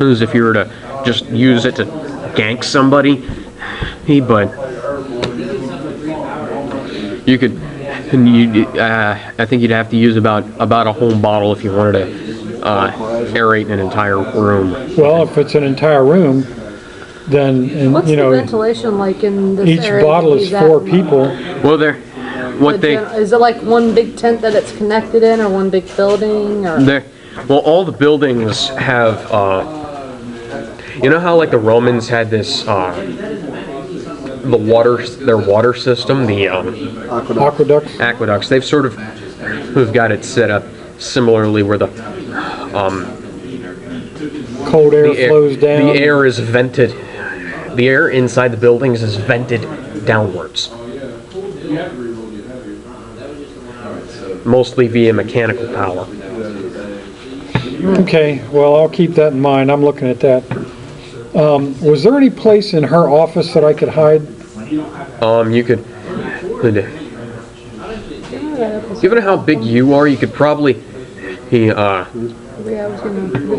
If you were to just use it to gank somebody, but you could. I think you'd have to use about a whole bottle if you wanted to aerate an entire room. Well, if it's an entire room, then What's the ventilation like in this each area? bottle is 4 people. Well, is it like one big tent that it's connected in, or one big building, or? Well, all the buildings have. You know how like the Romans had this their water system, the aqueducts. They've sort of got it set up similarly, where the cold air flows down. The air is vented. The air inside the buildings is vented downwards, mostly via mechanical power. Okay, well, I'll keep that in mind. I'm looking at that. Was there any place in her office that I could hide? You could. Given how big you are, you could probably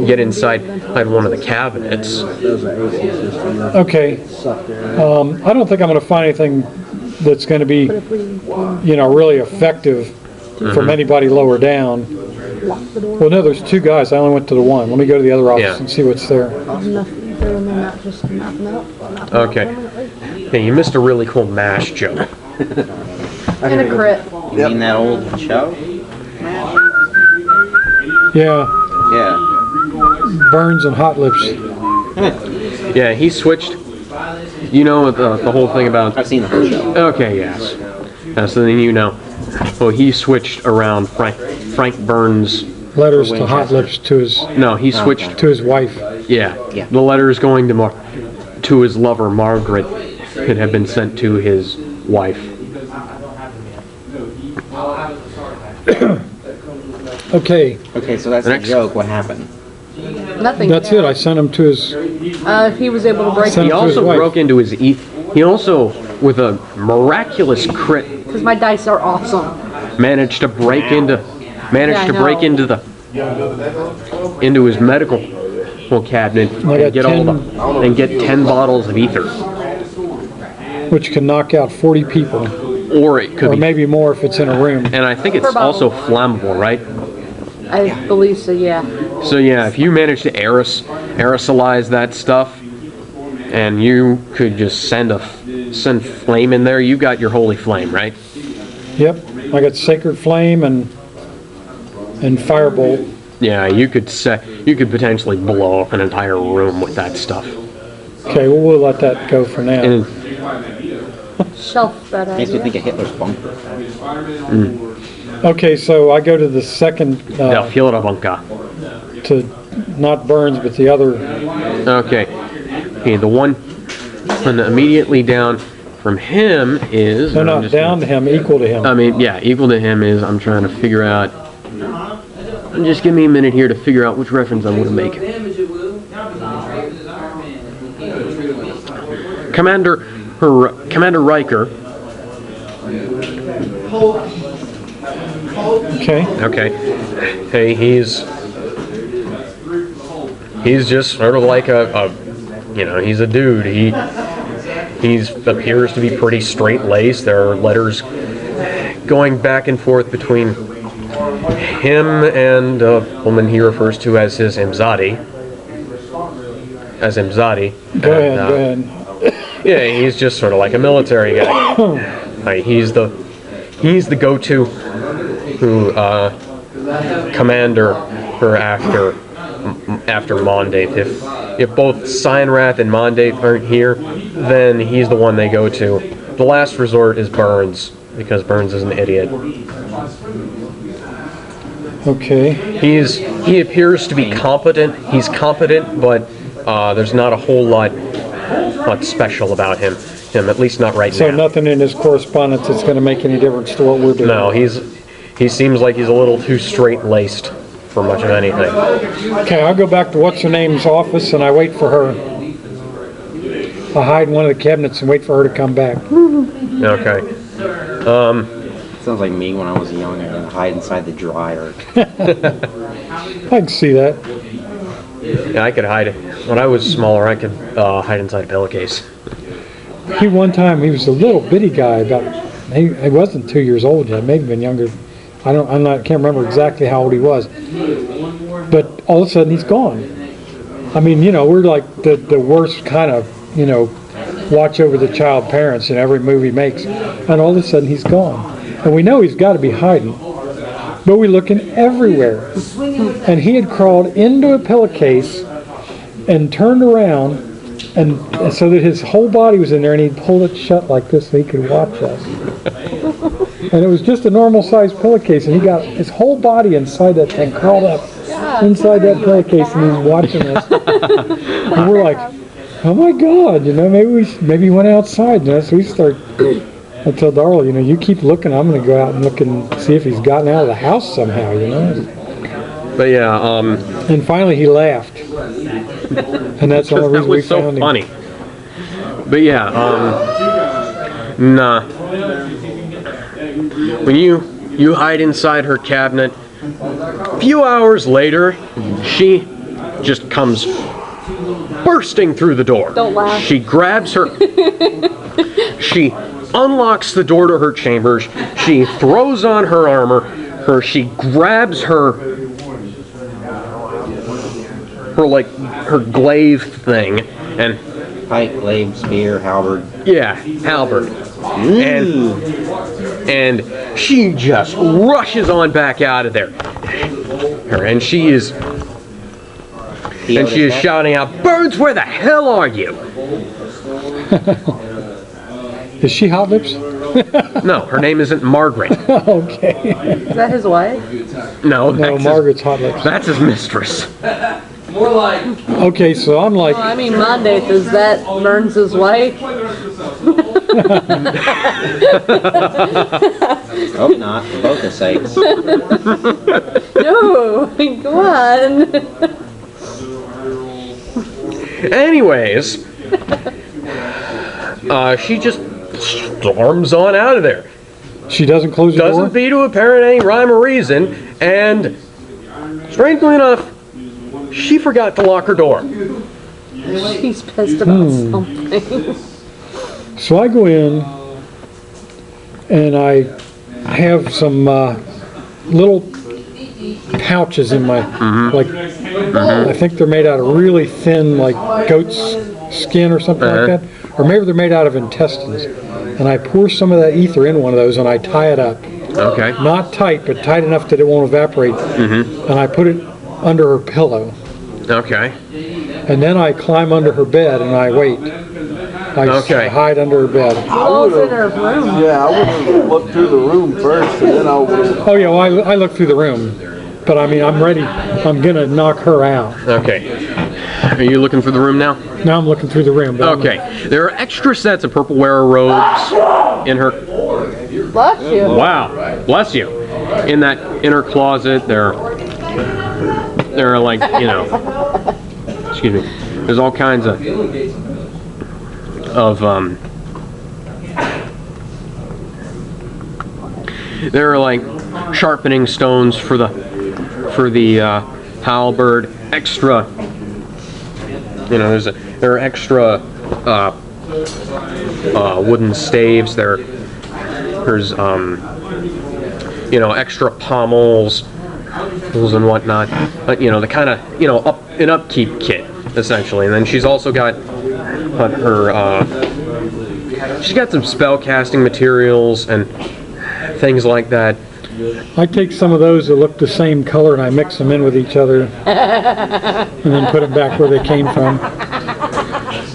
get inside one of the cabinets. Okay. I don't think I'm going to find anything that's going to be, really effective from anybody lower down. Well, no, there's 2 guys. I only went to the one. Let me go to the other office and see what's there. Okay. Hey, you missed a really cool MASH joke. And a crit. You mean that old show? Yeah. Yeah. Burns and Hot Lips. Yeah, he switched. You know the whole thing about. I've seen the whole show. Okay, yes. So then you know. Well, he switched around Frank Burns' letters to Hot Lips to his. No, he switched to his wife. Yeah. The letters going to his lover Margaret could have been sent to his wife. Okay. Okay, so that's the joke. What happened? Nothing. That's it. I sent him to his. He was able to break. He also broke into his. He also, with a miraculous crit, because my dice are awesome. Managed to break into his medical cabinet and get 10 bottles of ether, which can knock out 40 people. Or it could be maybe more if it's in a room. And I think it's also flammable, right? I believe so, yeah. So yeah, if you manage to aerosolize that stuff, and you could just send flame in there, you got your holy flame, right? Yep, I got Sacred Flame and Firebolt. Yeah, you could potentially blow up an entire room with that stuff. Okay, well we'll let that go for now. Shelf that Makes me think of Hitler's bunker. Okay, so I go to the second. Bunker. To not Burns, but the other. Okay, the one immediately down from him is. No, not down to him, equal to him. I mean, yeah, equal to him is. I'm trying to figure out. Just give me a minute here to figure out which reference I'm going to make. Commander Riker Okay. Okay. Hey, he's just sort of like he's a dude. He appears to be pretty straight-laced. There are letters going back and forth between him and a woman he refers to as his Imzadi. Go ahead. Yeah, he's just sort of like a military guy. He's the go-to commander for after Mondaith. If both Cyanrath and Mondaith aren't here, then he's the one they go to. The last resort is Burns, because Burns is an idiot. Okay. He appears to be competent. He's competent, but there's not a whole lot special about him. At least not right now. So nothing in his correspondence that's going to make any difference to what we're doing. No, he seems like he's a little too straight-laced for much of anything. Okay, I'll go back to what's-her-name's office and I wait for her. I hide in one of the cabinets and wait for her to come back. Okay. Sounds like me when I was young. I would hide inside the dryer. I can see that. Yeah, I could hide. When I was smaller, I could hide inside a pillowcase. One time he was a little bitty guy. He wasn't 2 years old yet. Maybe been younger. I can't remember exactly how old he was. But all of a sudden he's gone. I mean, we're like the worst kind of, watch over the child parents in every movie he makes. And all of a sudden he's gone. And we know he's got to be hiding. But we're looking everywhere. And he had crawled into a pillowcase and turned around, and so that his whole body was in there, and he'd pull it shut like this so he could watch us. And it was just a normal sized pillowcase, and he got his whole body inside that thing, crawled up inside that pillowcase, and he's watching us. And we're like, oh my God, maybe he went outside. So we start. I tell Darla, you keep looking. I'm going to go out and look and see if he's gotten out of the house somehow. But yeah. And finally, he laughed. And that's the only reason we found him. That was so funny. But yeah. Nah. When you hide inside her cabinet, a few hours later, she just comes bursting through the door. Don't laugh. She grabs her. She unlocks the door to her chambers. She throws on her armor. She grabs her glaive thing and pike, glaive, spear, halberd. Yeah, halberd. And she just rushes on back out of there. And she is shouting out, "Burns, where the hell are you?" Is she Hot Lips? No, her name isn't Margaret. Okay. Is that his wife? No, Margaret's Hot Lips. That's his mistress. More like. Okay, so I'm like. Oh, I mean, Mondaith, is that Burns' wife? Hope not, for both the sakes. No, come on. Anyways, she just storms on out of there. She doesn't close the door? Doesn't be to apparent any rhyme or reason, and strangely enough, she forgot to lock her door. She's pissed about something. So I go in, and I have some little pouches in my, I think they're made out of really thin, like goat's skin or something like that. Or maybe they're made out of intestines. And I pour some of that ether in one of those and I tie it up. Okay. Not tight, but tight enough that it won't evaporate. And I put it under her pillow. Okay. And then I climb under her bed and I wait. I hide under her bed. Oh, it's in her room. Yeah, I would have looked through the room first, and then I would have... Oh, yeah, well, I look through the room. But, I mean, I'm ready. I'm going to knock her out. Okay. Are you looking through the room now? Now I'm looking through the room. Okay. There are extra sets of purple wearer robes in her... Bless you. Wow. Bless you. In her closet, there are like, excuse me. There's all kinds of there are like sharpening stones for the halberd. Extra, you know, there are extra wooden staves. There's you know, extra pommels and whatnot. But you know, the kind of, you know, an upkeep kit essentially. And then she's also got her she's got some spell casting materials and things like that. I take some of those that look the same color and I mix them in with each other and then put them back where they came from.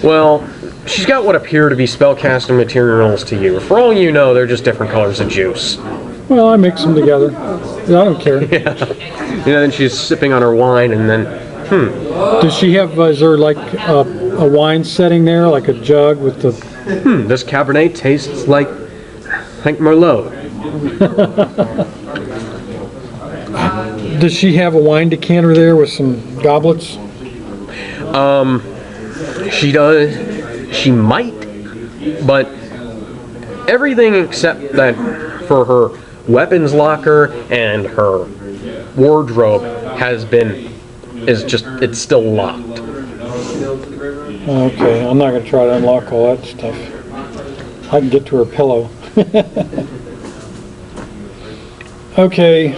Well, she's got what appear to be spellcasting materials to you. For all you know, they're just different colors of juice. Well, I mix them together. I don't care. Yeah. You know, then she's sipping on her wine and then, Does she have, is there like a wine setting there, like a jug with the... This Cabernet tastes like Merlot. Does she have a wine decanter there with some goblets? She does. She might, but everything except that for her weapons locker and her wardrobe it's still locked. Okay, I'm not going to try to unlock all that stuff. I can get to her pillow. Okay.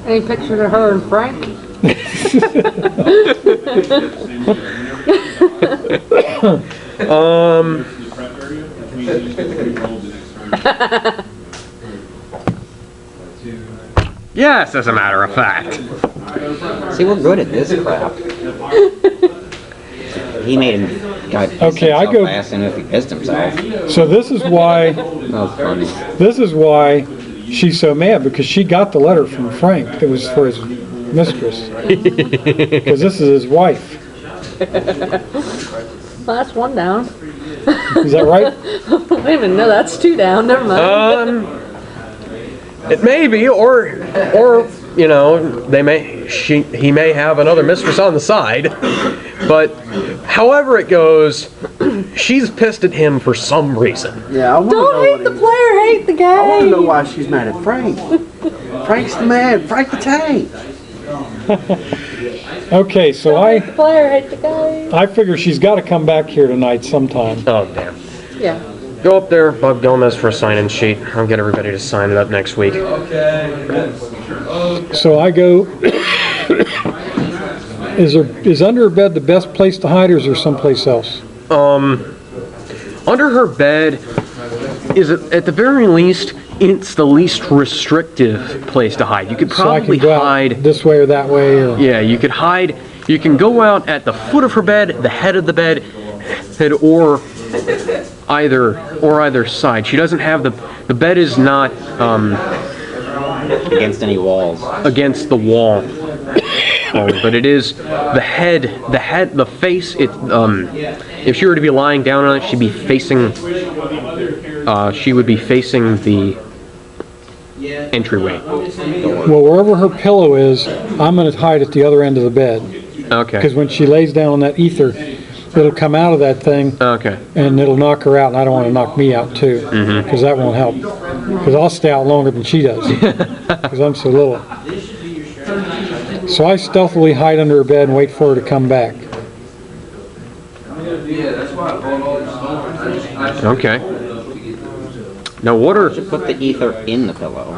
Any pictures of her and Frank? Yes, as a matter of fact. See, we're good at this crap. He made him. Okay, I go. Fast enough, he pissed himself. So this is why. That was funny. This is why she's so mad, because she got the letter from Frank that was for his mistress. Because this is his wife. Well, that's one down. Is that right? Wait a minute, no, that's two down. Never mind. It may be, or you know, he may have another mistress on the side. But however it goes, she's pissed at him for some reason. Yeah, I want to know Don't hate the player, hate the guy. I want to know why she's mad at Frank. Frank's the man. Frank the tank. Okay, so Don't hate the player, hate the guy. I figure she's got to come back here tonight sometime. Oh, damn. Yeah. Go up there, Bug Gomez, for a sign-in sheet. I'll get everybody to sign it up next week. So I go. Is under her bed the best place to hide, or is there someplace else? Under her bed is, at the very least, it's the least restrictive place to hide. You could probably so I can go hide this way or that way, or yeah, you could hide. You can go out at the foot of her bed, the head of the bed, or either side. She doesn't have the bed is not Against any walls. against the wall. But it is the face. If she were to be lying down on it, she'd be facing. She would be facing the entryway. well, wherever her pillow is, I'm going to hide at the other end of the bed. Okay. Because when she lays down on that ether, it'll come out of that thing, Okay. and it'll knock her out, and I don't want to knock me out too, because that won't help. Because I'll stay out longer than she does, because I'm so little. So I stealthily hide under her bed and wait for her to come back. Okay. Now, what are? Put the ether in the pillow.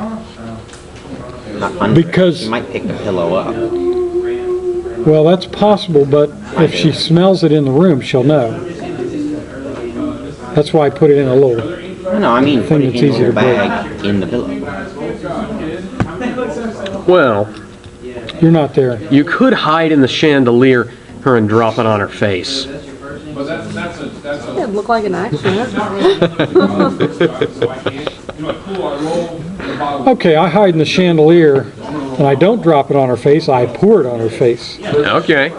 Not under Because- it. You might pick the pillow up. Well, that's possible, but if she smells it in the room, she'll know. That's why I put it in a little. No, I mean put it that's in a easy little to break. bag in the pillow. Well, You're not there. you could hide in the chandelier and drop it on her face. Yeah, it'd look like an accident. Okay, I hide in the chandelier, and I don't drop it on her face, I pour it on her face. Okay.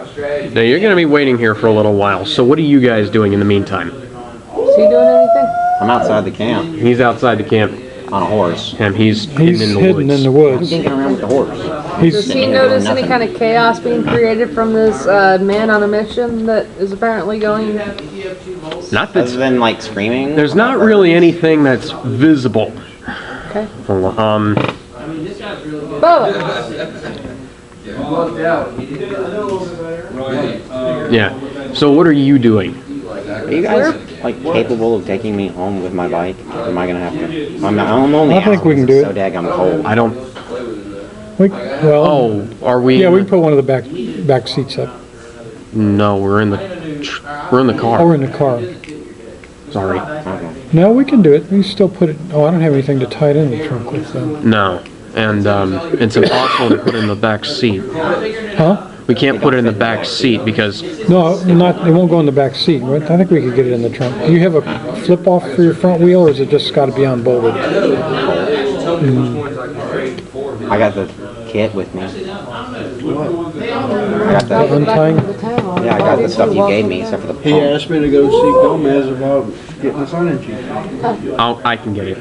Now you're going to be waiting here for a little while. So what are you guys doing in the meantime? Is he doing anything? I'm outside the camp He's outside the camp, on a horse. and he's He's hidden in the hidden woods. in the I'm woods. dinking around with the horse. Does He's, he notice any kind of chaos being created from this man on a mission that is apparently going? Not Other that than like screaming. there's not really anything that's visible. Okay. Hold on. Bubba. Yeah. So what are you doing? Are you guys like capable of taking me home with my bike? Or am I gonna have to? I'm only. I think we can do it. So daggum cold. I don't. Well. Oh, are we? Yeah, we can put one of the back seats up. No, we're in the car. Oh, we're in the car. Sorry. No, we can do it. We can still put it. Oh, I don't have anything to tie it in the trunk with though. No, and it's impossible to put it in the back seat. Huh? We can't put it in the back seat because. No, not. It won't go in the back seat. Right? I think we could get it in the trunk. Do you have a flip off for your front wheel, or is it just got to be unbolted? I got the kit with me. I got the untying. Yeah, I got the stuff you gave me, except for the pump. He asked me to go see Gomez about getting the signage. I can get it.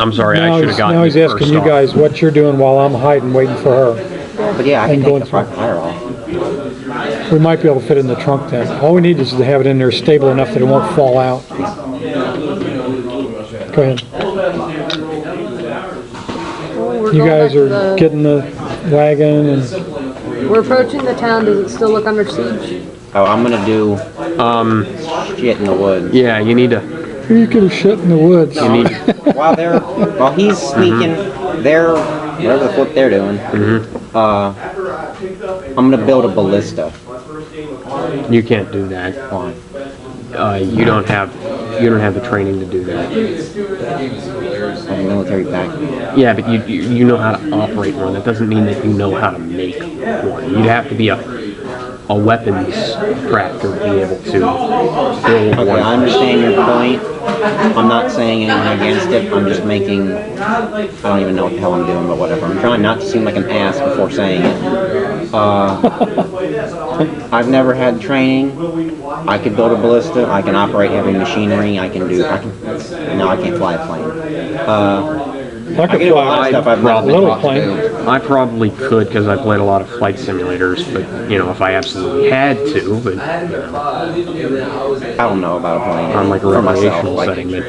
I'm sorry, I should have gotten Now he's it asking first you off. guys what you're doing while I'm hiding, waiting for her. But yeah, I can And take going the front tire off. We might be able to fit it in the trunk then. All we need is to have it in there stable enough that it won't fall out. Go ahead. You guys are getting the wagon and. We're approaching the town. Does it still look under siege? Oh, I'm gonna do shit in the woods. Yeah, you need to. You could have shit in the woods. No, while he's sneaking, they're whatever the flip they're doing. I'm gonna build a ballista. You can't do that. Why? You don't have the training to do that. A military pack. Yeah, but you know how to operate one. That doesn't mean that you know how to make one. You'd have to be a weapons crafter to be able to build Okay, one. I understand your point. I'm not saying anything against it. I'm just making. I don't even know what the hell I'm doing, but whatever. I'm trying not to seem like an ass before saying it. I've never had training. I could build a ballista. I can operate heavy machinery. I can. No, I can't fly a plane. I can do a lot of stuff I've never been taught to do. I probably could because I played a lot of flight simulators, but if I absolutely had to, but I don't know about a plane. on like a For myself, recreational like- setting, but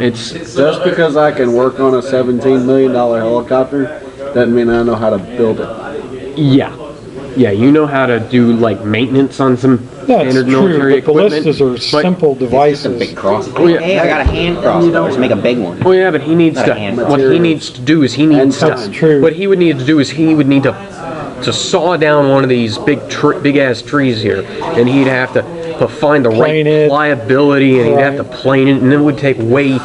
it's Just because I can work on a $17 million helicopter doesn't mean I know how to build it. yeah, you know how to do like maintenance on some That's standard true, military but equipment. ballistas are but- simple It's a devices. big crossbow. Oh, yeah. Hey, I got a hand crossbow. Just make a big one. Oh yeah, but he needs Not a to. hand What he materials. needs to do is he needs to. That's true. What he would need to do is he would need to saw down one of these big ass trees here, and he'd have to find the Plane right it. pliability, and he'd have to plane it, and it would take way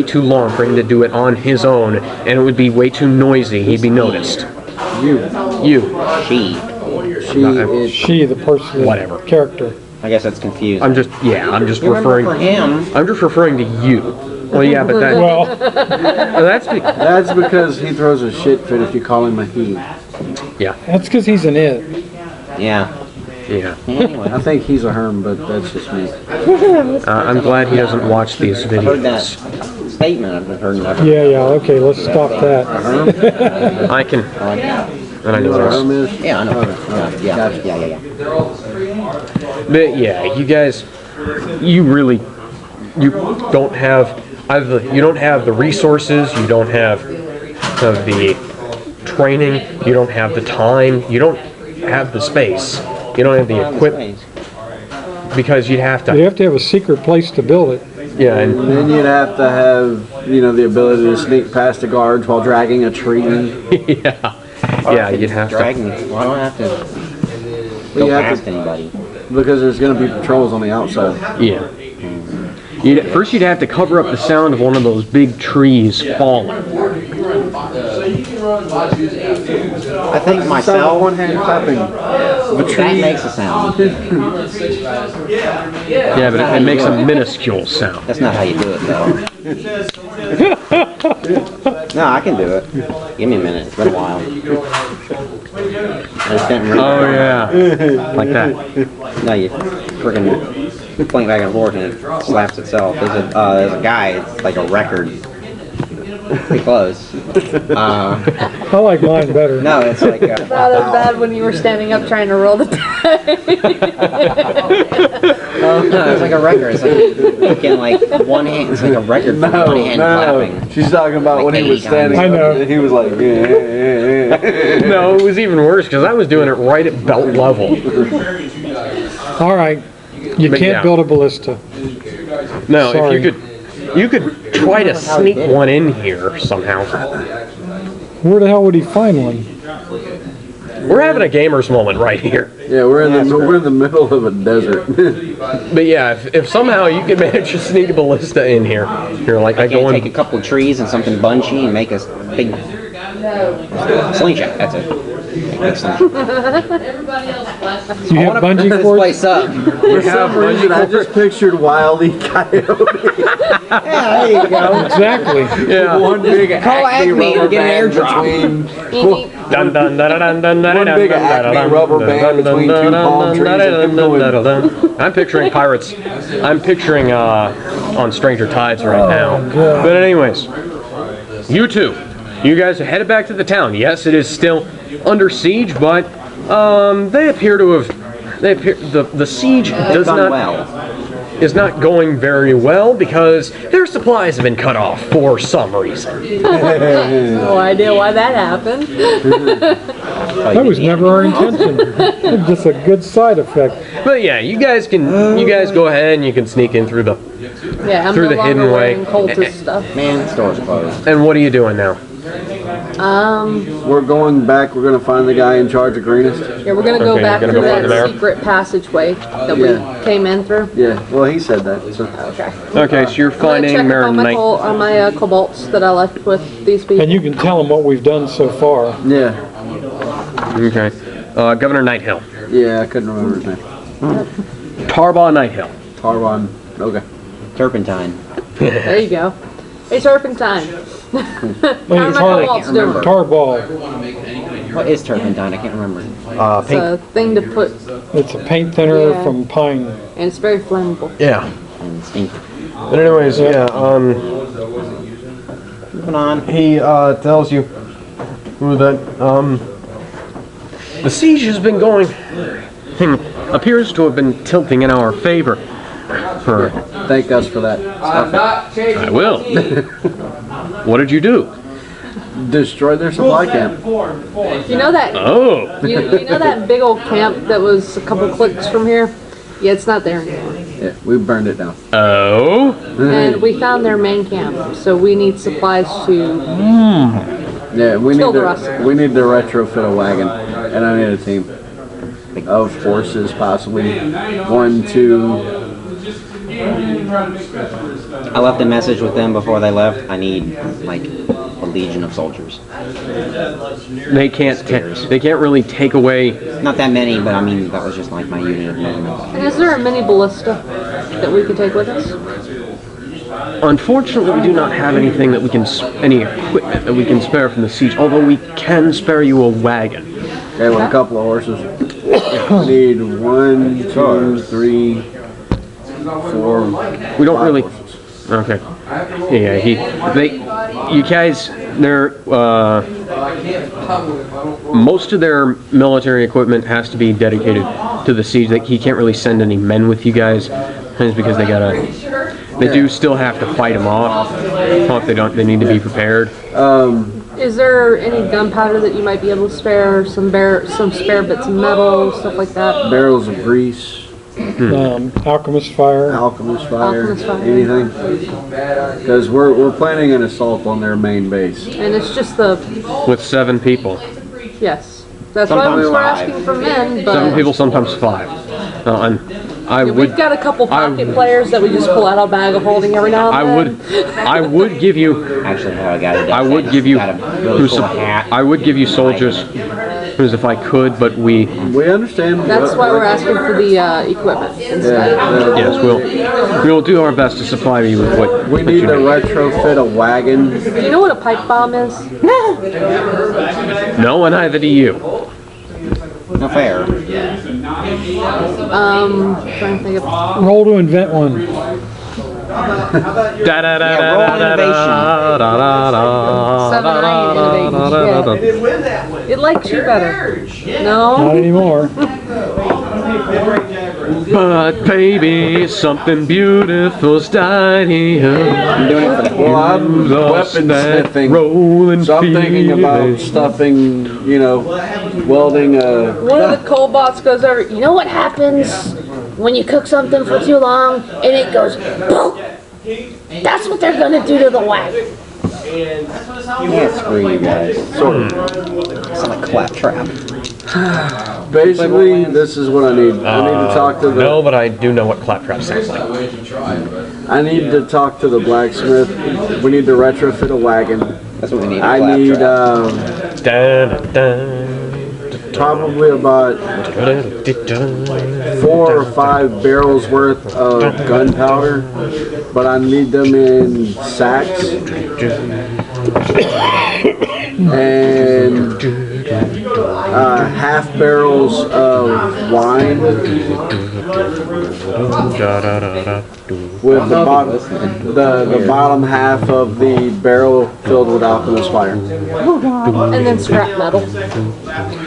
too long for him to do it on his own, and it would be way too noisy. He'd be noticed. You. She. She, the person, Whatever. character. I guess that's confusing. I'm just You remember referring. for him. I'm just referring to you. Well, yeah, but that. Well, That's because he throws a shit fit if you call him a he. Yeah. that's because he's an it. Yeah. Yeah. Anyway, I think he's a herm, but that's just me. I'm glad he doesn't watch these I heard that videos. statement. I've heard never. Yeah, okay, let's stop that. I can. I like that. And I know What a this. herm is? Yeah, I know. Yeah. But yeah, you guys, you don't have you don't have the resources, you don't have the training, you don't have the time, you don't have the space, you don't have the equipment because you'd have You to. have to have a secret place to build it. Yeah, And and then you'd have to have, the ability to sneak past the guards while dragging a tree. yeah, you'd have Drag to. me. Well, I don't have to Well, go you have past to- anybody. Because there's going to be patrols on the outside. Yeah. First, you'd have to cover up the sound of one of those big trees falling. I think myself. One hand clapping. That makes a sound. Yeah, but it makes a minuscule sound. That's not how you do it, though. No, I can do it. Give me a minute. It's been a while. I just didn't really. Oh yeah, like that. No, you freaking fling back and forth and it slaps itself. There's a guy. It's like a record Pretty close. I like mine better. No, it's like Not as bad when you were standing up trying to roll the oh no, it's like a record. It's like fucking like one hand. It's like a record for one hand clapping. She's talking about Like when he was 80 standing I know. up and he was like, yeah. No, it was even worse because I was doing it right at belt level. All right. You But can't yeah. build a ballista. No, Sorry. if you could try to sneak one in here somehow. Where the hell would he find one? We're having a gamer's moment right here. Yeah, we're in the middle of a desert. But yeah, if somehow you could manage to sneak a ballista in here, you're like I go Take a in. couple of trees and something bunchy and make a big slingshot. That's it. Big slingshot. Everybody else bless. You have Put bungee this cords? place up. For some reason, I just pictured Wile E. Coyote. Yeah, there you go. Exactly. Yeah. One big Call Acme Acme rubber and get an band airdrop. between Dun, dun, dun, dun, dun, dun, one dun, big dun, Acme dun, rubber dun, band dun, between dun, two dun, palm dun, trees dun, and him dun, going, dun, dun. I'm picturing pirates. I'm picturing on Stranger Tides right now. But anyways, you two, you guys are headed back to the town. Yes, it is still under siege, but they appear to have. The siege does Done not well. is not going very well because their supplies have been cut off for some reason. No idea why that happened. That was never our intention. It's just a good side effect. But yeah, you guys go ahead and you can sneak in through the. Yeah, I'm Through no the hidden longer way. wearing cultist stuff. Man, the store's closed. And what are you doing now? We're going back. We're going to find the guy in charge of Greenest. Yeah, we're gonna go Okay, back you're through gonna go find the that mayor? secret passageway that Yeah. we came in through. Yeah, well, he said that. So. Okay. Okay, so you're I'm gonna finding check up Marin on my, Knight. on my cobalts that I left with these people. And you can tell them what we've done so far. Yeah, Okay. Governor Nighthill. yeah, I couldn't remember his name. Tarbaugh Nighthill. Tarwan. Okay. Turpentine. There you go. Hey, Serpentine. How are my cobalts doing? Tarball. What is turpentine? I can't remember. It's a thing to put, It's a paint thinner Yeah. from pine. and it's very flammable. Yeah. And stink. But anyways, yeah. Moving on. He tells you that the siege has been going. Appears to have been tilting in our favor. For Thank us for that. I will. What did you do? Destroy their supply camp. You know that Oh. you know that big old camp that was a couple clicks from here? Yeah, it's not there anymore. Yeah, we burned it down. Oh. And we found their main camp, so we need supplies to. Yeah, we Kill need the rest of to retrofit a wagon, and I need a team of horses, possibly 1, 2. I left a message with them before they left. I need like a legion of soldiers. They can't. They can't really take away. Not that many, but I mean that was just like my unit of movement. And is there a mini ballista that we could take with us? Unfortunately, we do not have anything that we can, any equipment that we can spare from the siege. Although we can spare you a wagon. Okay, with a couple of horses. We need 1, 2, 3, 4. We don't 5 really. horses. Okay. Yeah, you guys, they're, most of their military equipment has to be dedicated to the siege. He can't really send any men with you guys, it's because they do still have to fight them off. If they don't, they need to be prepared. Is there any gunpowder that you might be able to spare? Some spare bits of metal, stuff like that. Barrels of grease. Alchemist fire. Alchemist fire. Alchemist fire. Anything. Because we're planning an assault on their main base. And it's just the With 7 people. yes. That's why we Sometimes were 5. asking for men, but 7 people, sometimes 5. And I we've would. got a couple pocket players that we just pull out a bag of holding every now and then. I would give you. Actually, how I got it. I would give you. Got a really cool hat. I would give you soldiers, as if I could, but we. We understand. That's why we're asking for the equipment instead. Yes, we'll do our best to supply you with what. We what need you to retrofit a wagon. Do you know what a pipe bomb is? No, and neither do you. No fair. Trying to think of. Roll to invent one. It likes you better. Not No? anymore. But baby, something beautiful's died here. I'm doing it for the Well, I'm weaponsmithing, rolling so I'm thinking about stuffing, welding a... One of the Colbots goes over, you know what happens when you cook something for too long and it goes boom? That's what they're gonna do to the wagon. Yeah, screw you guys. It's like a claptrap. Basically, this is what I need. I need to talk to the... No, but I do know what claptrap sounds like. I need to talk to the blacksmith. We need to retrofit a wagon. That's what we need. I need probably about 4 or 5 barrels worth of gunpowder, but I need them in sacks and half barrels of wine with the bottom half of the barrel filled with alchemist fire. And then scrap metal.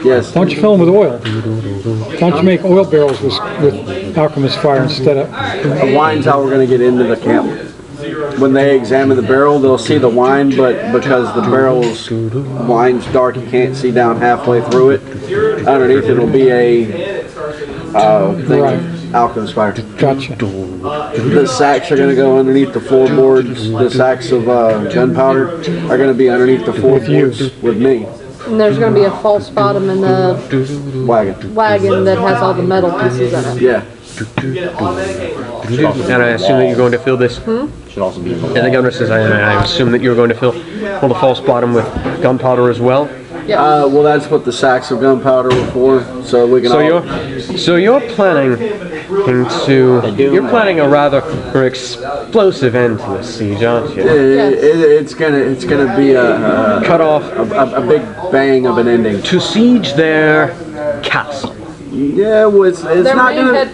Yes. Why don't you fill them with oil? Why don't you make oil barrels with alchemist fire instead of... The wine's how we're going to get into the camp. When they examine the barrel, they'll see the wine, but because the barrel's wine's dark, you can't see down halfway through it. Underneath it'll be a thing of alchemist fire. Gotcha. The sacks are going to go underneath the floorboards. The sacks of gunpowder are going to be underneath the floorboards with me. And there's gonna be a false bottom in the wagon that has all the metal pieces in it. Yeah. And I assume that you're going to fill this. Should also be in the And the governor says, I assume that you're going to fill the false bottom with gunpowder as well. Well, that's what the sacks of gunpowder were for, so we can. So you're planning you're planning a rather explosive end to this siege, aren't you? It's gonna be a cut off a big bang of an ending to siege their castle. Yeah, well, it's not gonna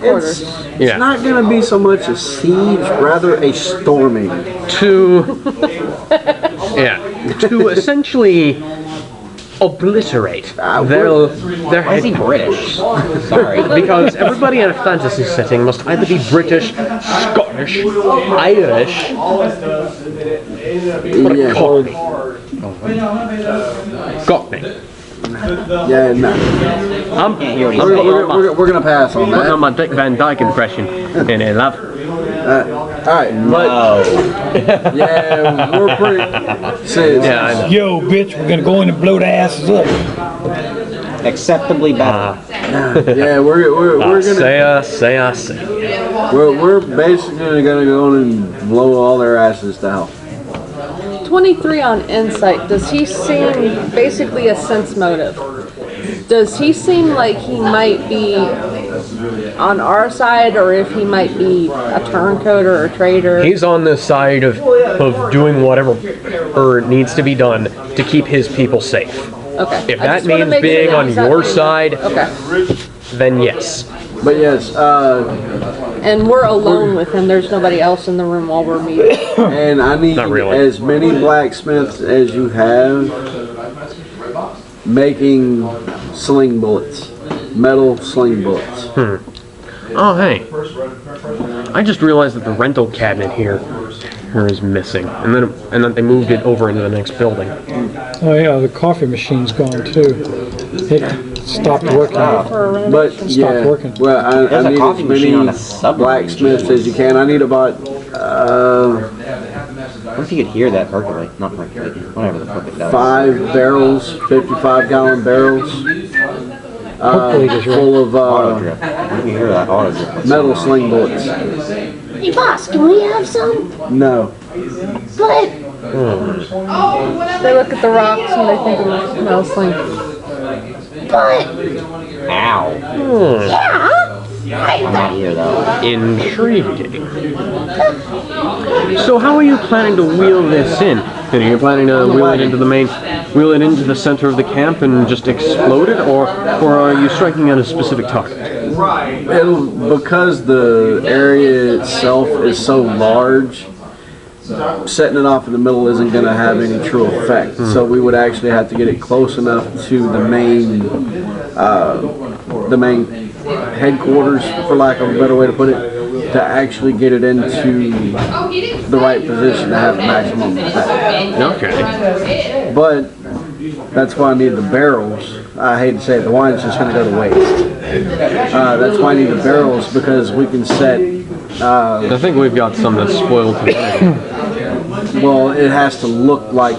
it's not gonna be so much a siege, rather a storming. To essentially obliterate their Why is he British? Sorry. Because everybody in a fantasy setting must either be British, Scottish, Irish, or Cockney. Yeah, no. We're gonna pass on that. Putting on my Dick Van Dyke impression in a love. Alright, yeah, we're pretty. Yeah, I know. Yo, bitch, we're gonna go in and blow the asses up. Acceptably bad. Yeah, we're gonna say. We're basically gonna go in and blow all their asses to hell. 23 on insight. Does he seem basically a sense motive? Does he seem like he might be on our side, or if he might be a turncoat or a traitor? He's on the side of doing whatever needs to be done to keep his people safe. Okay. If that means being on your side, then yes. But yes, and we're alone with him. There's nobody else in the room while we're meeting. And I need as many blacksmiths as you have making sling bullets, metal sling bullets. Oh, hey. I just realized that the rental cabinet here is missing, and then they moved it over into the next building. Oh yeah, the coffee machine's gone too. It stopped working. But yeah, well, I need as many blacksmiths as you can. I need about. What if you could hear that percolate? Not percolate, whatever the fuck it does. 5 barrels, 55-gallon barrels. Full of auto drip. What if you hear that auto drip? Metal sling bullets. Hey boss, can we have some? No. But They look at the rocks and they think of metal sling. But Ow. yeah. I not hear that. Intriguing. So how are you planning to wheel this in? And you're planning to wheel it into the center of the camp and just explode it, or are you striking at a specific target? Because the area itself is so large, setting it off in the middle isn't going to have any true effect. So we would actually have to get it close enough to the main headquarters, for lack of a better way to put it, to actually get it into the right position to have the maximum effect. Okay. But that's why I need the barrels. I hate to say it, the wine's just going to go to waste. That's why I need the barrels, because we can set... I think we've got some that's spoiled today. Well, it has to look like,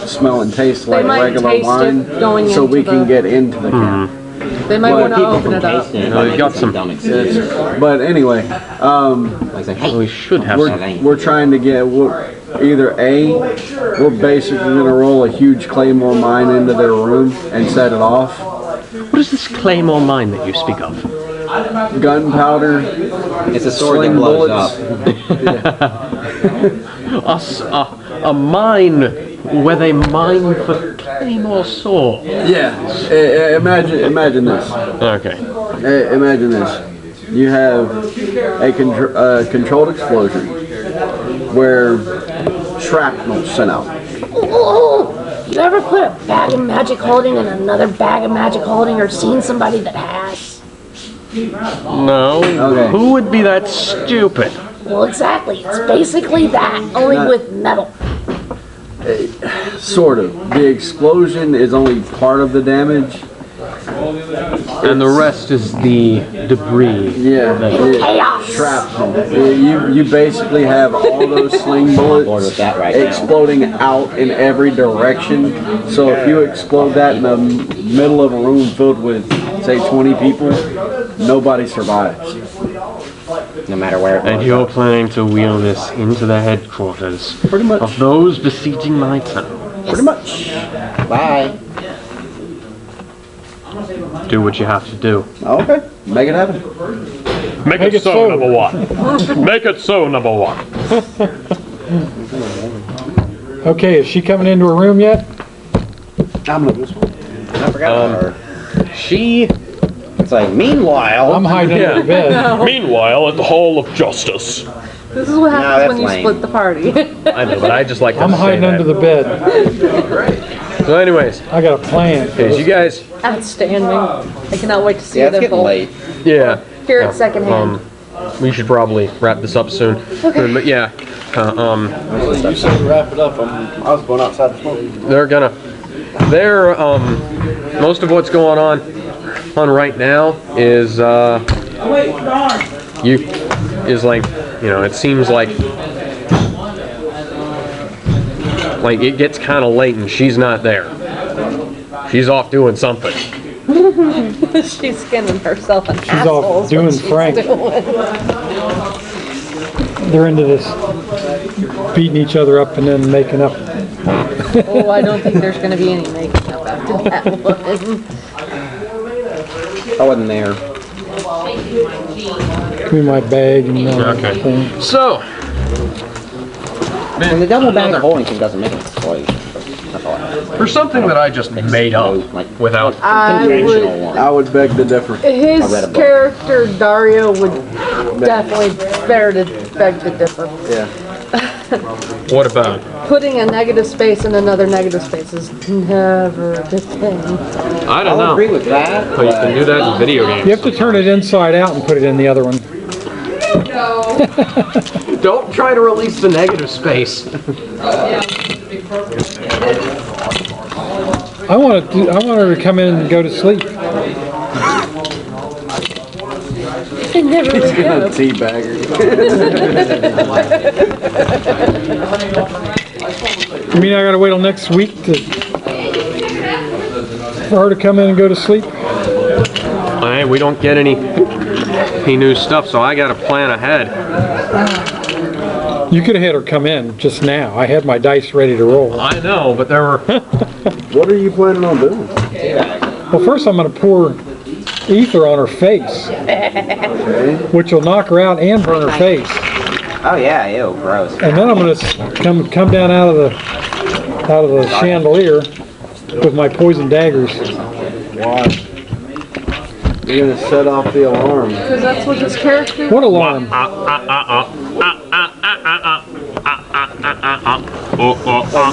smell, and taste like regular wine, so we can get into the camp. They might want to open it up. We've got some. But anyway, we should have some. We're trying to get either we're basically going to roll a huge Claymore mine into their room and set it off. What is this Claymore mine that you speak of? Gunpowder. It's a sword that blows up. A mine where they mine for Claymore sword. Yeah. Imagine this. Okay. Imagine this. You have a controlled explosion where shrapnel's sent out. Oh, you ever put a bag of magic holding in another bag of magic holding, or seen somebody that has? No. Okay. Who would be that stupid? Well, exactly. It's basically that, only with metal. Sort of. The explosion is only part of the damage. And the rest is the debris. Yeah. Shrapnel. You basically have all those sling bullets exploding out in every direction. So if you explode that in the middle of a room filled with, say, 20 people, nobody survives. No matter where. And you're planning to wheel this into the headquarters Pretty much. of those besieging my town. Pretty much. Bye. Do what you have to do. Okay. Make it happen. Make it so, number one. Make it so, number one. Okay, is she coming into her room yet? I'm gonna this one. I forgot about her. She... It's like, meanwhile... I'm hiding under the bed. Meanwhile, at the Hall of Justice. This is what happens when you lame. split the party. I know, but I just like to I'm say hiding that. under the bed. So anyways, I got a plan. you guys... Outstanding. I cannot wait to see Yeah, them it's getting both. late. Yeah. Hear it secondhand. We should probably wrap this up soon. Okay. But yeah, You said wrap it up. I was going outside to smoke. they're most of what's going on right now is it seems like it gets kind of late and she's not there. She's off doing something. She's skinning herself an She's asshole. off doing Frank. They're into this beating each other up and then making up. Oh, I don't think there's going to be any making up after that one. I wasn't there. Give me my bag and Okay. thing. So, And the double bag of holding thing doesn't make an explosion. That's all I have. for something that I just made up without... I would beg to differ. His character, Dario, would definitely beg to differ. Yeah. What about? Putting a negative space in another negative space is never a good thing. I don't know. I'll agree with that. But you can do that in video games. You have to turn it inside out and put it in the other one. Don't try to release the negative space. I want her to come in and go to sleep. I never He's really gonna have. teabag You mean I gotta wait till next week for her to come in and go to sleep? Hey, we don't get any new stuff, so I got to plan ahead. You could have had her come in just now. I had my dice ready to roll. I know, but there were... What are you planning on doing? Well, first I'm going to pour ether on her face, which will knock her out and burn her face. Oh yeah, ew, gross. And then I'm going to come down out of the out of the chandelier with my poison daggers. Why? You're gonna set off the alarm. Because that's what this character. What alarm? Am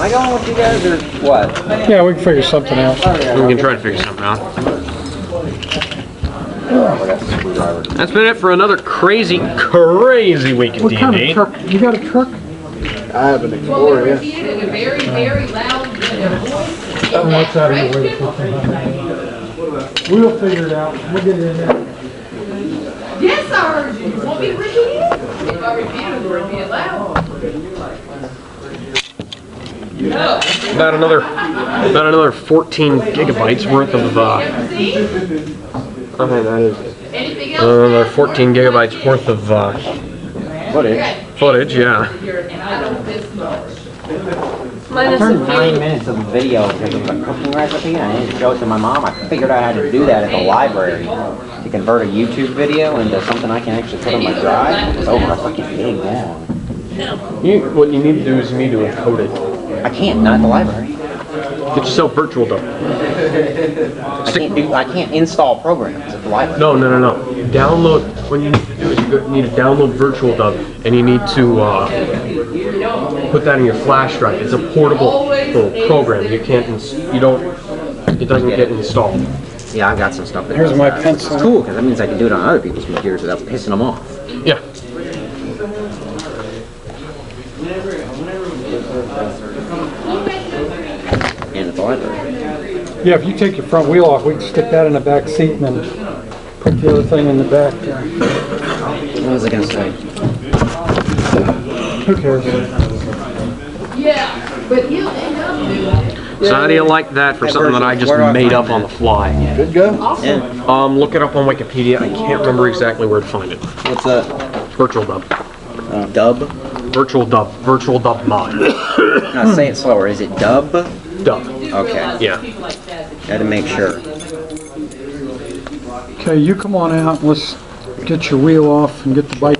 I going with you guys or what? Yeah, we can figure something out. We can try to figure something out. That's been it for another crazy week in What kind of D&D. truck? You got a truck? I have an Explorer, yeah. Repeated in a very, very loud voice. Oh, that's out of the way. We'll figure it out. We'll get it in there. Yes, I heard you. You want me to repeat it? If I repeat it, it'll repeat it loud. No. About another 14 gigabytes worth of okay, that is Anything else? another 14 gigabytes worth of footage, yeah. I turned 9 minutes of the video because it was a cooking recipe and I didn't show it to my mom. I figured out how to do that at the library to convert a YouTube video into something I can actually put on my drive. It was over a fucking big long. What you need to do is you need to encode it. I can't, not at the library. Get yourself virtual though. I can't install programs at the library. No. Download. What you need to do is you need to download Virtual Dub, and you need to put that in your flash drive. It's a portable little program. You can't. It doesn't get installed. Yeah, I've got some stuff there. Here's my pencil. It's cool because that means I can do it on other people's computers without pissing them off. Yeah. And at the library. Yeah, if you take your front wheel off, we can stick that in the back seat and then put the other thing in the back there. What was I gonna say? Who cares? Yeah, but you'll end up doing it. So how do you like that for something that I just made up on the fly? Good go? Awesome. Look it up on Wikipedia. I can't remember exactly where to find it. What's that? Virtual Dub. Dub? Virtual Dub. Virtual Dub mod. No, say it slower. Is it dub? Dub. Okay. Yeah. Had to make sure. Okay, you come on out. Let's get your wheel off and get the bike.